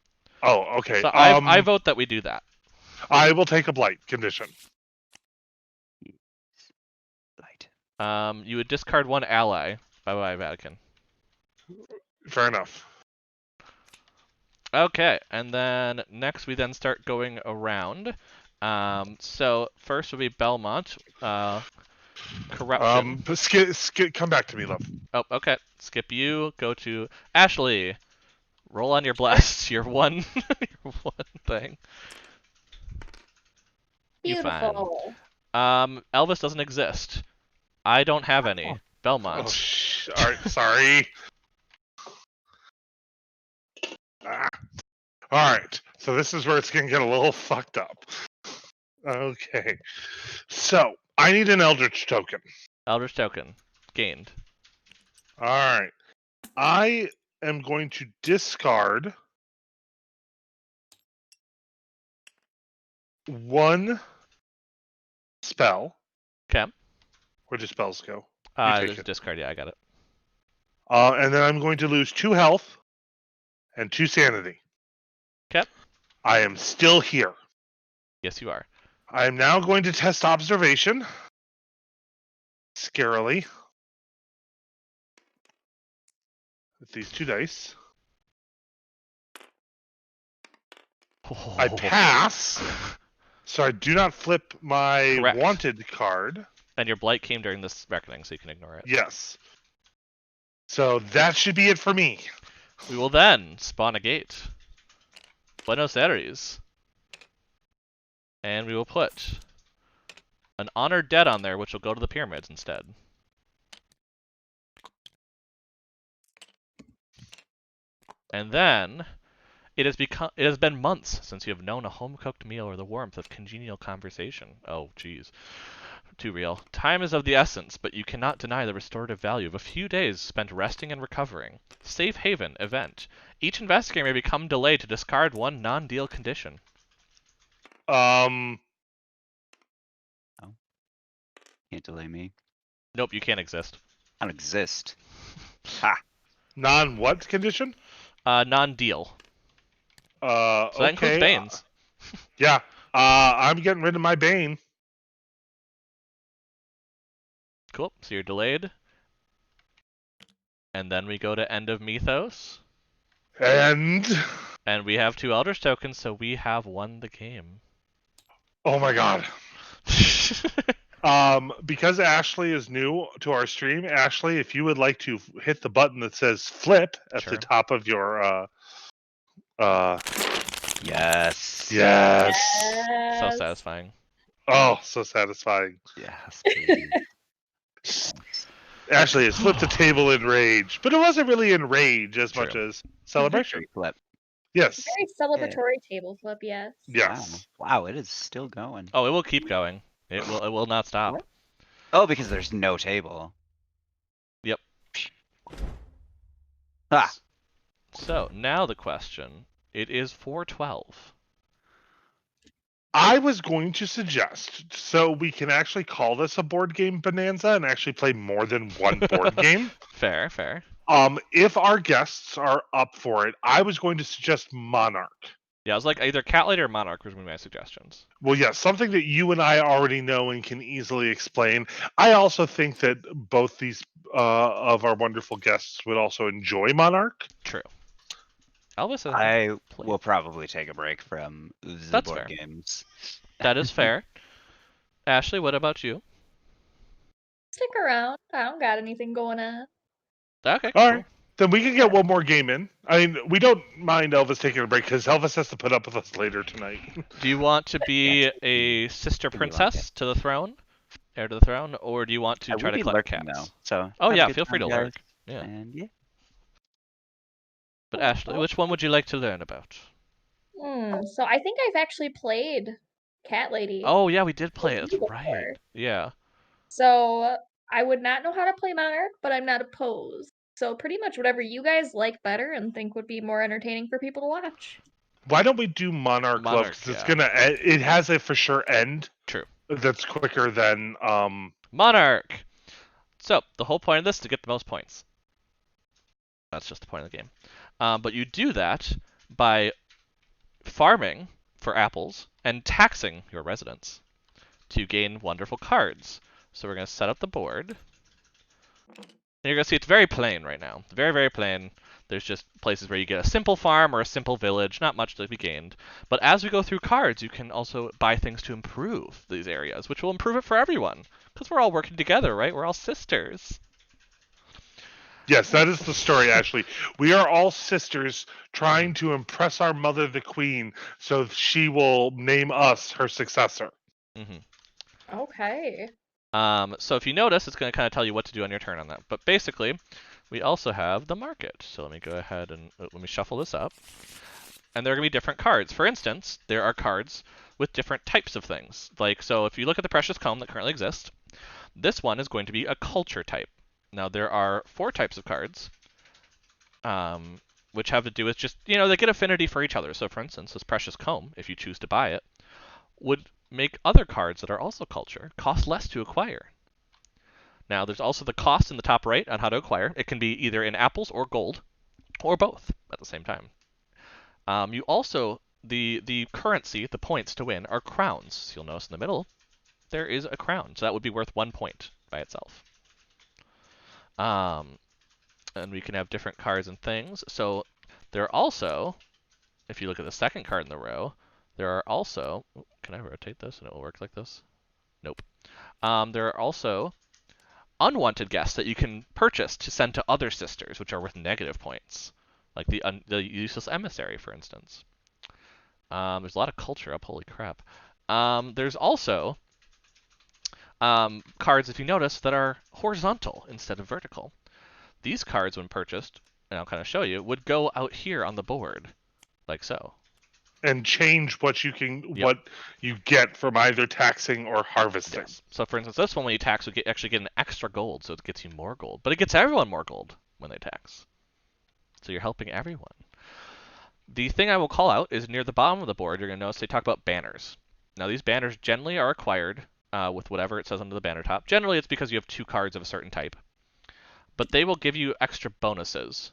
Oh, okay. So I vote that we do that. I will take a blight condition. Blight. You would discard 1 ally. Bye-bye, Vatican. Fair enough. Okay, and then next we then start going around. So first would be Belmont. Corruption. Come back to me, love. Oh, okay. Skip you. Go to Ashley. Roll on your blast. Your one, your one thing. You fine. Beautiful. Elvis doesn't exist. I don't have any. Belmont. All right, sorry. All right, so this is where it's gonna get a little fucked up. Okay, so I need an Eldritch token. Eldritch token gained. All right, I am going to discard 1 spell. Okay. Where do spells go? There's take it. discard. Yeah, I got it. And then I'm going to lose 2 health and 2 sanity. Okay. I am still here. Yes, you are. I am now going to test observation. Scarily. With these 2 dice. I pass. So I do not flip my Correct. wanted card. And your blight came during this reckoning, so you can ignore it. Yes. So that should be it for me. We will then spawn a gate. Buenos Aires. And we will put an honored dead on there, which will go to the pyramids instead. And then it has been months since you have known a home-cooked meal or the warmth of congenial conversation. Oh, jeez. too real. Time is of the essence, but you cannot deny the restorative value of a few days spent resting and recovering. Safe Haven event. Each investigator may become delayed to discard one non-deal condition. Um, Can't delay me. Nope, you can't exist. I don't exist. non-what condition? Non-deal. So that includes Okay. Banes. Yeah. I'm getting rid of my Bane. Cool. So you're delayed. And then we go to End of Mythos. And And we have 2 Eldritch tokens, so we have won the game. oh my god. Because Ashley is new to our stream, Ashley, if you would like to hit the button that says flip at Sure. the top of your Yes. yes. So satisfying. Oh, so satisfying. Yes, please. Ashley has flipped the table in rage, but it wasn't really in rage as much True. as celebration. Victory flip. Yes. Very celebratory table flip, yes. Yes. Wow, it is still going. Oh, it will keep going. It will not stop. Oh, because there's no table. Yep. Ah. So, now the question. It is 412. I was going to suggest, so we can actually call this a board game bonanza and actually play more than one board game. Fair, fair. If our guests are up for it, I was going to suggest Monarch. Yeah, I was like either Cat Lady or Monarch was one of my suggestions. Well, yes, something that you and I already know and can easily explain. I also think that both these of our wonderful guests would also enjoy Monarch. True. Elvis has I played. will probably take a break from the That's board fair. games. That is fair. Ashley, what about you? Stick around. I don't got anything going on. Okay, All cool. right. Then we can get one more game in. I mean, we don't mind Elvis taking a break because Elvis has to put up with us later tonight. Do you want to be a sister Can be like princess to the throne? Heir to the throne? Or do you want to I try will to be collect lurking, cats? though, so Oh have a yeah, good feel free to time, lurk. guys. Yeah. And yeah. But Ashley, which one would you like to learn about? So I think I've actually played Cat Lady. Oh yeah, we did play it. That's before. right. Yeah. So I would not know how to play Monarch, but I'm not opposed. So pretty much whatever you guys like better and think would be more entertaining for people to watch. Why don't we do Monarch, Love? Monarch, 'Cause it's yeah. gonna. It has a for sure end. True. That's quicker than Monarch! So, the whole point of this is to get the most points. That's just the point of the game. But you do that by farming for apples and taxing your residents to gain wonderful cards. So we're going to set up the board. And you're going to see it's very plain right now. Very, very plain. There's just places where you get a simple farm or a simple village, not much to be gained. But as we go through cards, you can also buy things to improve these areas, which will improve it for everyone. Because we're all working together, right? We're all sisters. Yes, that is the story, Ashley. We are all sisters trying to impress our mother, the queen, so she will name us her successor. Mm-hmm. Okay. So if you notice, it's going to kind of tell you what to do on your turn on that. But basically, we also have the market. So let me go ahead and let me shuffle this up. And there are going to be different cards. For instance, there are cards with different types of things. Like, so if you look at the Precious Comb that currently exists, this one is going to be a culture type. Now, there are 4 types of cards, which have to do with just, they get affinity for each other. So, for instance, this Precious Comb, if you choose to buy it, would make other cards that are also culture cost less to acquire. Now, there's also the cost in the top right on how to acquire. It can be either in apples or gold, or both at the same time. You also, the currency, the points to win, are crowns. So you'll notice in the middle, there is a crown. So that would be worth 1 point by itself. And we can have different cards and things. So there are also, if you look at the second card in the row, there are also, can I rotate this and it will work like this? Nope. There are also unwanted guests that you can purchase to send to other sisters, which are worth negative points. Like the useless emissary, for instance. There's a lot of culture up, holy crap. There's also cards, if you notice, that are horizontal instead of vertical. These cards, when purchased, and I'll kind of show you, would go out here on the board, like so. and change what you Yep. what you get from either taxing or harvesting. Yes. So for instance, this one when you tax, we actually get an extra gold, so it gets you more gold. But it gets everyone more gold when they tax. So you're helping everyone. The thing I will call out is near the bottom of the board, you're going to notice they talk about banners. Now these banners generally are acquired with whatever it says under the banner top. Generally it's because you have 2 cards of a certain type. But they will give you extra bonuses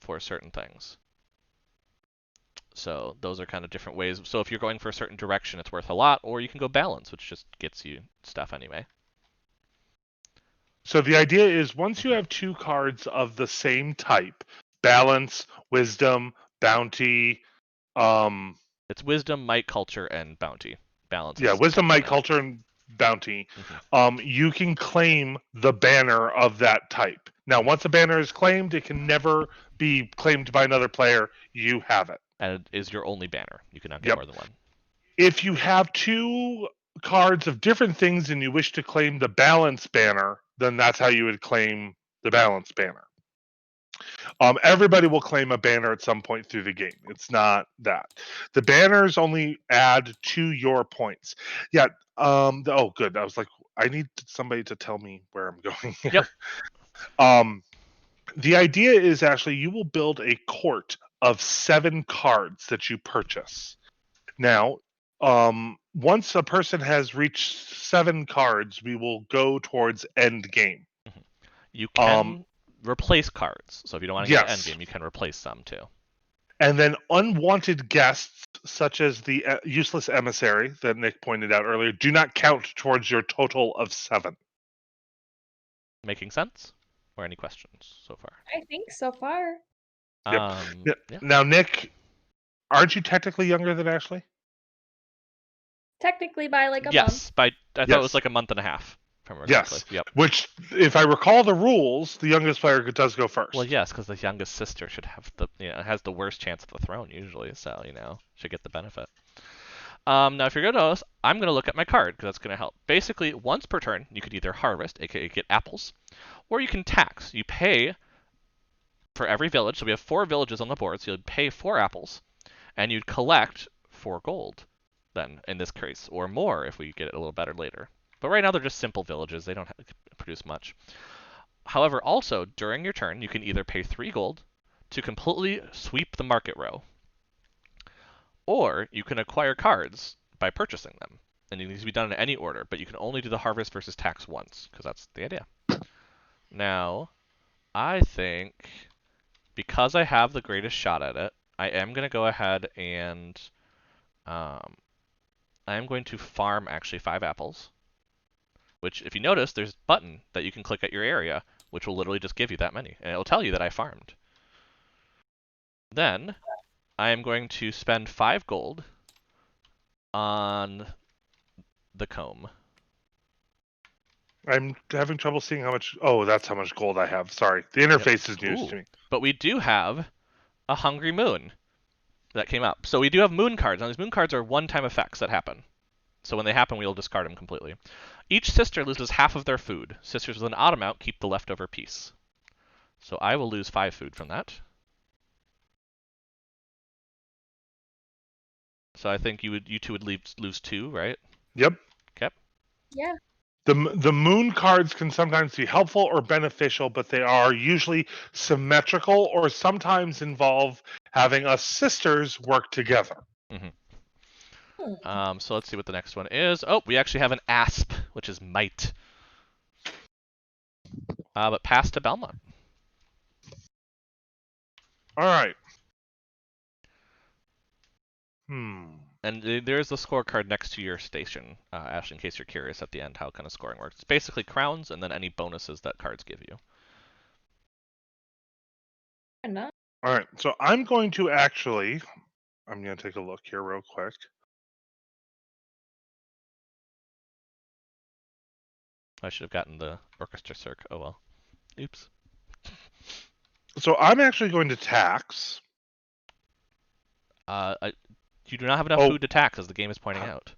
for certain things. So those are kind of different ways. So if you're going for a certain direction, it's worth a lot, or you can go balance, which just gets you stuff anyway. So the idea is once you have 2 cards of the same type, balance, wisdom, bounty, It's wisdom, might, culture, and bounty. Balance. yeah, Is wisdom, might, yeah. culture, and bounty. Mm-hmm. You can claim the banner of that type. Now, once a banner is claimed, it can never be claimed by another player. You have it. And it is your only banner. You cannot get Yep. more than one. If you have 2 cards of different things and you wish to claim the balance banner, then that's how you would claim the balance banner. Everybody will claim a banner at some point through the game. It's not that. The banners only add to your points. Yeah. Oh, good. I was like, I need somebody to tell me where I'm going here. Yep. The idea is actually you will build a court of 7 cards that you purchase. Now, once a person has reached 7 cards, we will go towards end game. You can replace cards. So if you don't want to get an Yes. end game, you can replace some too. And then unwanted guests, such as the useless emissary that Nick pointed out earlier, do not count towards your total of 7. Making sense? Or any questions so far? I think so far. Yeah. Yeah. Now, Nick, aren't you technically younger than Ashley? Technically by like a month. Yes, I thought it was like a month and a half. Yes. Yep. Which, if I recall the rules, the youngest player does go first. Well, yes, because the youngest sister should have has the worst chance at the throne usually, so should get the benefit. Now if you're gonna notice, I'm gonna look at my card because that's gonna help. Basically, once per turn, you could either harvest, aka get apples, or you can tax. You pay for every village. So we have 4 villages on the board, so you'd pay 4 apples, and you'd collect 4 gold. Then in this case, or more if we get it a little better later. But right now they're just simple villages. They don't produce much. However, also, during your turn, you can either pay 3 gold to completely sweep the market row, or you can acquire cards by purchasing them. And it needs to be done in any order, but you can only do the harvest versus tax once, because that's the idea. Now, I think, because I have the greatest shot at it, I am going to go ahead and I am going to farm actually 5 apples. Which, if you notice, there's a button that you can click at your area, which will literally just give you that many, and it'll tell you that I farmed. Then, I am going to spend 5 gold on the comb. I'm having trouble seeing how much... Oh, that's how much gold I have. Sorry. The interface is news to me. But we do have a Hungry Moon that came up. So we do have moon cards. Now, these moon cards are one-time effects that happen. So when they happen, we'll discard them completely. Each sister loses half of their food. Sisters with an odd amount keep the leftover piece. So I will lose 5 food from that. So I think you two would lose 2, right? Yep. Okay. Yeah. The moon cards can sometimes be helpful or beneficial, but they are usually symmetrical or sometimes involve having us sisters work together. So let's see what the next one is. Oh, we actually have an asp, which is might. But pass to Belmont. All right. And there's the scorecard next to your station, Ashley, in case you're curious at the end how kind of scoring works. It's basically crowns and then any bonuses that cards give you. Enough. All right. So I'm going to actually... I'm going to take a look here real quick. I should have gotten the orchestra circ. Oh well. Oops. So I'm actually going to tax. You do not have enough food to tax, as the game is pointing out.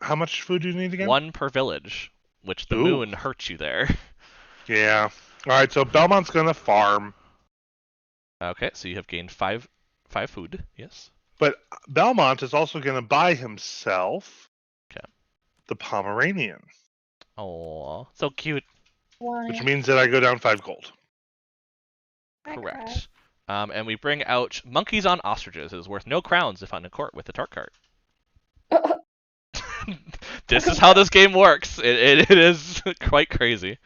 How much food do you need again? 1 per village, which the moon hurts you there. Yeah. All right, so Belmont's going to farm. Okay, so you have gained 5 food, yes. But Belmont is also going to buy himself the Pomeranian. Oh, so cute. Which means that I go down 5 gold. Correct. And we bring out Monkeys on Ostriches. It is worth no crowns if on a court with the tart cart. This is how this game works. It is quite crazy.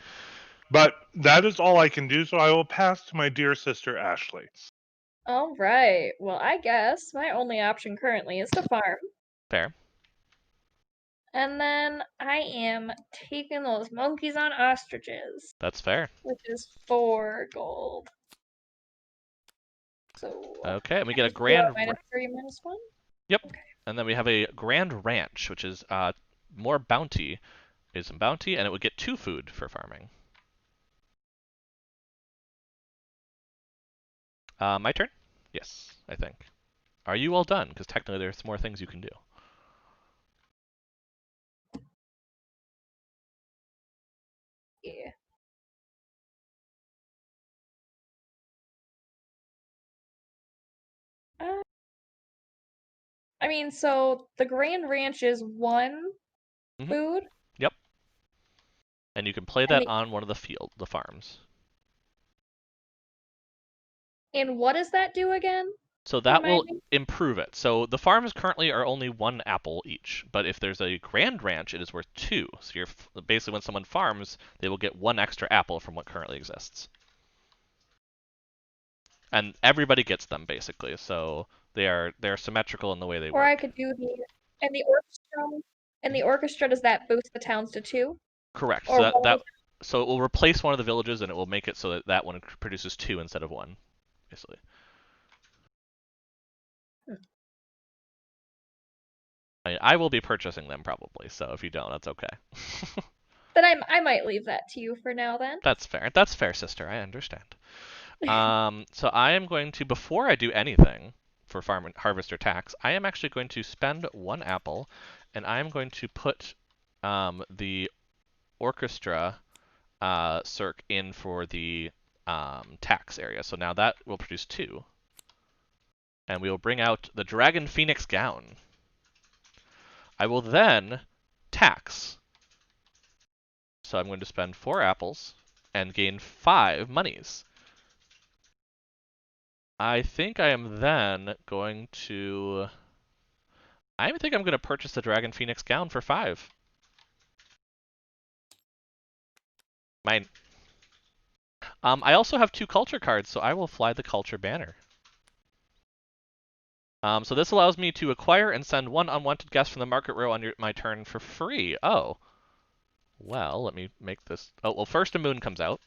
But that is all I can do, so I will pass to my dear sister Ashley. All right. Well, I guess my only option currently is to farm. Fair. And then I am taking those monkeys on ostriches. That's fair. Which is 4 gold. So. Okay, and we get a grand. Minus 3, minus 1? Yep. Okay. And then we have a Grand Ranch, which is more bounty. Is some bounty, and it would get 2 food for farming. My turn? Yes, I think. Are you all done? Because technically there's more things you can do. Yeah. I mean, so the Grand Ranch is 1 food? Yep. And you can play that on one of the farms. And what does that do again? So that will improve it. So the farms currently are only 1 apple each, but if there's a Grand Ranch, it is worth 2. So you're basically when someone farms, they will get 1 extra apple from what currently exists. And everybody gets them basically, so they're symmetrical in the way they work. Or I could do the orchestra. And the orchestra, does that boost the towns to 2? Correct. Or so it will replace one of the villages, and it will make it so that one produces 2 instead of 1, basically. I will be purchasing them probably, so if you don't, that's okay. Then I might leave that to you for now then. That's fair. That's fair, sister. I understand. So I am going to, before I do anything for farm and harvester tax, I am actually going to spend 1 apple, and I am going to put the orchestra circ in for the tax area. So now that will produce 2. And we will bring out the Dragon Phoenix Gown. I will then tax. So I'm going to spend 4 apples and gain 5 monies. I think I am then going to... I think I'm going to purchase the Dragon Phoenix Gown for 5. Mine. I also have 2 culture cards, so I will fly the culture banner. So this allows me to acquire and send 1 unwanted guest from the market row on my turn for free. Oh. Well, let me make this... Oh, well, first a moon comes out.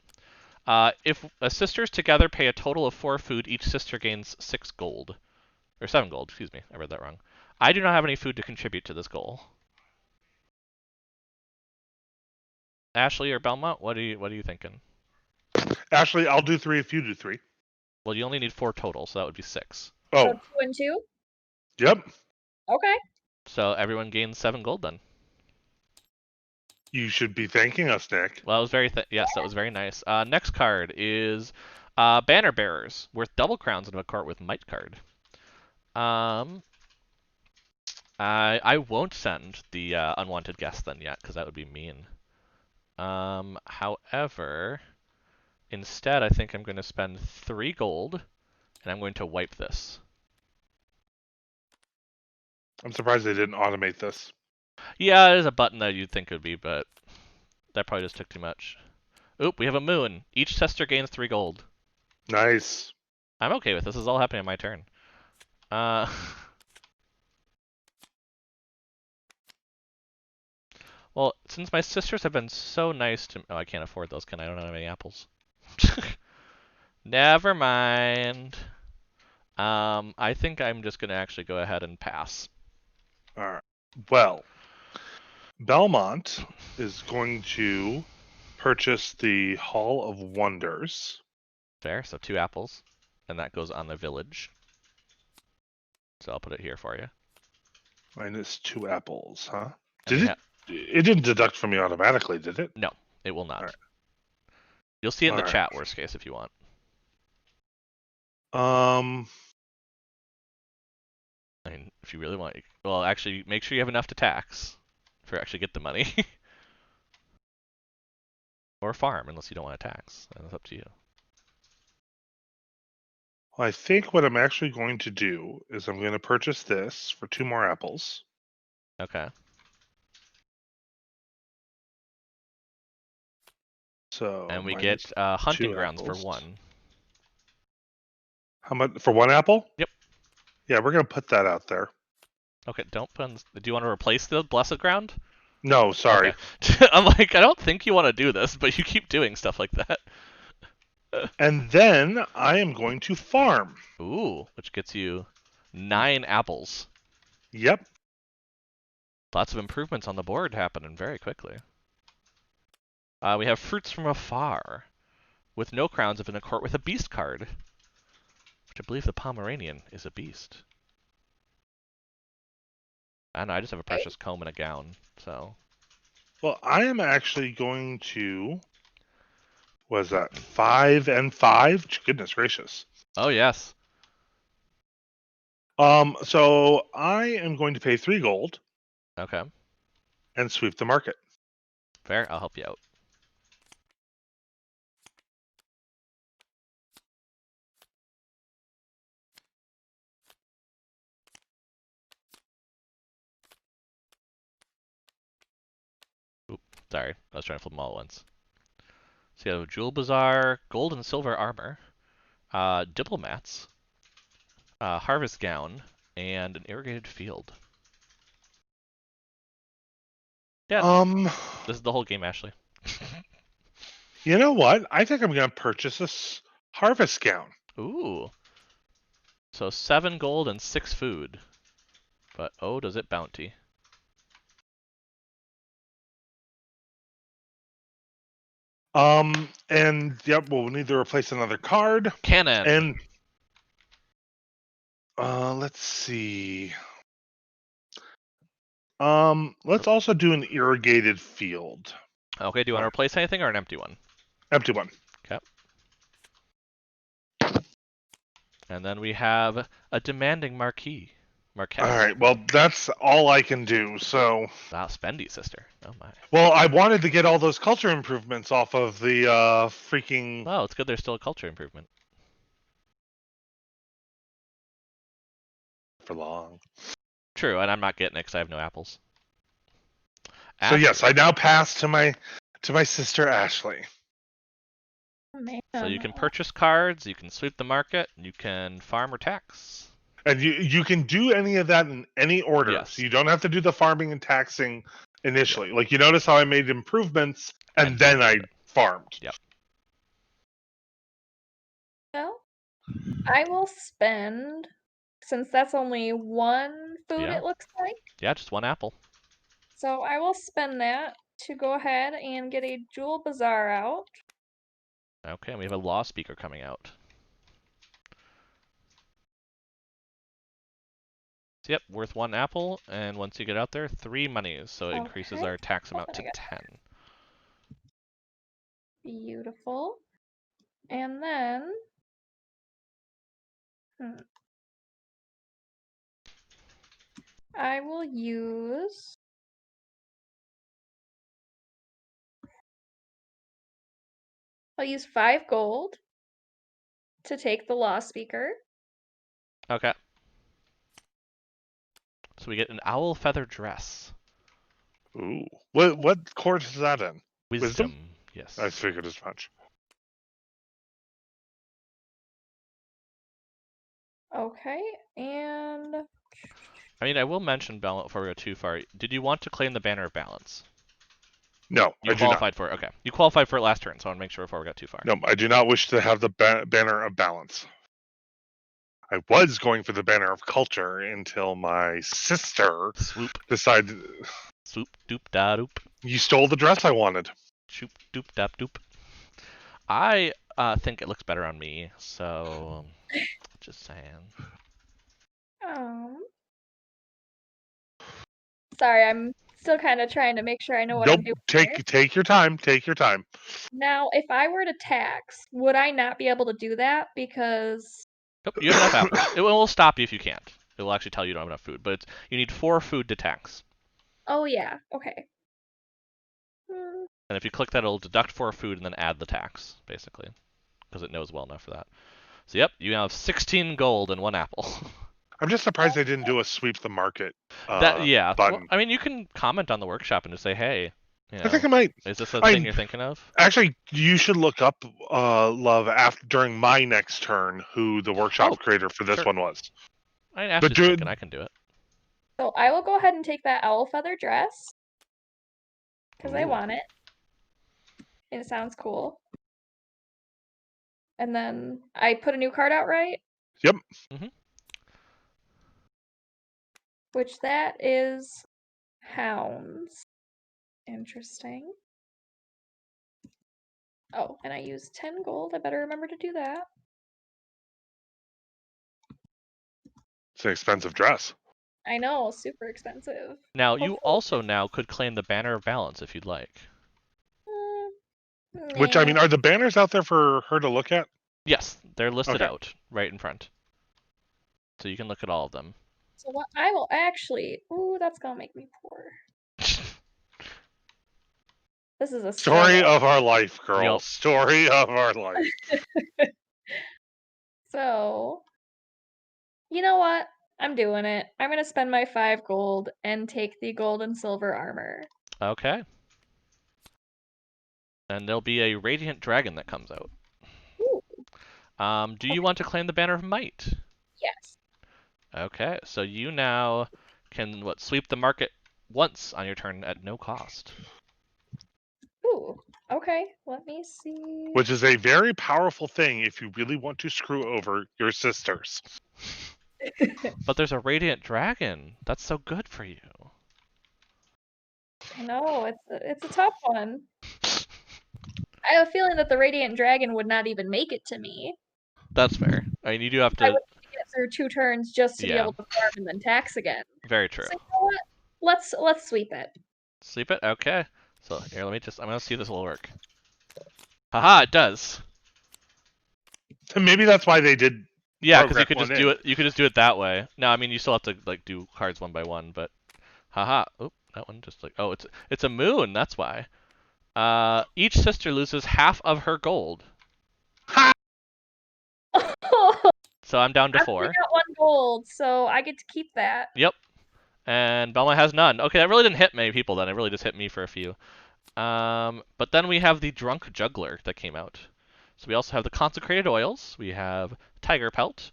If sisters together pay a total of 4 food, each sister gains 6 gold. Or 7 gold, excuse me. I read that wrong. I do not have any food to contribute to this goal. Ashley or Belmont, what are you thinking? Ashley, I'll do 3 if you do 3. Well, you only need 4 total, so that would be 6. Oh. So 2 and 2? Yep. Okay. So everyone gains 7 gold then. You should be thanking us, Nick. Well, that was yes, that was very nice. Next card is Banner Bearers, worth double crowns into a court with Might card. I won't send the unwanted guest then yet, because that would be mean. However, instead I think I'm going to spend 3 gold, and I'm going to wipe this. I'm surprised they didn't automate this. Yeah, there's a button that you'd think would be, but that probably just took too much. Oop, we have a moon. Each sister gains 3 gold. Nice. I'm okay with this. This is all happening on my turn. Well, since my sisters have been so nice to me... Oh, I can't afford those, can I? I don't have any apples. Never mind. I think I'm just going to actually go ahead and pass. All right. Well, Belmont is going to purchase the Hall of Wonders. Fair, so 2 apples. And that goes on the village. So I'll put it here for you. Minus 2 apples, huh? It didn't deduct from you automatically, did it? No, it will not. Right. You'll see it in the chat, worst case, if you want. I mean, if you really want, well, actually, make sure you have enough to tax for actually get the money. Or farm, unless you don't want to tax. That's up to you. Well, I think what I'm actually going to do is I'm going to purchase this for 2 more apples. Okay. So And we minus get hunting 2 grounds for apples. 1. How much for 1 apple? Yep. Yeah, we're going to put that out there. Okay, don't put on, do you want to replace the blessed ground? No, sorry. Okay. I'm like, I don't think you want to do this, but you keep doing stuff like that. And then I am going to farm. Ooh, which gets you 9 apples. Yep. Lots of improvements on the board happening very quickly. We have fruits from afar, with no crowns if in a court with a beast card, which I believe the Pomeranian is a beast. I don't know, I just have a precious comb and a gown, so. Well, I am actually going to. Was that 5 and 5? Goodness gracious. Oh yes. So I am going to pay 3 gold Okay. and sweep the market. Fair, I'll help you out. Oop, sorry, I was trying to flip them all at once. So you have Jewel Bazaar, gold and silver armor, diplomats, harvest gown, and an irrigated field. Yeah, this is the whole game, Ashley. You know what? I think I'm going to purchase this harvest gown. Ooh. So 7 gold and 6 food. But oh, does it bounty. And yep, we'll need to replace another card. Cannon. And let's see. Let's also do an irrigated field. Okay, do you want to replace anything or an empty one? Empty one. Okay. And then we have a demanding marquee. Marquette. All right. Well, that's all I can do. So. Wow, spendy, sister. Oh my. Well, I wanted to get all those culture improvements off of the freaking. Well, it's good there's still a culture improvement. For long. True, and I'm not getting it because I have no apples. So yes, I now pass to my sister Ashley. Oh, man. So you can purchase cards, you can sweep the market, you can farm or tax. And you can do any of that in any order. Yes. So you don't have to do the farming and taxing initially. Like you notice how I made improvements and And then I farmed. Yep. Well, I will spend, since that's only 1 food, Yeah. it looks like. Yeah, just 1 apple. So I will spend that to go ahead and get a Jewel Bazaar out. Okay, we have a law speaker coming out. So, yep, worth 1 apple, and once you get out there, 3 monies, so it increases Okay, our tax amount to opening it. 10. Beautiful. And then, I will use I'll use 5 gold to take the law speaker. Okay. So we get an owl feather dress. Ooh. What court is that in? Wisdom. Yes. I figured as much. Okay, and I mean, I will mention, Belmont, before we go too far, did you want to claim the Banner of Balance? No, You I do not. qualified for it. Okay. You qualified for it last turn, so I want to make sure before we got too far. No, I do not wish to have the banner of balance. I was going for the banner of culture until my sister Swoop. decided. Swoop, doop, da, doop. You stole the dress I wanted. Shoop, doop, dap, doop. I think it looks better on me, so just saying. sorry, I'm still kind of trying to make sure I know what Nope. I'm doing here. Take your time. Take your time. Now, if I were to tax, would I not be able to do that? Because Nope, you have enough apples. It will stop you if you can't. It will actually tell you don't have enough food, but you need 4 food to tax. Oh yeah. Okay. And if you click that, it'll deduct 4 food and then add the tax, basically, because it knows well enough for that. So yep, you now have 16 gold and 1 apple. I'm just surprised they didn't do a sweep the market Yeah. button. Well, I mean, you can comment on the workshop and just say, hey, I think I might. is this a thing you're thinking of? Actually, you should look up, Love, during my next turn who the workshop creator for this one was. I mean, Ashley's thinking I can do it. So I will go ahead and take that owl feather dress because I want it. It sounds cool. And then I put a new card out, right? Yep. Which that is hounds. Interesting. Oh, and I used 10 gold. I better remember to do that. It's an expensive dress. I know, super expensive. Now, you also now could claim the Banner of Balance if you'd like. Which, I mean, are the banners out there for her to look at? Yes, they're listed out right in front. So you can look at all of them. So what I will actually... Ooh, that's gonna make me poor. This is a story of our life, girl. Yep. Story of our life. So, you know what? I'm doing it. I'm gonna spend my 5 gold and take the gold and silver armor. Okay. And there'll be a Radiant Dragon that comes out. Ooh. Do you want to claim the Banner of Might? Yes. Okay, so you now can sweep the market once on your turn at no cost. Ooh. Okay. Let me see. Which is a very powerful thing if you really want to screw over your sisters. But there's a Radiant Dragon. That's so good for you. I know, it's a tough one. I have a feeling that the Radiant Dragon would not even make it to me. That's fair. I mean, you do have to... I would get through 2 turns just to be able to farm and then tax again. Very true. So you know what? Let's sweep it. Sweep it? Okay. So here, I'm gonna see if this will work. Haha, it does. And maybe that's why they did. Yeah, because you could just do it. You could just do it that way. No, I mean you still have to do cards one by one, but haha. Oh, that one just it's a moon. That's why. Each sister loses half of her gold. Ha! So I'm down to I 4. got 1 gold, so I get to keep that. Yep. And Belmont has none. Okay, that really didn't hit many people then. It really just hit me for a few. But then we have the Drunk Juggler that came out. So we also have the Consecrated Oils. We have Tiger Pelt.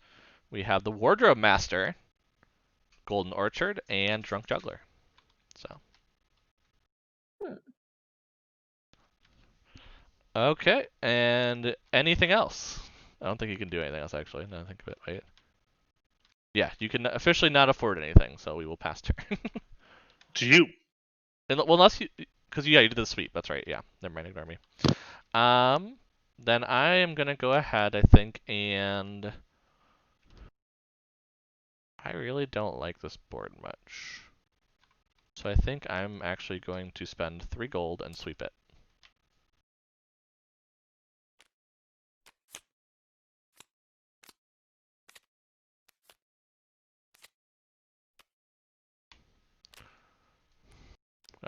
We have the Wardrobe Master, Golden Orchard, and Drunk Juggler. So. Okay, and anything else? I don't think you can do anything else, actually. Now I think of it, wait. Yeah, you can officially not afford anything, so we will pass turn. To you. Well, unless you... Because, yeah, you did the sweep. That's right, yeah. Never mind, ignore me. Then I am going to go ahead, I think, and... I really don't like this board much. So I think I'm actually going to spend 3 gold and sweep it.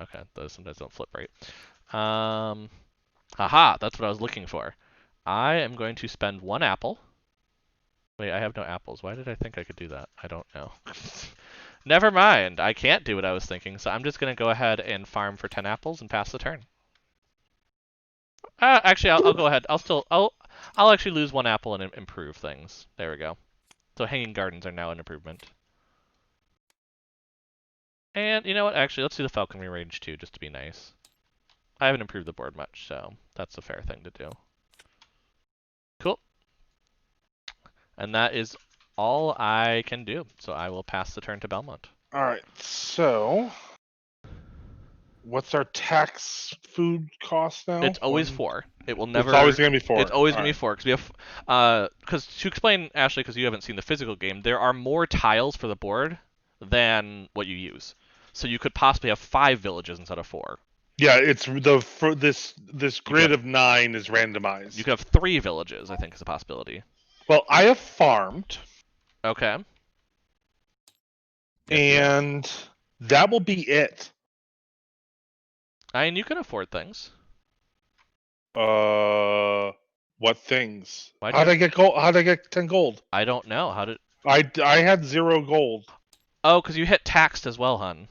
Okay, those sometimes don't flip right. Haha, that's what I was looking for. I am going to spend 1 apple. Wait, I have no apples. Why did I think I could do that? I don't know. Never mind. I can't do what I was thinking, so I'm just going to go ahead and farm for 10 apples and pass the turn. Actually, I'll go ahead. I'll actually lose 1 apple and improve things. There we go. So hanging gardens are now an improvement. And you know what? Actually, let's do the falconry range too, just to be nice. I haven't improved the board much, so that's a fair thing to do. Cool. And that is all I can do. So I will pass the turn to Belmont. All right. So, what's our tax food cost now? It's always 4. It will never. It's always going to be 4. It's always going to be 4 because we have. Because to explain, Ashley, because you haven't seen the physical game, there are more tiles for the board than what you use. So you could possibly have 5 villages instead of 4. Yeah, it's for this grid of 9 is randomized. You could have 3 villages, I think, is a possibility. Well, I have farmed. Okay. and that will be it. And you can afford things. What things? Why'd How'd you- I get gold? How'd I get 10 gold? I don't know. How did... I had 0 gold. Oh, because you hit taxed as well, hun.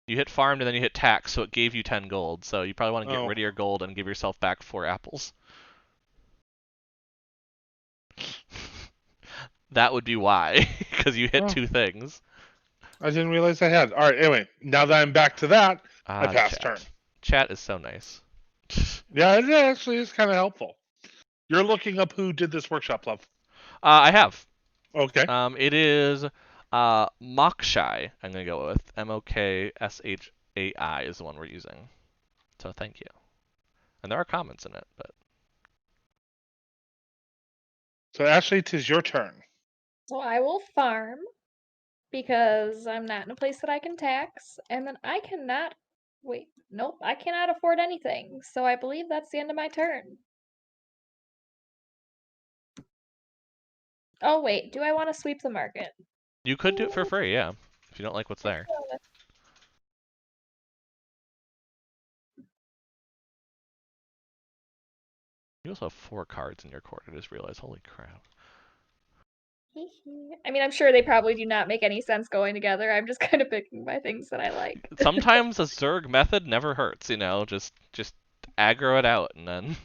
You hit farmed and then you hit tax, so it gave you 10 gold. So you probably want to get rid of your gold and give yourself back 4 apples. That would be why, because you hit 2 things. I didn't realize I had. All right, anyway, now that I'm back to that, I passed turn. Chat is so nice. Yeah, it actually is kind of helpful. You're looking up who did this workshop, love. I have. Okay. It is Mokshai, I'm going to go with. Mokhshai is the one we're using. So thank you. And there are comments in it, but... So, Ashley, 'tis your turn. So I will farm because I'm not in a place that I can tax, and then I cannot. Wait, nope, I cannot afford anything. So I believe that's the end of my turn. Oh wait, do I want to sweep the market? You could do it for free, yeah, if you don't like what's there. You also have 4 cards in your court, I just realized. Holy crap. I mean, I'm sure they probably do not make any sense going together. I'm just kind of picking my things that I like. Sometimes a Zerg method never hurts, you know, just aggro it out and then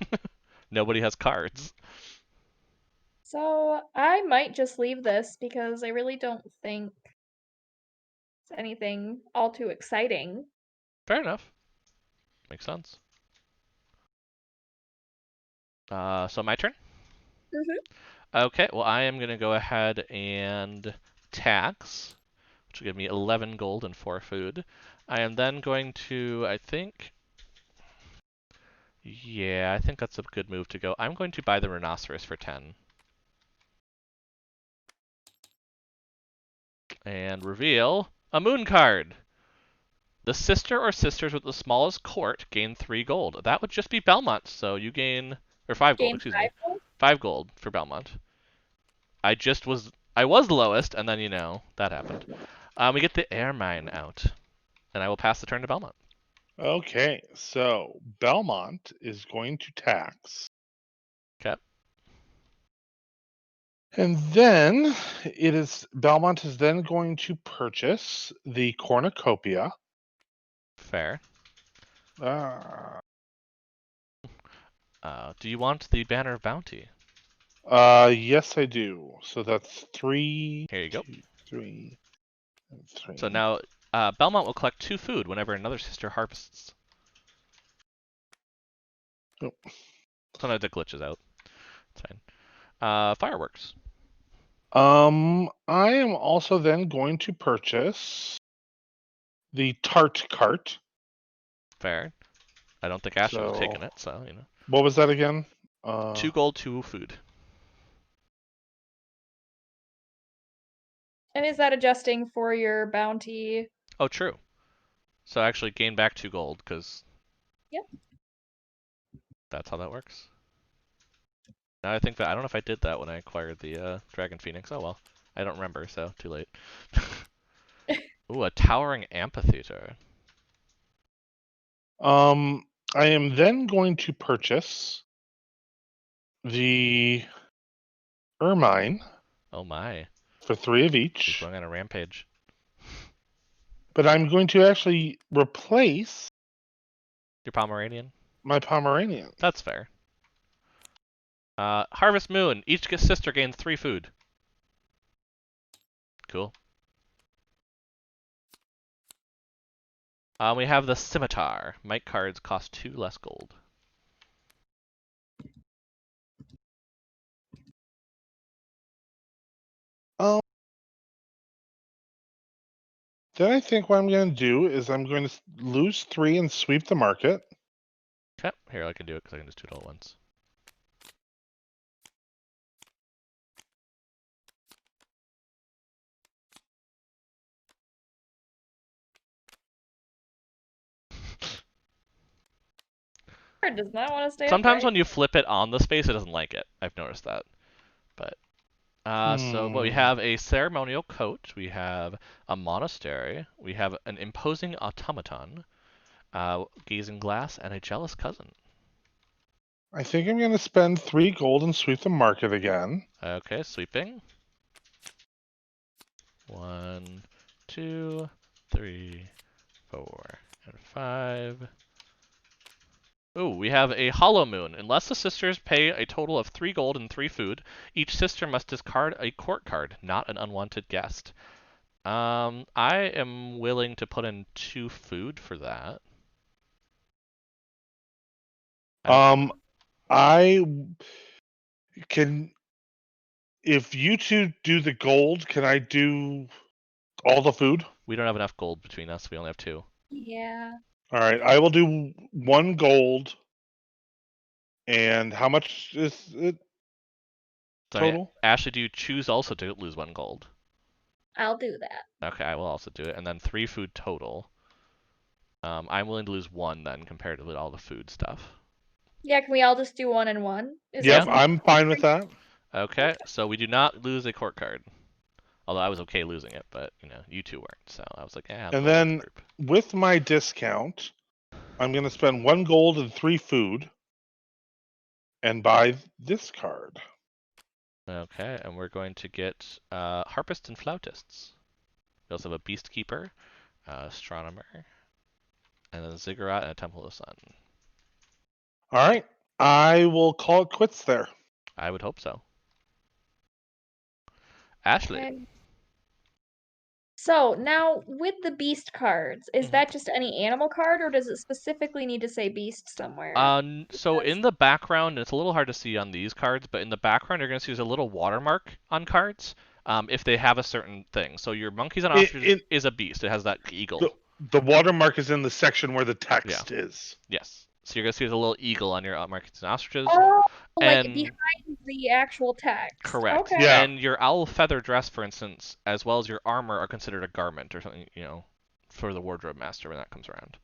nobody has cards. So I might just leave this because I really don't think it's anything all too exciting. Fair enough. Makes sense. So my turn? Okay, well I am going to go ahead and tax, which will give me 11 gold and 4 food. I am then going to, I think that's a good move to go. I'm going to buy the Rhinoceros for 10. And reveal a moon card. The sister or sisters with the smallest court gain 3 gold. That would just be Belmont, so you gain, or 5 gold, excuse me. 5 gold for Belmont. I was lowest, and then, you know, that happened. We get the air mine out, and I will pass the turn to Belmont. Okay, so Belmont is going to tax. Okay. And then Belmont is then going to purchase the cornucopia. Fair. Uh, Do you want the Banner of Bounty? yes, I do. So that's 3. Here you go. 2, 3, and 3. So now Belmont will collect 2 food whenever another sister harvests. Oh. Sometimes it glitches out. It's fine. Fireworks. I am also then going to purchase the tart cart. Fair. I don't think Ashley was taking it, so, you know. What was that again? 2 gold, 2 food. And is that adjusting for your bounty? Oh, true. So I actually gain back 2 gold, because... Yep. That's how that works. Now I think that... I don't know if I did that when I acquired the Dragon Phoenix. Oh well. I don't remember, so too late. Ooh, a towering amphitheater. I am then going to purchase the ermine. Oh my. For 3 of He's each. going on a rampage. But I'm going to actually replace Your Pomeranian? my Pomeranian. That's fair. Harvest Moon. Each sister gains 3 food. Cool. We have the Scimitar. Might cards cost 2 less gold. Then I think what I'm going to do is I'm going to lose 3 and sweep the market. Okay, here I can do it because I can just do it all at once. Does not want to stay Sometimes upright. when you flip it on the space, it doesn't like it. I've noticed that. But So we have a ceremonial coat, we have a monastery, we have an imposing automaton, gazing glass, and a jealous cousin. I think I'm going to spend 3 gold and sweep the market again. Okay, sweeping. 1, 2, 3, 4, and 5. Ooh, we have a hollow moon. Unless the sisters pay a total of 3 gold and 3 food, each sister must discard a court card, not an unwanted guest. I am willing to put in 2 food for that. I can. If you two do the gold, can I do all the food? We don't have enough gold between us. We only have 2. Yeah. All right, I will do 1 gold. And how much is it Sorry, total? Ashley, do you choose also to lose 1 gold? I'll do that. Okay, I will also do it. And then 3 food total. I'm willing to lose 1 then, compared to all the food stuff. Yeah, can we all just do 1 and 1? Yep, I'm fine with that. Okay, so we do not lose a court card. Although I was okay losing it, but you 2 weren't. So I was like, I'm And going with then the group. with my discount, I'm going to spend 1 gold and 3 food and buy this card. Okay, and we're going to get harpists and flautists. We also have a beast keeper, astronomer, and a ziggurat and a temple of the sun. All right, I will call it quits there. I would hope so. Ashley. Okay. So now with the beast cards, is that just any animal card, or does it specifically need to say beast somewhere? So in the background, it's a little hard to see on these cards, but in the background you're going to see there's a little watermark on cards if they have a certain thing. So your monkeys and ostriches is a beast. It has that eagle. The watermark is in the section where the text is. Yes. So you're going to see there's a little eagle on your monkeys and ostriches. Oh, like and behind the actual text. Correct. Okay. Yeah. And your owl feather dress, for instance, as well as your armor are considered a garment or something, for the wardrobe master when that comes around.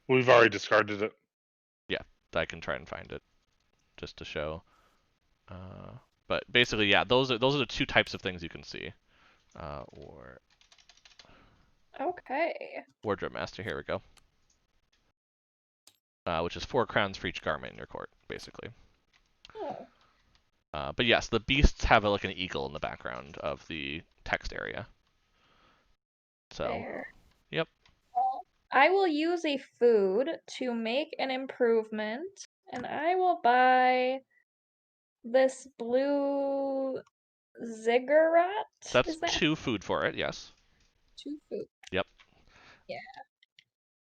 We've already discarded it. Yeah, I can try and find it just to show. But basically, yeah, those are the 2 types of things you can see. Okay. Wardrobe master. Here we go. Which is 4 crowns for each garment in your court, basically. Oh. But yes, the beasts have like an eagle in the background of the text area. So. There. Yep. Well, I will use a food to make an improvement, and I will buy this blue ziggurat. That's Is that 2 food for it. Yes. 2 food? Yep. Yeah.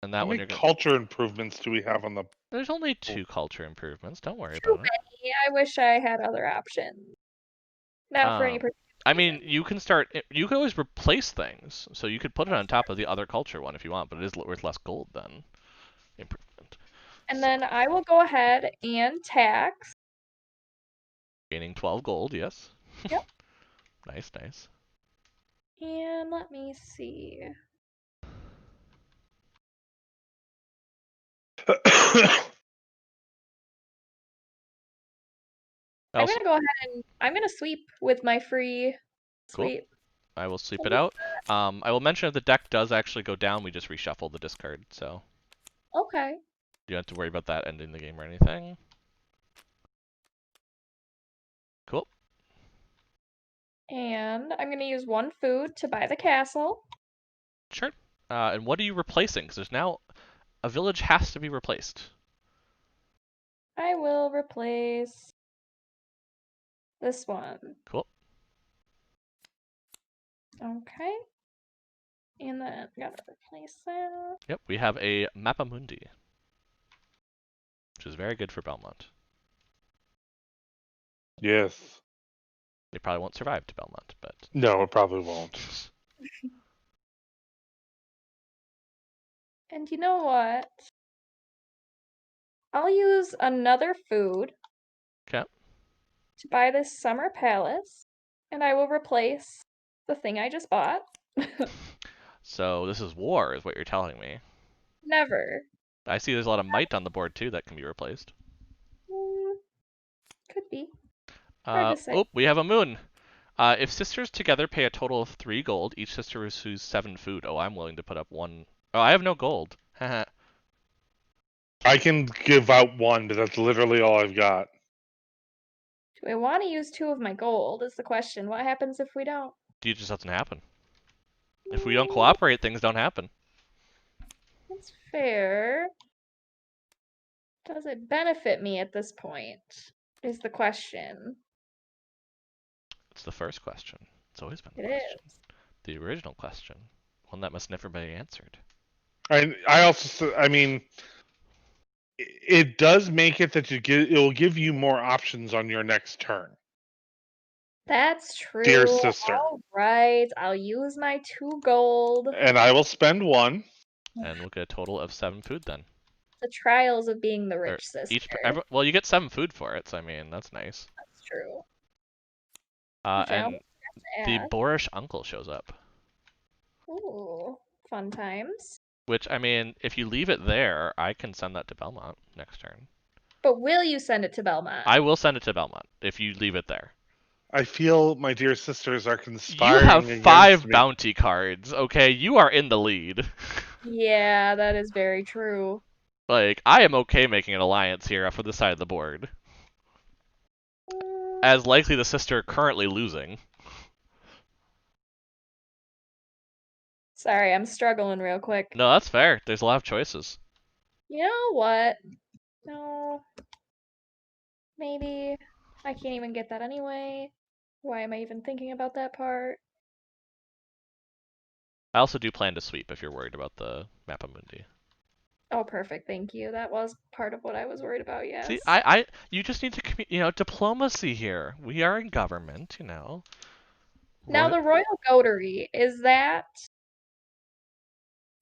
And that How one many you're culture improvements do we have on the? There's only 2 culture improvements. Don't worry Too about it. many. I wish I had other options. Not for any particular I mean, reason. you can always replace things. So you could put it on top of the other culture one if you want, but it is worth less gold then. Improvement. And then I will go ahead and tax. Gaining 12 gold, yes. Yep. Nice, nice. And let me see. I'm gonna go ahead and I'm gonna sweep with my free sweep. Cool. I will sweep it out. I will mention if the deck does actually go down, we just reshuffle the discard, so Okay. you don't have to worry about that ending the game or anything. Cool. And I'm gonna use 1 food to buy the castle. Sure. And what are you replacing? Because there's now a village has to be replaced. I will replace this one. Cool. Okay. And then gotta replace that. Yep, we have a Mappamundi, which is very good for Belmont. Yes. They probably won't survive to Belmont, but No, it probably won't. And you know what? I'll use another food okay. to buy this summer palace, and I will replace the thing I just bought. So this is war, is what you're telling me. Never. I see there's a lot of might on the board too that can be replaced. Could be. Hard to say. Oh, we have a moon. If sisters together pay a total of 3 gold, each sister receives 7 food. Oh, I'm willing to put up 1. Oh, I have no gold. Haha. I can give out 1, but that's literally all I've got. Do I want to use 2 of my gold? Is the question. What happens if we don't? It just doesn't happen. If we don't cooperate, things don't happen. That's fair. Does it benefit me at this point? Is the question. It's the first question. It's always been the It question. is. The original question. One that must never be answered. I also, I mean, it does make it that it will give you more options on your next turn. That's true. Dear sister. All right. I'll use my 2 gold. And I will spend 1. And we'll get a total of 7 food then. The trials of being the Or rich sister. well, you get 7 food for it, so I mean, that's nice. That's true. And the add. boorish uncle shows up. Ooh, fun times. Which, I mean, if you leave it there, I can send that to Belmont next turn. But will you send it to Belmont? I will send it to Belmont if you leave it there. I feel my dear sisters are You conspiring have against 5 me. bounty cards, okay? You are in the lead. Yeah, that is very true. Like, I am okay making an alliance here for this side of the board. As likely the sister currently losing. Sorry, I'm struggling real quick. No, that's fair. There's a lot of choices. You know what? No. Maybe. I can't even get that anyway. Why am I even thinking about that part? I also do plan to sweep if you're worried about the Mappa Mundi. Oh, perfect. Thank you. That was part of what I was worried about, yes. See, you just need to, diplomacy here. We are in government, Now, the Royal Goatery, is that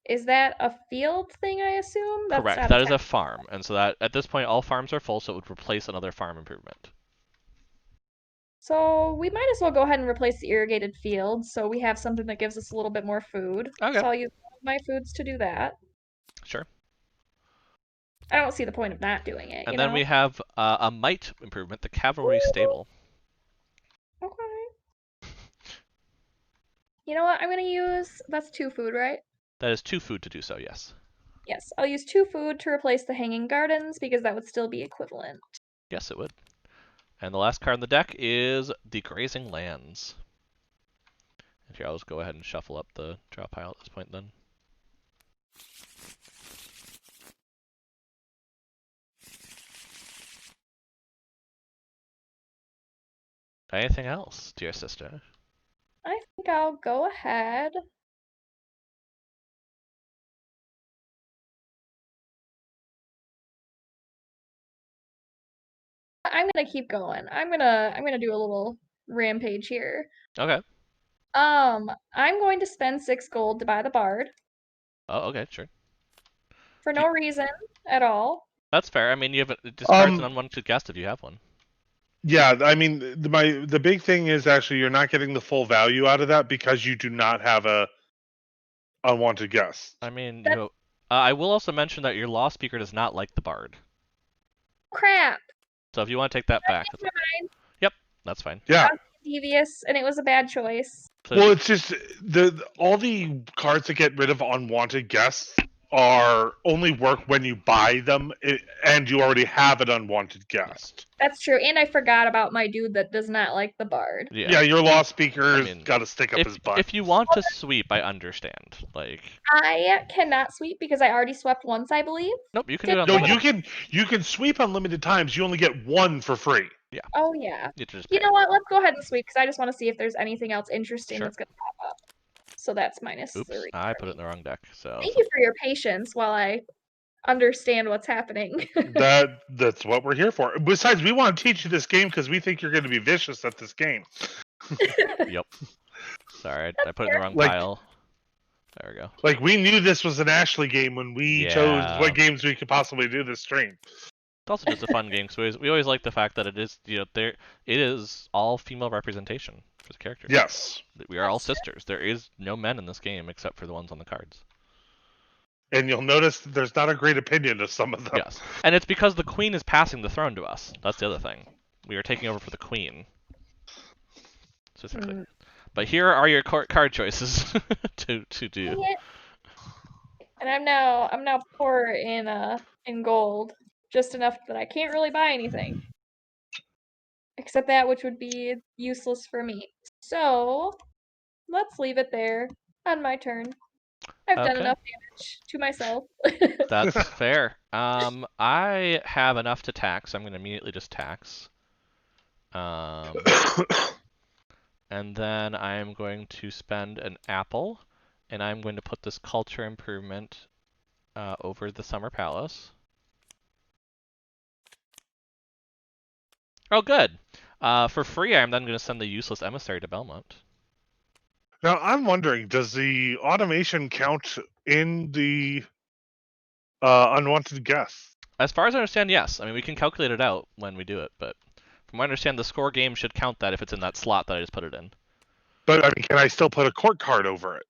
a field thing, I assume? That's Correct. not That is a town. farm, and so that at this point all farms are full, so it would replace another farm improvement. So we might as well go ahead and replace the irrigated field so we have something that gives us a little bit more food. Okay. So I'll use one of my foods to do that. Sure. I don't see the point of not doing it. And then we have a might improvement, the cavalry stable. Okay. You know what? I'm gonna use. That's 2 food, right? That is 2 food to do so, yes. Yes, I'll use 2 food to replace the hanging gardens because that would still be equivalent. Yes, it would. And the last card in the deck is the grazing lands. And here, I'll just go ahead and shuffle up the draw pile at this point then. Anything else, dear sister? I think I'll go ahead. I'm gonna keep going. I'm gonna do a little rampage here. Okay. I'm going to spend 6 gold to buy the bard Oh, okay, sure. for no reason at all. That's fair. I mean, you have discards an unwanted guest if you have one. Yeah, I mean, the big thing is actually you're not getting the full value out of that because you do not have a unwanted guest. I mean, I will also mention that your law speaker does not like the bard. Crap. So if you want to take that back, yep, that's fine. Yeah. Devious, and it was a bad choice. So Well, it's just all the cards that get rid of unwanted guests are only work when you buy them and you already have an unwanted guest. That's true, and I forgot about my dude that does not like the bard. Yeah, your law speaker's got to stick up his butt. If you want to sweep, I understand. Like, I cannot sweep because I already swept once, I believe. Nope, you can do it No, unlimited. you can sweep unlimited times. You only get 1 for free. Yeah. Oh yeah. You know what? Let's go ahead and sweep because I just want to see if there's anything else interesting Sure. that's gonna pop up. So that's -3. Oops, I put it in the wrong deck. So thank you for your patience while I understand what's happening. That's what we're here for. Besides, we want to teach you this game because we think you're going to be vicious at this game. Yep. Sorry, I put it in the wrong pile. There we go. Like, we knew this was an Ashley game when we chose what games we could possibly do this stream. It's also just a fun game. So we always like the fact that it is, it is all female representation for the characters. Yes. We are all sisters. There is no men in this game except for the ones on the cards. And you'll notice that there's not a great opinion of some of them. Yes. And it's because the queen is passing the throne to us. That's the other thing. We are taking over for the queen. specifically. But here are your card choices to do. Dang it. And I'm now poor in gold, just enough that I can't really buy anything. Except that which would be useless for me. So let's leave it there on my turn. I've done Okay. enough damage to myself. That's fair. I have enough to tax. I'm going to immediately just tax. And then I'm going to spend an apple, and I'm going to put this culture improvement over the Summer Palace. Oh, good. For free, I'm then going to send the useless emissary to Belmont. Now, I'm wondering, does the automation count in the unwanted guests? As far as I understand, yes. I mean, we can calculate it out when we do it, but from what I understand, the score game should count that if it's in that slot that I just put it in. But, I mean, can I still put a court card over it?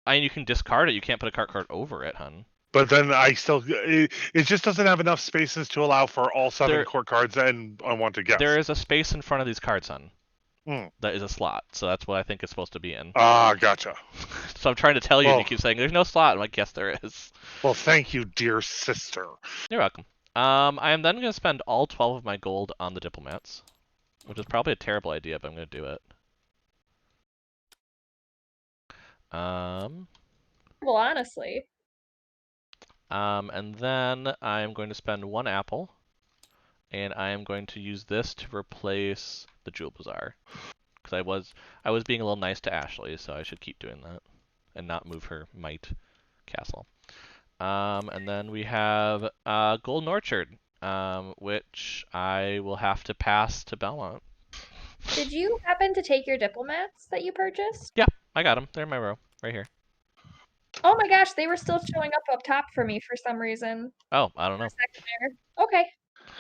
I mean, you can discard it. You can't put a card over it, hun. But then it just doesn't have enough spaces to allow for all 7 court cards and unwanted guests. There is a space in front of these cards, hun. Hmm. That is a slot, so that's what I think it's supposed to be in. Ah, gotcha. So I'm trying to tell you, and you keep saying, there's no slot. I'm like, yes, there is. Well, thank you, dear sister. You're welcome. I am then going to spend all 12 of my gold on the diplomats, which is probably a terrible idea, but I'm going to do it. Well, honestly. And then I'm going to spend 1 apple, and I am going to use this to replace the Jewel Bazaar. Because I was being a little nice to Ashley, so I should keep doing that and not move her might castle. And then we have Golden Orchard, which I will have to pass to Belmont. Did you happen to take your diplomats that you purchased? Yeah, I got them. They're in my row, right here. Oh my gosh, they were still showing up top for me for some reason. Oh, I don't know. Okay.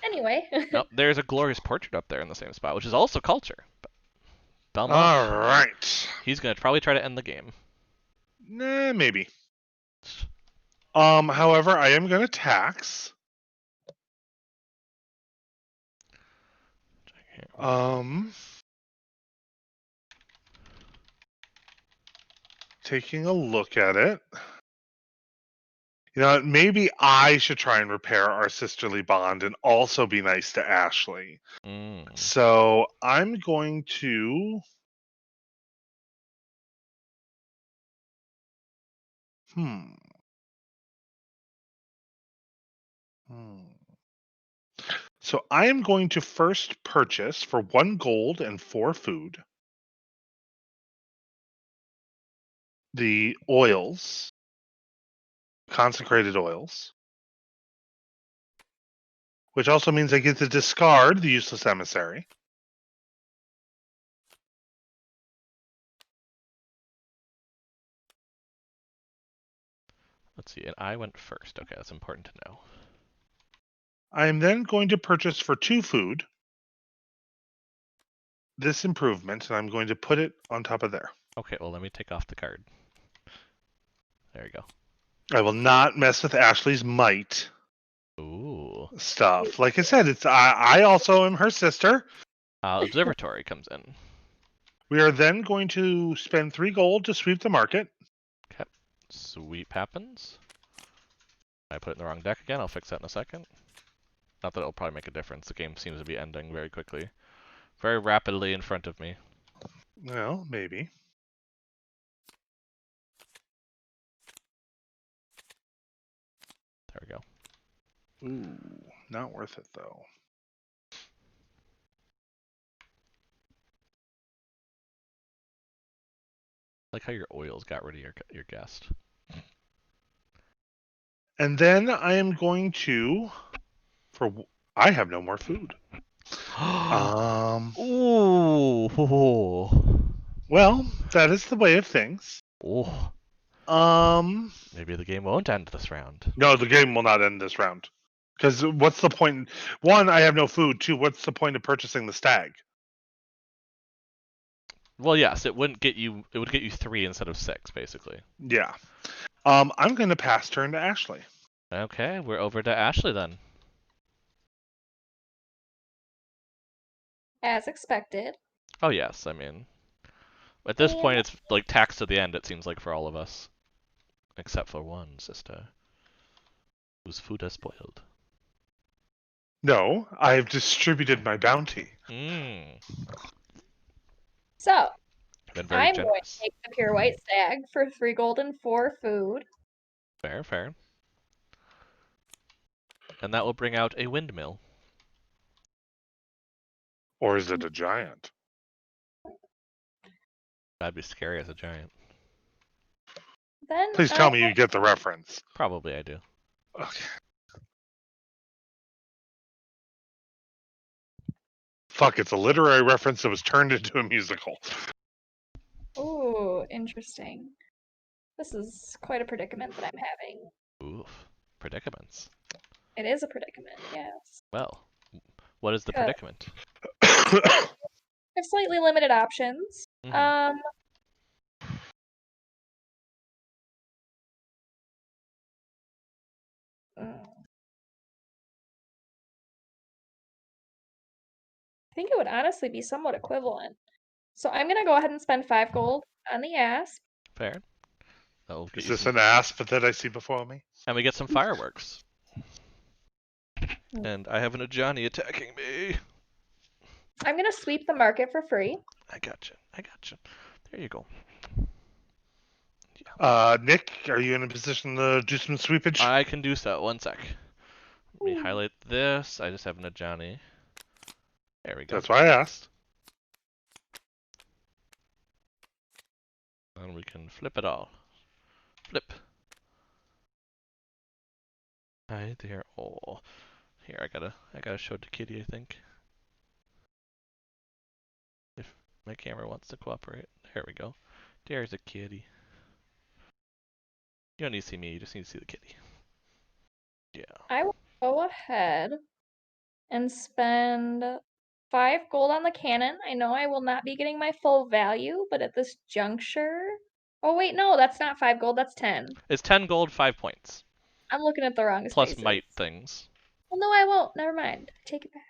Anyway. No, there's a glorious portrait up there in the same spot, which is also culture. Belmont. All right. He's gonna probably try to end the game. Nah, maybe. However, I am going to tax. Taking a look at it. You know, maybe I should try and repair our sisterly bond and also be nice to Ashley. So I'm going to... So I am going to first purchase for 1 gold and 4 food the oils, consecrated oils, which also means I get to discard the useless emissary. Let's see, and I went first. Okay, that's important to know. I am then going to purchase for 2 food this improvement, and I'm going to put it on top of there. Okay, well, let me take off the card. There you go. I will not mess with Ashley's might. Ooh. Stuff. Like I said, I also am her sister. Observatory comes in. We are then going to spend 3 gold to sweep the market. Okay. Sweep happens. I put it in the wrong deck again. I'll fix that in a second. Not that it'll probably make a difference. The game seems to be ending very quickly. Very rapidly in front of me. Well, maybe. There we go. Ooh, not worth it, though. Like how your oils got rid of your guest. And then I am going to... I have no more food. Ooh. Well, that is the way of things. Oh. Maybe the game won't end this round. No, the game will not end this round. Because what's the point? 1, I have no food. 2, what's the point of purchasing the stag? Well, yes, it would get you 3 instead of 6, basically. Yeah. I'm going to pass turn to Ashley. Okay, we're over to Ashley then. As expected. Oh yes, I mean, at this point it's like taxed to the end. It seems like for all of us, except for one sister, whose food has spoiled. No, I have distributed my bounty. Mmm. So, Been very I'm going to generous. take the pure white stag for 3 gold and 4 food. Fair, fair. And that will bring out a windmill. Or is it a giant? That'd be scary as a giant. Then Please tell me you get the reference. Probably I do. Okay. Fuck, it's a literary reference that was turned into a musical. Ooh, interesting. This is quite a predicament that I'm having. Oof. Predicaments. It is a predicament, yes. Well, what is the Good. predicament? I have slightly limited options. Mhm. I think it would honestly be somewhat equivalent. So I'm gonna go ahead and spend 5 gold on the asp. Fair. That'll get Is you this some... an asp that I see before me? And we get some fireworks. And I have an Ajani attacking me. I'm gonna sweep the market for free. I gotcha. I gotcha. There you go. Nick, are you in a position to do some sweepage? I can do so. One sec. Let me highlight this. I just have an Ajani. There we go. That's why I asked. And we can flip it all. Flip. Hi there. Oh, here I gotta show it to Kitty. I think. If my camera wants to cooperate. There we go. There's a kitty. You don't need to see me. You just need to see the kitty. Yeah. I will go ahead and spend 5 gold on the cannon. I know I will not be getting my full value, but at this juncture... Oh wait, no, that's not 5 gold, that's 10. It's 10 gold, 5 points. I'm looking at the wrong Plus spaces. might things. Well, no, I won't. Never mind. Take it back.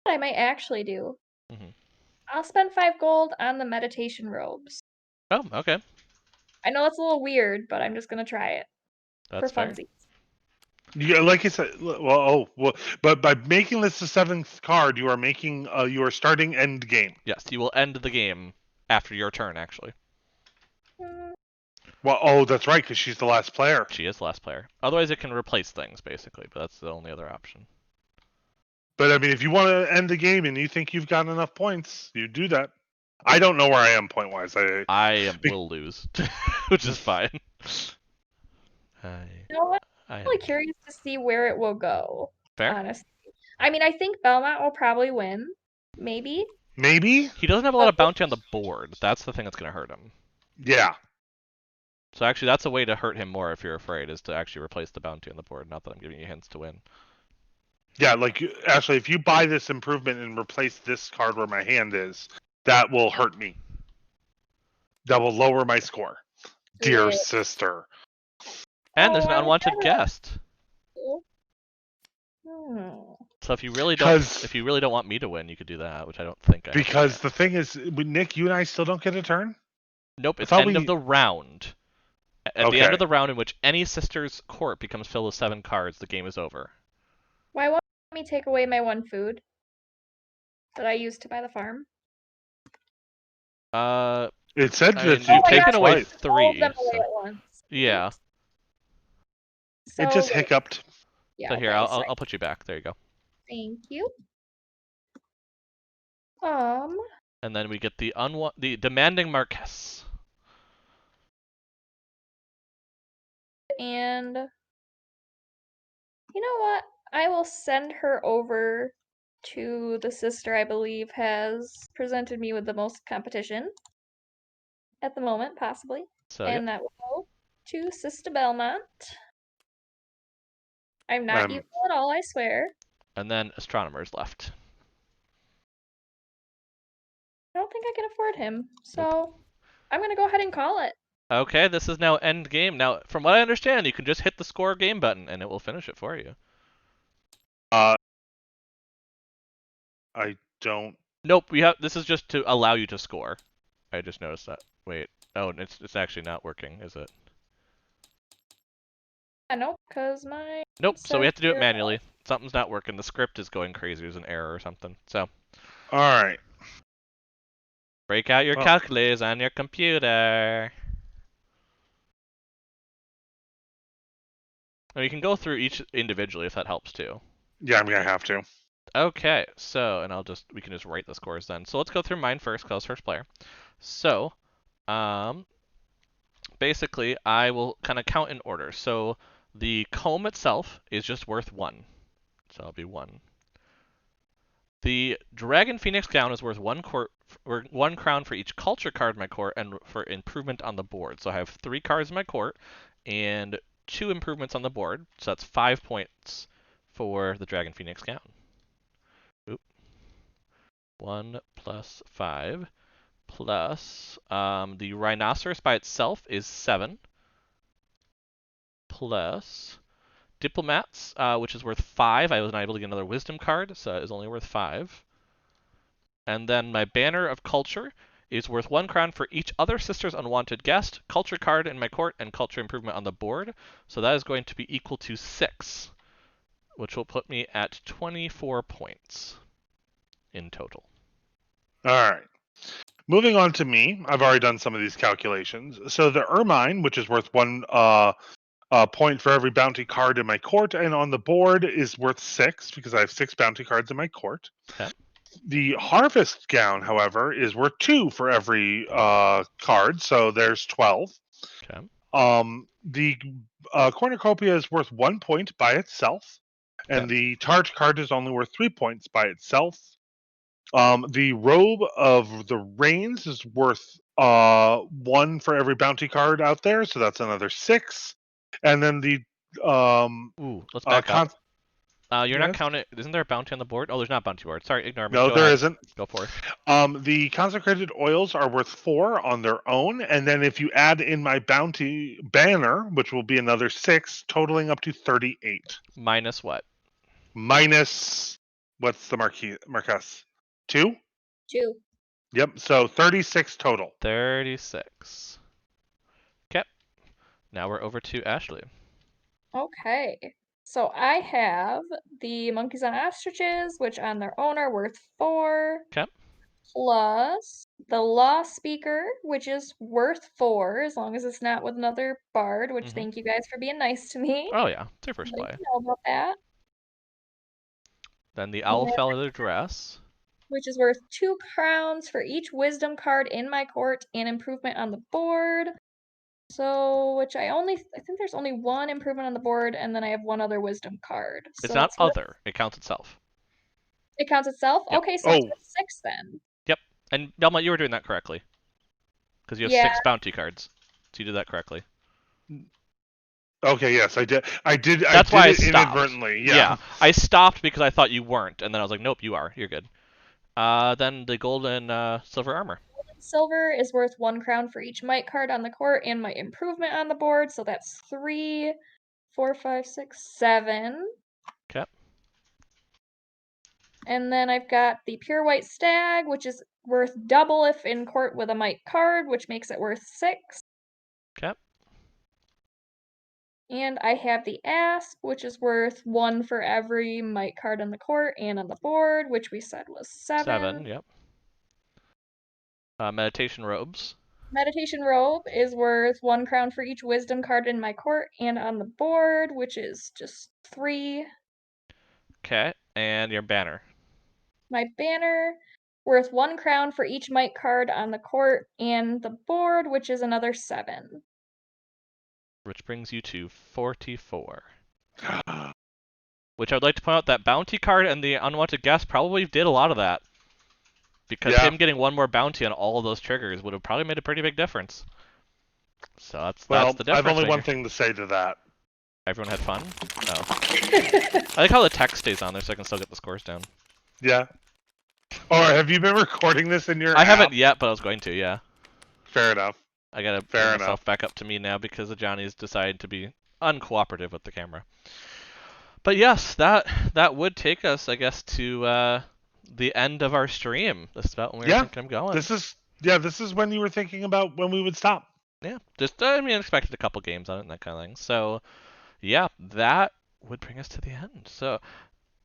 What I might actually do. Mhm. I'll spend 5 gold on the meditation robes. Oh, okay. I know that's a little weird, but I'm just gonna try it. That's for fair. funsies. Yeah, like I said, but by making this the 7th card, you are starting end game. Yes, you will end the game after your turn, actually. Well, that's right, because she's the last player. She is the last player. Otherwise, it can replace things, basically, but that's the only other option. But I mean, if you want to end the game and you think you've got enough points, you do that. I don't know where I am point wise. Will lose, which is fine. You know what? I'm really curious to see where it will go. Fair. Honestly, I mean, I think Belmont will probably win. Maybe. Maybe. He doesn't have a lot of bounty on the board. That's the thing that's going to hurt him. Yeah. So actually, that's a way to hurt him more if you're afraid, is to actually replace the bounty on the board. Not that I'm giving you hints to win. Yeah, like Ashley, if you buy this improvement and replace this card where my hand is, that will hurt me. That will lower my score. Dear sister. And there's an unwanted guest. So if you really don't want me to win, you could do that, which I don't think I Because the thing is, Nick, you and I still don't get a turn? Nope, it's end of the round. At the end of the round in which any sister's court becomes filled with 7 cards, the game is over. Why won't me take away my 1 food that I used to buy the farm? It said that you've taken away 3. All of them away at once. Yeah. So, it just hiccuped. Yeah, so here, I'll put you back. There you go. Thank you. And then we get the demanding Marquess. And you know what? I will send her over to the sister I believe has presented me with the most competition at the moment, possibly. So, and that will go to Sister Belmont. I'm not evil at all, I swear. And then Astronomer's left. I don't think I can afford him, so I'm gonna go ahead and call it. Okay, this is now end game. Now, from what I understand, you can just hit the score game button and it will finish it for you. I don't. Nope, we have. This is just to allow you to score. I just noticed that. Wait. Oh, it's actually not working, is it? I know, because my Nope. So we says have to do it zero. manually. Something's not working. The script is going crazy. There's an error or something. So All right. break out your Well- calculators on your computer. And you can go through each individually if that helps too. Yeah, I'm gonna have to. Okay, so, and we can just write the scores then. So let's go through mine first, because I was first player. So, basically, I will kind of count in order. So the comb itself is just worth 1. So it'll be 1. The Dragon Phoenix gown is worth 1 crown for each culture card in my court and for improvement on the board. So I have 3 cards in my court and 2 improvements on the board. So that's 5 points for the Dragon Phoenix gown. 1 plus 5 plus the Rhinoceros by itself is 7 plus Diplomats, which is worth 5. I was not able to get another Wisdom card, so it is only worth 5. And then my Banner of Culture is worth 1 crown for each other sister's unwanted guest, culture card in my court, and culture improvement on the board. So that is going to be equal to 6, which will put me at 24 points in total. All right. Moving on to me, I've already done some of these calculations. So the Ermine, which is worth 1 point for every bounty card in my court and on the board, is worth 6 because I have 6 bounty cards in my court. Okay. The Harvest Gown, however, is worth 2 for every card, so there's 12. Okay. The Cornucopia is worth 1 point by itself, and Okay. the Targe card is only worth 3 points by itself. The Robe of the Rains is worth 1 for every bounty card out there, so that's another 6. And then the Ooh, let's back up. You're not yes? counting. Isn't there a bounty on the board? Oh, there's not a bounty board. Sorry, ignore me. No, Go there ahead. isn't. Go for it. The consecrated oils are worth 4 on their own, and then if you add in my bounty banner, which will be another 6, totaling up to 38. Minus what? Minus what's the Marquess? 2? 2. Yep. So 36 total. 36. Okay. Now we're over to Ashley. Okay. So I have the monkeys on ostriches, which on their own are worth 4. Okay. Plus the law speaker, which is worth 4, as long as it's not with another bard, which thank you guys for being nice to me. Oh yeah, it's your first I'd play. like to know about that. Then the And Owl then- Feather Dress. Which is worth 2 crowns for each wisdom card in my court and improvement on the board. So, which I think there's only 1 improvement on the board, and then I have 1 other wisdom card. It's So not that's worth- other. It counts itself. It counts itself? Yep. Okay, so it's Oh. worth 6 then. And Belmont, you were doing that correctly. Because you have Yeah. 6 bounty cards. So you did that correctly. Okay, yes, I did. That's why I I did it stopped. inadvertently. Yeah. I stopped because I thought you weren't, and then I was like, nope, you are. You're good. Then the gold and silver armor. Silver is worth 1 crown for each might card on the court and might improvement on the board. So that's 3, 4, 5, 6, 7. Okay. And then I've got the pure white stag, which is worth double if in court with a might card, which makes it worth 6. Okay. And I have the asp, which is worth 1 for every might card on the court and on the board, which we said was 7. 7, yep. Meditation robes. Meditation robe is worth 1 crown for each wisdom card in my court and on the board, which is just 3. Okay. And your banner. My banner, worth 1 crown for each might card on the court and the board, which is another 7. Which brings you to 44. Which I would like to point out that bounty card and the unwanted guest probably did a lot of that. Because Yeah. him getting 1 more bounty on all of those triggers would have probably made a pretty big difference. So that's the difference. I've only maker. one thing to say to that. Everyone had fun? Oh. I like how the text stays on there so I can still get the scores down. Yeah. Or have you been recording this in your I app? haven't yet, but I was going to, yeah. Fair enough. I gotta Fair bring enough. myself back up to me now because Johnny's decided to be uncooperative with the camera. But yes, that would take us, I guess, to the end of our stream. That's about when we were Yeah, thinking of going. this is when you were thinking about when we would stop. Yeah, just I mean, expected a couple games on it and that kind of thing. So yeah, that would bring us to the end. So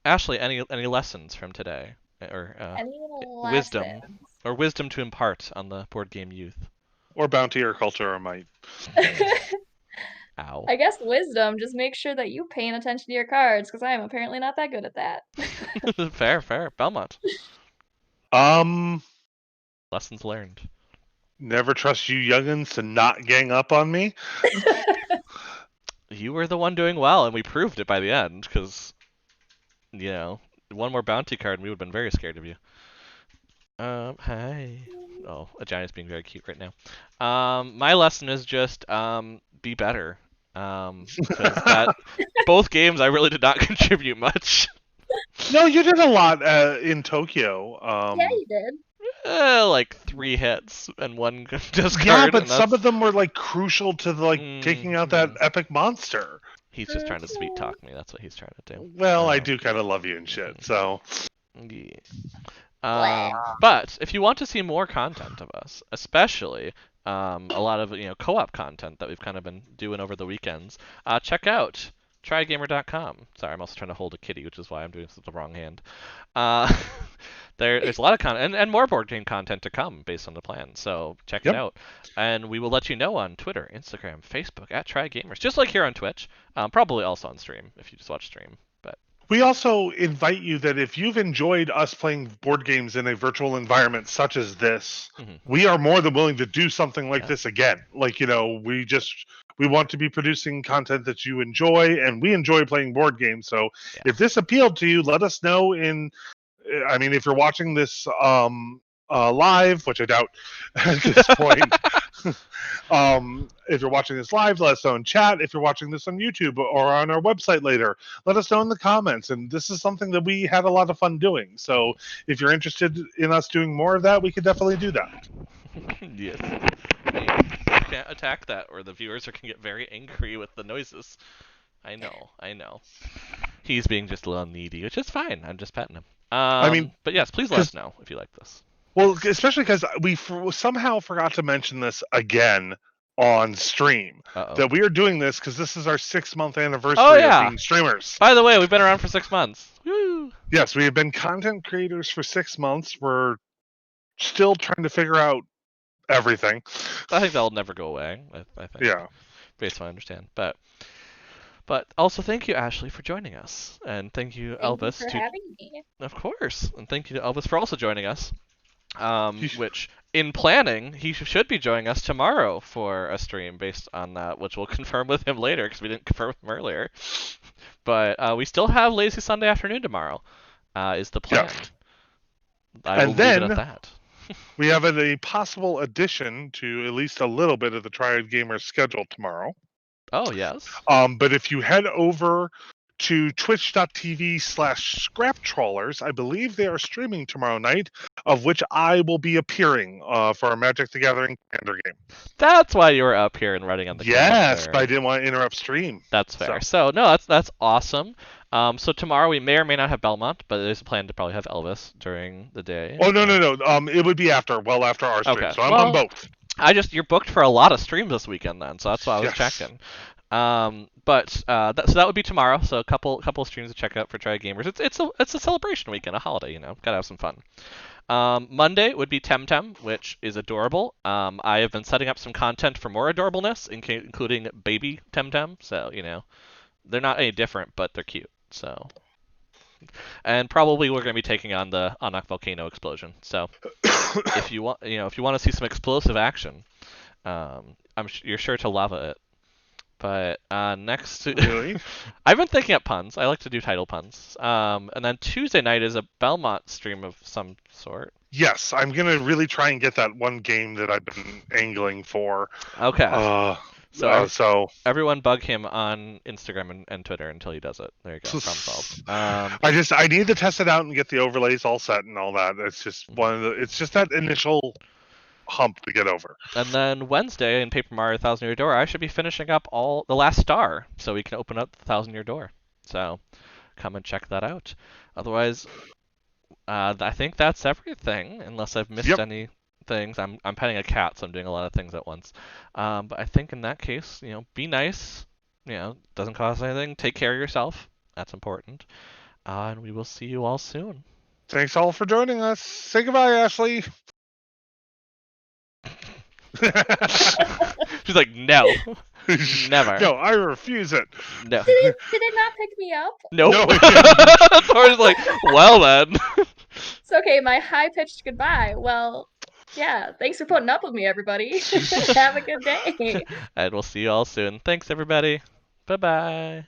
Ashley, any lessons from today, or Any wisdom, lessons? or wisdom to impart on the board game youth? Or bounty or culture or might. Ow. I guess wisdom. Just make sure that you're paying attention to your cards, because I am apparently not that good at that. Fair. Belmont. Lessons learned. Never trust you youngins to not gang up on me. You were the one doing well, and we proved it by the end, because, you know, one more bounty card and we would have been very scared of you. Hi. Oh, a giant's being very cute right now. My lesson is just, be better. Because both games I really did not contribute much. No, you did a lot in Tokyo. Yeah, you did. Like 3 hits and 1 discard. Yeah, but and some of them were like crucial to taking out that Mhm. epic monster. He's just trying to sweet talk me. That's what he's trying to do. Well, I do kind of love you and shit, so. Yeah. But if you want to see more content of us, especially a lot of co-op content that we've kind of been doing over the weekends, check out TriadGamer.com. Sorry, I'm also trying to hold a kitty, which is why I'm doing this with the wrong hand. There's a lot of content and more board game content to come based on the plan. So check it out, and we will let you know on Twitter, Instagram, Facebook at TriadGamers, just like here on Twitch. Probably also on stream if you just watch stream. But we also invite you that if you've enjoyed us playing board games in a virtual environment such as this, we are more than willing to do something like this again. Like, we want to be producing content that you enjoy, and we enjoy playing board games. So if this appealed to you, let us know if you're watching this live, which I doubt at this point. If you're watching this live, let us know in chat. If you're watching this on YouTube or on our website later, let us know in the comments. And this is something that we had a lot of fun doing. So if you're interested in us doing more of that, we could definitely do that. Yes. You can't attack that, or the viewers are going to get very angry with the noises. I know. He's being just a little needy, which is fine. I'm just petting him. But yes, please let us know if you like this. Well, especially because we somehow forgot to mention this again on stream. That we are doing this because this is our 6-month anniversary of being streamers. By the way, we've been around for 6 months. Woo! Yes, we have been content creators for 6 months. We're still trying to figure out everything. I think that'll never go away. I think. Yeah. Based on what I understand. But also thank you, Ashley, for joining us. And thank you, Elvis. Thank you for having me. Of course. And thank you to Elvis for also joining us. Which, in planning, he should be joining us tomorrow for a stream based on that, which we'll confirm with him later, because we didn't confirm with him earlier. But we still have Lazy Sunday afternoon tomorrow, is the plan. Yes. I will leave it at that. We have a possible addition to at least a little bit of the Triad Gamers schedule tomorrow. Oh, yes. But if you head over to twitch.tv/scraptrawlers, I believe they are streaming tomorrow night, of which I will be appearing for our Magic the Gathering Commander game. That's why you were up here and writing on the Yes, calendar. But I didn't want to interrupt stream. That's fair. So no, that's awesome. So tomorrow we may or may not have Belmont, but there's a plan to probably have Elvis during the day. Oh, no. It would be after our stream. Okay. So I'm on both. You're booked for a lot of streams this weekend then, so that's why I was checking. So that would be tomorrow. So a couple of streams to check out for TriadGamers. It's a celebration weekend, a holiday. Gotta have some fun. Monday would be Temtem, which is adorable. I have been setting up some content for more adorableness, including baby Temtem. So they're not any different, but they're cute. So, and probably we're going to be taking on the Anak volcano explosion. So, if you want to see some explosive action, you're sure to love it. But next, really? I've been thinking up puns. I like to do title puns. And then Tuesday night is a Belmont stream of some sort. Yes, I'm gonna really try and get that one game that I've been angling for. Okay. So everyone bug him on Instagram and Twitter until he does it. There you go. Problem solved. I need to test it out and get the overlays all set and all that. It's just it's just that initial hump to get over. And then Wednesday in Paper Mario Thousand Year Door, I should be finishing up all the last star, so we can open up the Thousand Year Door. So come and check that out. Otherwise, I think that's everything, unless I've missed Yep. any things. I'm petting a cat, so I'm doing a lot of things at once. But I think in that case, be nice. Doesn't cost anything. Take care of yourself. That's important. And we will see you all soon. Thanks all for joining us. Say goodbye, Ashley. She's like, no, never. No, I refuse it. No. Did it not pick me up? Nope. No. Thor's like, well then. It's okay, my high-pitched goodbye. Well, yeah, thanks for putting up with me, everybody. Have a good day. And we'll see you all soon. Thanks, everybody. Bye-bye.